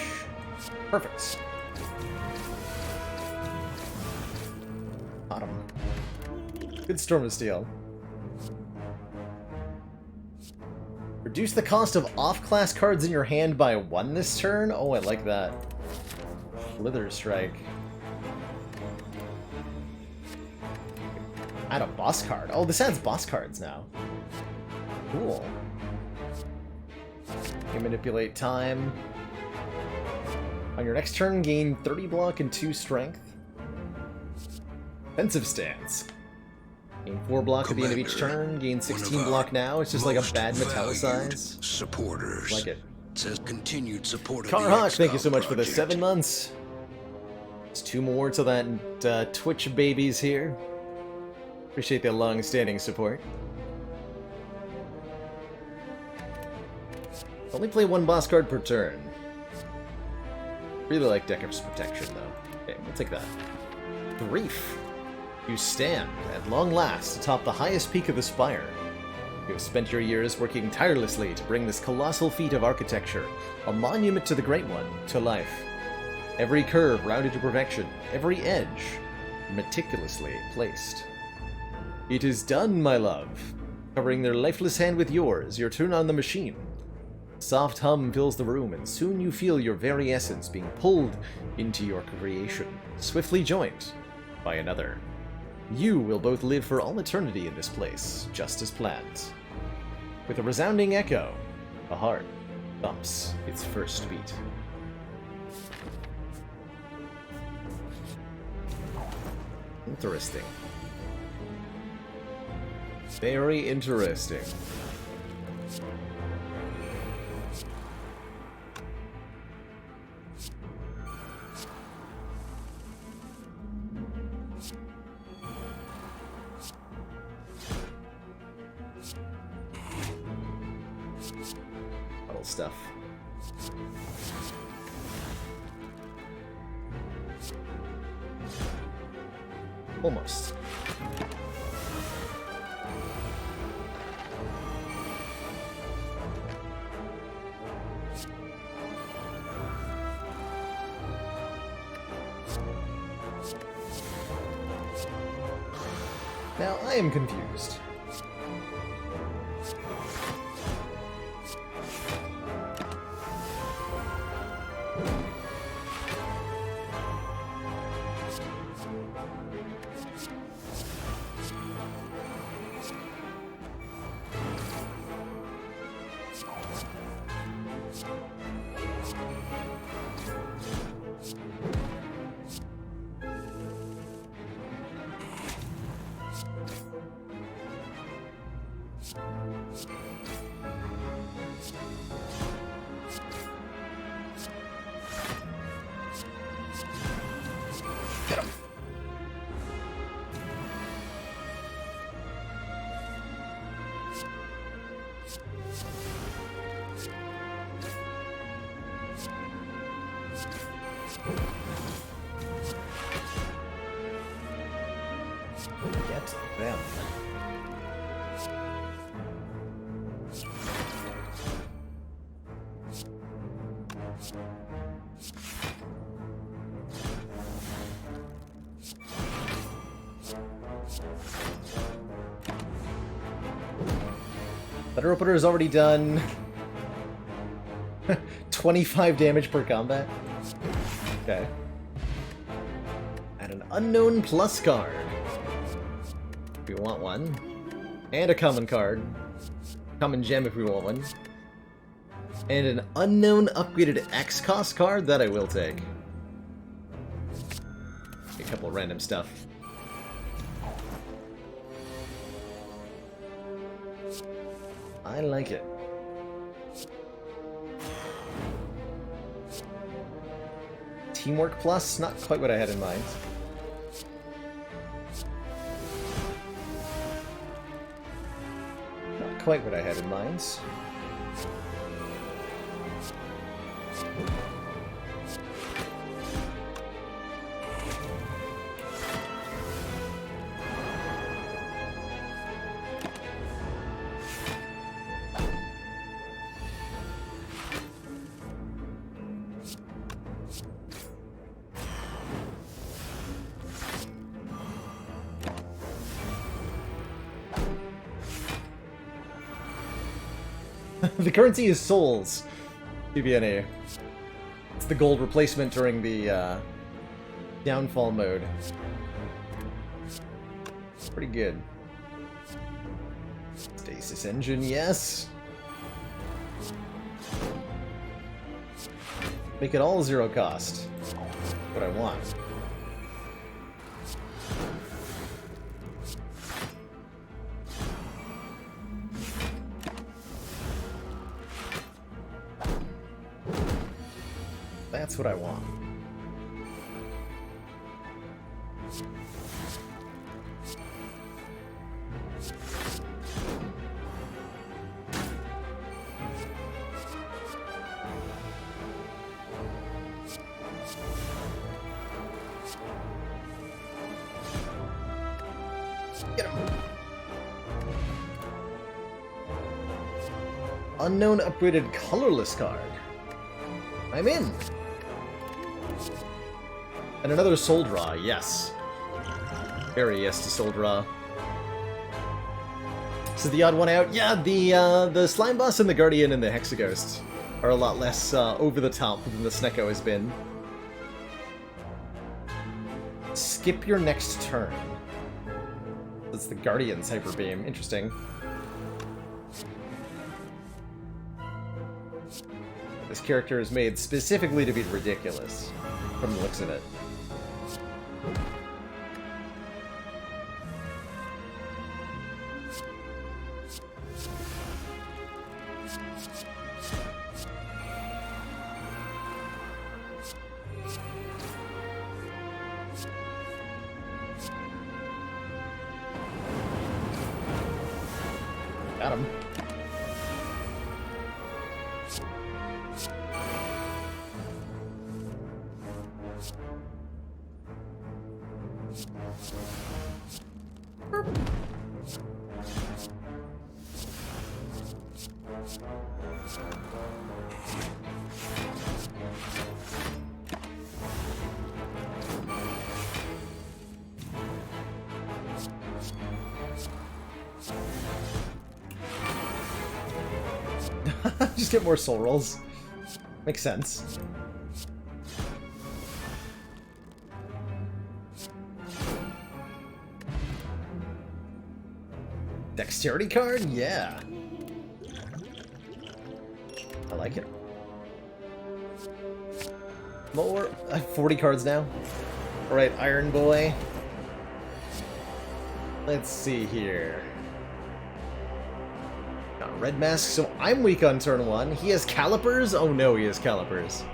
Perfect. Bottom. Good Storm of Steel. Reduce the cost of off-class cards in your hand by 1 this turn? Oh, I like that. Slither Strike. Add a boss card. Oh, this adds boss cards now. Cool. You manipulate time. On your next turn, gain 30 block and 2 strength. Defensive stance. Gain 4 block at the end of each turn. Gain 16 block now. It's just like a bad metallicize. Supporters. Like it. Says continued support of Carhawk, the thank you so much project. for the 7 months. It's 2 more to that Twitch babies here. Appreciate the long-standing support. Only play 1 boss card per turn. Really like Decker's Protection, though. Okay, we'll take that. Grief. You stand, at long last, atop the highest peak of the Spire. You have spent your years working tirelessly to bring this colossal feat of architecture, a monument to the Great One, to life. Every curve rounded to perfection, every edge meticulously placed. It is done, my love. Covering their lifeless hand with yours, you turn on the machine. Soft hum fills the room, and soon you feel your very essence being pulled into your creation, swiftly joined by another. You will both live for all eternity in this place, just as planned. With a resounding echo, a heart thumps its first beat. Interesting. Very interesting. Bottle stuff. Almost. Now, I am confused. Get him. Get them. Letter opener is already done. 25 damage per combat. Okay. And an unknown plus card. If we want one. And a common card. Common gem if we want one. And an unknown upgraded X cost card that I will take. A couple of random stuff. I like it. Teamwork plus, not quite what I had in mind. Not quite what I had in mind. The currency is souls. PBNA. It's the gold replacement during the downfall mode. Pretty good. Stasis engine, yes. Make it all 0 cost. What I want. That's what I want. Get him. Unknown upgraded colorless card. I'm in. And another soul draw, yes. Very yes to soul draw. So the odd one out. Yeah, the slime boss and the guardian and the hexaghost are a lot less over the top than the Snecko has been. Skip your next turn. That's the Guardian's Hyper Beam. Interesting. This character is made specifically to be ridiculous, from the looks of it. Got him. Just get more soul rolls. Makes sense. Dexterity card? Yeah. I like it. More. I have 40 cards now. Alright, Iron Boy. Let's see here. Got Red Mask, so I'm weak on turn 1. He has Calipers? Oh no, he has Calipers.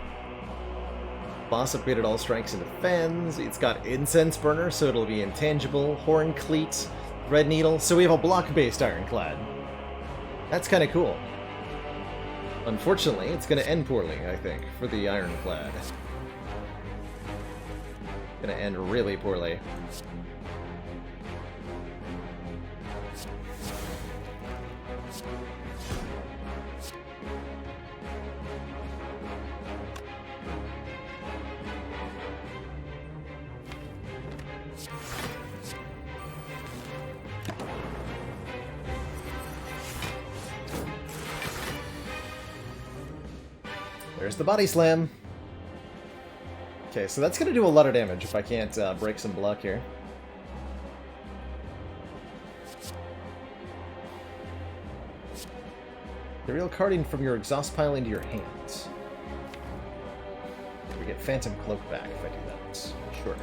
Boss upgraded all strikes and defends. It's got Incense Burner, so it'll be intangible. Horn Cleat, Red Needle. So we have a block-based Ironclad. That's kind of cool. Unfortunately, it's going to end poorly, I think, for the Ironclad. Going to end really poorly. There's the body slam. Okay, so that's gonna do a lot of damage if I can't break some block here. The real carding from your exhaust pile into your hands. We get Phantom Cloak back if I do that. Sure.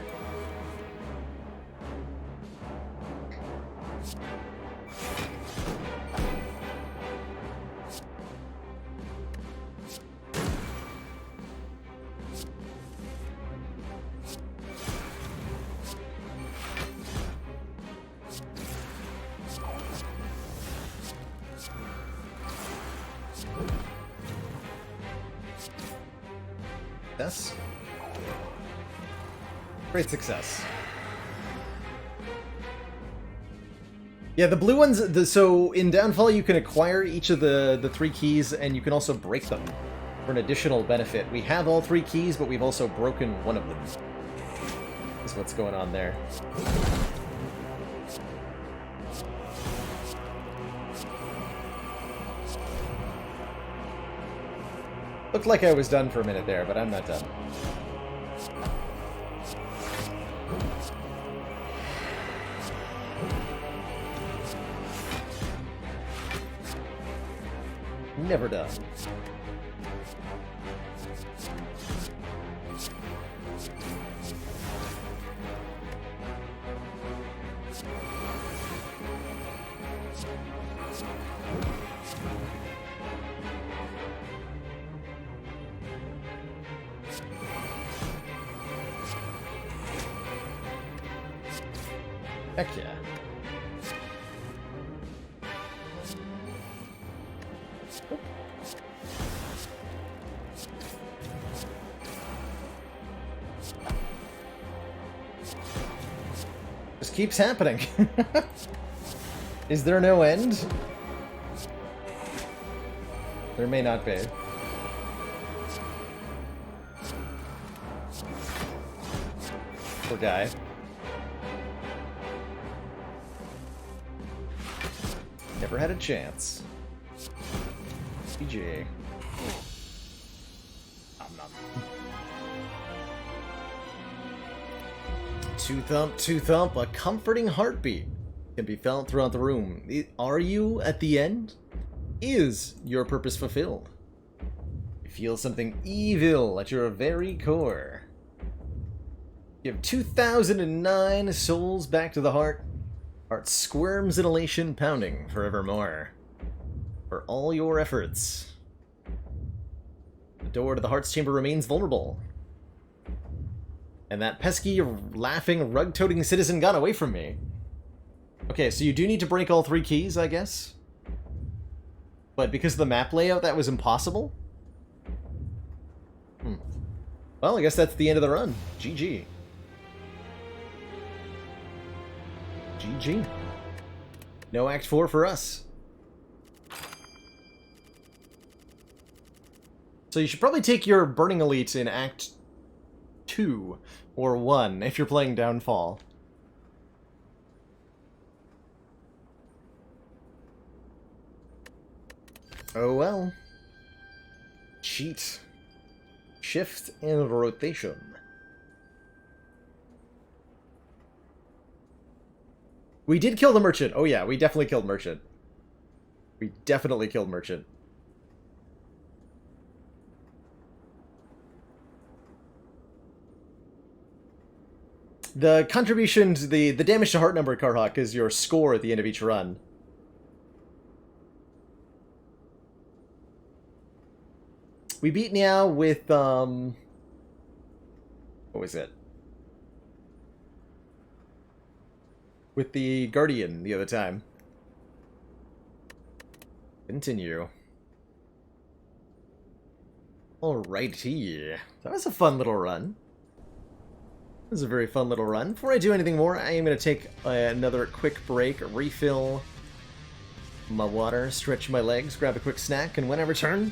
Yes. Great success. Yeah, the blue ones, so in Downfall you can acquire each of the 3 keys and you can also break them for an additional benefit. We have all 3 keys, but we've also broken one of them. Is what's going on there. Looked like I was done for a minute there, but I'm not done. Never done. Heck yeah. This keeps happening. Is there no end? There may not be. Poor guy. Never had a chance. GG. Two thump, a comforting heartbeat can be felt throughout the room. Are you at the end? Is your purpose fulfilled? You feel something evil at your very core. Give 2009 souls back to the heart. Heart squirms in elation, pounding forevermore. For all your efforts. The door to the heart's chamber remains vulnerable. And that pesky, laughing, rug-toting citizen got away from me. Okay, so you do need to break all 3 keys, I guess? But because of the map layout, that was impossible? Well, I guess that's the end of the run. GG. GG. No Act 4 for us. So you should probably take your Burning Elite in Act 2 or 1 if you're playing Downfall. Oh well. Cheat. Shift and rotation. We did kill the merchant. Oh yeah, we definitely killed merchant. We definitely killed merchant. The contribution to the damage to heart number, Karhawk, is your score at the end of each run. We beat Niao with, what was it? With the Guardian the other time. Continue. Alrighty. That was a fun little run. This is a very fun little run. Before I do anything more, I am going to take another quick break, refill my water, stretch my legs, grab a quick snack, and when I return,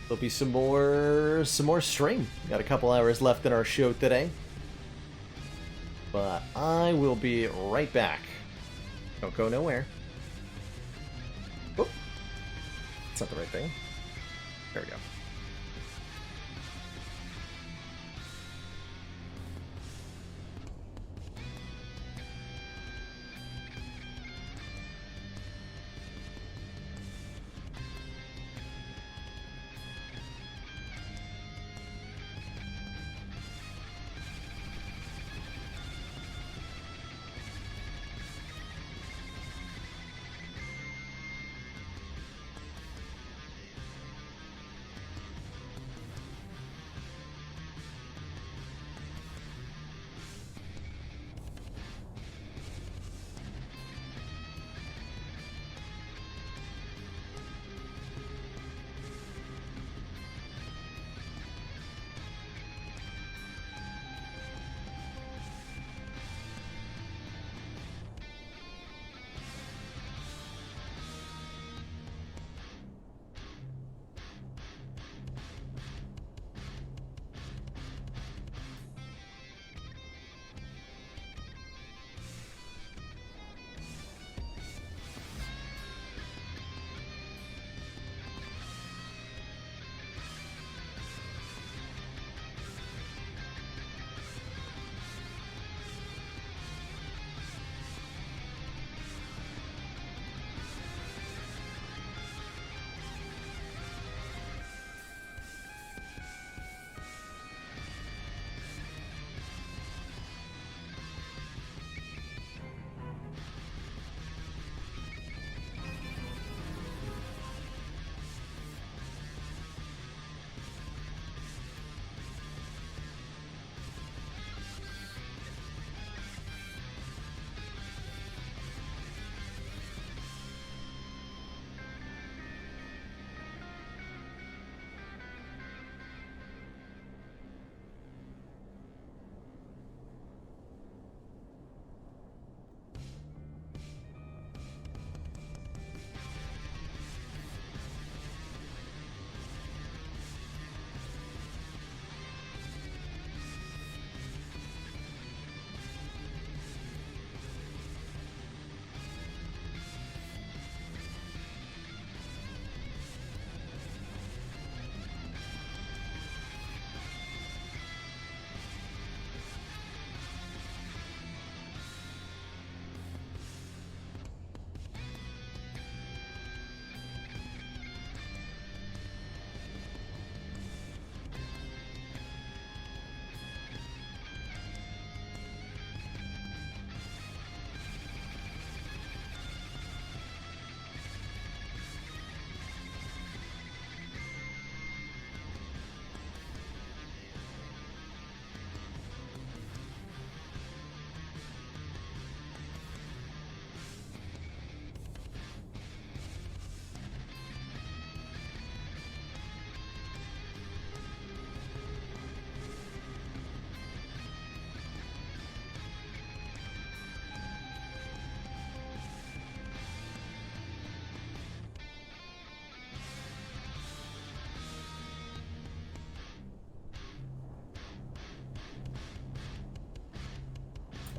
there'll be some more stream. Got a couple hours left in our show today. But I will be right back. Don't go nowhere. Oop. That's not the right thing. There we go.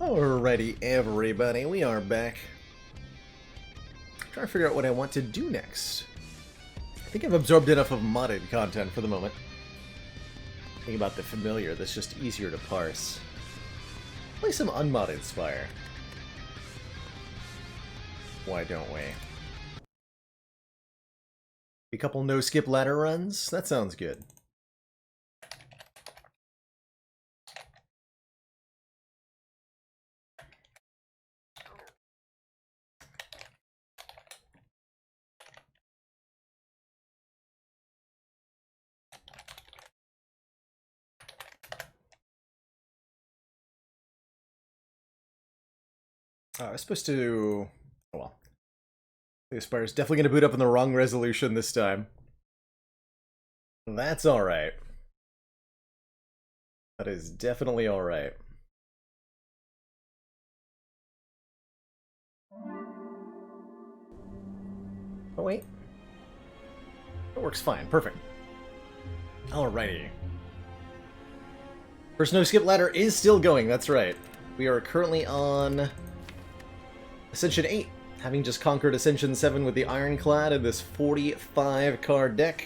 Alrighty, everybody, we are back. Trying to figure out what I want to do next. I think I've absorbed enough of modded content for the moment. Think about the familiar, that's just easier to parse. Play some unmodded Spire. Why don't we? A couple no-skip ladder runs? That sounds good. I was supposed to... Oh well. The Spire's definitely going to boot up in the wrong resolution this time. That's alright. That is definitely alright. Oh wait. That works fine. Perfect. Alrighty. First no-skip ladder is still going, that's right. We are currently on Ascension 8, having just conquered Ascension 7 with the Ironclad in this 45-card deck.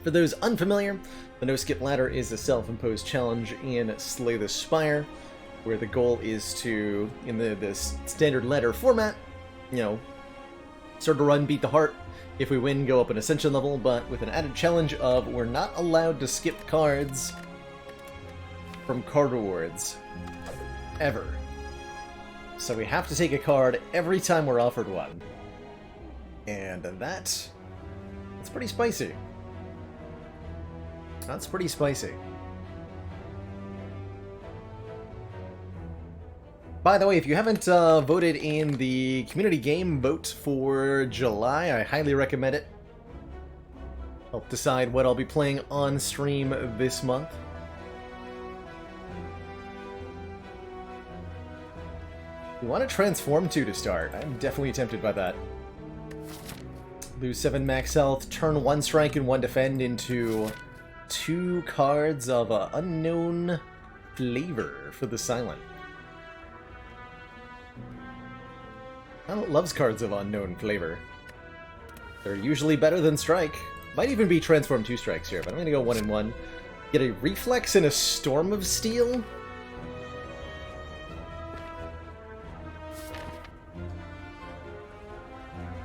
For those unfamiliar, the no-skip ladder is a self-imposed challenge in Slay the Spire, where the goal is to, in this standard ladder format, you know, start a run, beat the heart. If we win, go up an Ascension level, but with an added challenge of we're not allowed to skip cards from card rewards. Ever. So we have to take a card every time we're offered one. And that's pretty spicy. That's pretty spicy. By the way, if you haven't voted in the community game vote for July, I highly recommend it. Help decide what I'll be playing on stream this month. We want to transform 2 to start. I'm definitely tempted by that. Lose 7 max health, turn 1 strike and 1 defend into 2 cards of unknown flavor for the silent. Silent loves cards of unknown flavor. They're usually better than strike. Might even be transform 2 strikes here, but I'm gonna go 1 and 1. Get a reflex and a storm of steel?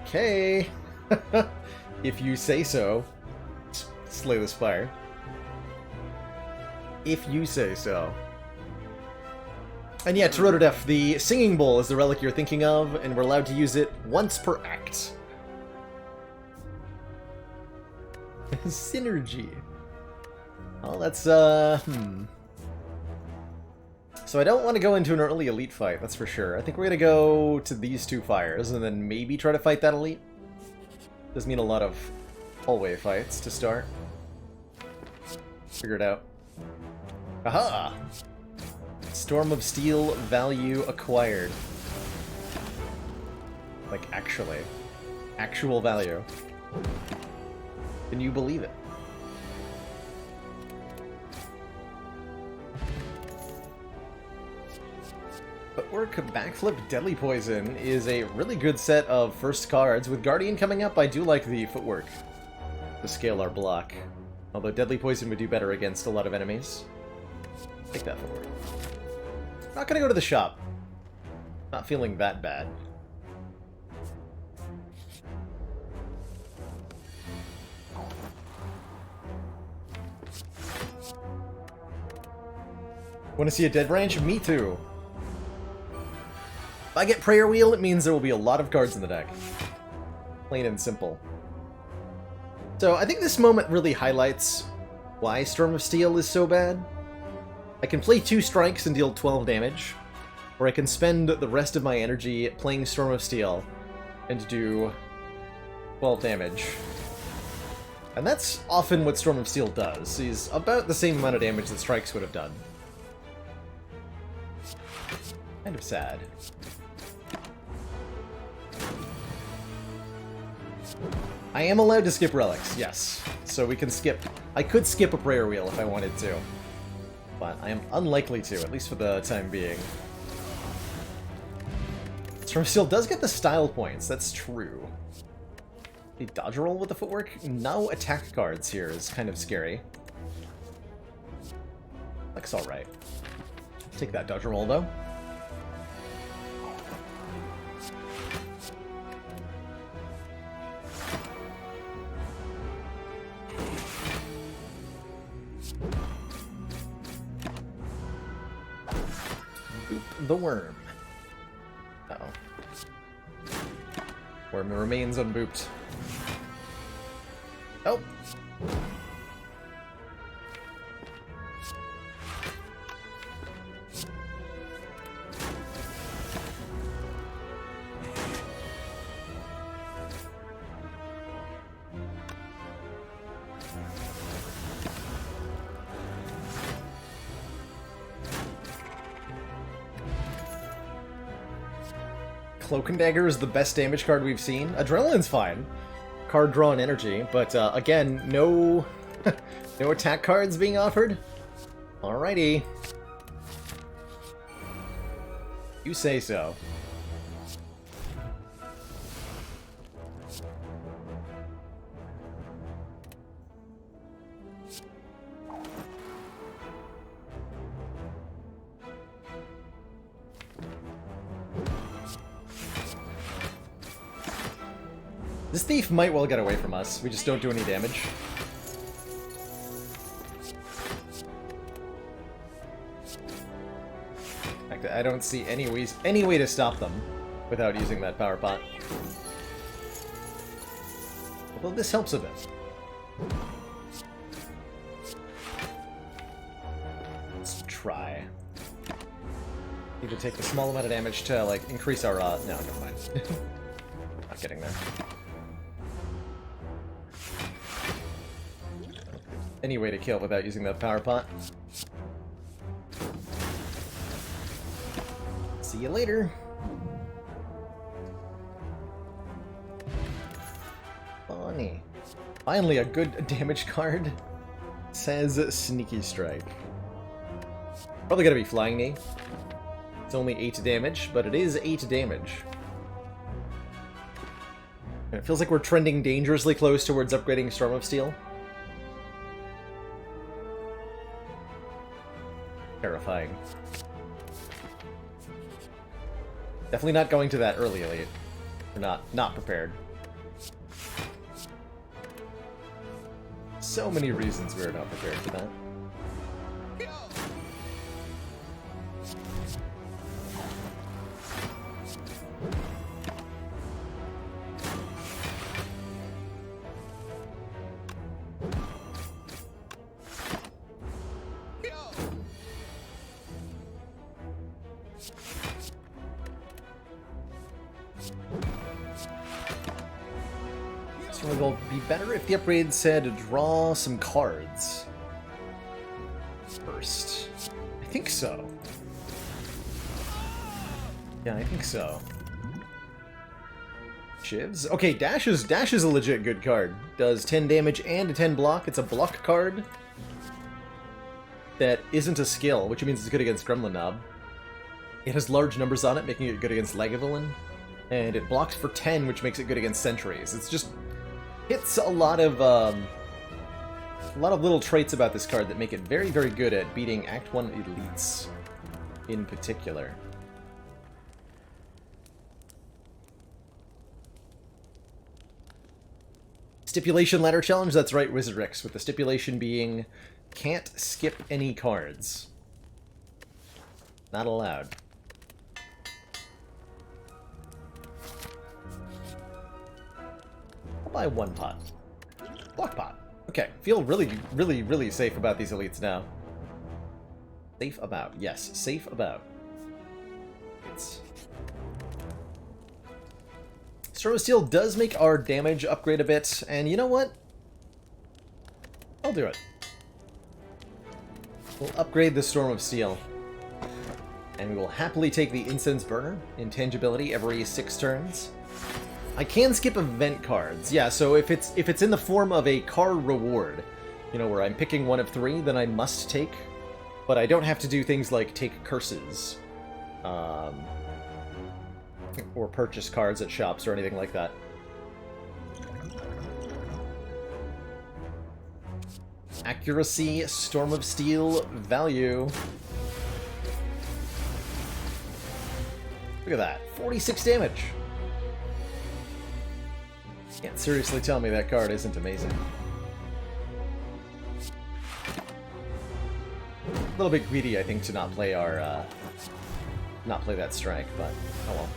Okay, if you say so. Slay the Spire. If you say so. And yeah, Terododef, the Singing Bowl is the relic you're thinking of, and we're allowed to use it once per act. Synergy. Well, that's, So I don't want to go into an early elite fight, that's for sure. I think we're going to go to these 2 fires, and then maybe try to fight that elite. Does mean a lot of hallway fights to start. Figure it out. Aha! Storm of Steel value acquired. Like, actually. Actual value. Can you believe it? Footwork, Backflip, Deadly Poison is a really good set of first cards. With Guardian coming up, I do like the Footwork to scale our block. Although Deadly Poison would do better against a lot of enemies. Take that Footwork. Not gonna go to the shop. Not feeling that bad. Want to see a dead branch? Me too. If I get Prayer Wheel, it means there will be a lot of cards in the deck. Plain and simple. So I think this moment really highlights why Storm of Steel is so bad. I can play 2 strikes and deal 12 damage, or I can spend the rest of my energy playing Storm of Steel and do 12 damage. And that's often what Storm of Steel does. He's about the same amount of damage that strikes would have done. Kind of sad. I am allowed to skip relics, yes. So we can skip... I could skip a prayer wheel if I wanted to. But I am unlikely to, at least for the time being. Storm of Steel does get the style points, that's true. The dodge roll with the footwork? No attack cards here is kind of scary. Looks alright. Take that dodge roll, though. Boop the worm. Uh-oh. Worm remains unbooped. Oh! Cloak and Dagger is the best damage card we've seen. Adrenaline's fine. Card draw and energy, but again, no no attack cards being offered. Alrighty. You say so. This thief might well get away from us. We just don't do any damage. In fact, I don't see any way to stop them without using that power pot. Although this helps a bit. Let's try. Need to take a small amount of damage to, like, increase our, no, never mind. Not getting there. Any way to kill without using that power pot. See you later. Funny. Finally, a good damage card. Says Sneaky Strike. Probably gonna be Flying Knee. It's only 8 damage, but it is 8 damage. And it feels like we're trending dangerously close towards upgrading Storm of Steel. Terrifying. Definitely not going to that early, Elite. We're not prepared. So many reasons we're not prepared for that. So it will be better if the upgrade said draw some cards first. I think so. Yeah, I think so. Shivs? Okay, Dash is a legit good card. Does 10 damage and a 10 block. It's a block card that isn't a skill, which means it's good against Gremlin Knob. It has large numbers on it, making it good against Lagavulin. And it blocks for 10, which makes it good against Sentries. It's just hits a lot of little traits about this card that make it very, very good at beating Act 1 elites in particular. Stipulation ladder challenge? That's right, Wizard Rex, with the stipulation being can't skip any cards. Not allowed. I'll buy 1 pot. Block pot. Okay, feel really, really, really safe about these elites now. Safe about. Yes, safe about. Storm of Steel does make our damage upgrade a bit, and you know what? I'll do it. We'll upgrade the Storm of Steel. And we will happily take the Incense Burner, intangibility, every 6 turns. I can skip event cards. Yeah, so if it's in the form of a card reward, you know, where I'm picking one of 3, then I must take. But I don't have to do things like take curses. or purchase cards at shops or anything like that. Accuracy, Storm of Steel, value. Look at that, 46 damage. Can't seriously tell me that card isn't amazing. A little bit greedy, I think, to not play our, not play that strike, but oh well.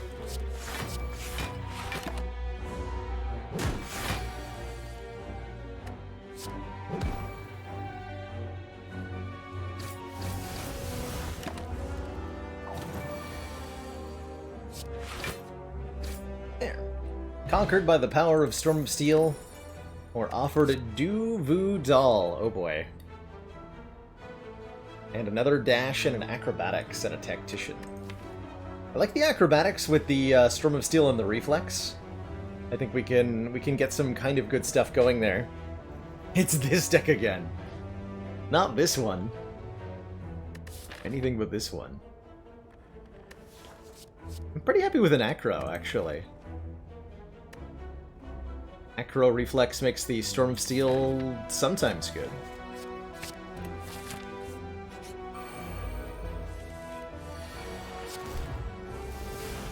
There. Conquered by the power of Storm of Steel, or offered Du Vu Doll. Oh boy. And another dash and an acrobatics and a tactician. I like the acrobatics with the Storm of Steel and the reflex. I think we can get some kind of good stuff going there. It's this deck again. Not this one. Anything but this one. I'm pretty happy with an acro, actually. Acro reflex makes the Storm of Steel sometimes good.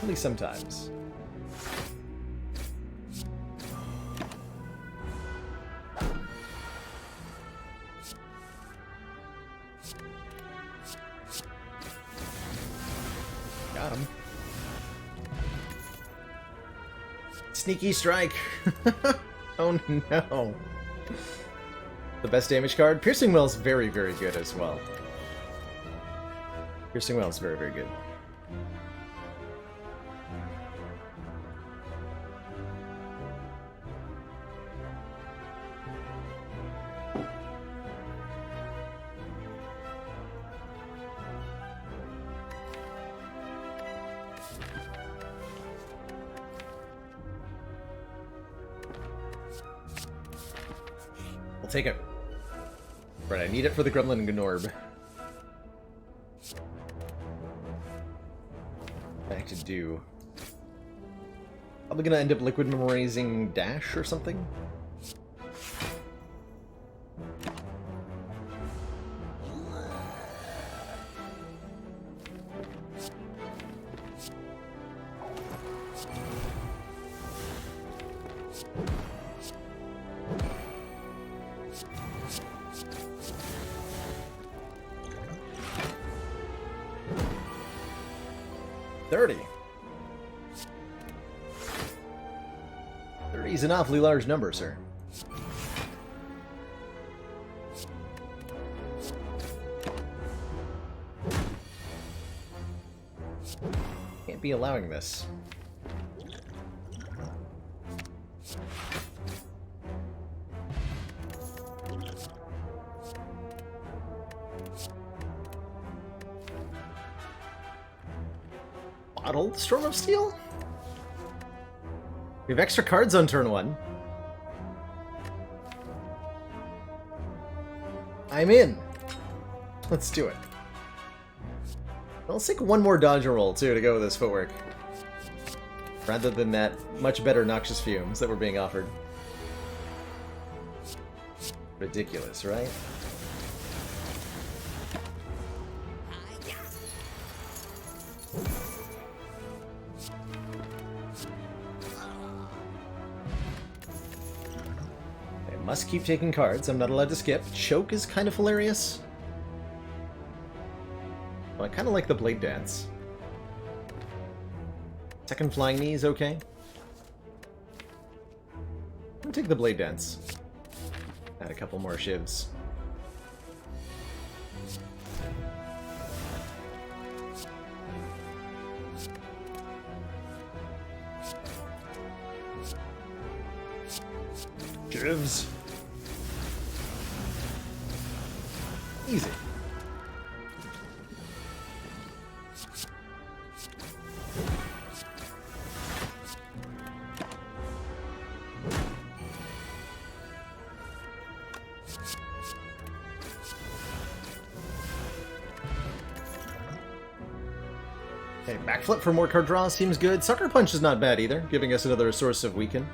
Only sometimes. Got him. Sneaky strike. Oh no. The best damage card? Piercing Well's very, very good as well. Piercing Well's very, very good. I'll take it. Right, I need it for the Gremlin Gnorb. Back to do. Probably gonna end up liquid memorizing dash or something. Is an awfully large number, sir. Can't be allowing this. Bottled Storm of Steel? We have extra cards on turn 1. I'm in. Let's do it. Well, let's take one more dodge roll, too, to go with this footwork. Rather than that much better Noxious Fumes that were being offered. Ridiculous, right? Must keep taking cards. I'm not allowed to skip. Choke is kind of hilarious. Well, I kind of like the Blade Dance. Second Flying Knee is okay. I'm gonna take the Blade Dance. Add a couple more shivs. Shivs. Easy. Okay, backflip for more card draw seems good. Sucker Punch is not bad either, giving us another source of weaken.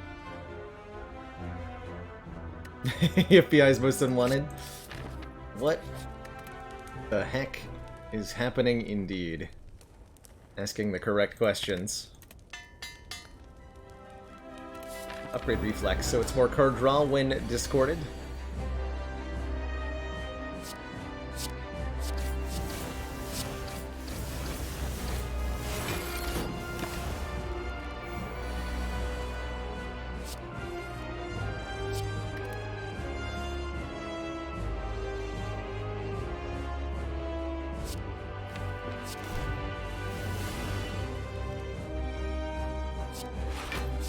FBI's most unwanted. What the heck is happening indeed? Asking the correct questions. Upgrade Reflex, so it's more card draw when discorded.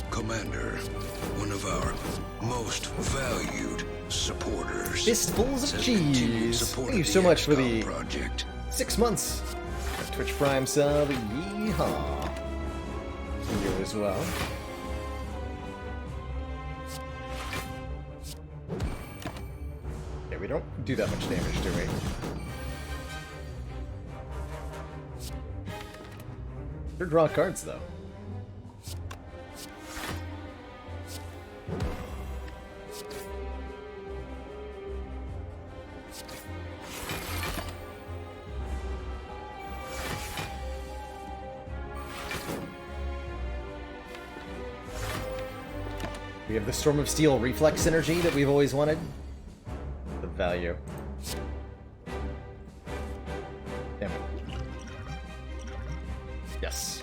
Commander, one of our most valued supporters. Fistfuls of has continued cheese. support Thank you of so the much for FTL the project. 6 months. Twitch Prime sub, yeehaw. To you as well. Yeah, we don't do that much damage, do we? Sure draw cards, though. We have the Storm of Steel reflex synergy that we've always wanted. The value. Damn it. Yes.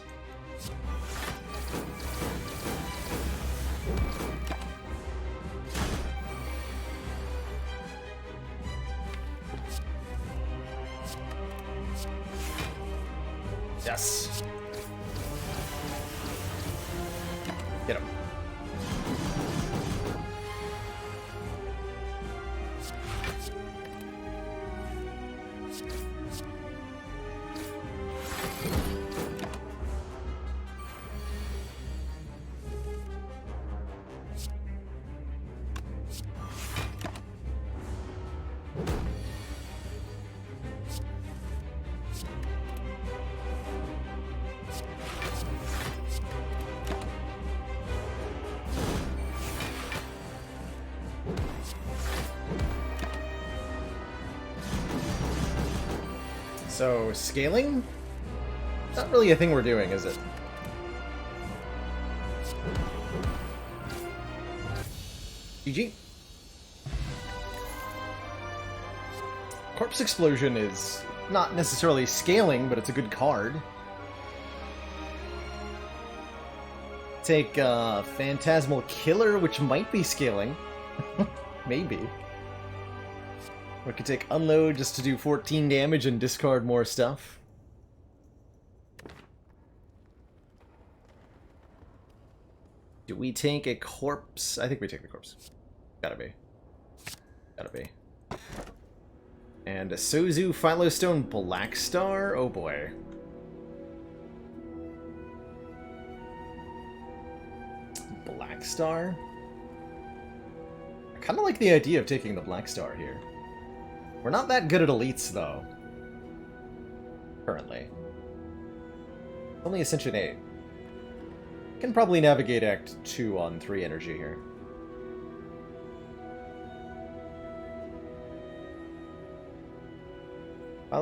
Yes. Get him. So, scaling? Not really a thing we're doing, is it? GG. Corpse Explosion is not necessarily scaling, but it's a good card. Take Phantasmal Killer, which might be scaling. Maybe. We could take Unload just to do 14 damage and discard more stuff. Do we take a corpse? I think we take the corpse. Gotta be. Gotta be. And a Sozu Philostone Black Star? Oh boy. Black Star? I kinda like the idea of taking the Black Star here. We're not that good at elites, though. Currently. Only Ascension 8. Can probably navigate Act 2 on 3 energy here.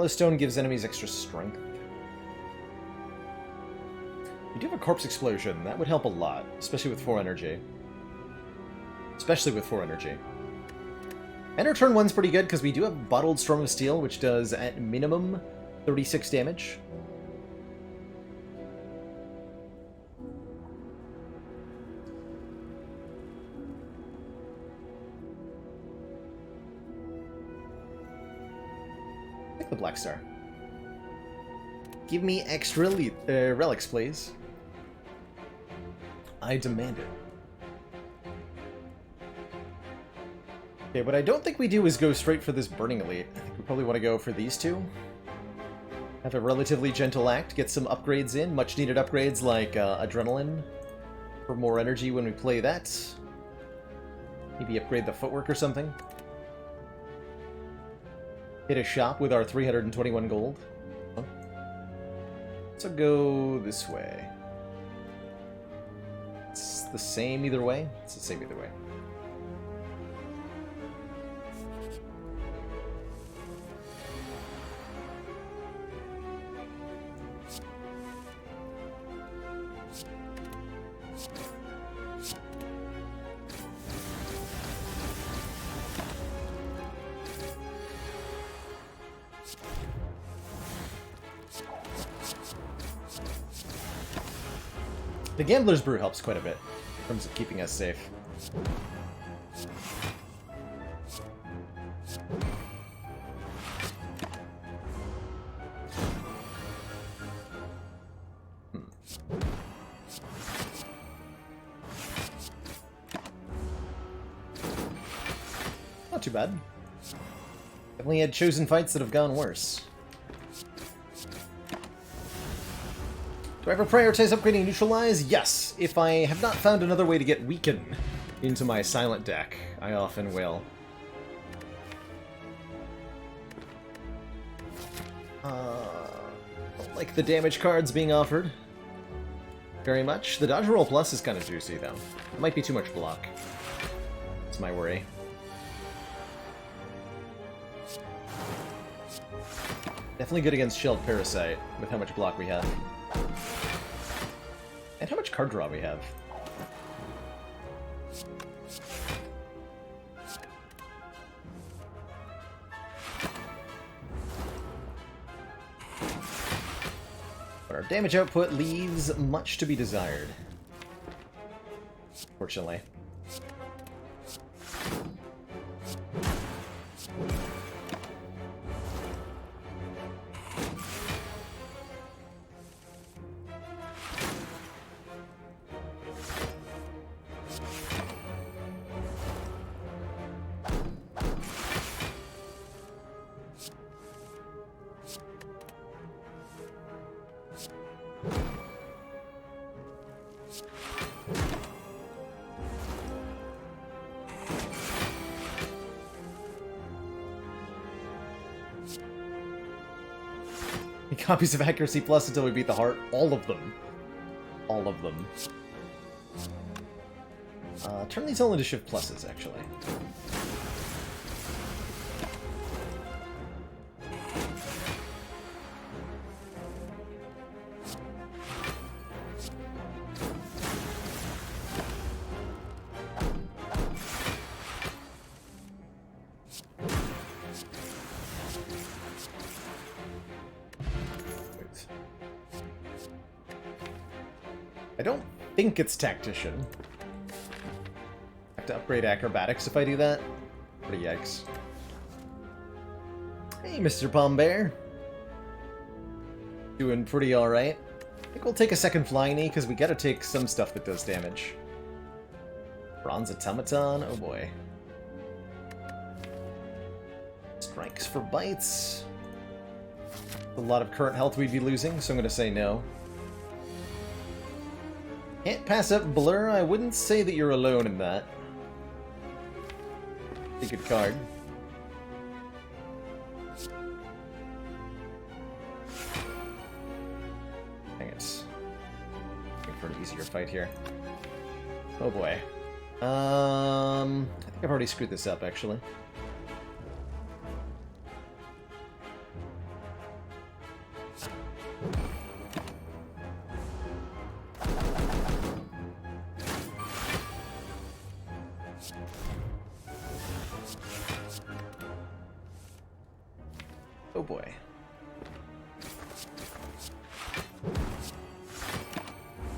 Stone gives enemies extra strength. We do have a Corpse Explosion. That would help a lot, especially with 4 energy. Especially with 4 energy. And our turn 1's pretty good, because we do have Bottled Storm of Steel, which does, at minimum, 36 damage. Take the Black Star. Give me extra relics, please. I demand it. Okay, what I don't think we do is go straight for this Burning Elite. I think we probably want to go for these two. Have a relatively gentle act, get some upgrades in, much needed upgrades like Adrenaline for more energy when we play that. Maybe upgrade the footwork or something. Hit a shop with our 321 gold. So go this way. It's the same either way? It's the same either way. The Gambler's Brew helps quite a bit in terms of keeping us safe. Not too bad. Definitely had chosen fights that have gone worse. Do I ever prioritize upgrading Neutralize? Yes. If I have not found another way to get Weaken into my silent deck, I often will. Don't like the damage cards being offered very much. The Dodge Roll Plus is kind of juicy, though. It might be too much block. That's my worry. Definitely good against Shelled Parasite, with how much block we have. And how much card draw we have. But our damage output leaves much to be desired. Fortunately. Copies of Accuracy Plus until we beat the heart. All of them. All of them. Turn these all into Shift Pluses, actually. I don't think it's Tactician. Have to upgrade Acrobatics if I do that. What a yikes. Hey, Mr. Palm Bear. Doing pretty alright. I think we'll take a second Flying Knee, because we gotta take some stuff that does damage. Bronze Automaton, oh boy. Strikes for bites. A lot of current health we'd be losing, so I'm gonna say no. Can't pass up Blur. I wouldn't say that you're alone in that. A good card. Dang it. Looking for an easier fight here. Oh boy. I think I've already screwed this up, actually. Oh boy.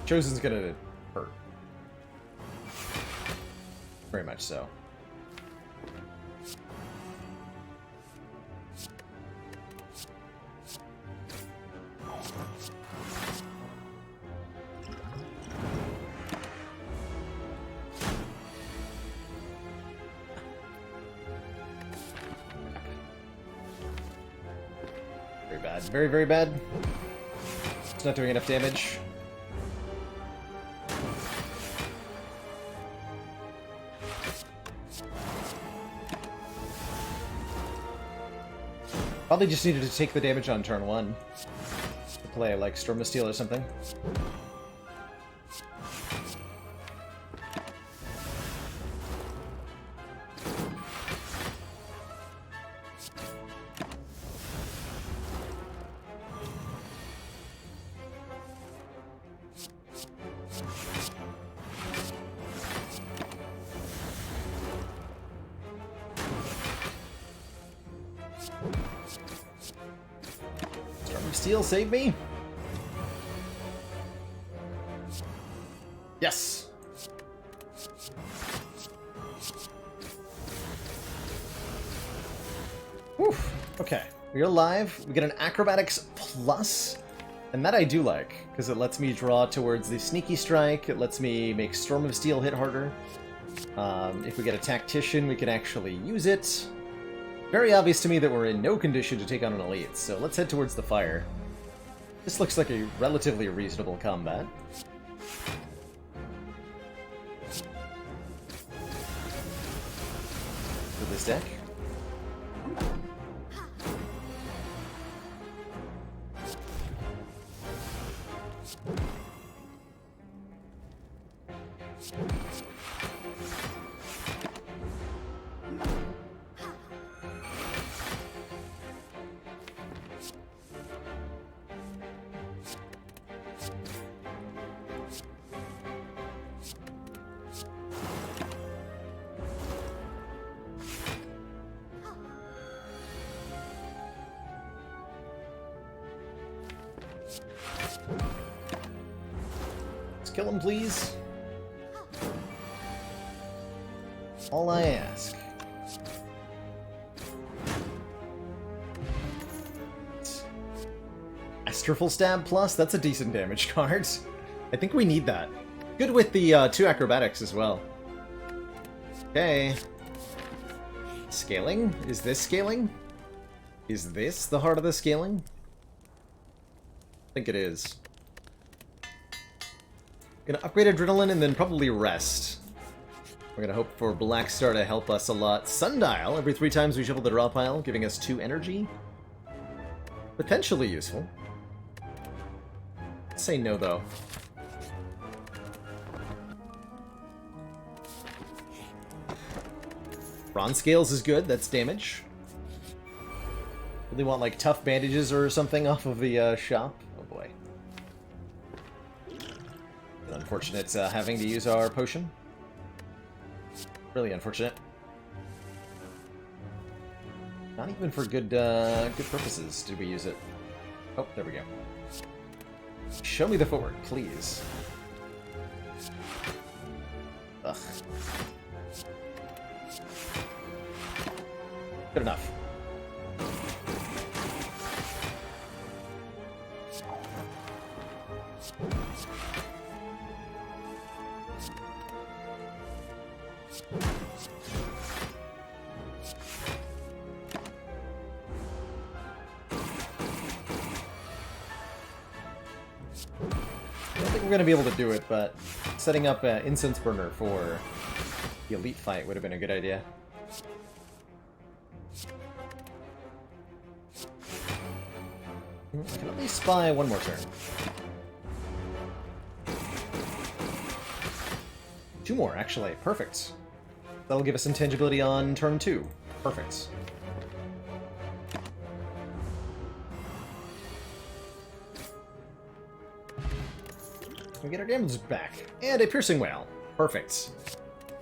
Chosen's gonna hurt. Very much so. Very bad. Very, very bad. It's not doing enough damage. Probably just needed to take the damage on turn 1. play, like Storm of Steel or something. Steel, save me! Yes! Whew. Okay, we are live. We get an Acrobatics Plus, and that I do like, because it lets me draw towards the Sneaky Strike, it lets me make Storm of Steel hit harder. If we get a Tactician, we can actually use it. Very obvious to me that we're in no condition to take on an elite, so let's head towards the fire. This looks like a relatively reasonable combat. For this deck. Kill him, please. All I ask. Astroful Stab Plus? That's a decent damage card. I think we need that. Good with the 2 acrobatics as well. Okay. Scaling? Is this scaling? Is this the heart of the scaling? I think it is. Gonna upgrade Adrenaline and then probably rest. We're gonna hope for Black Star to help us a lot. Sundial, every 3 times we shuffle the draw pile, giving us 2 energy. Potentially useful. Let's say no, though. Bronze Scales is good, that's damage. Really want, like, tough bandages or something off of the shop. Oh boy. Unfortunate having to use our potion. Really unfortunate. Not even for good good purposes did we use it. Oh, there we go. Show me the footwork, please. Ugh. Good enough. We're going to be able to do it, but setting up an incense burner for the elite fight would have been a good idea. I can at least spy one more turn. 2 more, actually. Perfect. That'll give us intangibility on turn 2. Perfect. We get our damage back. And a Piercing Whale. Perfect.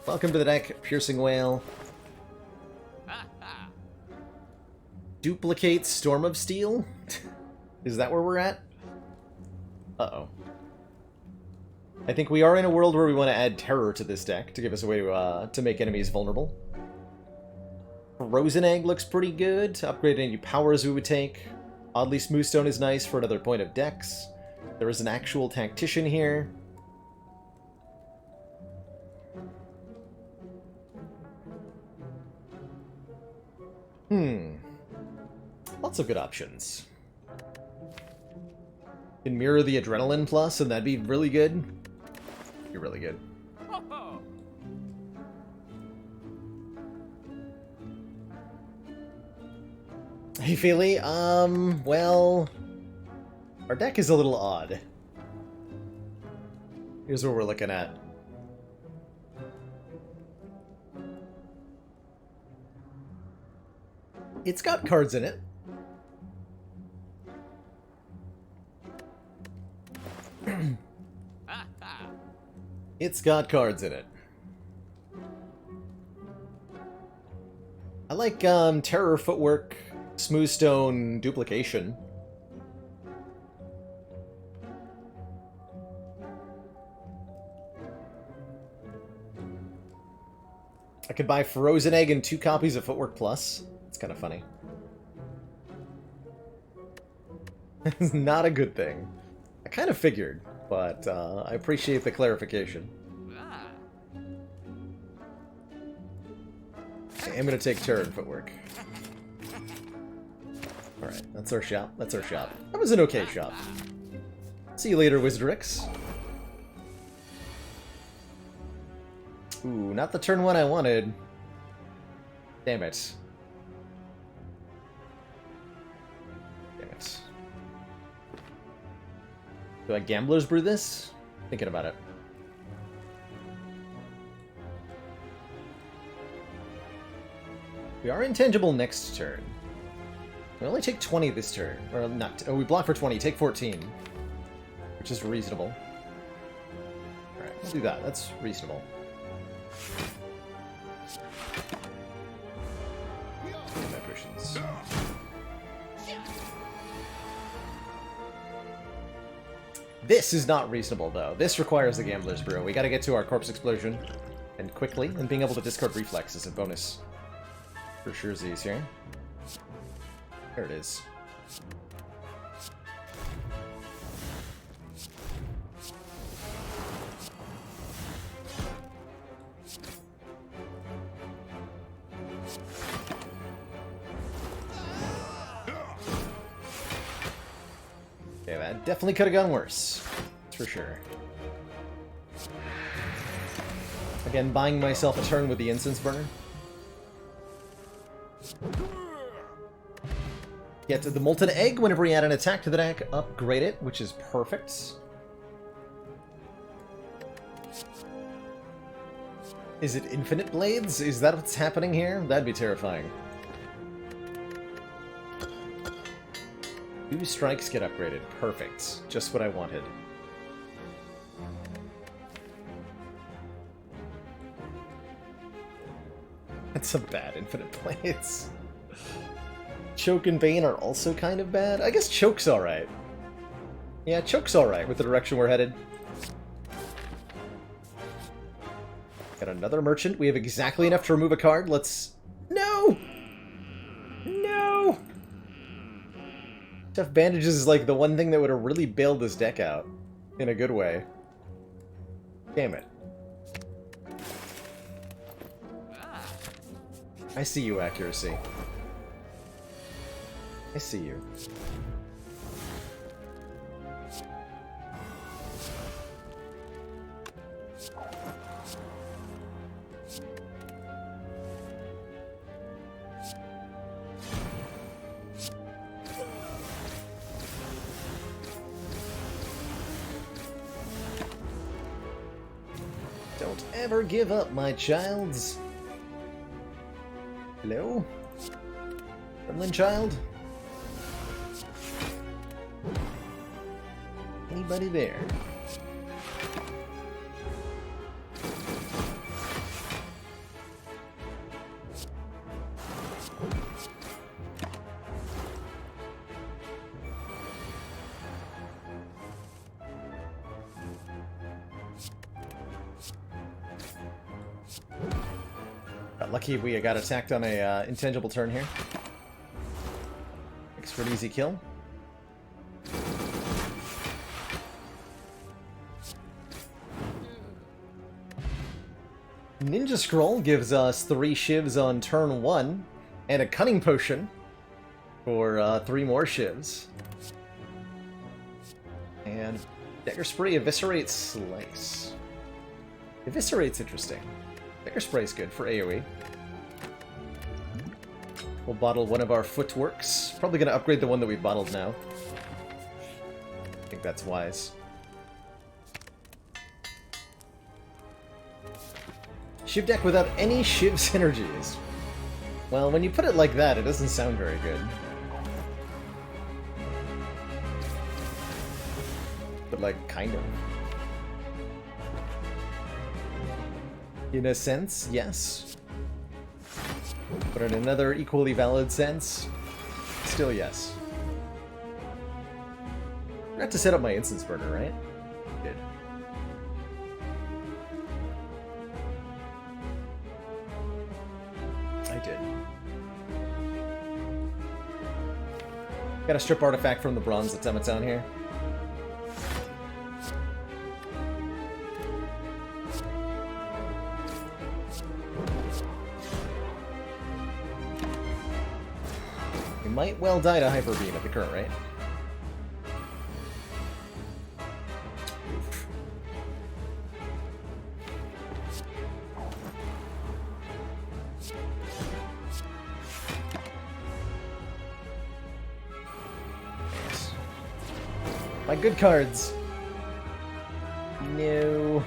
Welcome to the deck, Piercing Whale. Duplicate Storm of Steel? Is that where we're at? Uh-oh. I think we are in a world where we want to add Terror to this deck to give us a way to make enemies vulnerable. Frozen Egg looks pretty good. To upgrade any powers we would take. Oddly Smooth Stone is nice for another point of dex. There is an actual Tactician here. Lots of good options. Can mirror the Adrenaline Plus, and that'd be really good. Be really good. Hey, Feely. Well... Our deck is a little odd. Here's what we're looking at. It's got cards in it. It's got cards in it. I like Terror Footwork, Smooth Stone, Duplication. I could buy Frozen Egg and 2 copies of Footwork Plus. It's kind of funny. It's not a good thing. I kind of figured, but I appreciate the clarification. I am going to take Terran Footwork. Alright, that's our shop. That's our shop. That was an okay shop. See you later, Wizardrix. Ooh, not the turn 1 I wanted. Damn it. Damn it. Do I Gambler's Brew this? Thinking about it. We are intangible next turn. We only take 20 this turn. Or not. Oh, we block for 20. Take 14. Which is reasonable. Alright, we'll do that. That's reasonable. My potions. This is not reasonable, though. This requires the Gambler's Brew. We gotta get to our Corpse Explosion. And quickly. And being able to discard Reflex is a bonus. For sure, Z's here. There it is. Okay, that definitely could have gone worse. That's for sure. Again, buying myself a turn with the Incense Burner. Get the Molten Egg whenever we add an attack to the deck, upgrade it, which is perfect. Is it Infinite Blades? Is that what's happening here? That'd be terrifying. 2 strikes get upgraded. Perfect. Just what I wanted. That's a bad Infinite Blades. Choke and Bane are also kind of bad. I guess Choke's alright. Yeah, Choke's alright with the direction we're headed. Got another Merchant. We have exactly enough to remove a card. Let's... No! No! Tough Bandages is like the one thing that would have really bailed this deck out. In a good way. Damn it. I see you, Accuracy. I see you. Don't ever give up, my childs. Hello? Gremlin child? Anybody there? Lucky we got attacked on a intangible turn here. Makes for an easy kill. Ninja Scroll gives us 3 shivs on turn 1, and a Cunning Potion for 3 more shivs. And Dagger Spray eviscerates Slice. Eviscerate's interesting. Dagger Spray's good for AoE. We'll bottle one of our Footworks. Probably going to upgrade the one that we bottled now. I think that's wise. Shiv deck without any Shiv synergies. Well, when you put it like that, it doesn't sound very good. But, like, kind of. In a sense, yes. But in another equally valid sense, still yes. I forgot to set up my instance burner, right? Good. I did. Got a strip artifact from the bronze that's on its own here. We might well die to Hyper Beam at the current rate. My good cards. No.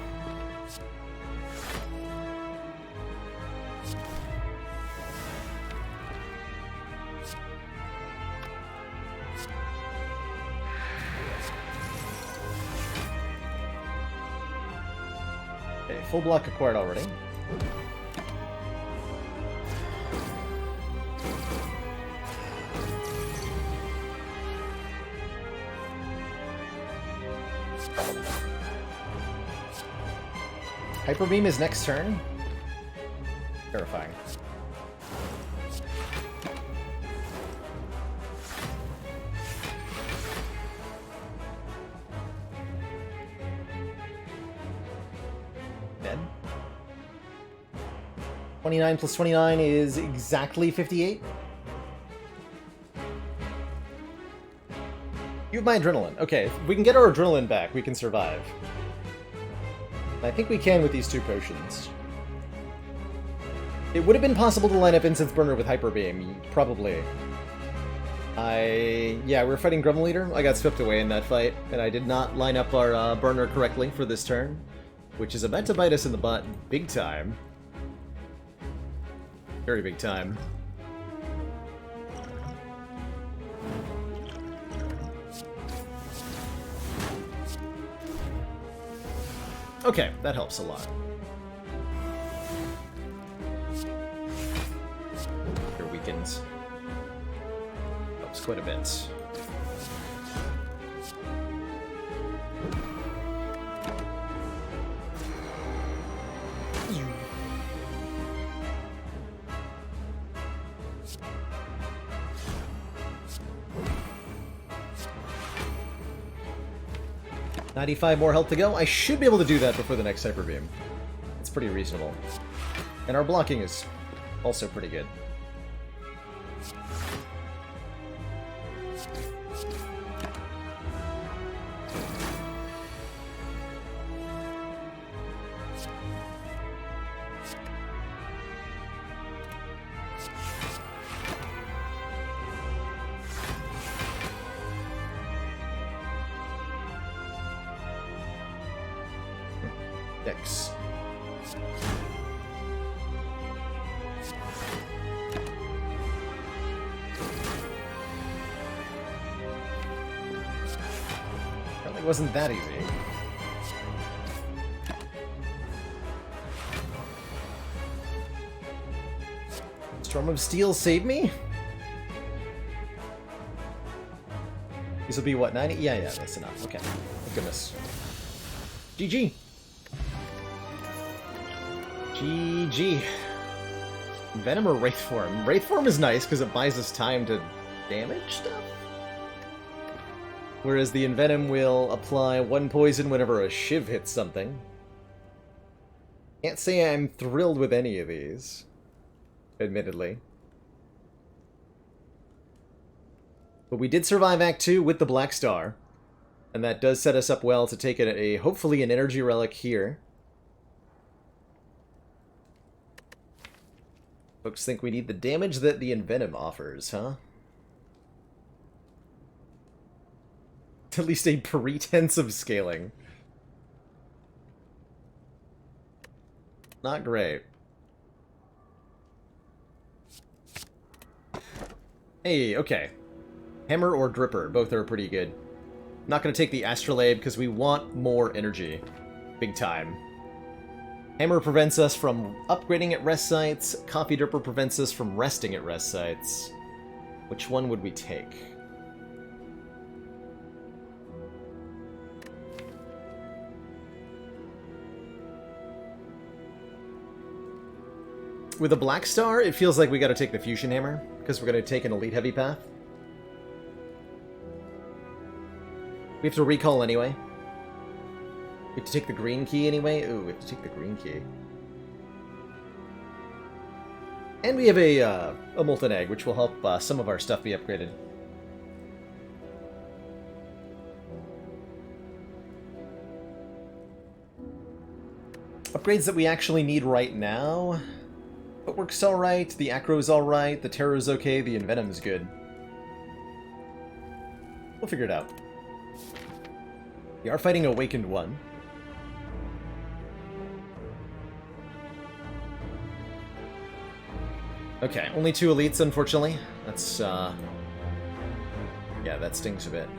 Okay, full block acquired already. Hyper Beam is next turn. Terrifying. Dead. 29 plus 29 is exactly 58. You have my adrenaline. Okay, if we can get our adrenaline back, we can survive. I think we can with these two potions. It would have been possible to line up Incense Burner with Hyper Beam, probably. Yeah, we're fighting Grumble Leader. I got swept away in that fight, and I did not line up our burner correctly for this turn, which is about to bite us in the butt big time. Very big time. Okay, that helps a lot. Your weakens. Helps quite a bit. $95 more health to go. I should be able to do that before the next Hyper Beam. It's pretty reasonable. And our blocking is also pretty good. Dex. Probably wasn't that easy. Storm of Steel save me? These will be what, 90? Yeah, that's enough. Okay. Thank goodness. GG. GG. Venom or Wraith Form? Wraith Form is nice because it buys us time to damage stuff. Whereas the Envenom will apply 1 poison whenever a Shiv hits something. Can't say I'm thrilled with any of these, admittedly. But we did survive Act 2 with the Black Star, and that does set us up well to take hopefully an Energy Relic here. Folks think we need the damage that the Envenom offers, huh? At least a pretense of scaling. Not great. Hey, okay. Hammer or Dripper, both are pretty good. Not going to take the Astrolabe because we want more energy. Big time. Hammer prevents us from upgrading at rest sites. Coffee Dripper prevents us from resting at rest sites. Which one would we take? With a Black Star, it feels like we gotta take the Fusion Hammer, because we're gonna take an Elite Heavy path. We have to recall anyway. We have to take the green key anyway. Ooh, we have to take the green key. And we have a Molten Egg, which will help some of our stuff be upgraded. Upgrades that we actually need right now. Footwork's alright, the Acro's alright, the Terror's okay, the Envenom's good. We'll figure it out. We are fighting Awakened One. Okay, only 2 elites, unfortunately. That's, yeah, that stings a bit.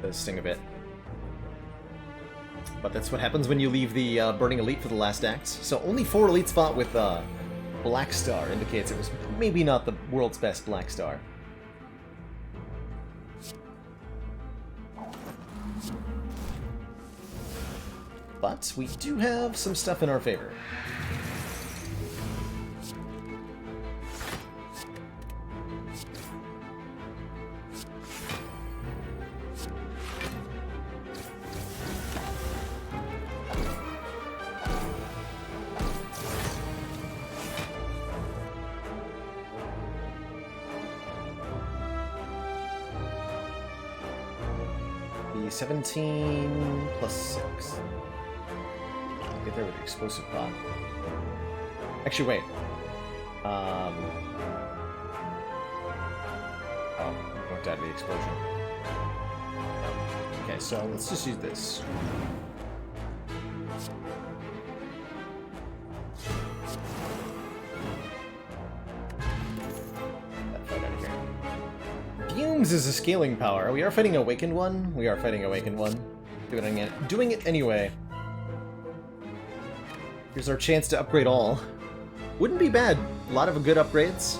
Does sting a bit. But that's what happens when you leave the Burning Elite for the last act. So only 4 elites fought with Black Star. Indicates it was maybe not the world's best Black Star. But we do have some stuff in our favor. The 17 plus 6. Get there with the explosive pot. Actually, wait. Oh, I won't die to the explosion. Okay, so let's just use this. That fight out of here. Fumes is a scaling power. We are fighting Awakened One. We are fighting Awakened One. Doing it anyway. Here's our chance to upgrade all. Wouldn't be bad. A lot of good upgrades.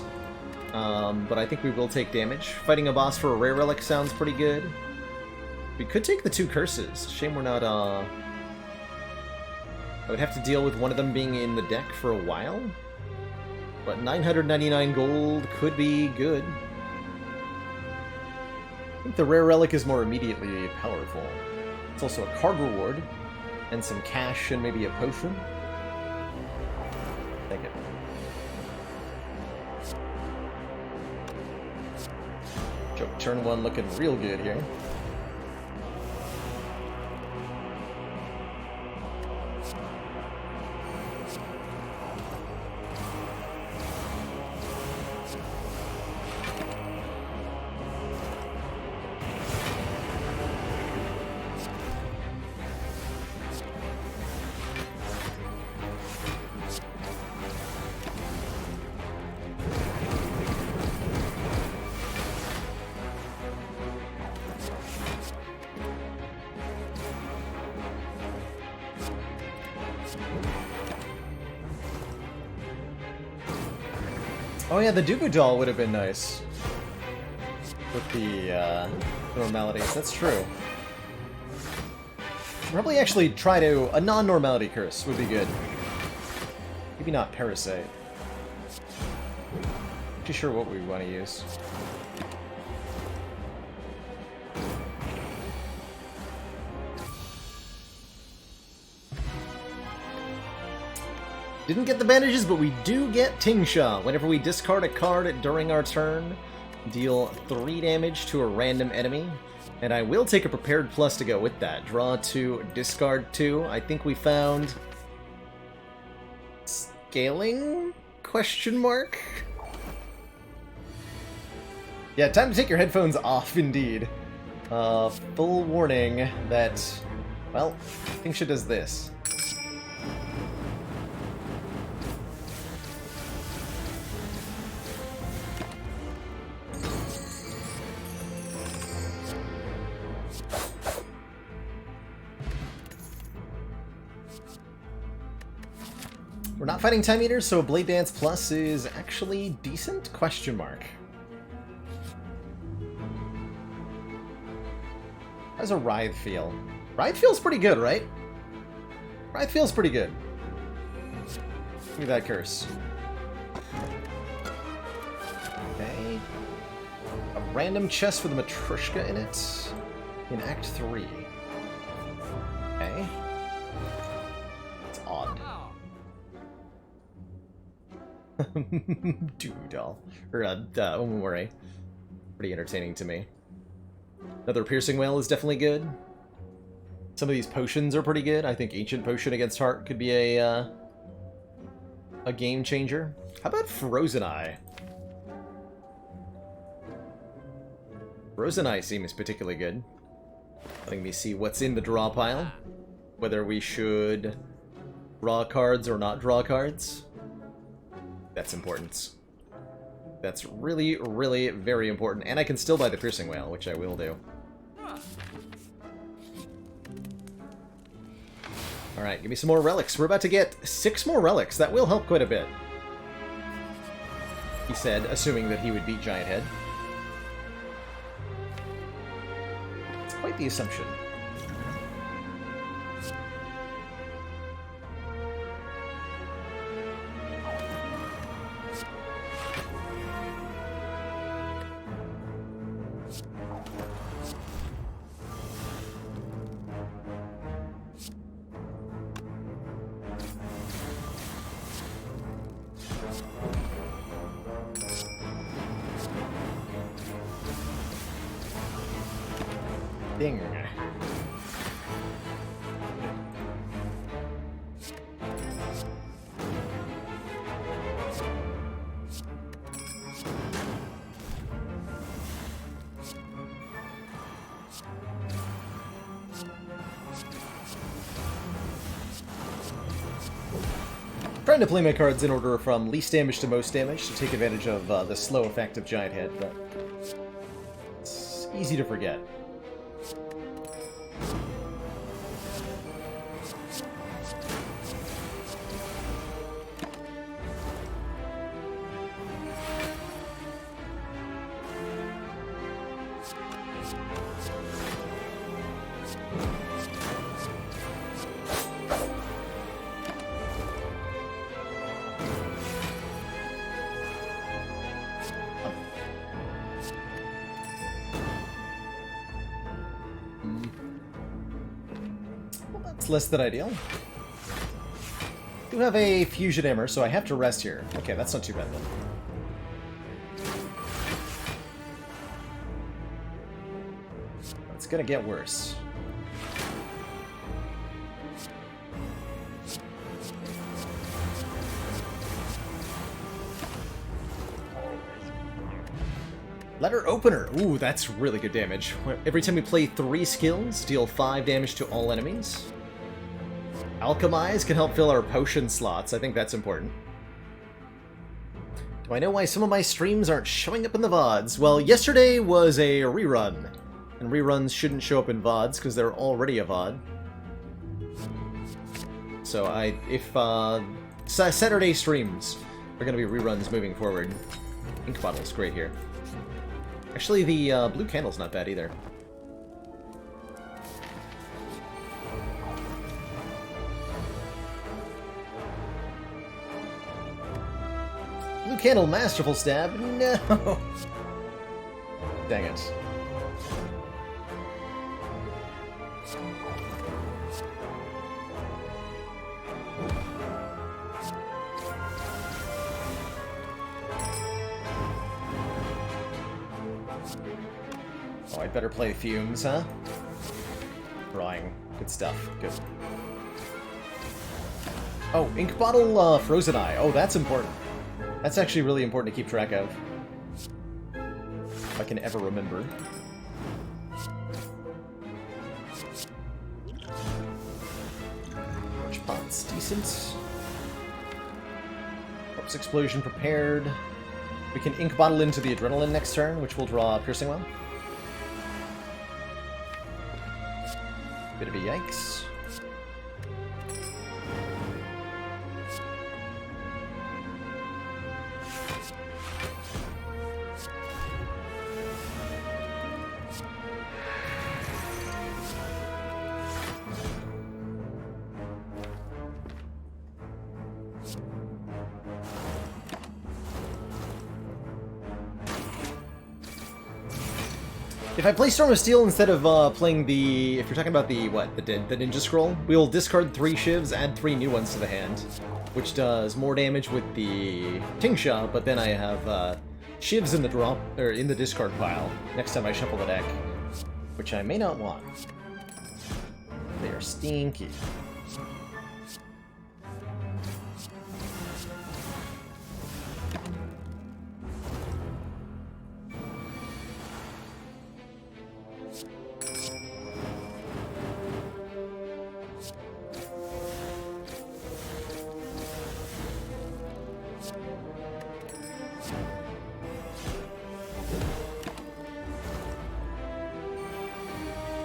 But I think we will take damage. Fighting a boss for a rare relic sounds pretty good. We could take the 2 curses. Shame we're not, I would have to deal with one of them being in the deck for a while. But 999 gold could be good. I think the rare relic is more immediately powerful. It's also a card reward. And some cash and maybe a potion. Take it. Joke turn 1 looking real good here. Oh yeah, the Dooku doll would have been nice. With the normalities, that's true. Probably actually try to... a non-normality curse would be good. Maybe not Parasite. Not too sure what we want to use. Didn't get the bandages, but we do get Tingsha. Whenever we discard a card during our turn, deal 3 damage to a random enemy. And I will take a Prepared Plus to go with that. Draw 2, discard 2. I think we found... scaling? Question mark? Yeah, time to take your headphones off, indeed. Full warning that, well, Kingsha does this. We're not fighting Time Eaters, so a Blade Dance Plus is actually decent? Question mark. How does a Writhe feel? Writhe feels pretty good, right? Writhe feels pretty good. Give me that curse. Okay. A random chest with a Matryoshka in it in Act 3. Okay. It's odd. Doodle. Or, Omamori. Pretty entertaining to me. Another Piercing Wail is definitely good. Some of these potions are pretty good. I think Ancient Potion against Heart could be a game changer. How about Frozen Eye? Frozen Eye seems particularly good. Letting me see what's in the draw pile. Whether we should draw cards or not draw cards. That's important. That's really, really very important. And I can still buy the Piercing Wail, which I will do. Alright, give me some more relics. We're about to get 6 more relics. That will help quite a bit. He said, assuming that he would beat Giant Head. It's quite the assumption. Ding. Trying to play my cards in order from least damage to most damage to take advantage of the slow effect of Giant Head, but it's easy to forget. Less than ideal. Do have a fusion hammer, so I have to rest here. Okay, that's not too bad then. It's gonna get worse. Letter Opener. Ooh, that's really good damage. Every time we play 3 skills, deal 5 damage to all enemies. Alchemize can help fill our potion slots. I think that's important. Do I know why some of my streams aren't showing up in the VODs? Well, yesterday was a rerun. And reruns shouldn't show up in VODs because they're already a VOD. So if Saturday streams are going to be reruns moving forward. Ink bottle's great here. Actually, the blue candle's not bad either. Blue candle, masterful stab. No! Dang it. Oh, I'd better play Fumes, huh? Drawing. Good stuff. Good. Oh, Ink Bottle, Frozen Eye. Oh, that's important. That's actually really important to keep track of. If I can ever remember. Torch pot's decent. Corpse explosion prepared. We can ink bottle into the adrenaline next turn, which will draw Piercing Well. Bit of a yikes. If I play Storm of Steel instead of playing the... If you're talking about the, what, the Ninja Scroll, we'll discard 3 shivs, add 3 new ones to the hand, which does more damage with the Tingsha, but then I have shivs in the drop, or in the discard pile next time I shuffle the deck, which I may not want. They are stinky.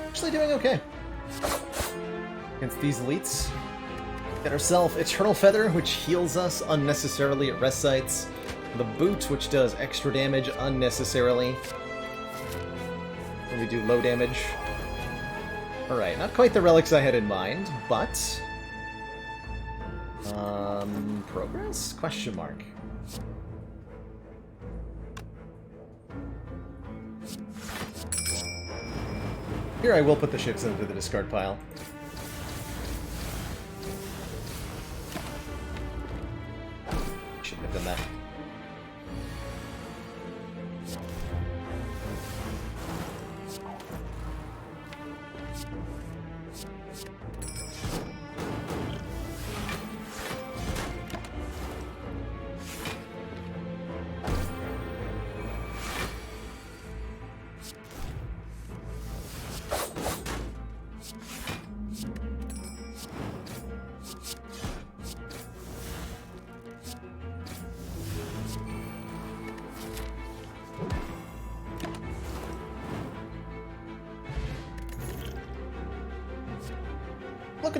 Actually doing okay against these elites. Get ourselves Eternal Feather, which heals us unnecessarily at rest sites. The Boot, which does extra damage unnecessarily when we do low damage. Alright, not quite the relics I had in mind, but... progress? Question mark. Here I will put the ships into the discard pile. Shouldn't have done that.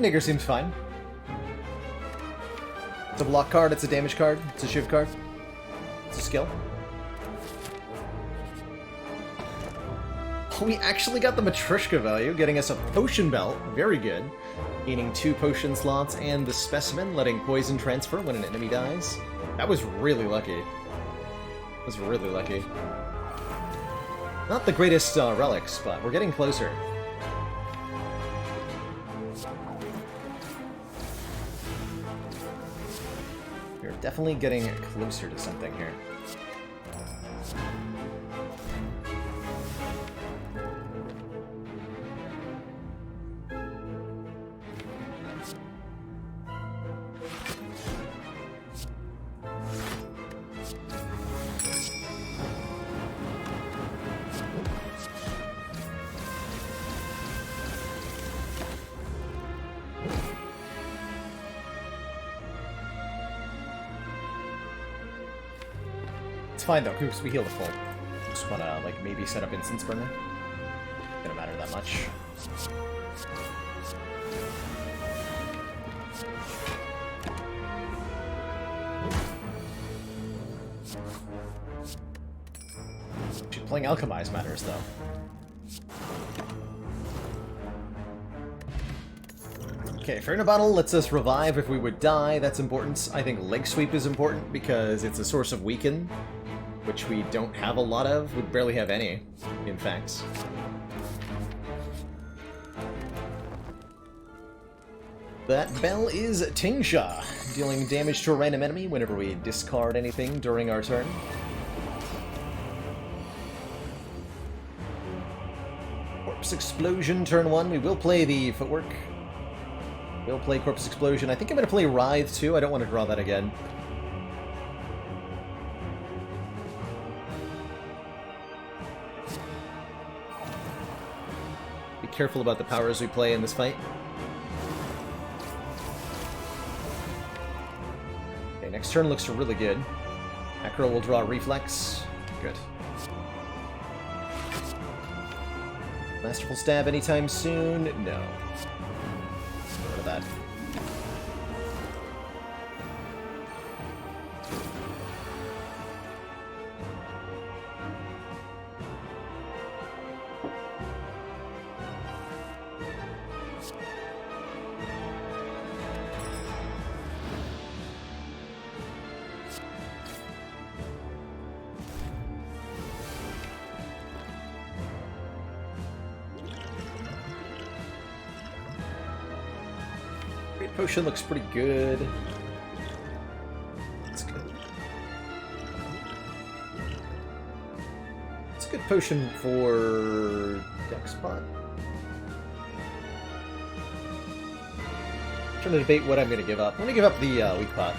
Nigger seems fine. It's a block card, it's a damage card, it's a shiv card, it's a skill. We actually got the Matryoshka value, getting us a potion belt, very good. Gaining 2 potion slots and the specimen, letting poison transfer when an enemy dies. That was really lucky. That was really lucky. Not the greatest relics, but we're getting closer. Definitely getting closer to something here. It's fine though, because we heal the full. Just wanna, like, maybe set up Instance Burner. Gonna matter that much. Actually, playing Alchemize matters though. Okay, Inferno Bottle lets us revive if we would die. That's important. I think Leg Sweep is important because it's a source of weaken, which we don't have a lot of. We barely have any, in fact. That bell is Tingsha, dealing damage to a random enemy whenever we discard anything during our turn. Corpse Explosion, turn 1. We will play the Footwork. We'll play Corpse Explosion. I think I'm going to play Writhe, too. I don't want to draw that again. careful about the powers we play in this fight. Okay, next turn looks really good. Acro will draw Reflex. Good. Masterful Stab anytime soon? No. What of that? Potion looks pretty good. That's good. It's a good potion for deck spot. I'm trying to debate what I'm going to give up. I'm going to give up the weak pot.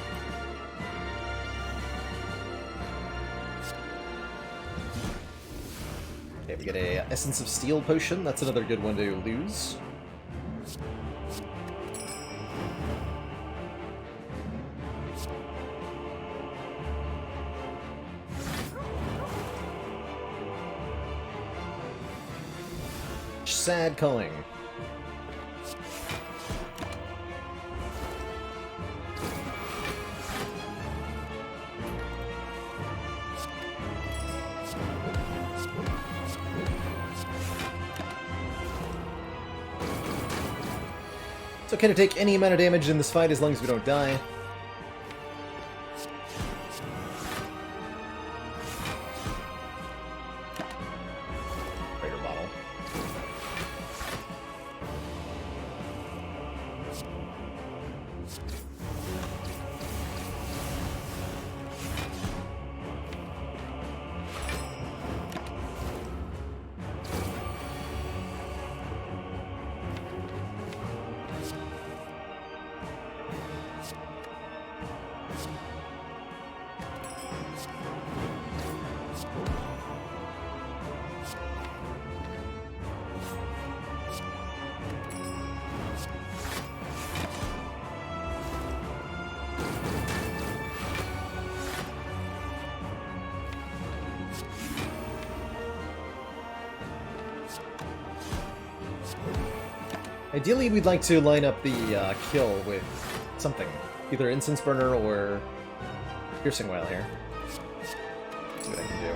Okay, we get a Essence of Steel potion. That's another good one to lose. Sad culling. It's okay to take any amount of damage in this fight as long as we don't die. Ideally, we'd like to line up the kill with something. Either Incense Burner or Piercing Wail here. See what I can do.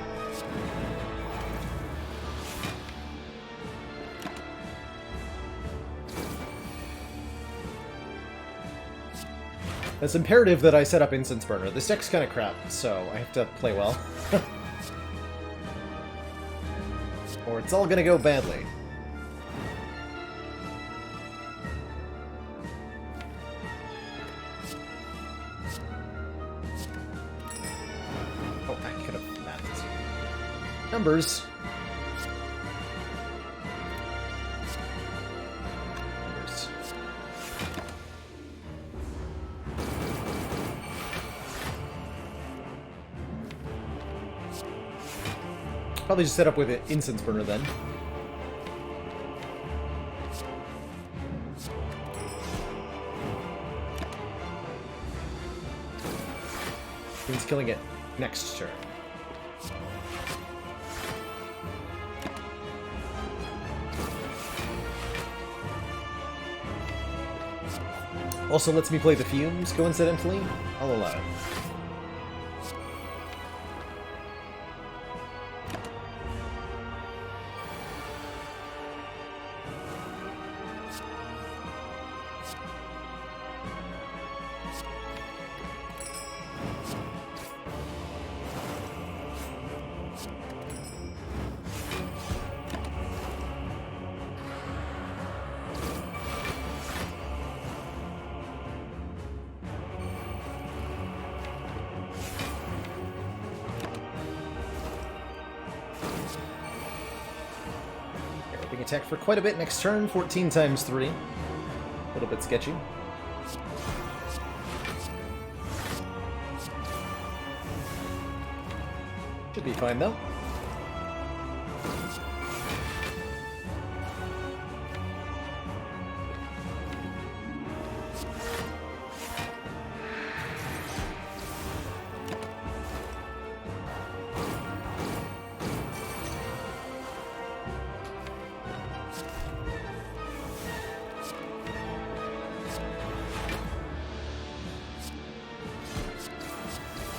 It's imperative that I set up Incense Burner. This deck's kind of crap, so I have to play well. Or it's all gonna go badly. Numbers. Probably just set up with an Incense Burner then. Means killing it next turn. Also lets me play the Fumes, coincidentally. I'll allow it. Attack for quite a bit next turn, 14 times 3. A little bit sketchy. Should be fine though.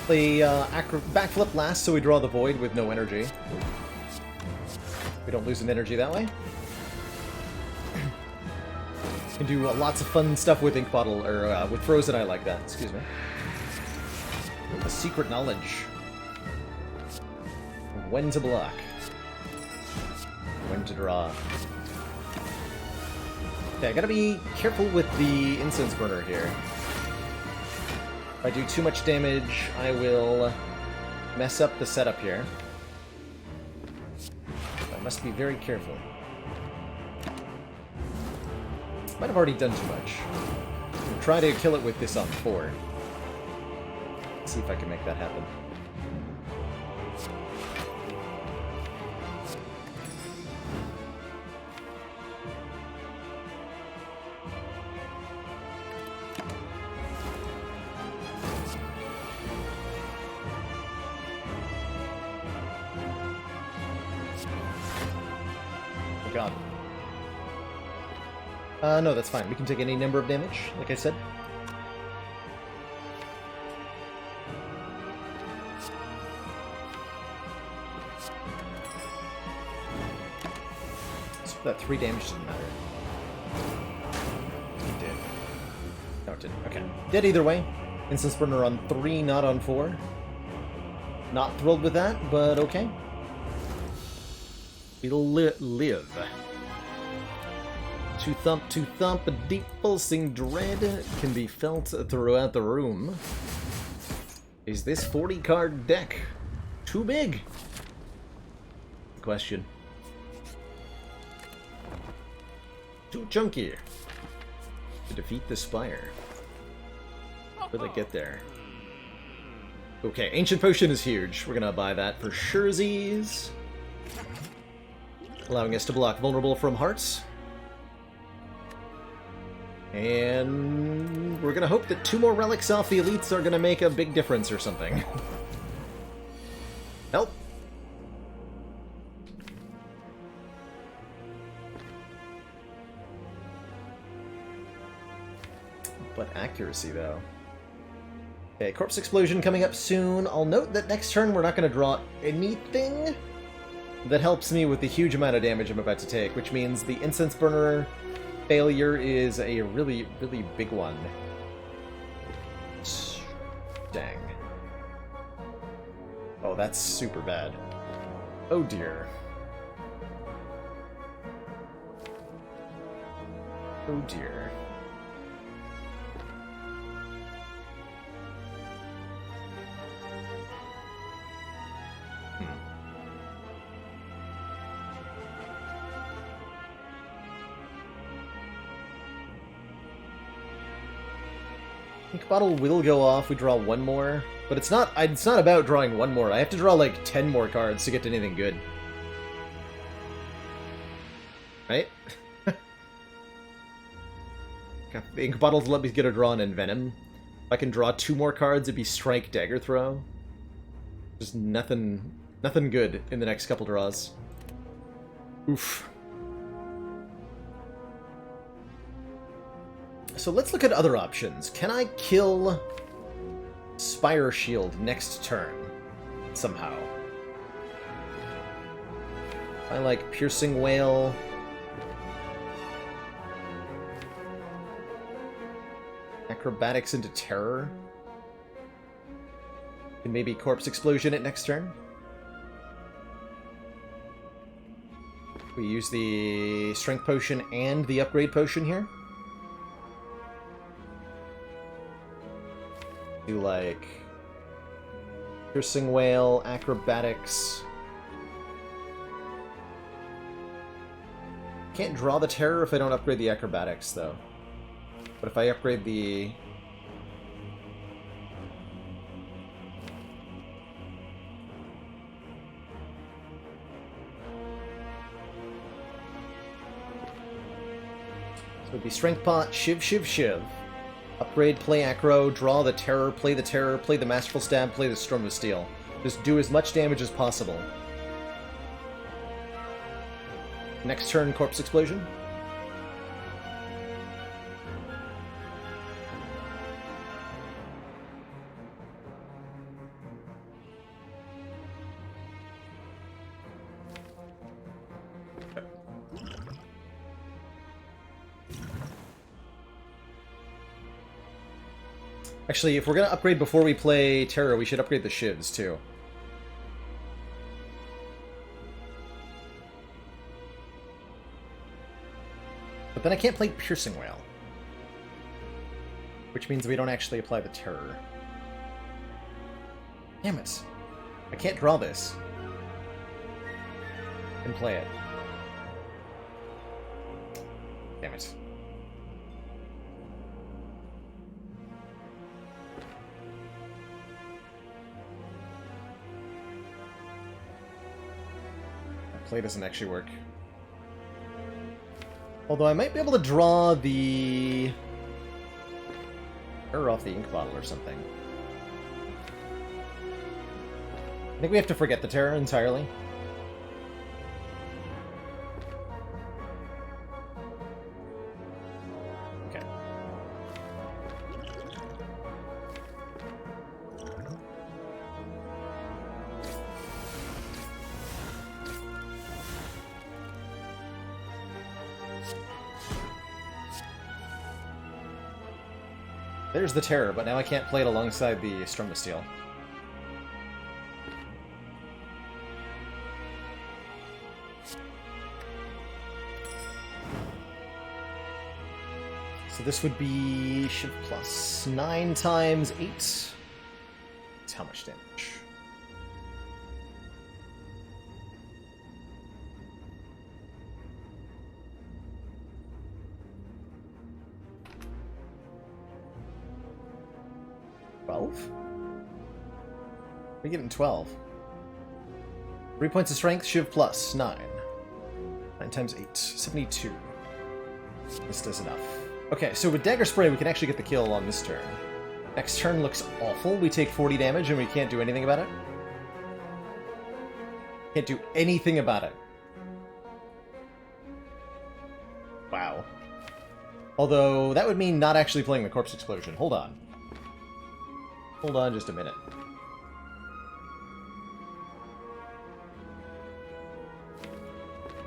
Play backflip last so we draw the void with no energy. We don't lose an energy that way. Can do lots of fun stuff with Ink Bottle, or with Frozen. I like that. Excuse me. A secret knowledge. When to block. When to draw. Okay, I gotta be careful with the Incense Burner here. If I do too much damage, I will mess up the setup here. I must be very careful. Might have already done too much. I'll try to kill it with this on 4. Let's see if I can make that happen. Oh god. No, that's fine. We can take any number of damage, like I said. So that 3 damage didn't matter. It did. No, it didn't. Okay. Dead either way. Instance Burner on 3, not on 4. Not thrilled with that, but okay. It'll live. To thump, a deep pulsing dread can be felt throughout the room. Is this 40-card deck too big? Question. Too chunky to defeat the Spire. Will it get there? Okay, Ancient Potion is huge. We're gonna buy that for surezies. Allowing us to block Vulnerable from Hearts. And we're gonna hope that 2 more relics off the elites are gonna make a big difference or something. Help! But accuracy, though. Okay, Corpse Explosion coming up soon. I'll note that next turn we're not gonna draw anything that helps me with the huge amount of damage I'm about to take, which means the Incense Burner failure is a really, really big one. Dang. Oh, that's super bad. Oh dear. Oh dear. Ink Bottle will go off, we draw 1 more, but it's not about drawing 1 more. I have to draw like 10 more cards to get to anything good. Right? The Ink Bottles let me get a draw on Envenom. If I can draw 2 more cards, it'd be Strike, Dagger Throw. Just nothing good in the next couple draws. Oof. So let's look at other options. Can I kill Spire Shield next turn? Somehow. I like Piercing Wail. Acrobatics into Terror. And maybe Corpse Explosion it next turn. We use the Strength Potion and the Upgrade Potion here. Do like Piercing Wail, Acrobatics. Can't draw the Terror if I don't upgrade the Acrobatics, though. But if I upgrade the... So it'd be Strength Pot, Shiv, Shiv, Shiv. Upgrade, play Acro, draw the Terror, play the Masterful Stab, play the Storm of Steel. Just do as much damage as possible. Next turn, Corpse Explosion. Actually, if we're gonna upgrade before we play Terror, we should upgrade the shivs, too. But then I can't play Piercing Whale. Which means we don't actually apply the Terror. Damn it. I can't draw this. And play it. Damn it. Play doesn't actually work. Although I might be able to draw the error off the ink bottle or something. I think we have to forget the Terror entirely. Okay. There's the Terror, but now I can't play it alongside the Stromasteel. So this would be Shiv plus 9 times 8. That's how much damage? We're getting 12. 3 points of strength, Shiv plus 9. 9 times 8. 72. This does enough. Okay, so with Dagger Spray, we can actually get the kill on this turn. Next turn looks awful. We take 40 damage and we can't do anything about it. Can't do anything about it. Wow. Although, that would mean not actually playing the Corpse Explosion. Hold on. Hold on just a minute.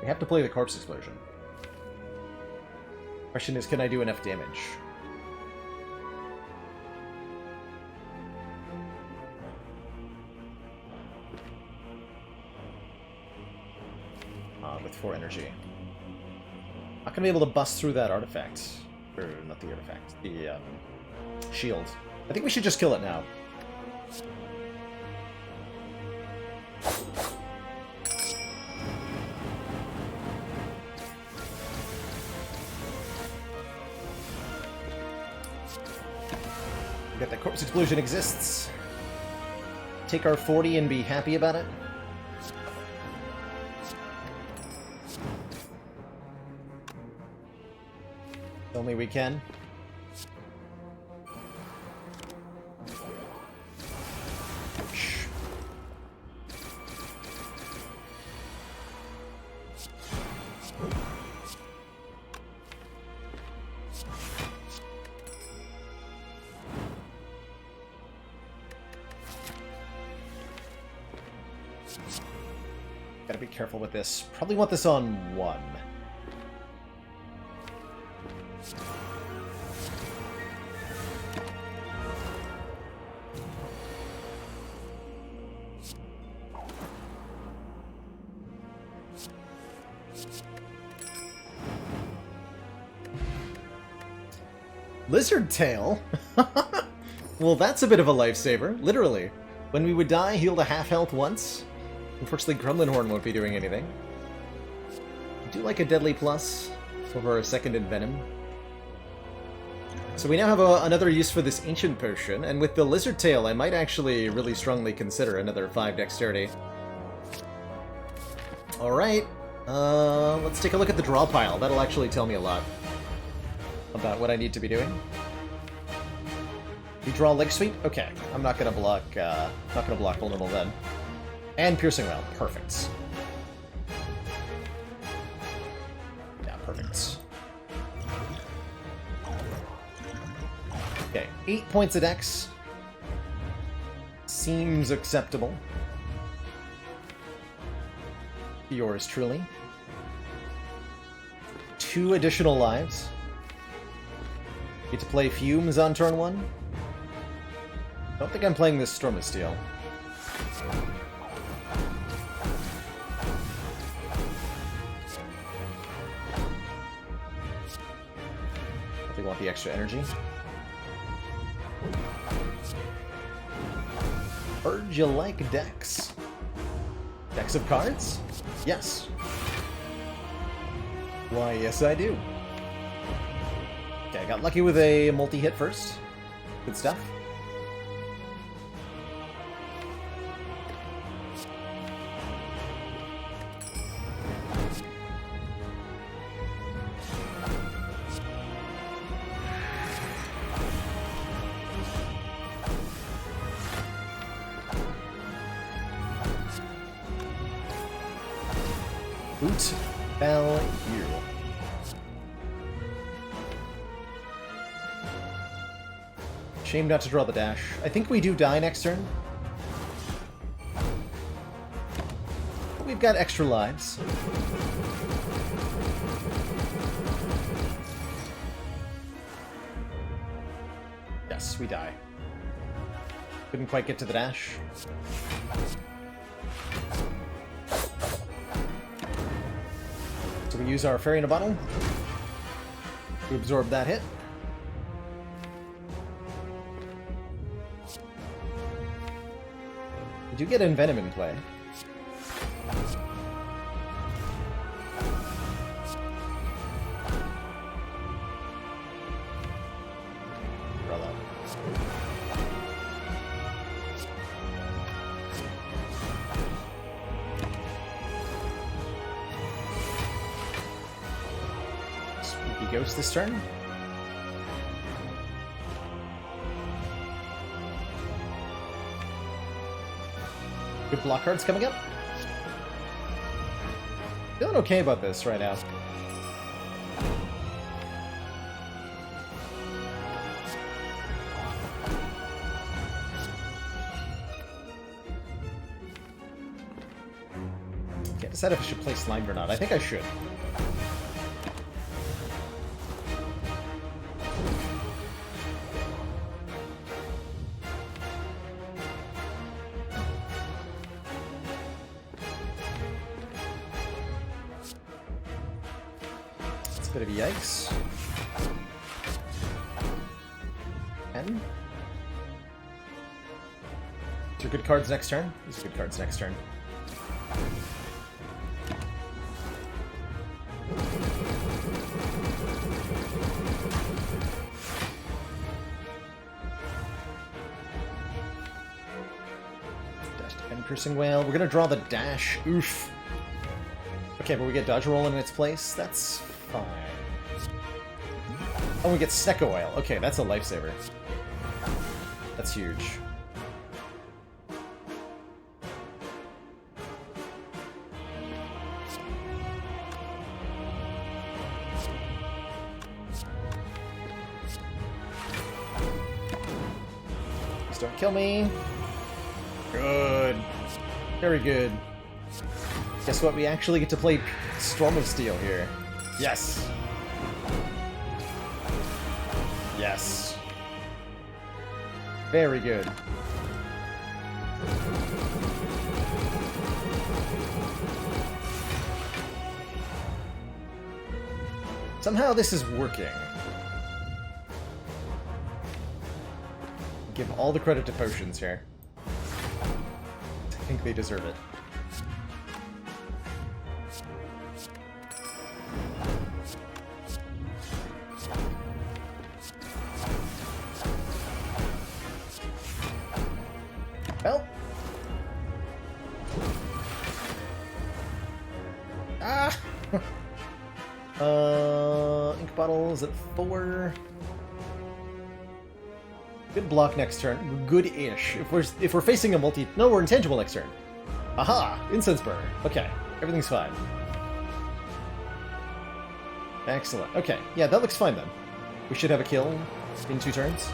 We have to play the Corpse Explosion. Question is, can I do enough damage? With 4 energy. Not gonna be able to bust through that artifact. Or, not the artifact. The, shield. I think we should just kill it now. Forget that Corpse Explosion exists. Take our 40 and be happy about it. If only we can. Gotta be careful with this. Probably want this on 1. Lizard Tail? Well, that's a bit of a lifesaver, literally. When we would die, healed a half health once. Unfortunately, Gremlin Horn won't be doing anything. I do like a Deadly Plus over a second Envenom. So we now have another use for this Ancient Potion, and with the Lizard Tail, I might actually really strongly consider another 5 Dexterity. Alright, let's take a look at the draw pile. That'll actually tell me a lot about what I need to be doing. We draw Leg Sweep? Okay, I'm not gonna block Vulnerable then. And Piercing Whale, perfect. Yeah, perfect. Okay, 8 points of Dex. Seems acceptable. Yours truly. 2 additional lives. Get to play Fumes on turn 1. I don't think I'm playing this Storm of Steel. They want the extra energy. Heard you like decks. Decks of cards? Yes. Why, yes I do. Okay, I got lucky with a multi-hit first. Good stuff. Boot fell here. Shame not to draw the dash. I think we do die next turn. But we've got extra lives. Yes, we die. Couldn't quite get to the dash. So we use our Fairy in a Bottle to absorb that hit. We do get Envenom in play. Draw that. Spooky Ghost this turn. Good block cards coming up. Feeling okay about this right now. Can't decide if I should play Slimed or not. I think I should. Bit of a yikes. 10. These are good cards next turn. These are good cards next turn. Dash to Pen Piercing Whale. We're gonna draw the dash. Oof. Okay, but we get Dodge Roll in its place. That's fine. Oh, we get Snecko Oil. Okay, that's a lifesaver. That's huge. Please don't kill me. Good. Very good. Guess what? We actually get to play Storm of Steel here. Yes. Yes. Very good. Somehow this is working. Give all the credit to potions here. I think they deserve it. Well. Ah! Ink bottles at 4. Good block next turn. Good-ish. If we're facing a multi... No, we're intangible next turn. Aha! Incense burner. Okay. Everything's fine. Excellent. Okay. Yeah, that looks fine then. We should have a kill in 2 turns.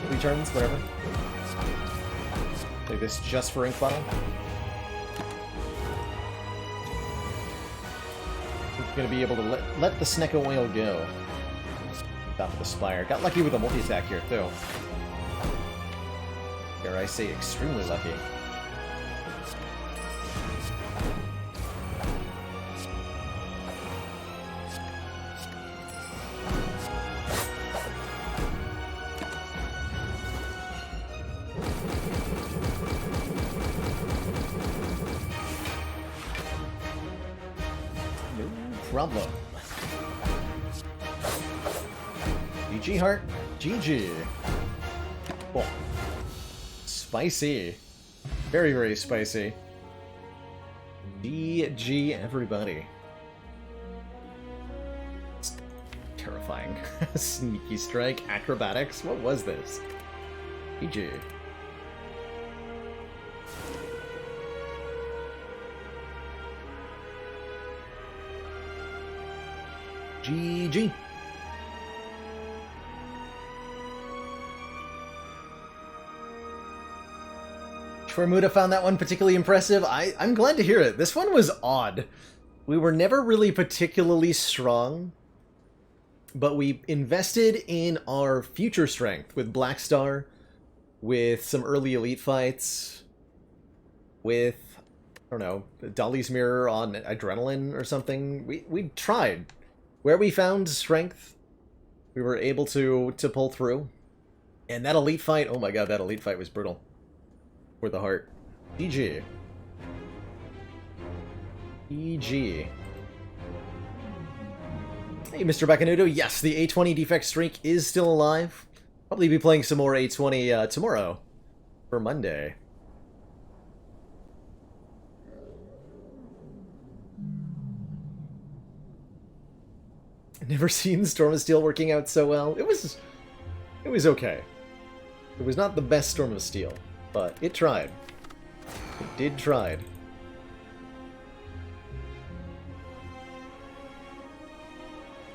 3 turns, whatever. Play this just for Ink Bottle. We're going to be able to let the Snecko Oil go. Top of the Spire. Got lucky with a multi-attack here, too. Dare I say extremely lucky. Problem. GG Heart. GG. Oh. Spicy. Very, very spicy. GG everybody. It's terrifying. Sneaky strike. Acrobatics. What was this? GG. GG. Shwarmuda found that one particularly impressive. I'm glad to hear it. This one was odd. We were never really particularly strong, but we invested in our future strength with Blackstar, with some early elite fights, with, I don't know, Dolly's Mirror on Adrenaline or something. We tried. Where we found strength, we were able to pull through. And that elite fight, oh my god, that elite fight was brutal. For the heart. GG. GG. Hey, Mr. Bakanudo. Yes, the A20 defect streak is still alive. Probably be playing some more A20 tomorrow. For Monday. Never seen Storm of Steel working out so well. It was okay. It was not the best Storm of Steel, but it tried. It did try.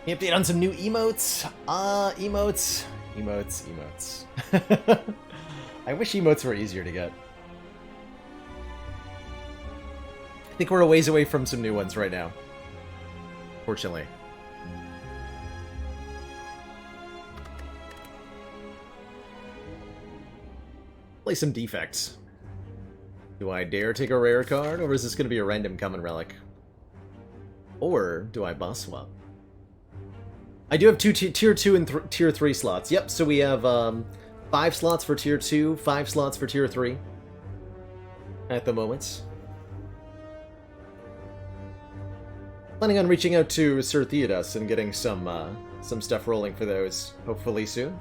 Any update on some new emotes? Emotes. I wish emotes were easier to get. I think we're a ways away from some new ones right now. Fortunately. Play some defects. Do I dare take a rare card, or is this going to be a random common relic? Or do I boss swap? I do have two tier 2 and tier 3 slots. Yep, so we have 5 slots for tier 2, 5 slots for tier 3 at the moment. Planning on reaching out to Sir Theodos and getting some stuff rolling for those, hopefully soon.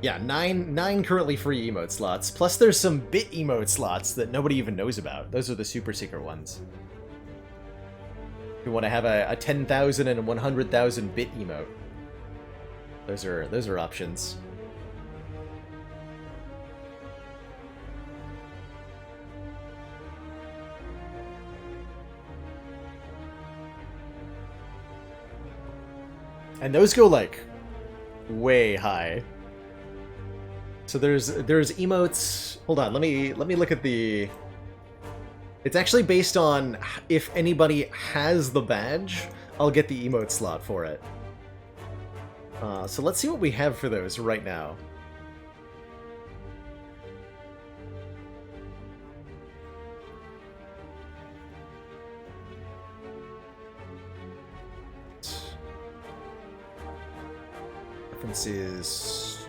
Yeah, 9 currently free emote slots, plus there's some bit emote slots that nobody even knows about. Those are the super secret ones. If you want to have a 10,000 and a 100,000 bit emote, those are options. And those go like way high. So there's emotes. Hold on, let me look at the. It's actually based on if anybody has the badge, I'll get the emote slot for it. So let's see what we have for those right now. References.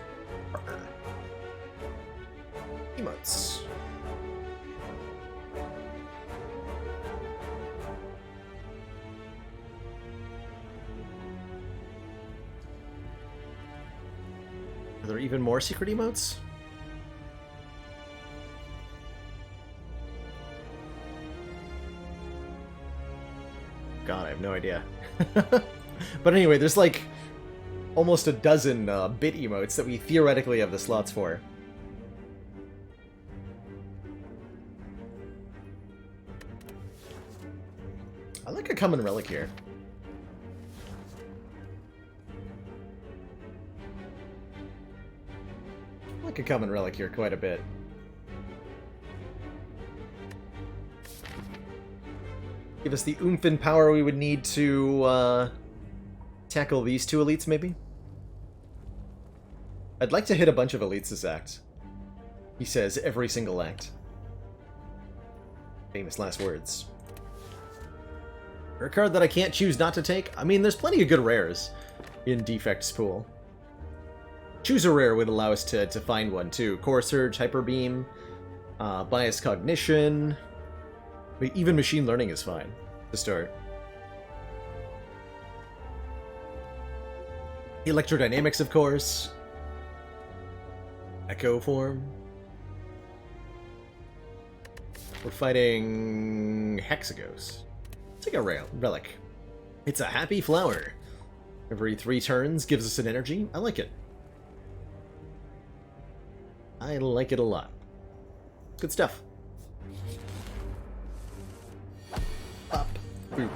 Emotes. Are there even more secret emotes? God, I have no idea. But anyway, there's like almost a dozen bit emotes that we theoretically have the slots for. I like a common relic here. I like a common relic here quite a bit. Give us the oomph and power we would need to tackle these two elites, maybe? I'd like to hit a bunch of elites this act. He says every single act. Famous last words. A card that I can't choose not to take? I mean, there's plenty of good rares in Defect's pool. Choose a rare would allow us to find one, too. Core Surge, Hyper Beam, Bias Cognition. But even Machine Learning is fine to start. Electrodynamics, of course. Echo Form. We're fighting Hexagos. Take a relic. It's a happy flower. Every 3 turns gives us an energy. I like it. I like it a lot. Good stuff. Up. Boop.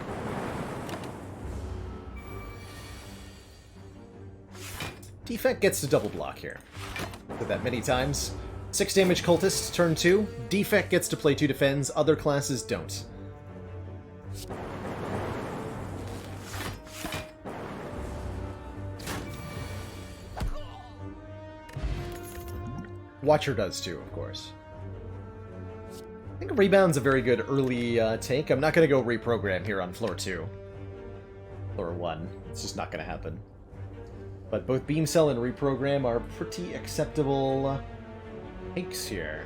Defect gets to double block here. Did that many times. 6 damage cultist, turn 2. Defect gets to play 2 defends, other classes don't. Watcher does too, of course. I think Rebound's a very good early take. I'm not going to go reprogram here on floor 2. Floor 1. It's just not going to happen. But both Beam Cell and Reprogram are pretty acceptable takes here.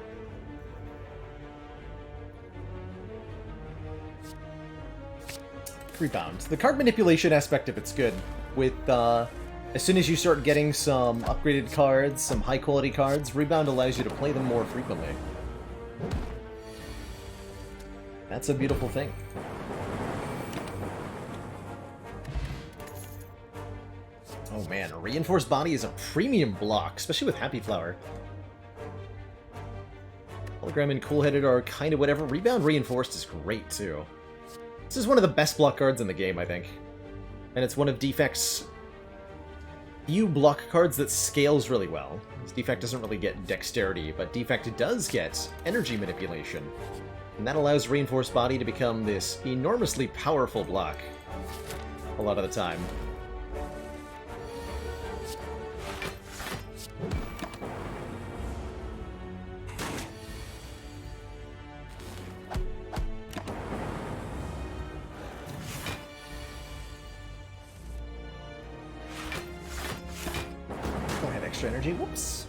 Rebound. The card manipulation aspect of it's good. With, as soon as you start getting some upgraded cards, some high-quality cards, Rebound allows you to play them more frequently. That's a beautiful thing. Oh man, a Reinforced Body is a premium block, especially with Happy Flower. Hologram and Cool-Headed are kind of whatever. Rebound Reinforced is great, too. This is one of the best block cards in the game, I think. And it's one of Defect's few block cards that scales really well. Defect doesn't really get Dexterity, but Defect does get Energy Manipulation. And that allows Reinforced Body to become this enormously powerful block a lot of the time. Energy. Whoops.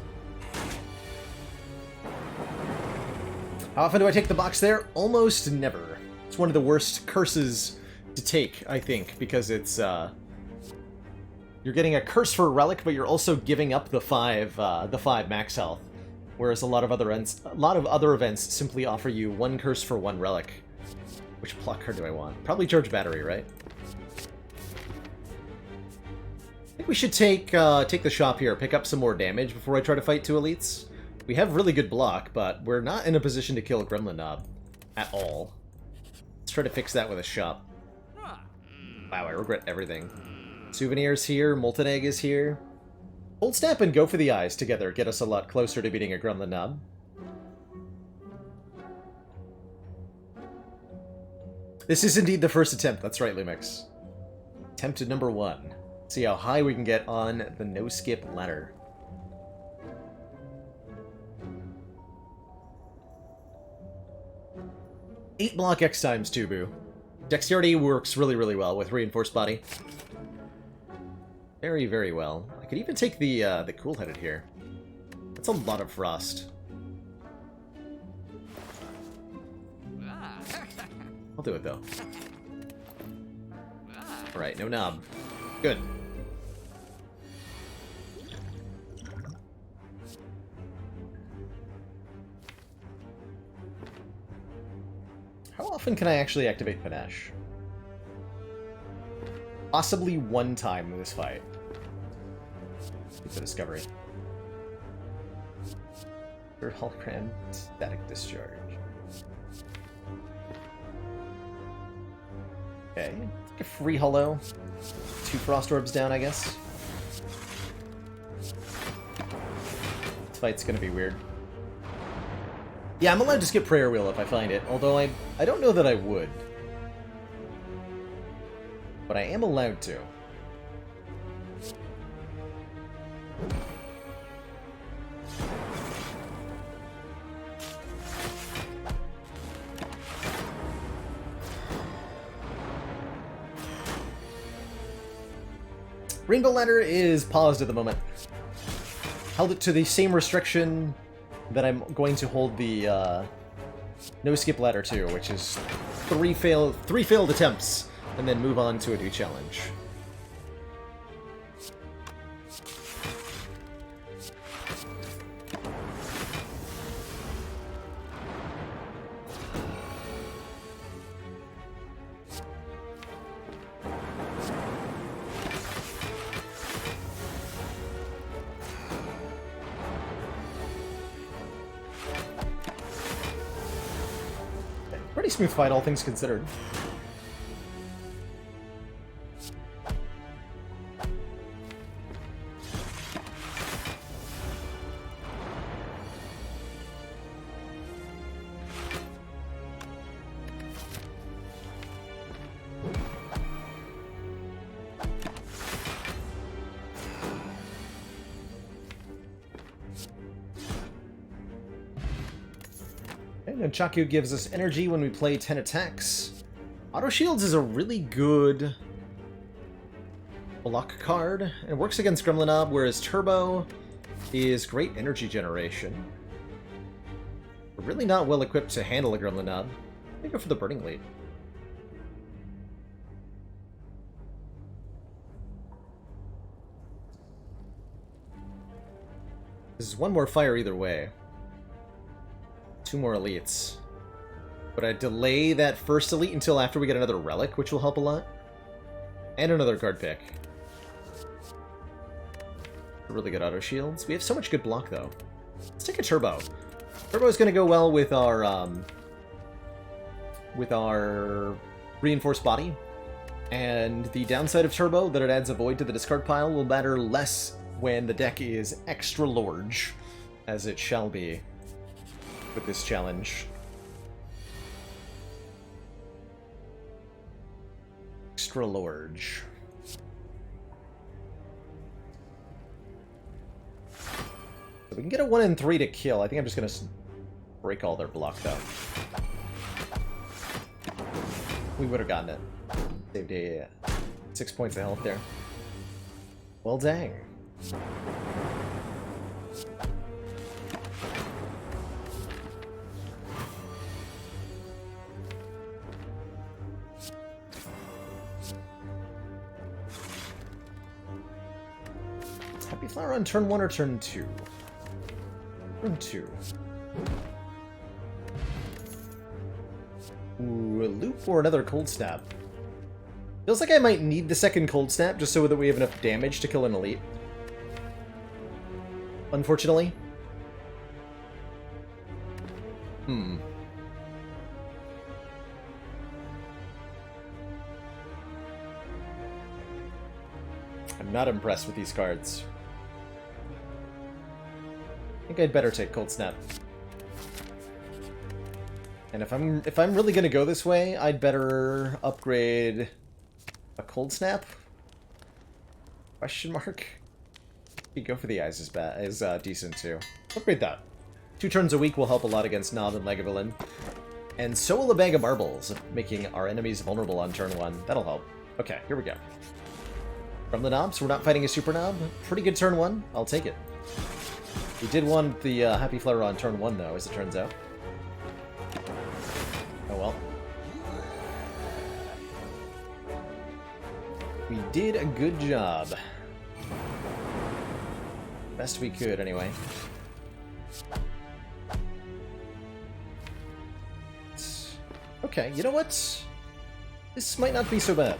How often do I take the box there? Almost never. It's one of the worst curses to take, I think, because it's you're getting a curse for a relic, but you're also giving up the 5 max health. Whereas a lot of other events simply offer you 1 curse for 1 relic. Which block card do I want? Probably Charge Battery, right? I think we should take the shop here, pick up some more damage before I try to fight 2 elites. We have really good block, but we're not in a position to kill Gremlin Knob at all. Let's try to fix that with a shop. Wow, I regret everything. Souvenirs here, Molten Egg is here. Hold Snap and Go for the Eyes together get us a lot closer to beating a Gremlin Knob. This is indeed the first attempt, that's right, Lumix. Attempt number 1. See how high we can get on the no-skip ladder. Eight block X times 2, boo. Dexterity works really, really well with Reinforced Body. Very, very well. I could even take the Cool-Headed here. That's a lot of Frost. I'll do it, though. Alright, no knob. Good. How often can I actually activate Panache? Possibly 1 time in this fight. It's a discovery. Third hologram, static discharge. Okay, take a free holo. 2 frost orbs down, I guess. This fight's gonna be weird. Yeah, I'm allowed to skip Prayer Wheel if I find it, although I don't know that I would. But I am allowed to. Rainbow Ladder is paused at the moment. Held it to the same restriction that I'm going to hold the no skip ladder to, which is three failed attempts, and then move on to a new challenge. Pretty smooth fight, all things considered. And Chaku gives us energy when we play 10 attacks. Auto Shields is a really good block card. It works against Gremlinob, whereas Turbo is great energy generation. We're really not well equipped to handle a Gremlinob. I go for the Burning Lead. This is one more fire either way. 2 more elites. But I delay that first elite until after we get another relic, which will help a lot. And another card pick. Really good auto shields. We have so much good block, though. Let's take a Turbo. Turbo is going to go well with our reinforced body. And the downside of Turbo, that it adds a void to the discard pile, will matter less when the deck is extra large, as it shall be with this challenge. Extra large. So we can get a 1 and 3 to kill. I think I'm just going to break all their block, though. We would have gotten it. Saved a 6 points of health there. Well, dang. Happy Flower on turn 1 or turn 2? Turn 2. Ooh, a loop or another Cold Snap. Feels like I might need the second Cold Snap just so that we have enough damage to kill an elite. Unfortunately. I'm not impressed with these cards. I think I'd better take Cold Snap. And if I'm really gonna go this way, I'd better upgrade a Cold Snap? Question mark? You go for the eyes is decent too. Upgrade that. 2 turns a week will help a lot against Nob and Lagavulin. And so will a bag of marbles, making our enemies vulnerable on turn 1. That'll help. Okay, here we go. From the Nob, so we're not fighting a Super Nob. Pretty good turn 1. I'll take it. We did want the Happy Flower on turn 1, though, as it turns out. Oh well. We did a good job. Best we could, anyway. Okay, you know what? This might not be so bad.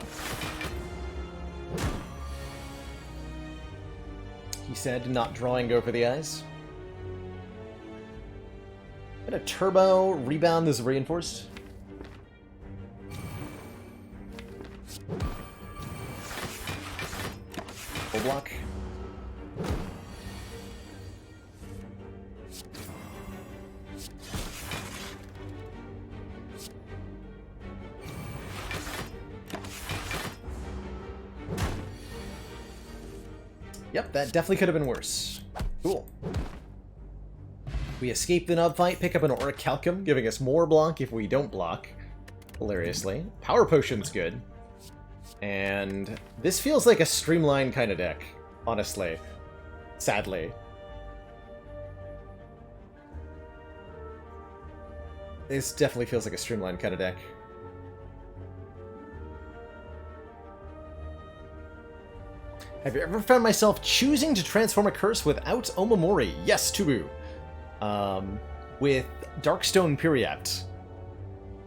He said, not drawing over the eyes. And a Turbo rebound is reinforced. Full block. Yep, that definitely could have been worse. Cool. We escape the Nob fight, pick up an Orichalcum, giving us more block if we don't block. Hilariously. Power Potion's good. And this feels like a streamlined kind of deck, honestly. Sadly. This definitely feels like a streamlined kind of deck. Have you ever found myself choosing to transform a curse without Omamori? Yes, Tubu. With Darkstone Periapt.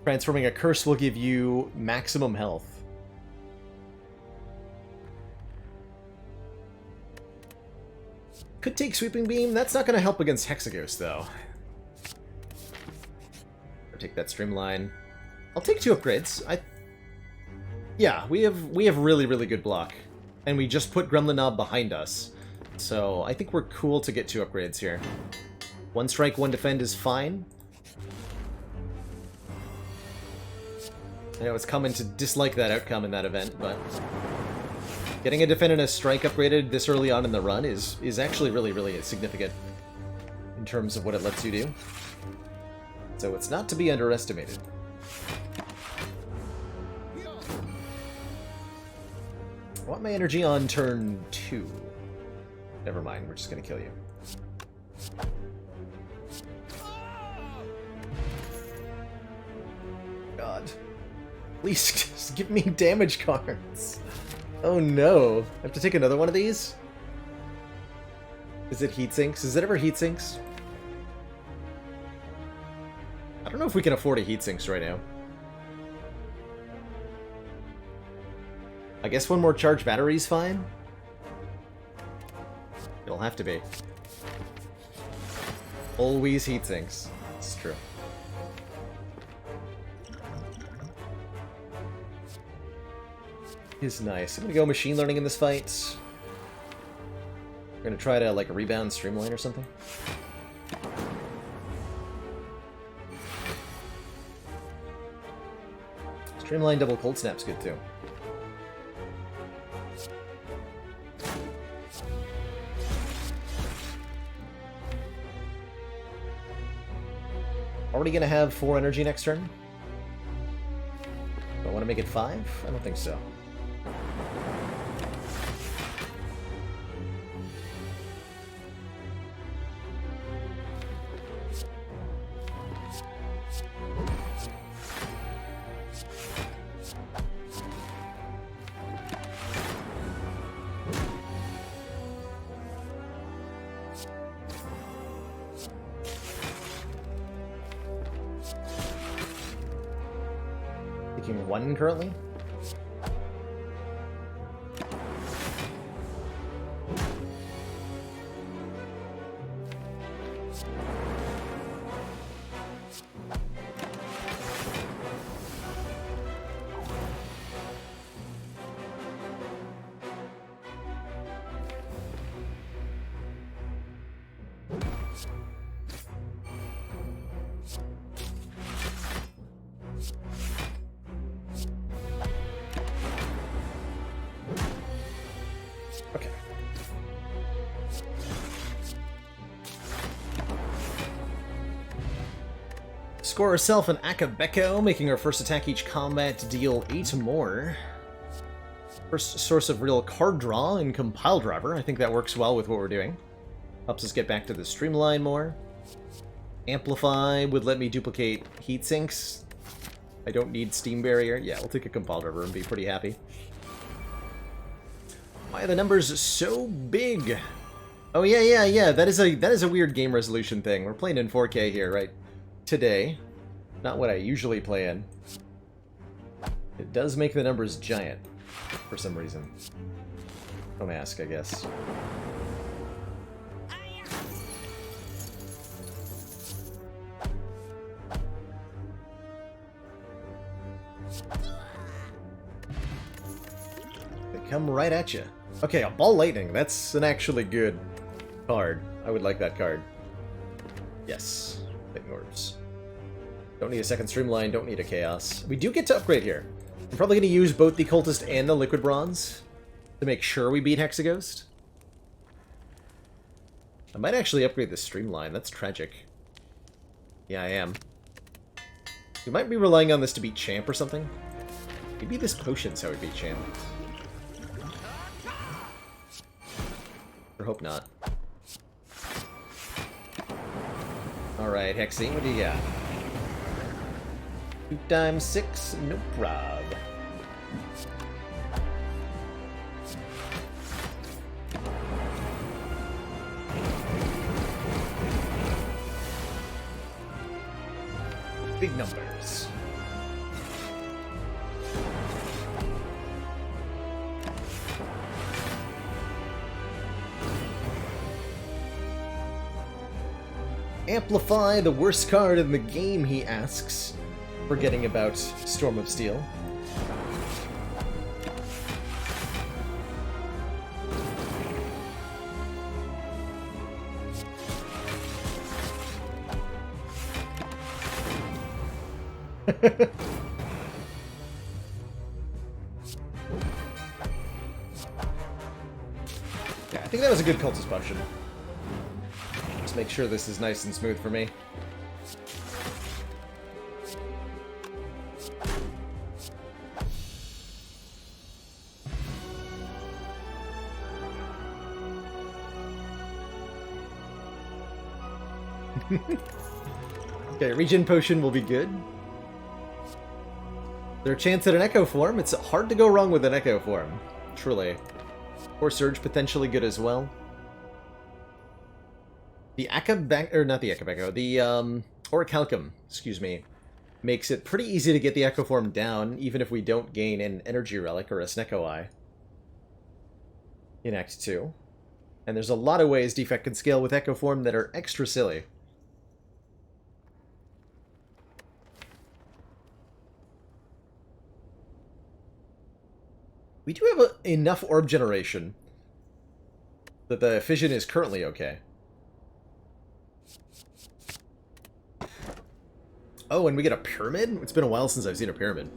Transforming a curse will give you maximum health. Could take Sweeping Beam. That's not going to help against Hexaghost, though. I'll take that Streamline. I'll take 2 upgrades. Yeah, we have really, really good block. And we just put Gremlin Knob behind us. So I think we're cool to get 2 upgrades here. 1 strike, 1 defend is fine. I know it's common to dislike that outcome in that event, but getting a defend and a strike upgraded this early on in the run is actually really, really significant in terms of what it lets you do. So it's not to be underestimated. I want my energy on turn 2. Never mind, we're just gonna kill you. God. Please just give me damage cards. Oh no. I have to take another one of these? Is it heat sinks? Is it ever heat sinks? I don't know if we can afford a heat sinks right now. I guess 1 more charged battery is fine. It'll have to be. Always heat sinks. It's true. Is nice. I'm gonna go machine learning in this fight. We're gonna try to like rebound Streamline or something. Streamline double cold snap's good too. Already gonna have 4 energy next turn. Do I want to make it 5? I don't think so. Taking 1 currently. Okay. Score herself an Akabeko, making her first attack each combat to deal 8 more. First source of real card draw in Compile Driver. I think that works well with what we're doing. Helps us get back to the Streamline more. Amplify would let me duplicate heat sinks. I don't need Steam Barrier. Yeah, we'll take a Compile Driver and be pretty happy. Why are the numbers so big? Oh yeah. That is a weird game resolution thing. We're playing in 4K here, right? Today. Not what I usually play in. It does make the numbers giant for some reason. Don't ask, I guess. They come right at you. Okay, a Ball Lightning. That's an actually good card. I would like that card. Yes. Lightning Orbs. Don't need a second Streamline, don't need a Chaos. We do get to upgrade here. I'm probably going to use both the Cultist and the Liquid Bronze to make sure we beat Hexaghost. I might actually upgrade the Streamline. That's tragic. Yeah, I am. We might be relying on this to beat Champ or something. Maybe this potion's how we beat Champ. Or hope not. Alright, Hexy, what do you got? 2 times 6, no prob. Big numbers. Amplify the worst card in the game, he asks, forgetting about Storm of Steel. Yeah, I think that was a good cultist potion. Just make sure this is nice and smooth for me. Okay, regen potion will be good. Their chance at an Echo form. It's hard to go wrong with an Echo form. Truly. Or Surge potentially good as well. The or not the Akabeko, the Orichalcum, excuse me, makes it pretty easy to get the Echo form down, even if we don't gain an Energy Relic or a Snecko Eye in Act 2. And there's a lot of ways Defect can scale with Echo form that are extra silly. We do have enough orb generation that the fission is currently okay. Oh, and we get a pyramid? It's been a while since I've seen a pyramid.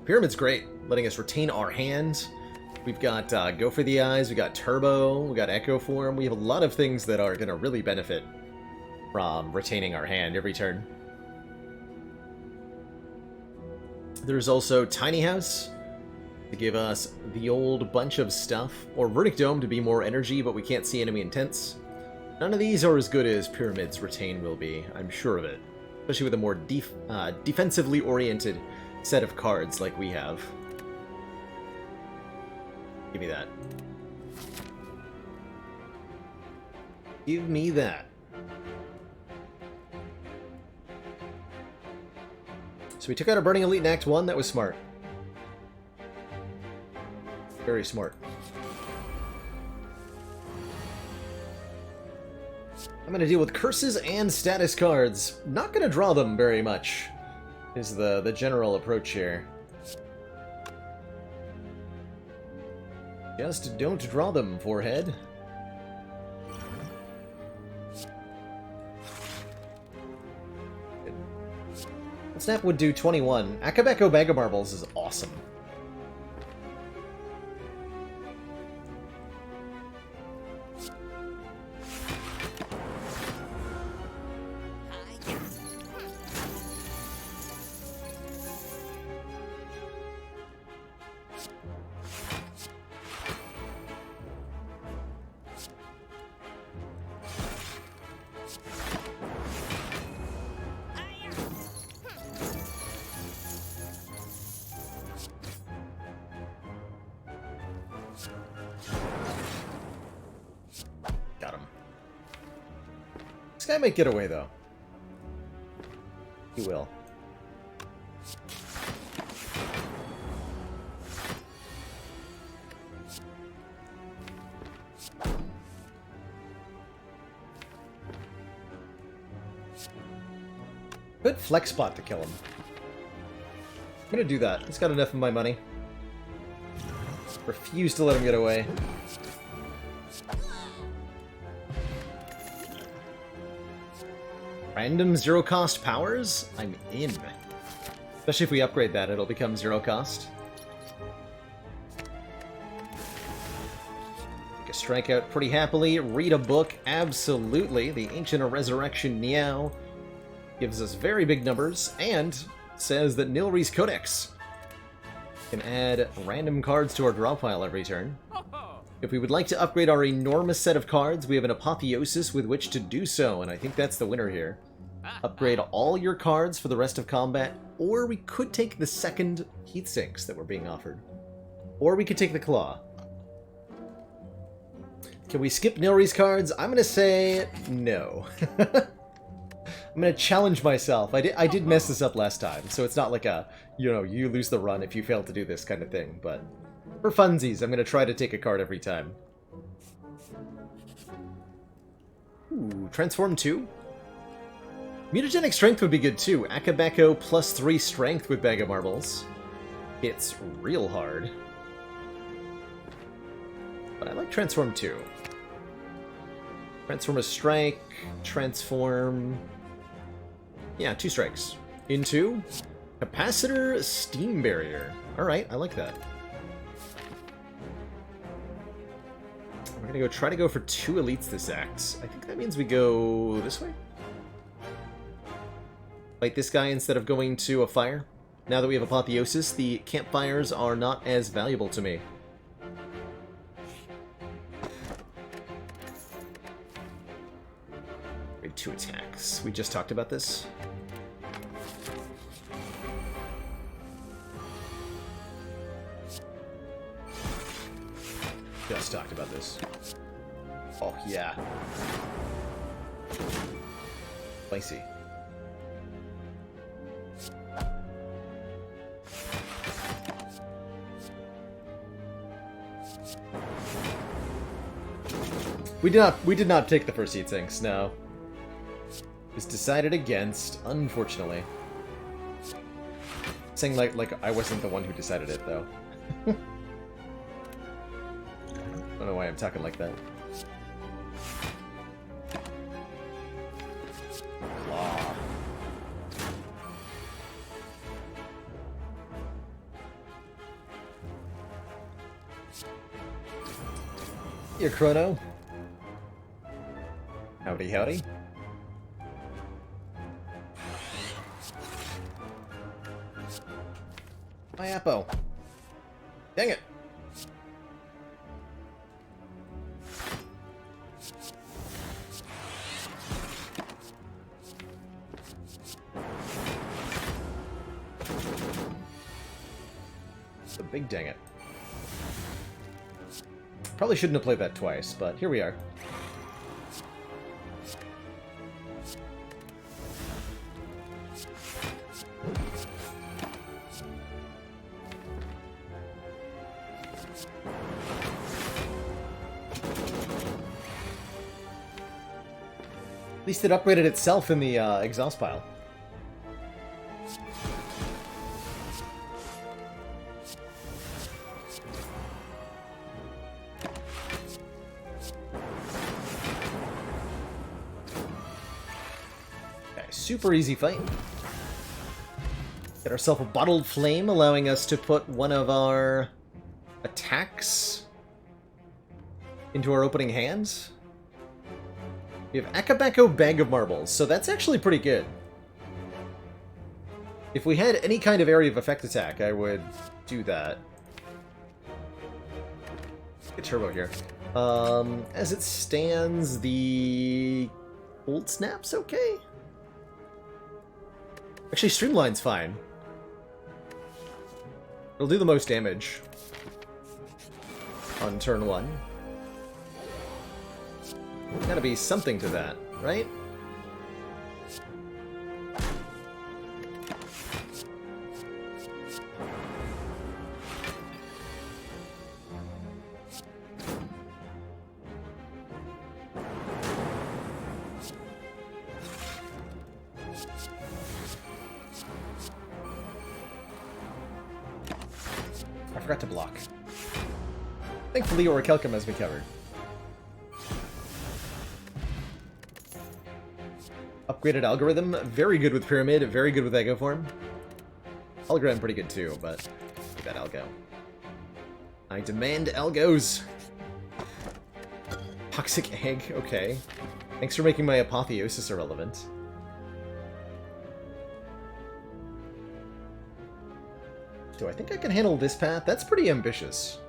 Pyramid's great, letting us retain our hand. We've got Go for the Eyes, we got Turbo, we got Echo Form. We have a lot of things that are going to really benefit from retaining our hand every turn. There's also Tiny House to give us the old bunch of stuff, or Verdict Dome to be more energy, but we can't see enemy intents. None of these are as good as Pyramid's Retain will be, I'm sure of it. Especially with a more defensively oriented set of cards like we have. Give me that. Give me that. So we took out a Burning Elite in Act 1, that was smart. Very smart. I'm going to deal with curses and status cards. Not going to draw them very much, is the general approach here. Just don't draw them, forehead. Snap would do 21. Akabeko Bag of Marbles is awesome. This guy might get away, though. He will. Good flex spot to kill him. I'm gonna do that. He's got enough of my money. Refuse to let him get away. Random zero-cost powers? I'm in. Especially if we upgrade that, it'll become zero-cost. Take a strikeout pretty happily. Read a book? Absolutely. The Ancient of Resurrection Niao gives us very big numbers, and says that Nilri's Codex can add random cards to our draw pile every turn. If we would like to upgrade our enormous set of cards, we have an apotheosis with which to do so, and I think that's the winner here. Upgrade all your cards for the rest of combat, or we could take the second heat sinks that were being offered. Or we could take the claw. Can we skip Nilri's cards? I'm going to say no. I'm going to challenge myself. I did mess this up last time, so it's not like a, you lose the run if you fail to do this kind of thing, but for funsies, I'm going to try to take a card every time. Ooh, Transform 2? Mutagenic Strength would be good too. Akabeko plus 3 Strength with Bag of Marbles. It's real hard. But I like Transform 2. Transform a Strike, Transform... Yeah, 2 strikes. Into Capacitor Steam Barrier. Alright, I like that. We're gonna try to go for 2 elites this act. I think that means we go this way? Fight this guy instead of going to a fire. Now that we have Apotheosis, the campfires are not as valuable to me. 2 attacks. We just talked about this. Just talked about this. Oh, yeah. Spicy. We did not take the first heat sinks, no. It was decided against, unfortunately. Saying like I wasn't the one who decided it, though. I don't know why I'm talking like that. Claw. Here, Chrono. Howdy, howdy. My Appo. Dang it. The big dang it. Probably shouldn't have played that twice, but here we are. At least it upgraded itself in the exhaust pile. Okay, super easy fight. Get ourselves a bottled flame, allowing us to put one of our attacks into our opening hands. We have Akabeko Bag of Marbles, so that's actually pretty good. If we had any kind of area of effect attack, I would do that. Get turbo here. As it stands, the Cold Snap's okay? Actually, Streamline's fine. It'll do the most damage on turn 1. Gotta be something to that, right? I forgot to block. Thankfully, Orichalcum has been covered. Upgraded Algorithm, very good with Pyramid, very good with Egoform. Hologram pretty good too, but get that Algo. I demand Algos! Toxic Egg, okay. Thanks for making my Apotheosis irrelevant. Do I think I can handle this path? That's pretty ambitious.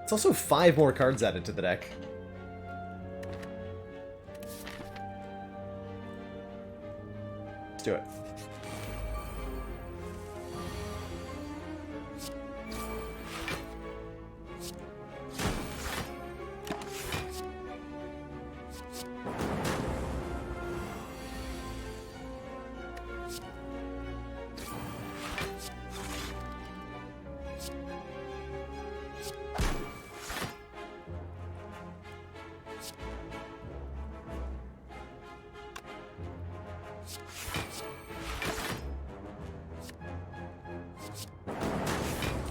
It's also 5 more cards added to the deck. Let's do it.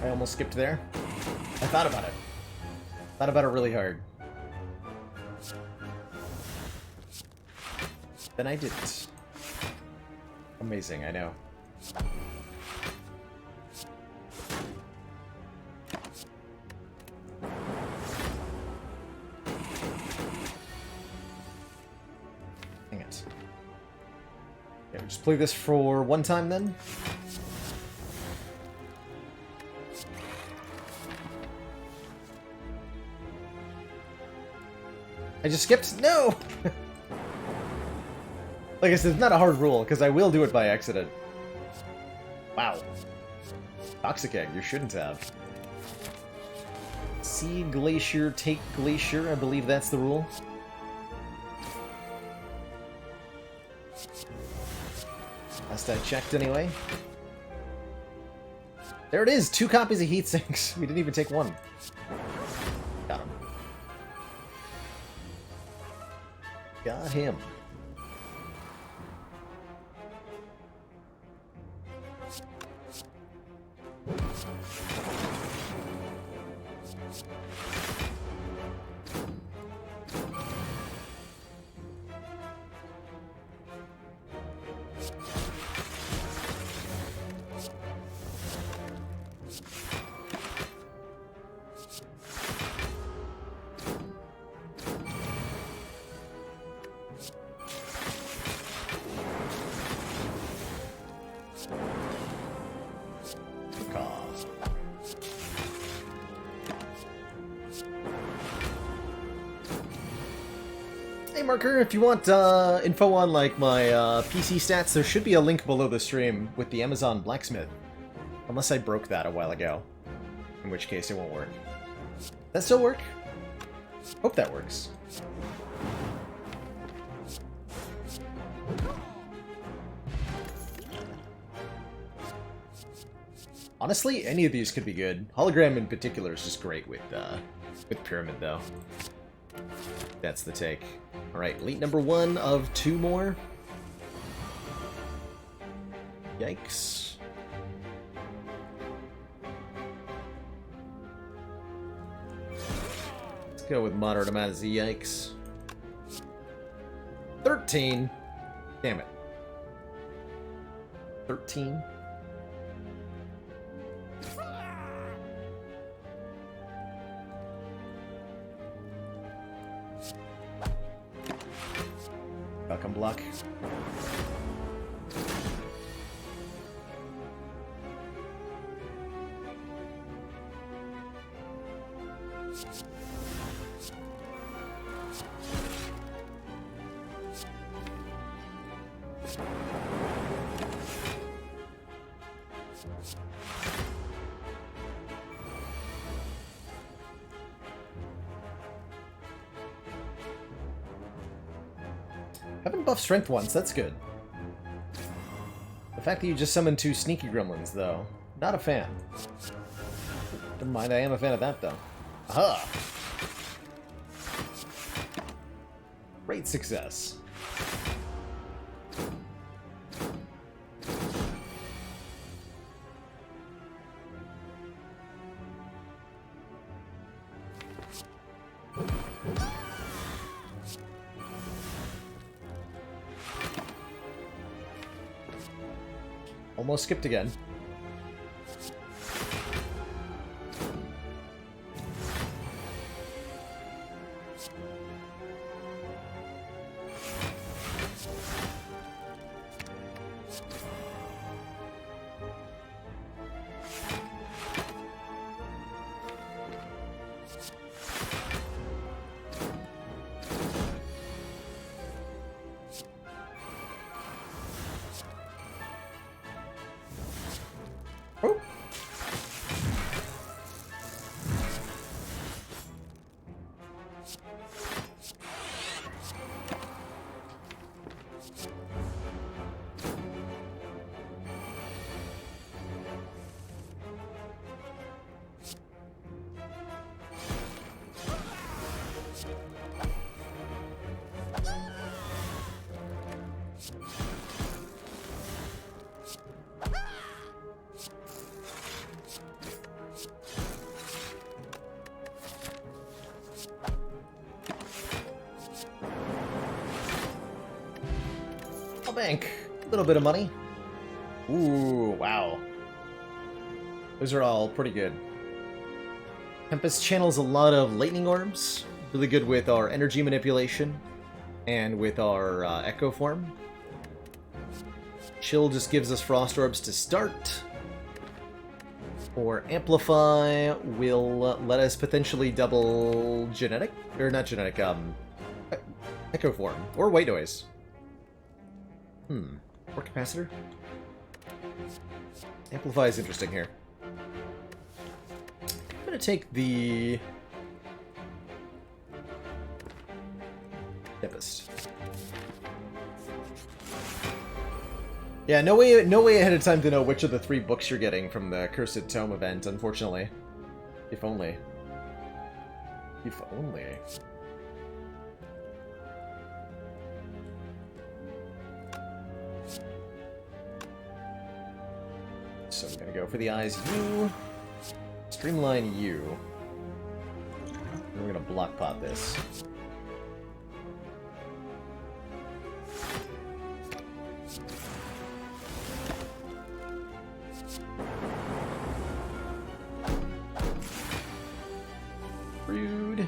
I almost skipped there. I thought about it. Thought about it really hard. Then I didn't. Amazing, I know. Dang it. Okay, just play this for one time then. I just skipped? No! Like I said, it's not a hard rule, because I will do it by accident. Wow. Toxic Egg, you shouldn't have. See Glacier, take Glacier, I believe that's the rule. Last I checked, anyway. There it is! 2 copies of Heat Sinks. We didn't even take one. Got him. Got him. Hey Marker, if you want info on like my PC stats, there should be a link below the stream with the Amazon Blacksmith. Unless I broke that a while ago. In which case it won't work. That still work? Hope that works. Honestly, any of these could be good. Hologram in particular is just great with Pyramid, though. That's the take. Alright, elite number 1 of 2 more. Yikes. Let's go with moderate amount of Z yikes. 13! Damn it. 13? Welcome, block. Haven't buffed strength once, that's good. The fact that you just summoned 2 sneaky gremlins, though, not a fan. Never mind, I am a fan of that, though. Aha! Great success. Almost skipped again. A bank. A little bit of money. Ooh, wow. Those are all pretty good. Tempest channels a lot of lightning orbs. Really good with our energy manipulation. And with our echo form. Chill just gives us frost orbs to start. Or Amplify will let us potentially double genetic, or not genetic, echo form, or white noise. Or capacitor? Amplify is interesting here. I'm gonna take the Tempest. Yeah, no way ahead of time to know which of the 3 books you're getting from the Cursed Tome event, unfortunately. If only. If only. So I'm gonna go for the eyes U. Streamline U. And we're gonna block pot this. Rude.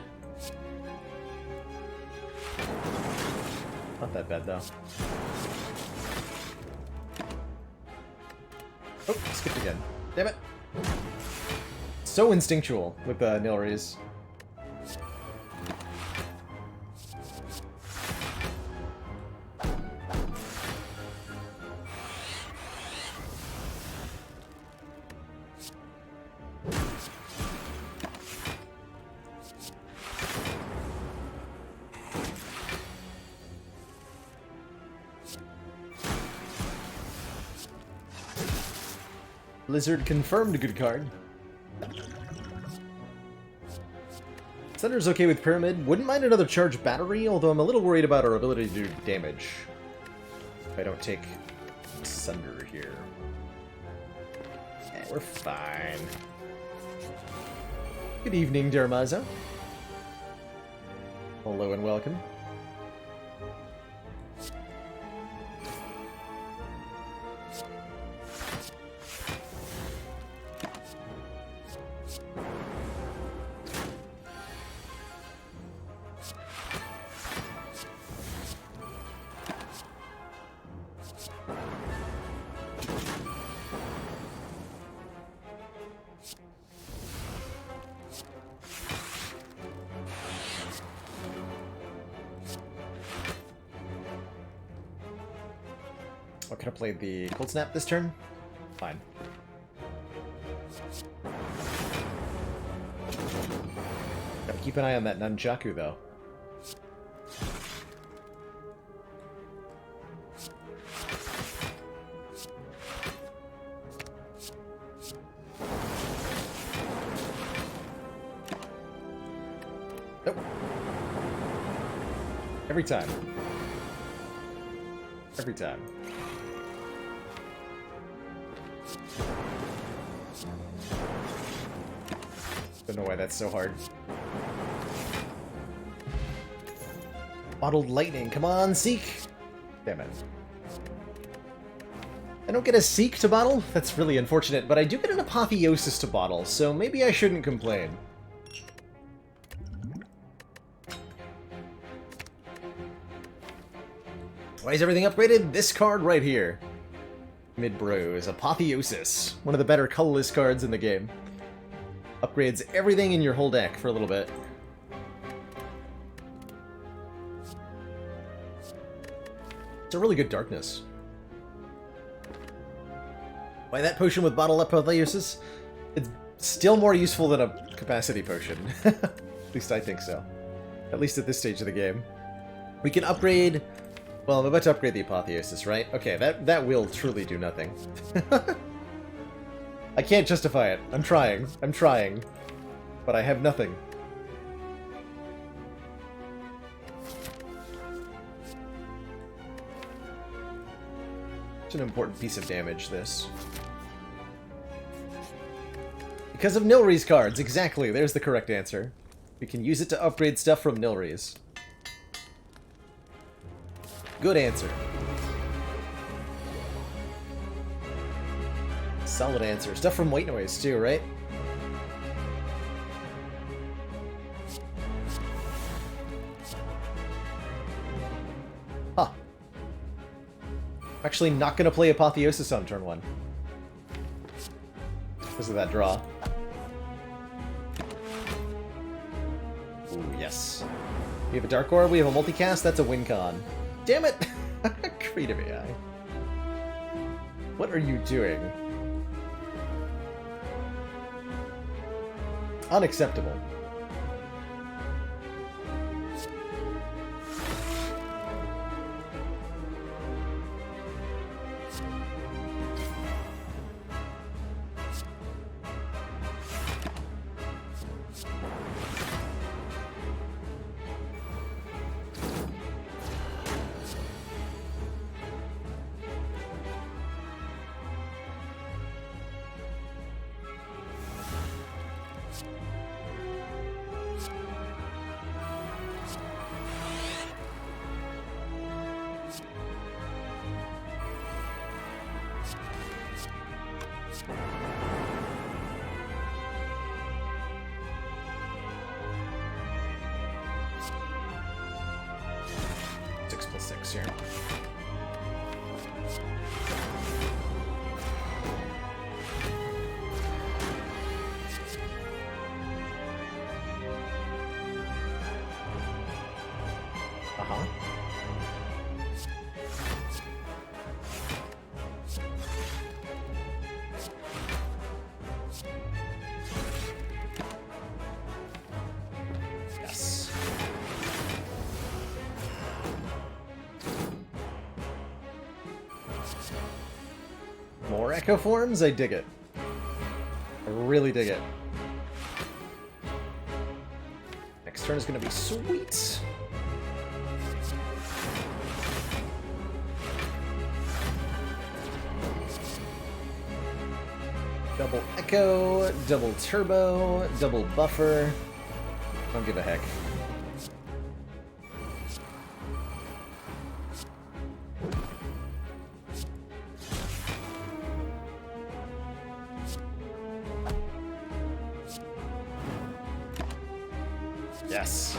Not that bad, though. Oh, skipped again. Damn it. So instinctual with the Nilries. Blizzard confirmed, good card. Thunder's okay with Pyramid. Wouldn't mind another charged battery, although I'm a little worried about our ability to do damage. If I don't take Sunder here. Yeah, we're fine. Good evening, Dermazo. Hello and welcome. Oh, could have played the Cold Snap this turn? Fine. Gotta keep an eye on that Nunchaku, though. Nope. Every time. Every time. Don't know why that's so hard. Bottled Lightning, come on, Seek! Damn it. I don't get a Seek to bottle? That's really unfortunate, but I do get an Apotheosis to bottle, so maybe I shouldn't complain. Why is everything upgraded? This card right here. Mid-Bros, Apotheosis. One of the better colorless cards in the game. Upgrades everything in your whole deck for a little bit. It's a really good darkness. Why that potion with Bottle Apotheosis? It's still more useful than a capacity potion. At least I think so. At least at this stage of the game. We can upgrade... Well, I'm about to upgrade the Apotheosis, right? Okay, that will truly do nothing. I can't justify it. I'm trying. I'm trying. But I have nothing. It's an important piece of damage, this. Because of Nilry's cards, exactly. There's the correct answer. We can use it to upgrade stuff from Nilry's. Good answer. Solid answer. Stuff from White Noise, too, right? Huh. I'm actually not going to play Apotheosis on turn 1. Because of that draw. Ooh, yes. We have a Dark Orb, we have a multicast, that's a win con. Damn it! Creative AI. What are you doing? Unacceptable. Here. Uh-huh. Yes. More Echo Forms? I dig it. I really dig it. Next turn is going to be sweet. Double Echo, double Turbo, double Buffer. Don't give a heck. Yes.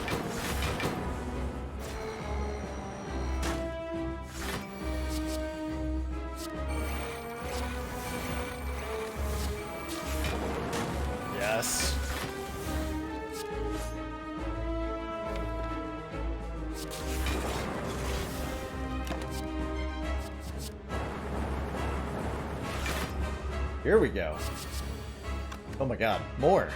Yes. Here we go. Oh my god, more.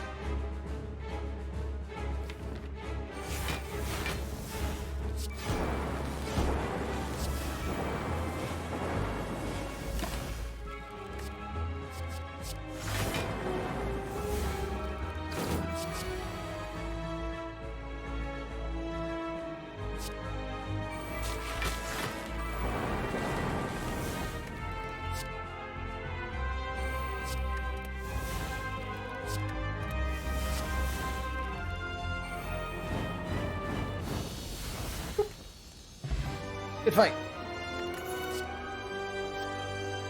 Good fight.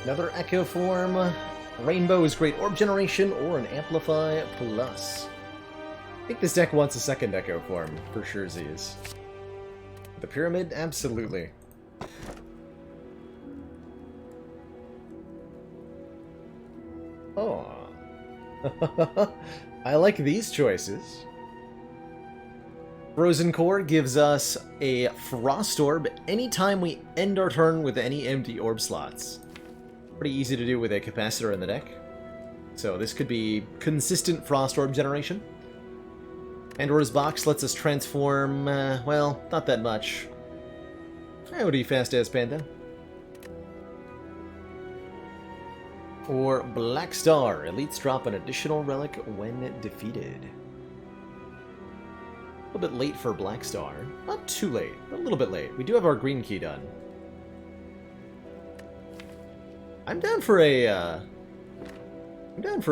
Another Echo Form. Rainbow is great Orb Generation or an Amplify Plus. I think this deck wants a second Echo Form, for sure, Z's. The Pyramid? Absolutely. Oh. I like these choices. Frozen Core gives us a Frost Orb anytime we end our turn with any empty orb slots. Pretty easy to do with a Capacitor in the deck. So this could be consistent Frost Orb generation. Pandora's Box lets us transform, well, not that much. Howdy, Fast-Ass Panda. Or Black Star. Elites drop an additional relic when defeated. A little bit late for Black Star. Not too late, but a little bit late. We do have our green key done. I'm down for a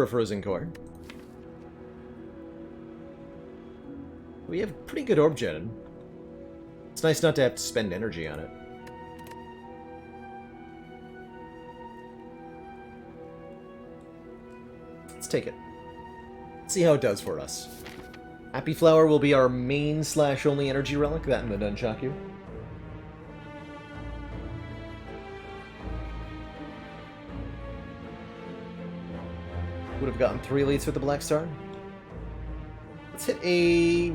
Frozen Core. We have pretty good orb gen. It's nice not to have to spend energy on it. take it. See how it does for us. Happy Flower will be our main / only energy relic, that and the Nunchaku. Would have gotten 3 elites with the Black Star. Let's hit a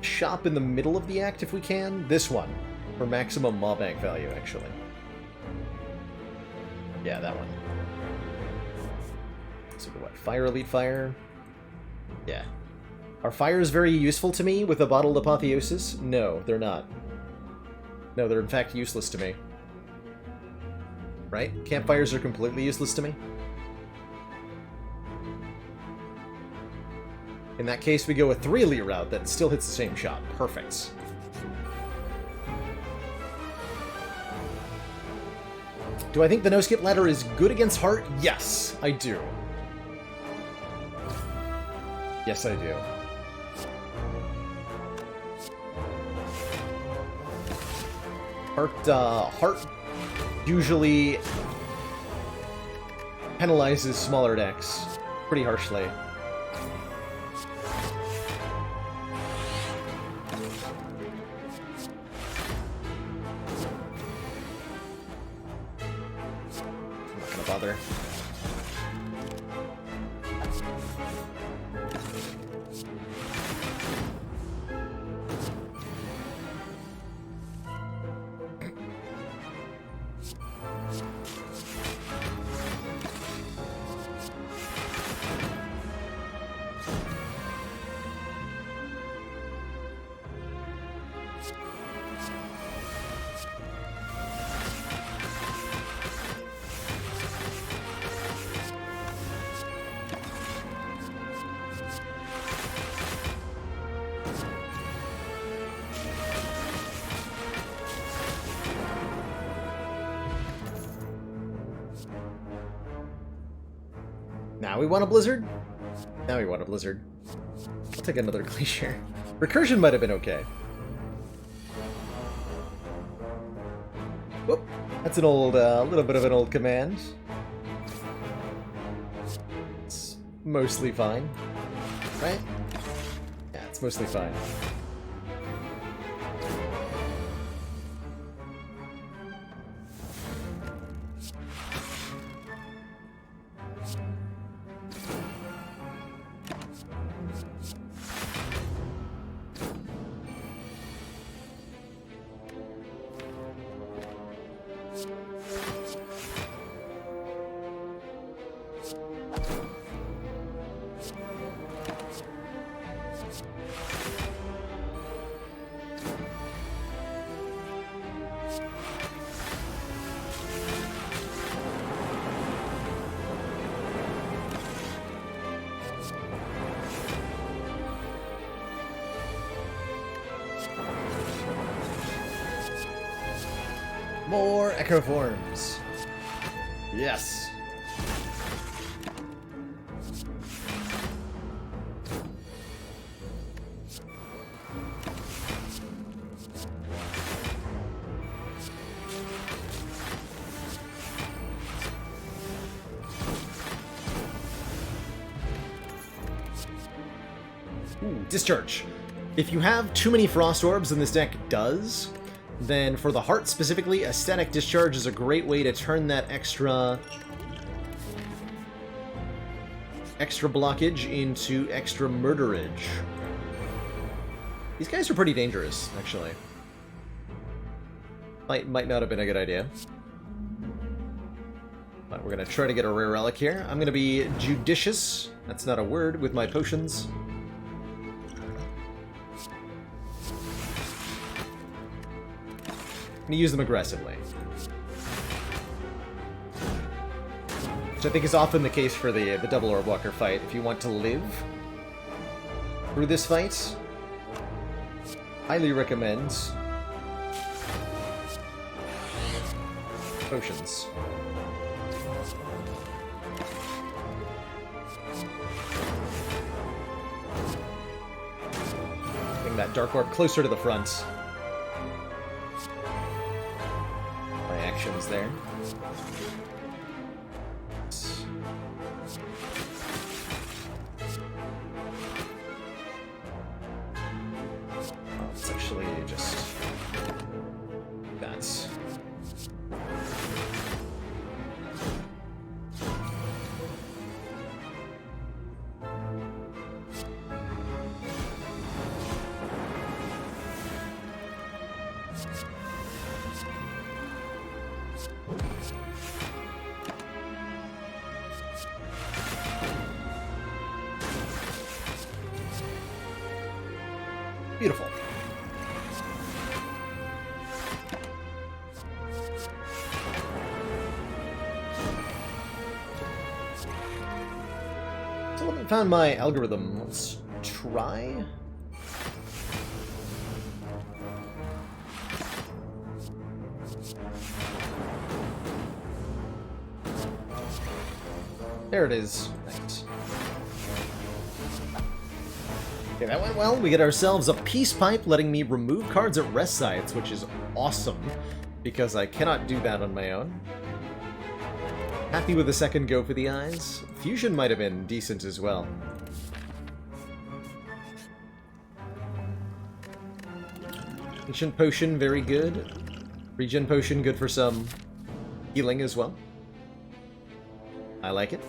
shop in the middle of the act if we can. This one, for maximum mob bank value, actually. Yeah, that one. So what, Fire Elite Fire? Yeah. Are fires very useful to me with a bottled apotheosis? No, they're not. No, they're in fact useless to me. Right? Campfires are completely useless to me. In that case, we go a 3 elite route that still hits the same shot. Perfect. Do I think the no-skip ladder is good against Heart? Yes, I do. Yes, I do. Heart usually penalizes smaller decks pretty harshly. I'm not gonna bother. Now we want a blizzard? Now we want a blizzard. I'll take another glacier. Recursion might have been okay. Whoop. That's an old, little bit of an old command. It's mostly fine. Right? Yeah, it's mostly fine. More Echo Forms. Yes. Ooh, Discharge. If you have too many Frost Orbs, and this deck does, then for the Heart specifically, a Static Discharge is a great way to turn that extra blockage into extra murderage. These guys are pretty dangerous, actually. Might not have been a good idea. But we're gonna try to get a rare relic here. I'm gonna be judicious, that's not a word, with my potions. I'm gonna use them aggressively. Which I think is often the case for the double orb walker fight. If you want to live through this fight, highly recommend potions. Bring that dark orb closer to the front. Actions there. Beautiful. Still haven't found my algorithm. Let's try. There it is. Right. Okay, that went well. We get ourselves a peace pipe letting me remove cards at rest sites, which is awesome, because I cannot do that on my own. Happy with the second go for the eyes. Fusion might have been decent as well. Ancient Potion, very good. Regen Potion, good for some healing as well. I like it.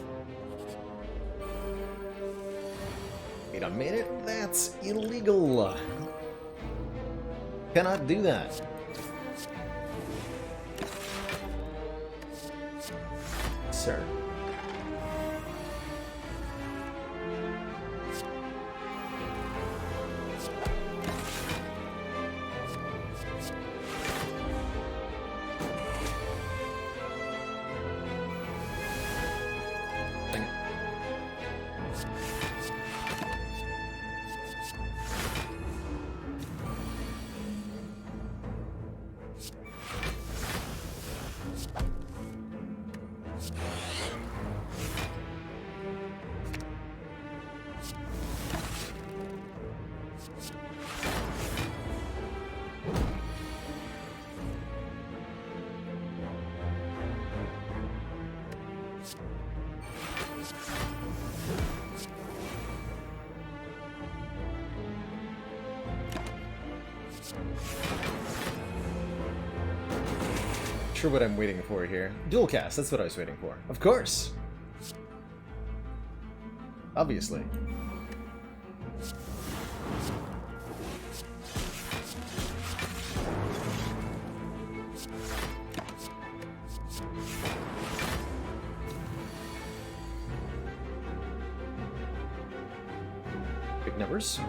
Wait a minute, that's illegal. Cannot do that. Sir. Sure what I'm waiting for here. Dual cast, that's what I was waiting for. Of course! Obviously. Big numbers.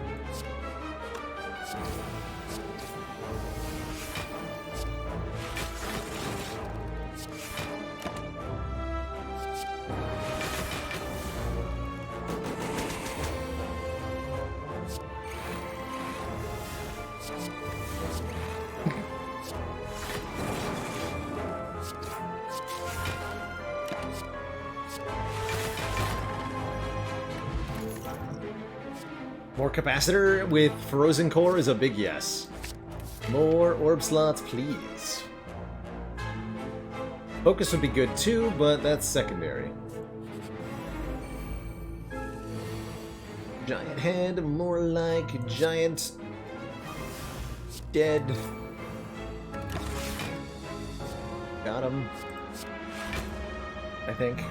More capacitor with frozen core is a big yes. More orb slots, please. Focus would be good too, but that's secondary. Giant head, more like giant dead. Got him. I think.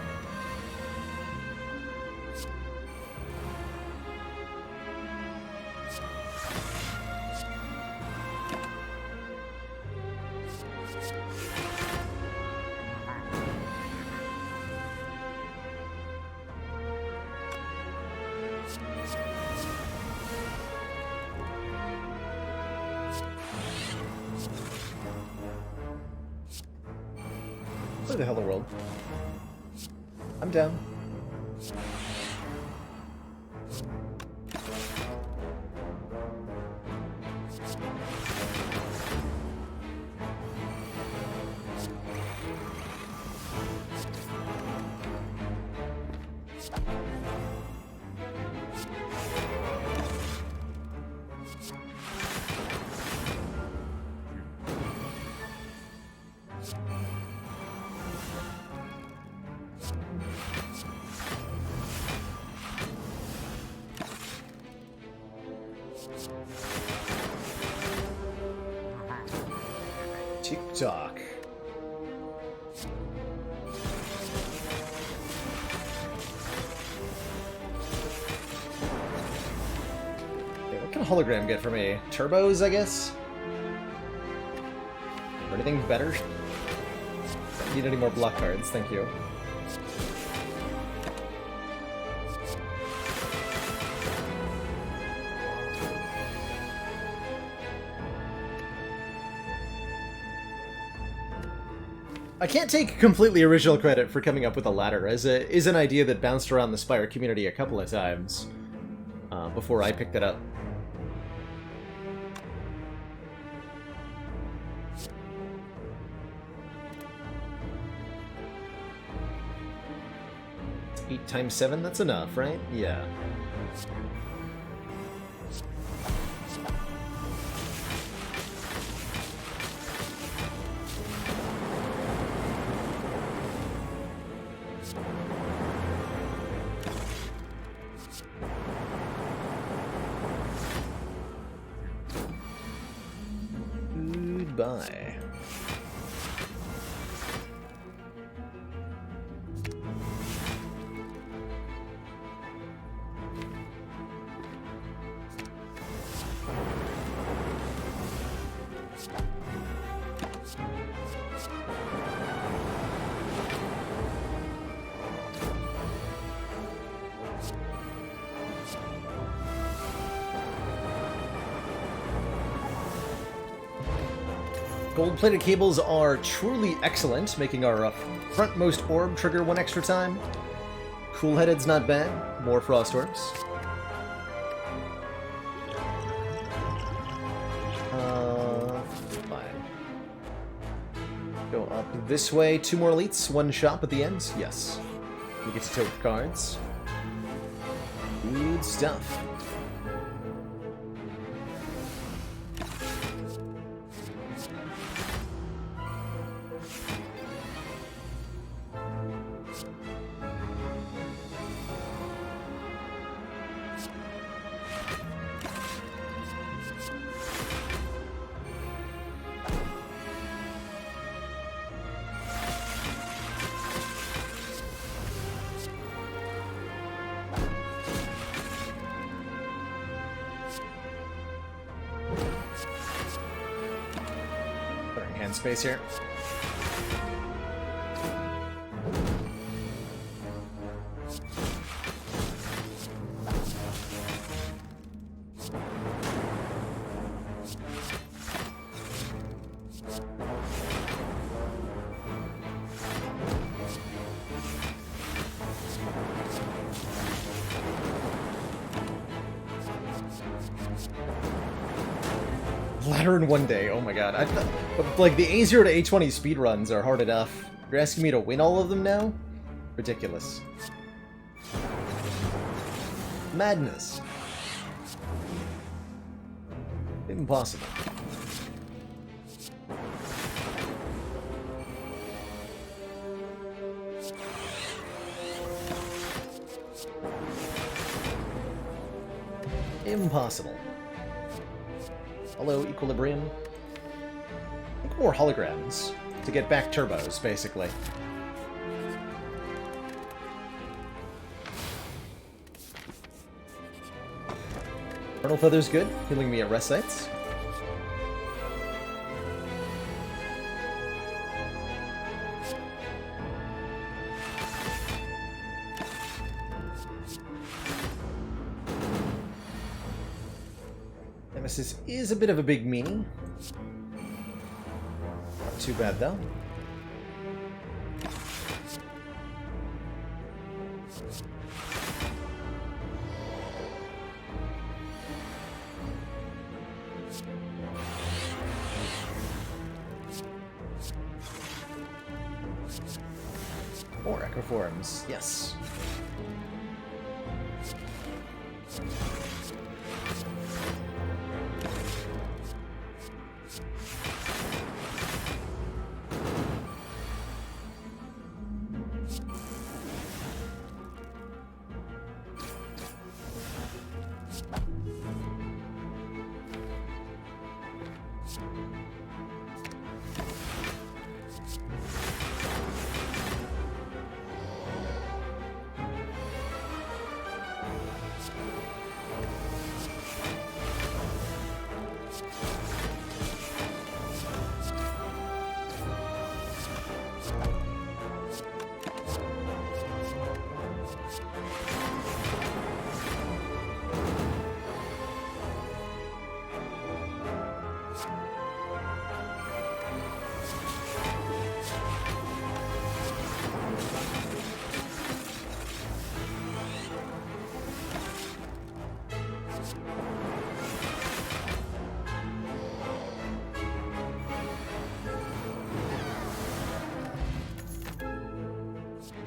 Play the Hello World. I'm down. TikTok. Okay, what can a hologram get for me? Turbos, I guess? Or anything better? Don't need any more block cards, thank you. I can't take completely original credit for coming up with a ladder, as it is an idea that bounced around the Spire community a couple of times before I picked it up. It's 8 times 7, that's enough, right? Yeah. Goodbye. Gold-plated cables are truly excellent, making our frontmost orb trigger 1 extra time. Cool-headed's not bad. More frost orbs. Fine. Go up this way. 2 more elites, 1 shop at the end. Yes. We get to tilt cards. Good stuff. Hand space here. Ladder in 1 day, oh my god. Like, the A0 to A20 speedruns are hard enough. You're asking me to win all of them now? Ridiculous. Madness. Impossible. Impossible. Hello, Equilibrium. I think more holograms to get back turbos, basically. Vernal Feather's good, healing me at rest sites. Nemesis is a bit of a big meanie. Not too bad, though. More Echoforms, yes.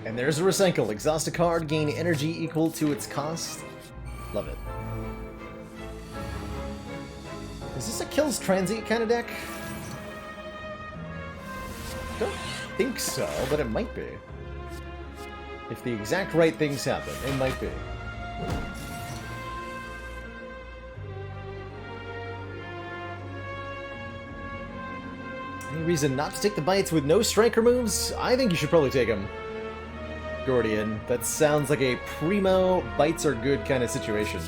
And there's a recycle. Exhaust a card, gain energy equal to its cost. Love it. Is this a kills transient kind of deck? Don't think so, but it might be. If the exact right things happen, it might be. Any reason not to take the bites with no striker moves? I think you should probably take them. Gordian. That sounds like a primo bites are good kind of situation.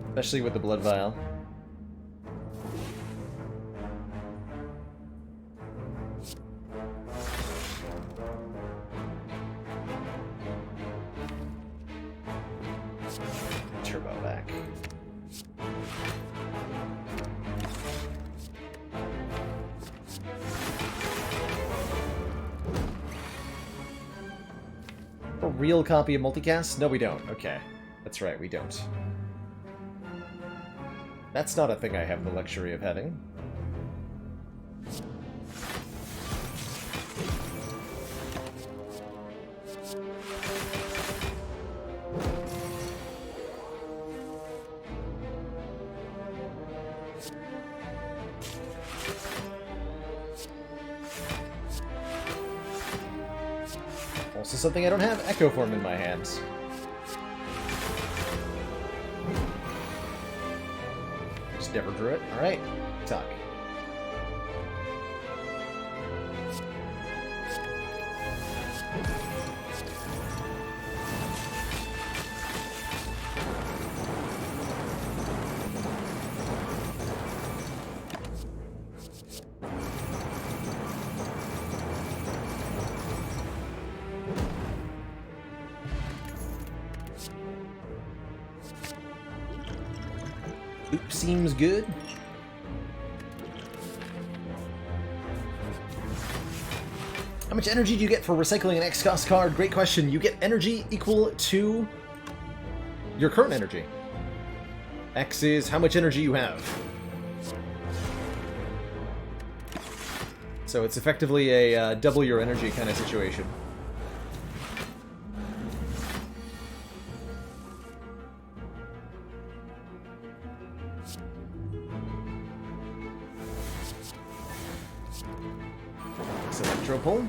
Especially with the blood vial. Turbo back. A real copy of multicast? No, we don't. Okay. That's right, we don't. That's not a thing I have the luxury of having. Also something I don't have, Echo Form in my hands. Just never drew it. Alright, talk. Oop seems good. How much energy do you get for recycling an X-Cost card? Great question. You get energy equal to your current energy. X is how much energy you have. So it's effectively a double your energy kind of situation. Pull.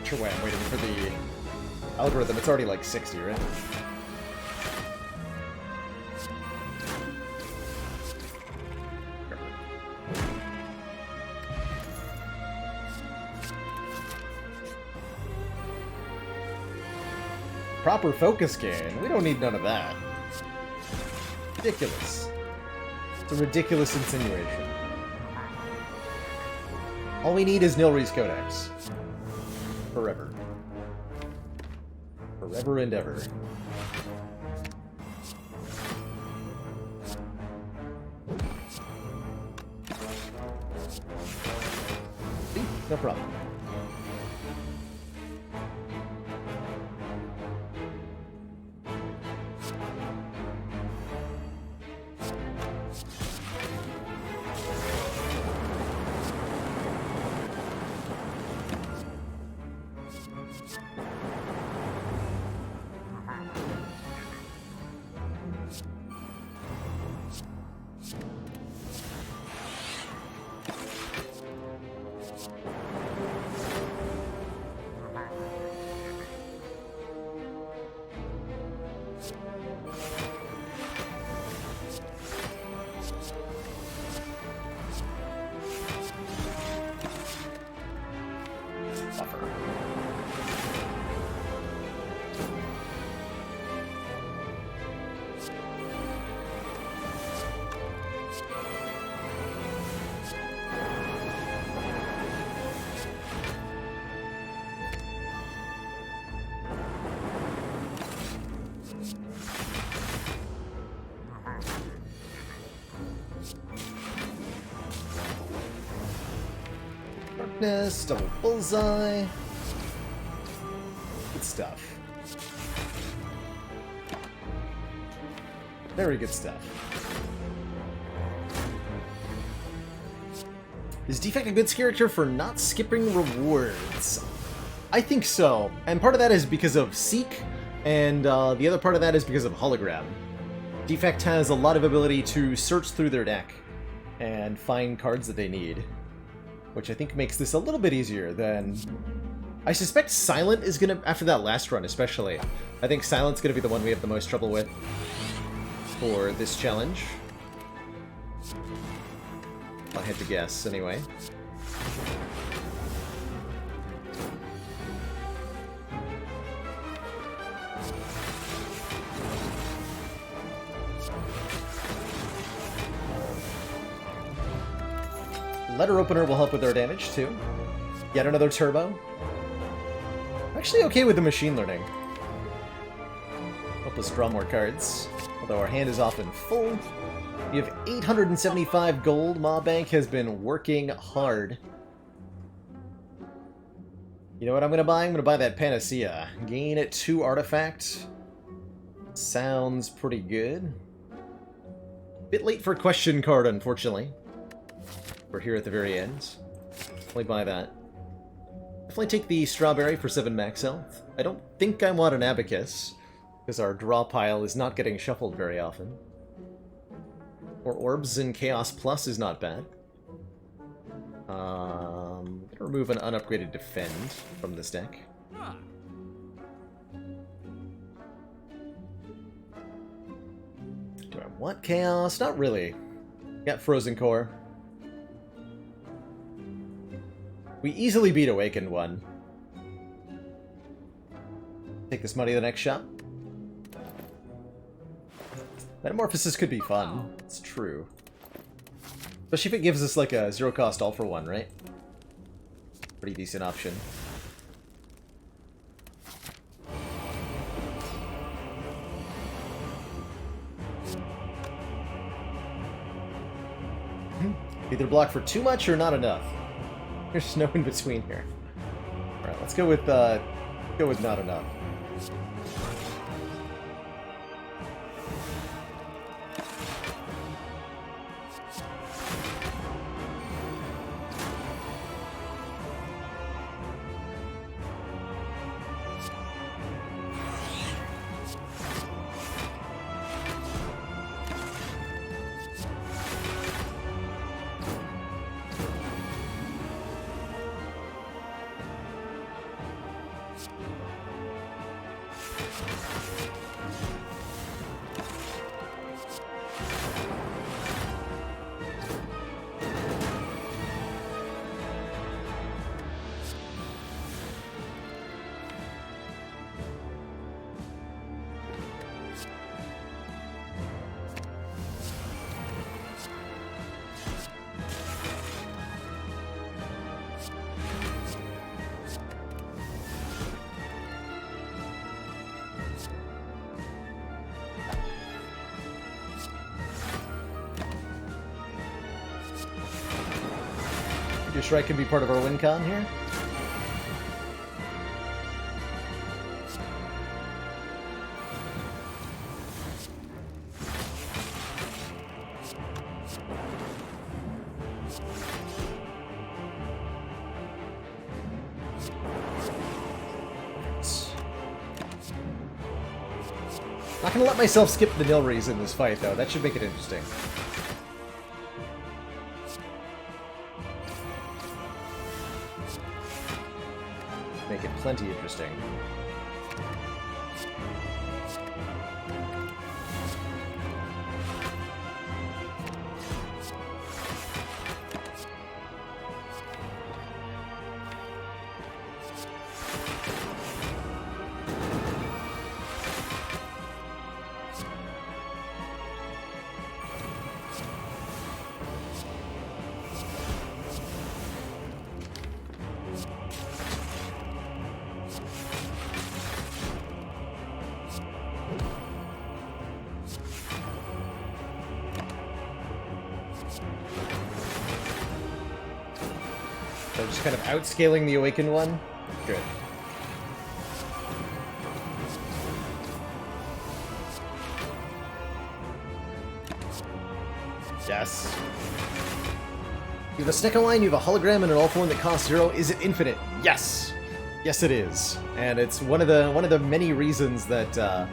Sure way I'm waiting for the algorithm. It's already like 60, right? Proper focus gain? We don't need none of that. Ridiculous. It's a ridiculous insinuation. All we need is Nilri's Codex. Forever. Forever and ever. See? No problem. weakness, double bullseye. Good stuff. Very good stuff. Is Defect a good character for not skipping rewards? I think so. And part of that is because of Seek, and the other part of that is because of Hologram. Defect has a lot of ability to search through their deck and find cards that they need, which I think makes this a little bit easier than... I suspect Silent is going to, after that last run especially, I think Silent's going to be the one we have the most trouble with for this challenge. If I had to guess, anyway. Letter Opener will help with our damage, too. Yet another turbo. I'm actually okay with the machine learning. Help us draw more cards. Although our hand is often full. We have 875 gold. Maw Bank has been working hard. You know what I'm going to buy? I'm going to buy that Panacea. Gain 2 artifact. Sounds pretty good. Bit late for a question card, unfortunately. We're here at the very end. Definitely buy that. Definitely take the Strawberry for 7 max health. I don't think I want an Abacus, because our draw pile is not getting shuffled very often. Or Orbs and Chaos Plus is not bad. Gonna remove an unupgraded Defend from this deck. Do I want Chaos? Not really. Got Frozen Core. We easily beat Awakened one. Take this money to the next shop. Metamorphosis could be fun. It's true. Especially if it gives us like a 0-cost all-for-one, right? Pretty decent option. Either block for too much or not enough. There's no in between here. Alright, let's go with not enough. Your Strike can be part of our win con here. Not gonna let myself skip the Nilries in this fight, though. That should make it interesting. Make it plenty interesting. So just kind of outscaling the Awakened one? Good. Yes. You have a Sneeko line, you have a hologram, and an all for one that costs 0. Is it infinite? Yes! Yes, it is. And it's one of the many reasons that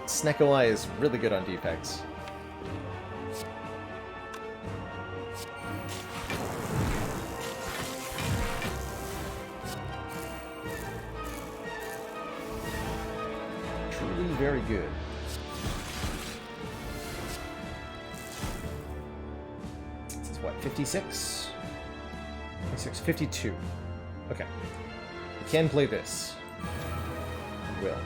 Sneeko is really good on defects. Truly very good. This is what, 56? 56, 52. Okay. We can play this. We will.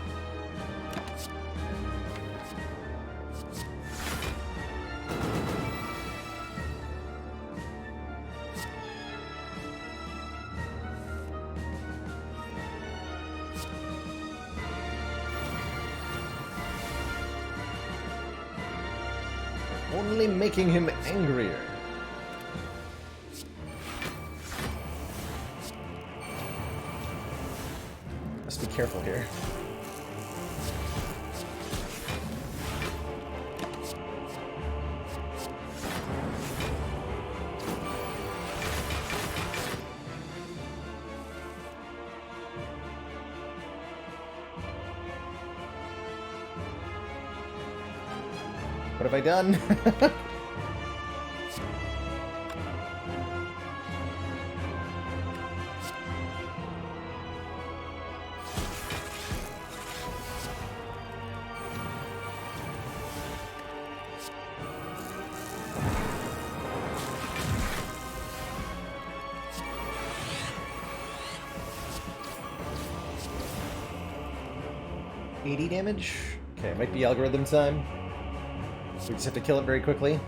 Only making him angrier. Must be careful here. What have I done? $80 damage? Okay, might be algorithm time. We just have to kill it very quickly.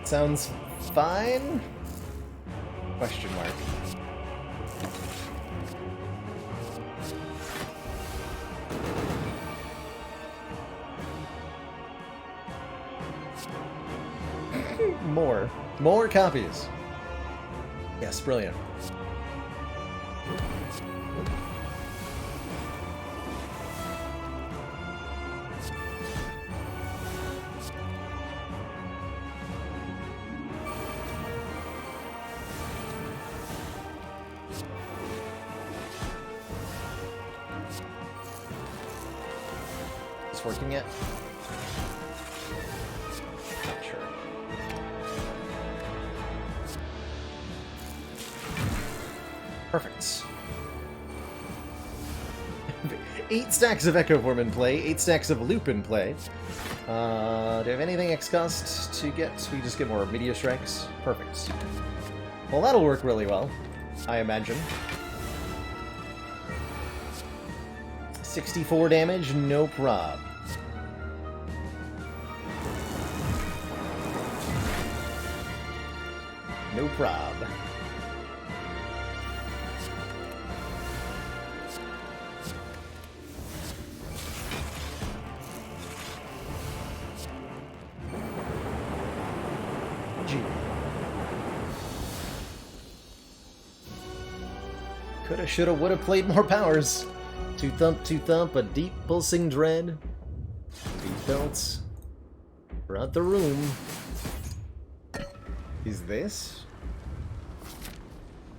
Sounds fine? Question mark. More copies. Yes, brilliant. Is working yet? Not sure. Perfect. 8 stacks of Echo Form in play, 8 stacks of Loop in play. Do I have anything X-Cost to get? We just get more Meteor Strikes? Perfect. Well, that'll work really well, I imagine. 64 damage, no prob. No prob. G. Coulda, shoulda, woulda played more powers. Two thump, a deep pulsing dread. Deep belts. Throughout the room. Is this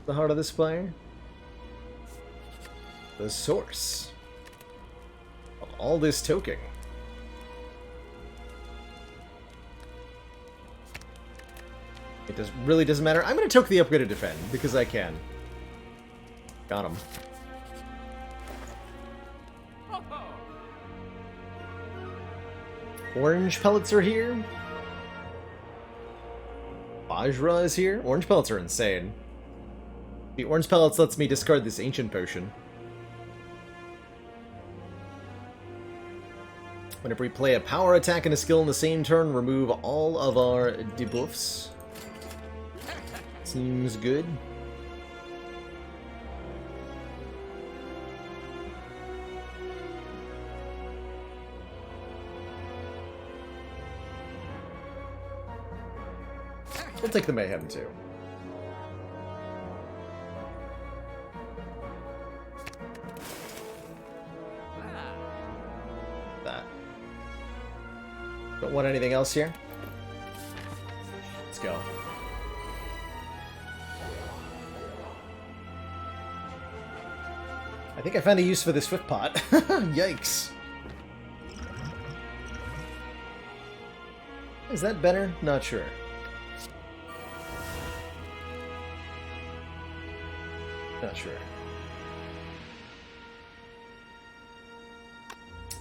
the heart of the Spire? The source of all this toking. It really doesn't matter. I'm going to toke the upgrade to defend, because I can. Got him. Orange pellets are here. Vajra is here. Orange pellets are insane. The orange pellets lets me discard this ancient potion. Whenever we play a power attack and a skill in the same turn, remove all of our debuffs. Seems good. We'll take the Mayhem too. that. Don't want anything else here. Let's go. I think I found a use for this Swift Pot. Yikes. Is that better? Not sure. Not sure.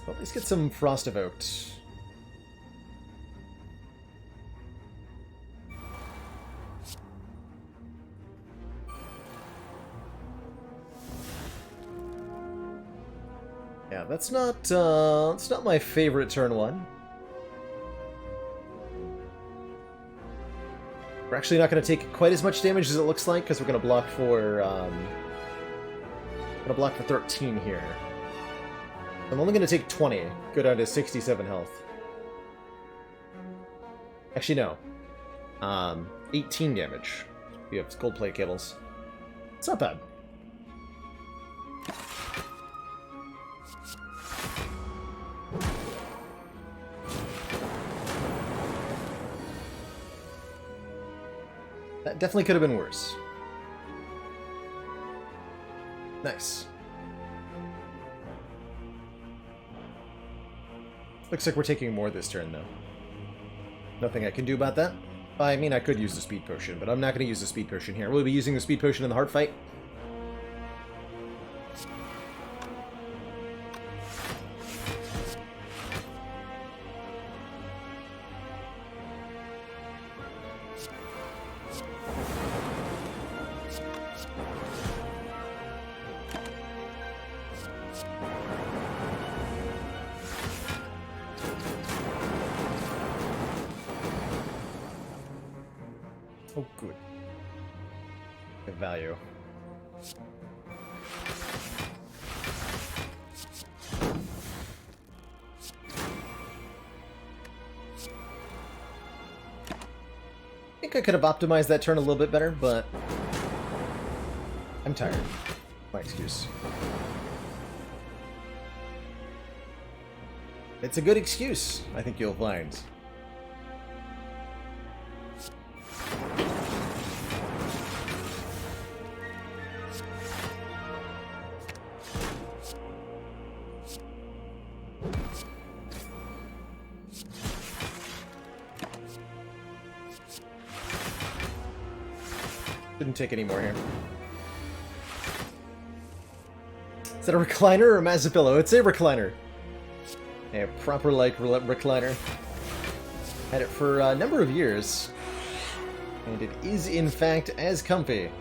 Well, let's get some Frost Evoked. Yeah, that's not my favorite turn one. We're actually not going to take quite as much damage as it looks like, because we're going to block for 13 here. I'm only going to take 20, go down to 67 health. Actually, no. 18 damage. We have gold plate cables. It's not bad. That definitely could have been worse. Nice. Looks like we're taking more this turn, though. Nothing I can do about that. I mean, I could use the speed potion, but I'm not going to use the speed potion here. We'll be using the speed potion in the heart fight. Oh, good. Good value. I think I could have optimized that turn a little bit better, but I'm tired. My excuse. It's a good excuse, I think you'll find. Didn't take any more here. Is that a recliner or a Mazzapillow? It's a recliner. A proper like recliner. Had it for a number of years. And it is in fact as comfy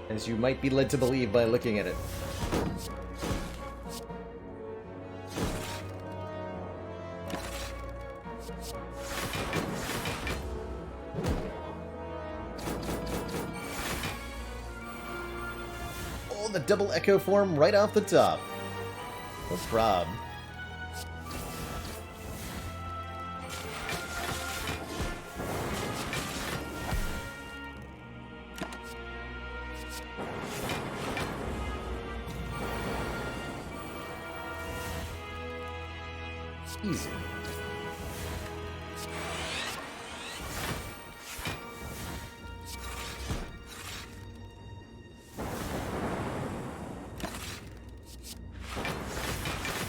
as you might be led to believe by looking at it. The double echo form right off the top. No prob. Easy.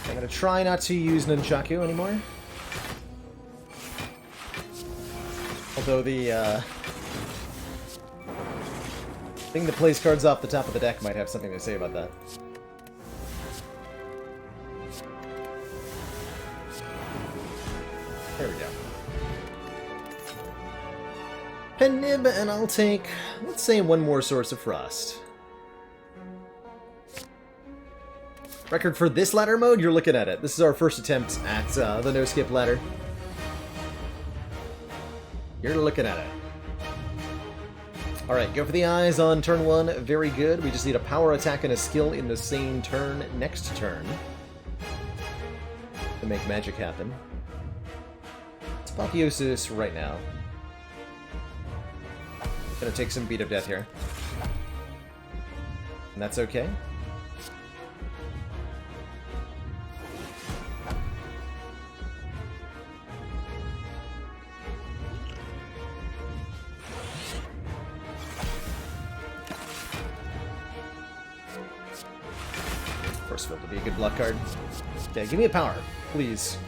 I'm gonna try not to use Nunchaku anymore. Although the thing that plays cards off the top of the deck might have something to say about that. There we go. Pen nib, and I'll take, let's say, one more Source of Frost. Record for this ladder mode, you're looking at it. This is our first attempt at the no-skip ladder. You're looking at it. Alright, go for the eyes on turn 1. Very good. We just need a power attack and a skill in the same turn next turn to make magic happen. It's Apotheosis right now. Gonna take some Beat of Death here. And that's okay. Force Field would be a good block card. Okay, give me a power, please.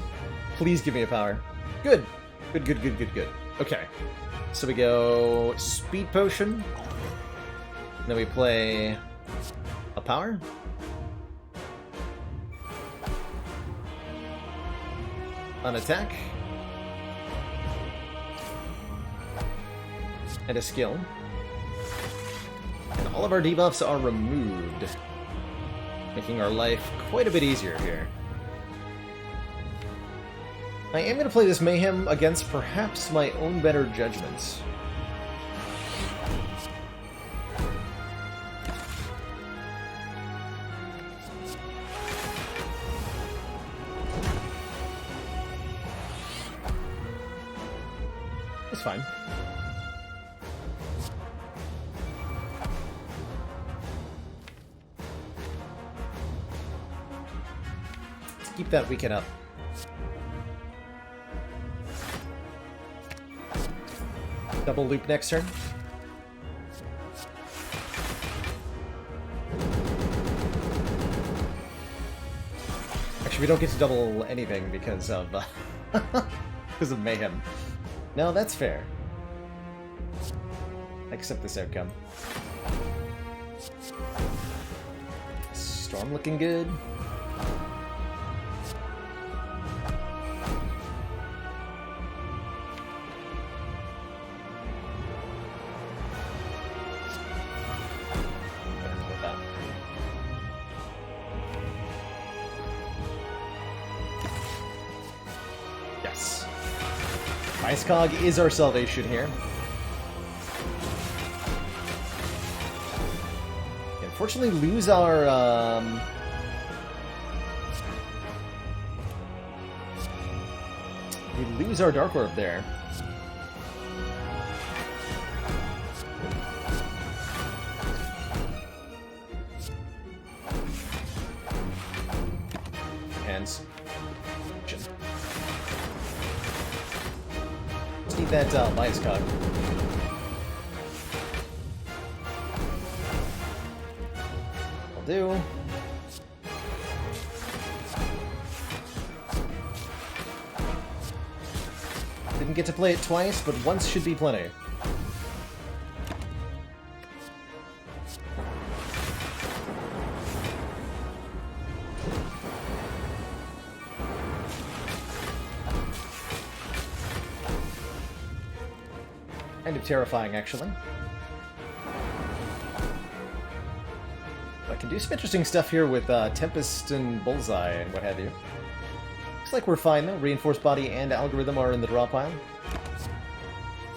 Please give me a power. Good. Good, good, good, good, good. Okay. So we go Speed Potion. Then we play a power. An attack. And a skill. And all of our debuffs are removed, making our life quite a bit easier here. I am going to play this Mayhem against perhaps my own better judgments. It's fine. Let's keep that weekend up. Double loop next turn. Actually, we don't get to double anything because of because of Mayhem. No, that's fair. I accept this outcome. Storm looking good. Yes. Ice Cog is our salvation here. Unfortunately, lose our we lose our Dark Orb there. Hands. Let's need that Ice Cog. Do. Didn't get to play it twice, but once should be plenty. Kind of terrifying, actually. I can do some interesting stuff here with Tempest and Bullseye and what have you. Looks like we're fine though. Reinforced Body and Algorithm are in the draw pile.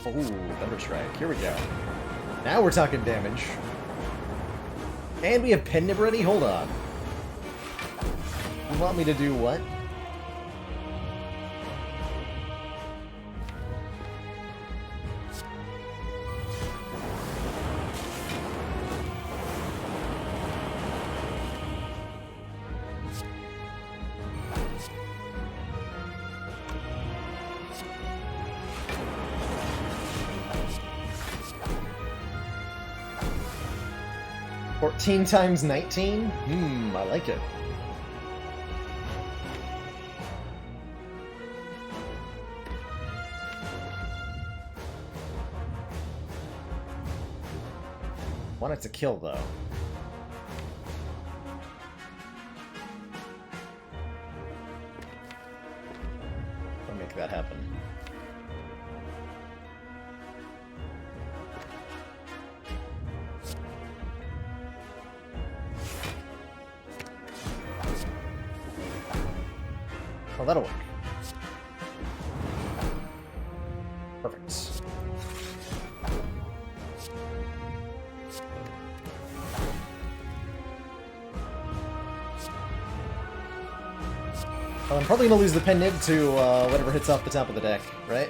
Oh, Thunderstrike. Here we go. Now we're talking damage. And we have Pen Nib ready? Hold on. You want me to do what? $14 times 19? I like it. Want it to kill, though. I'll make that happen. Oh, that'll work. Perfect. Well, I'm probably gonna lose the Pen Nib to whatever hits off the top of the deck, right?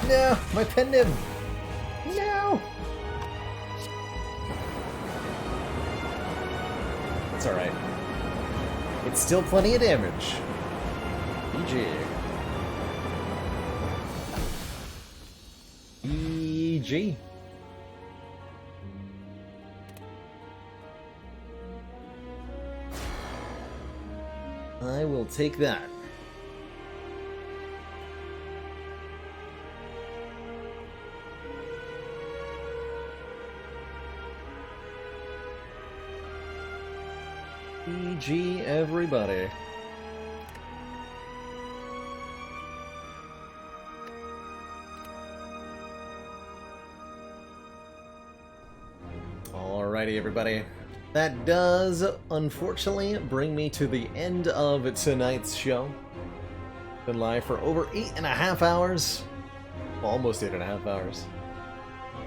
No! My Pen Nib! No! It's alright. It's still plenty of damage. GG. GG. I will take that. GG, everybody. Alrighty, everybody. That does, unfortunately, bring me to the end of tonight's show. Been live for over 8.5 hours. Well, almost 8.5 hours.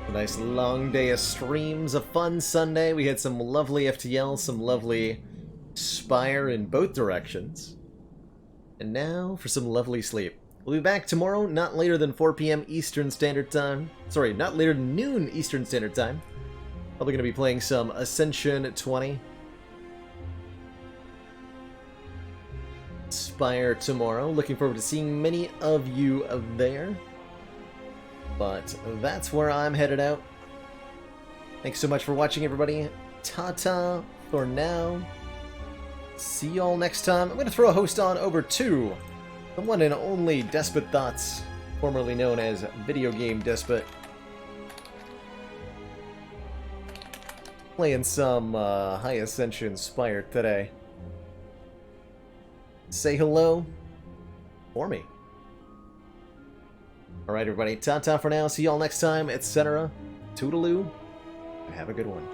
A nice long day of streams, a fun Sunday. We had some lovely FTL, some lovely Spire in both directions. And now for some lovely sleep. We'll be back tomorrow, not later than 4 p.m. Eastern Standard Time. Sorry, not later than noon Eastern Standard Time. Probably going to be playing some Ascension 20. Spire tomorrow. Looking forward to seeing many of you there. But that's where I'm headed out. Thanks so much for watching, everybody. Ta-ta for now. See y'all next time. I'm going to throw a host on over to the one and only Despot Thoughts, formerly known as Video Game Despot. Playing some High Ascension Spire today. Say hello for me. Alright, everybody. Ta-ta for now. See y'all next time, etc. Toodaloo. And have a good one.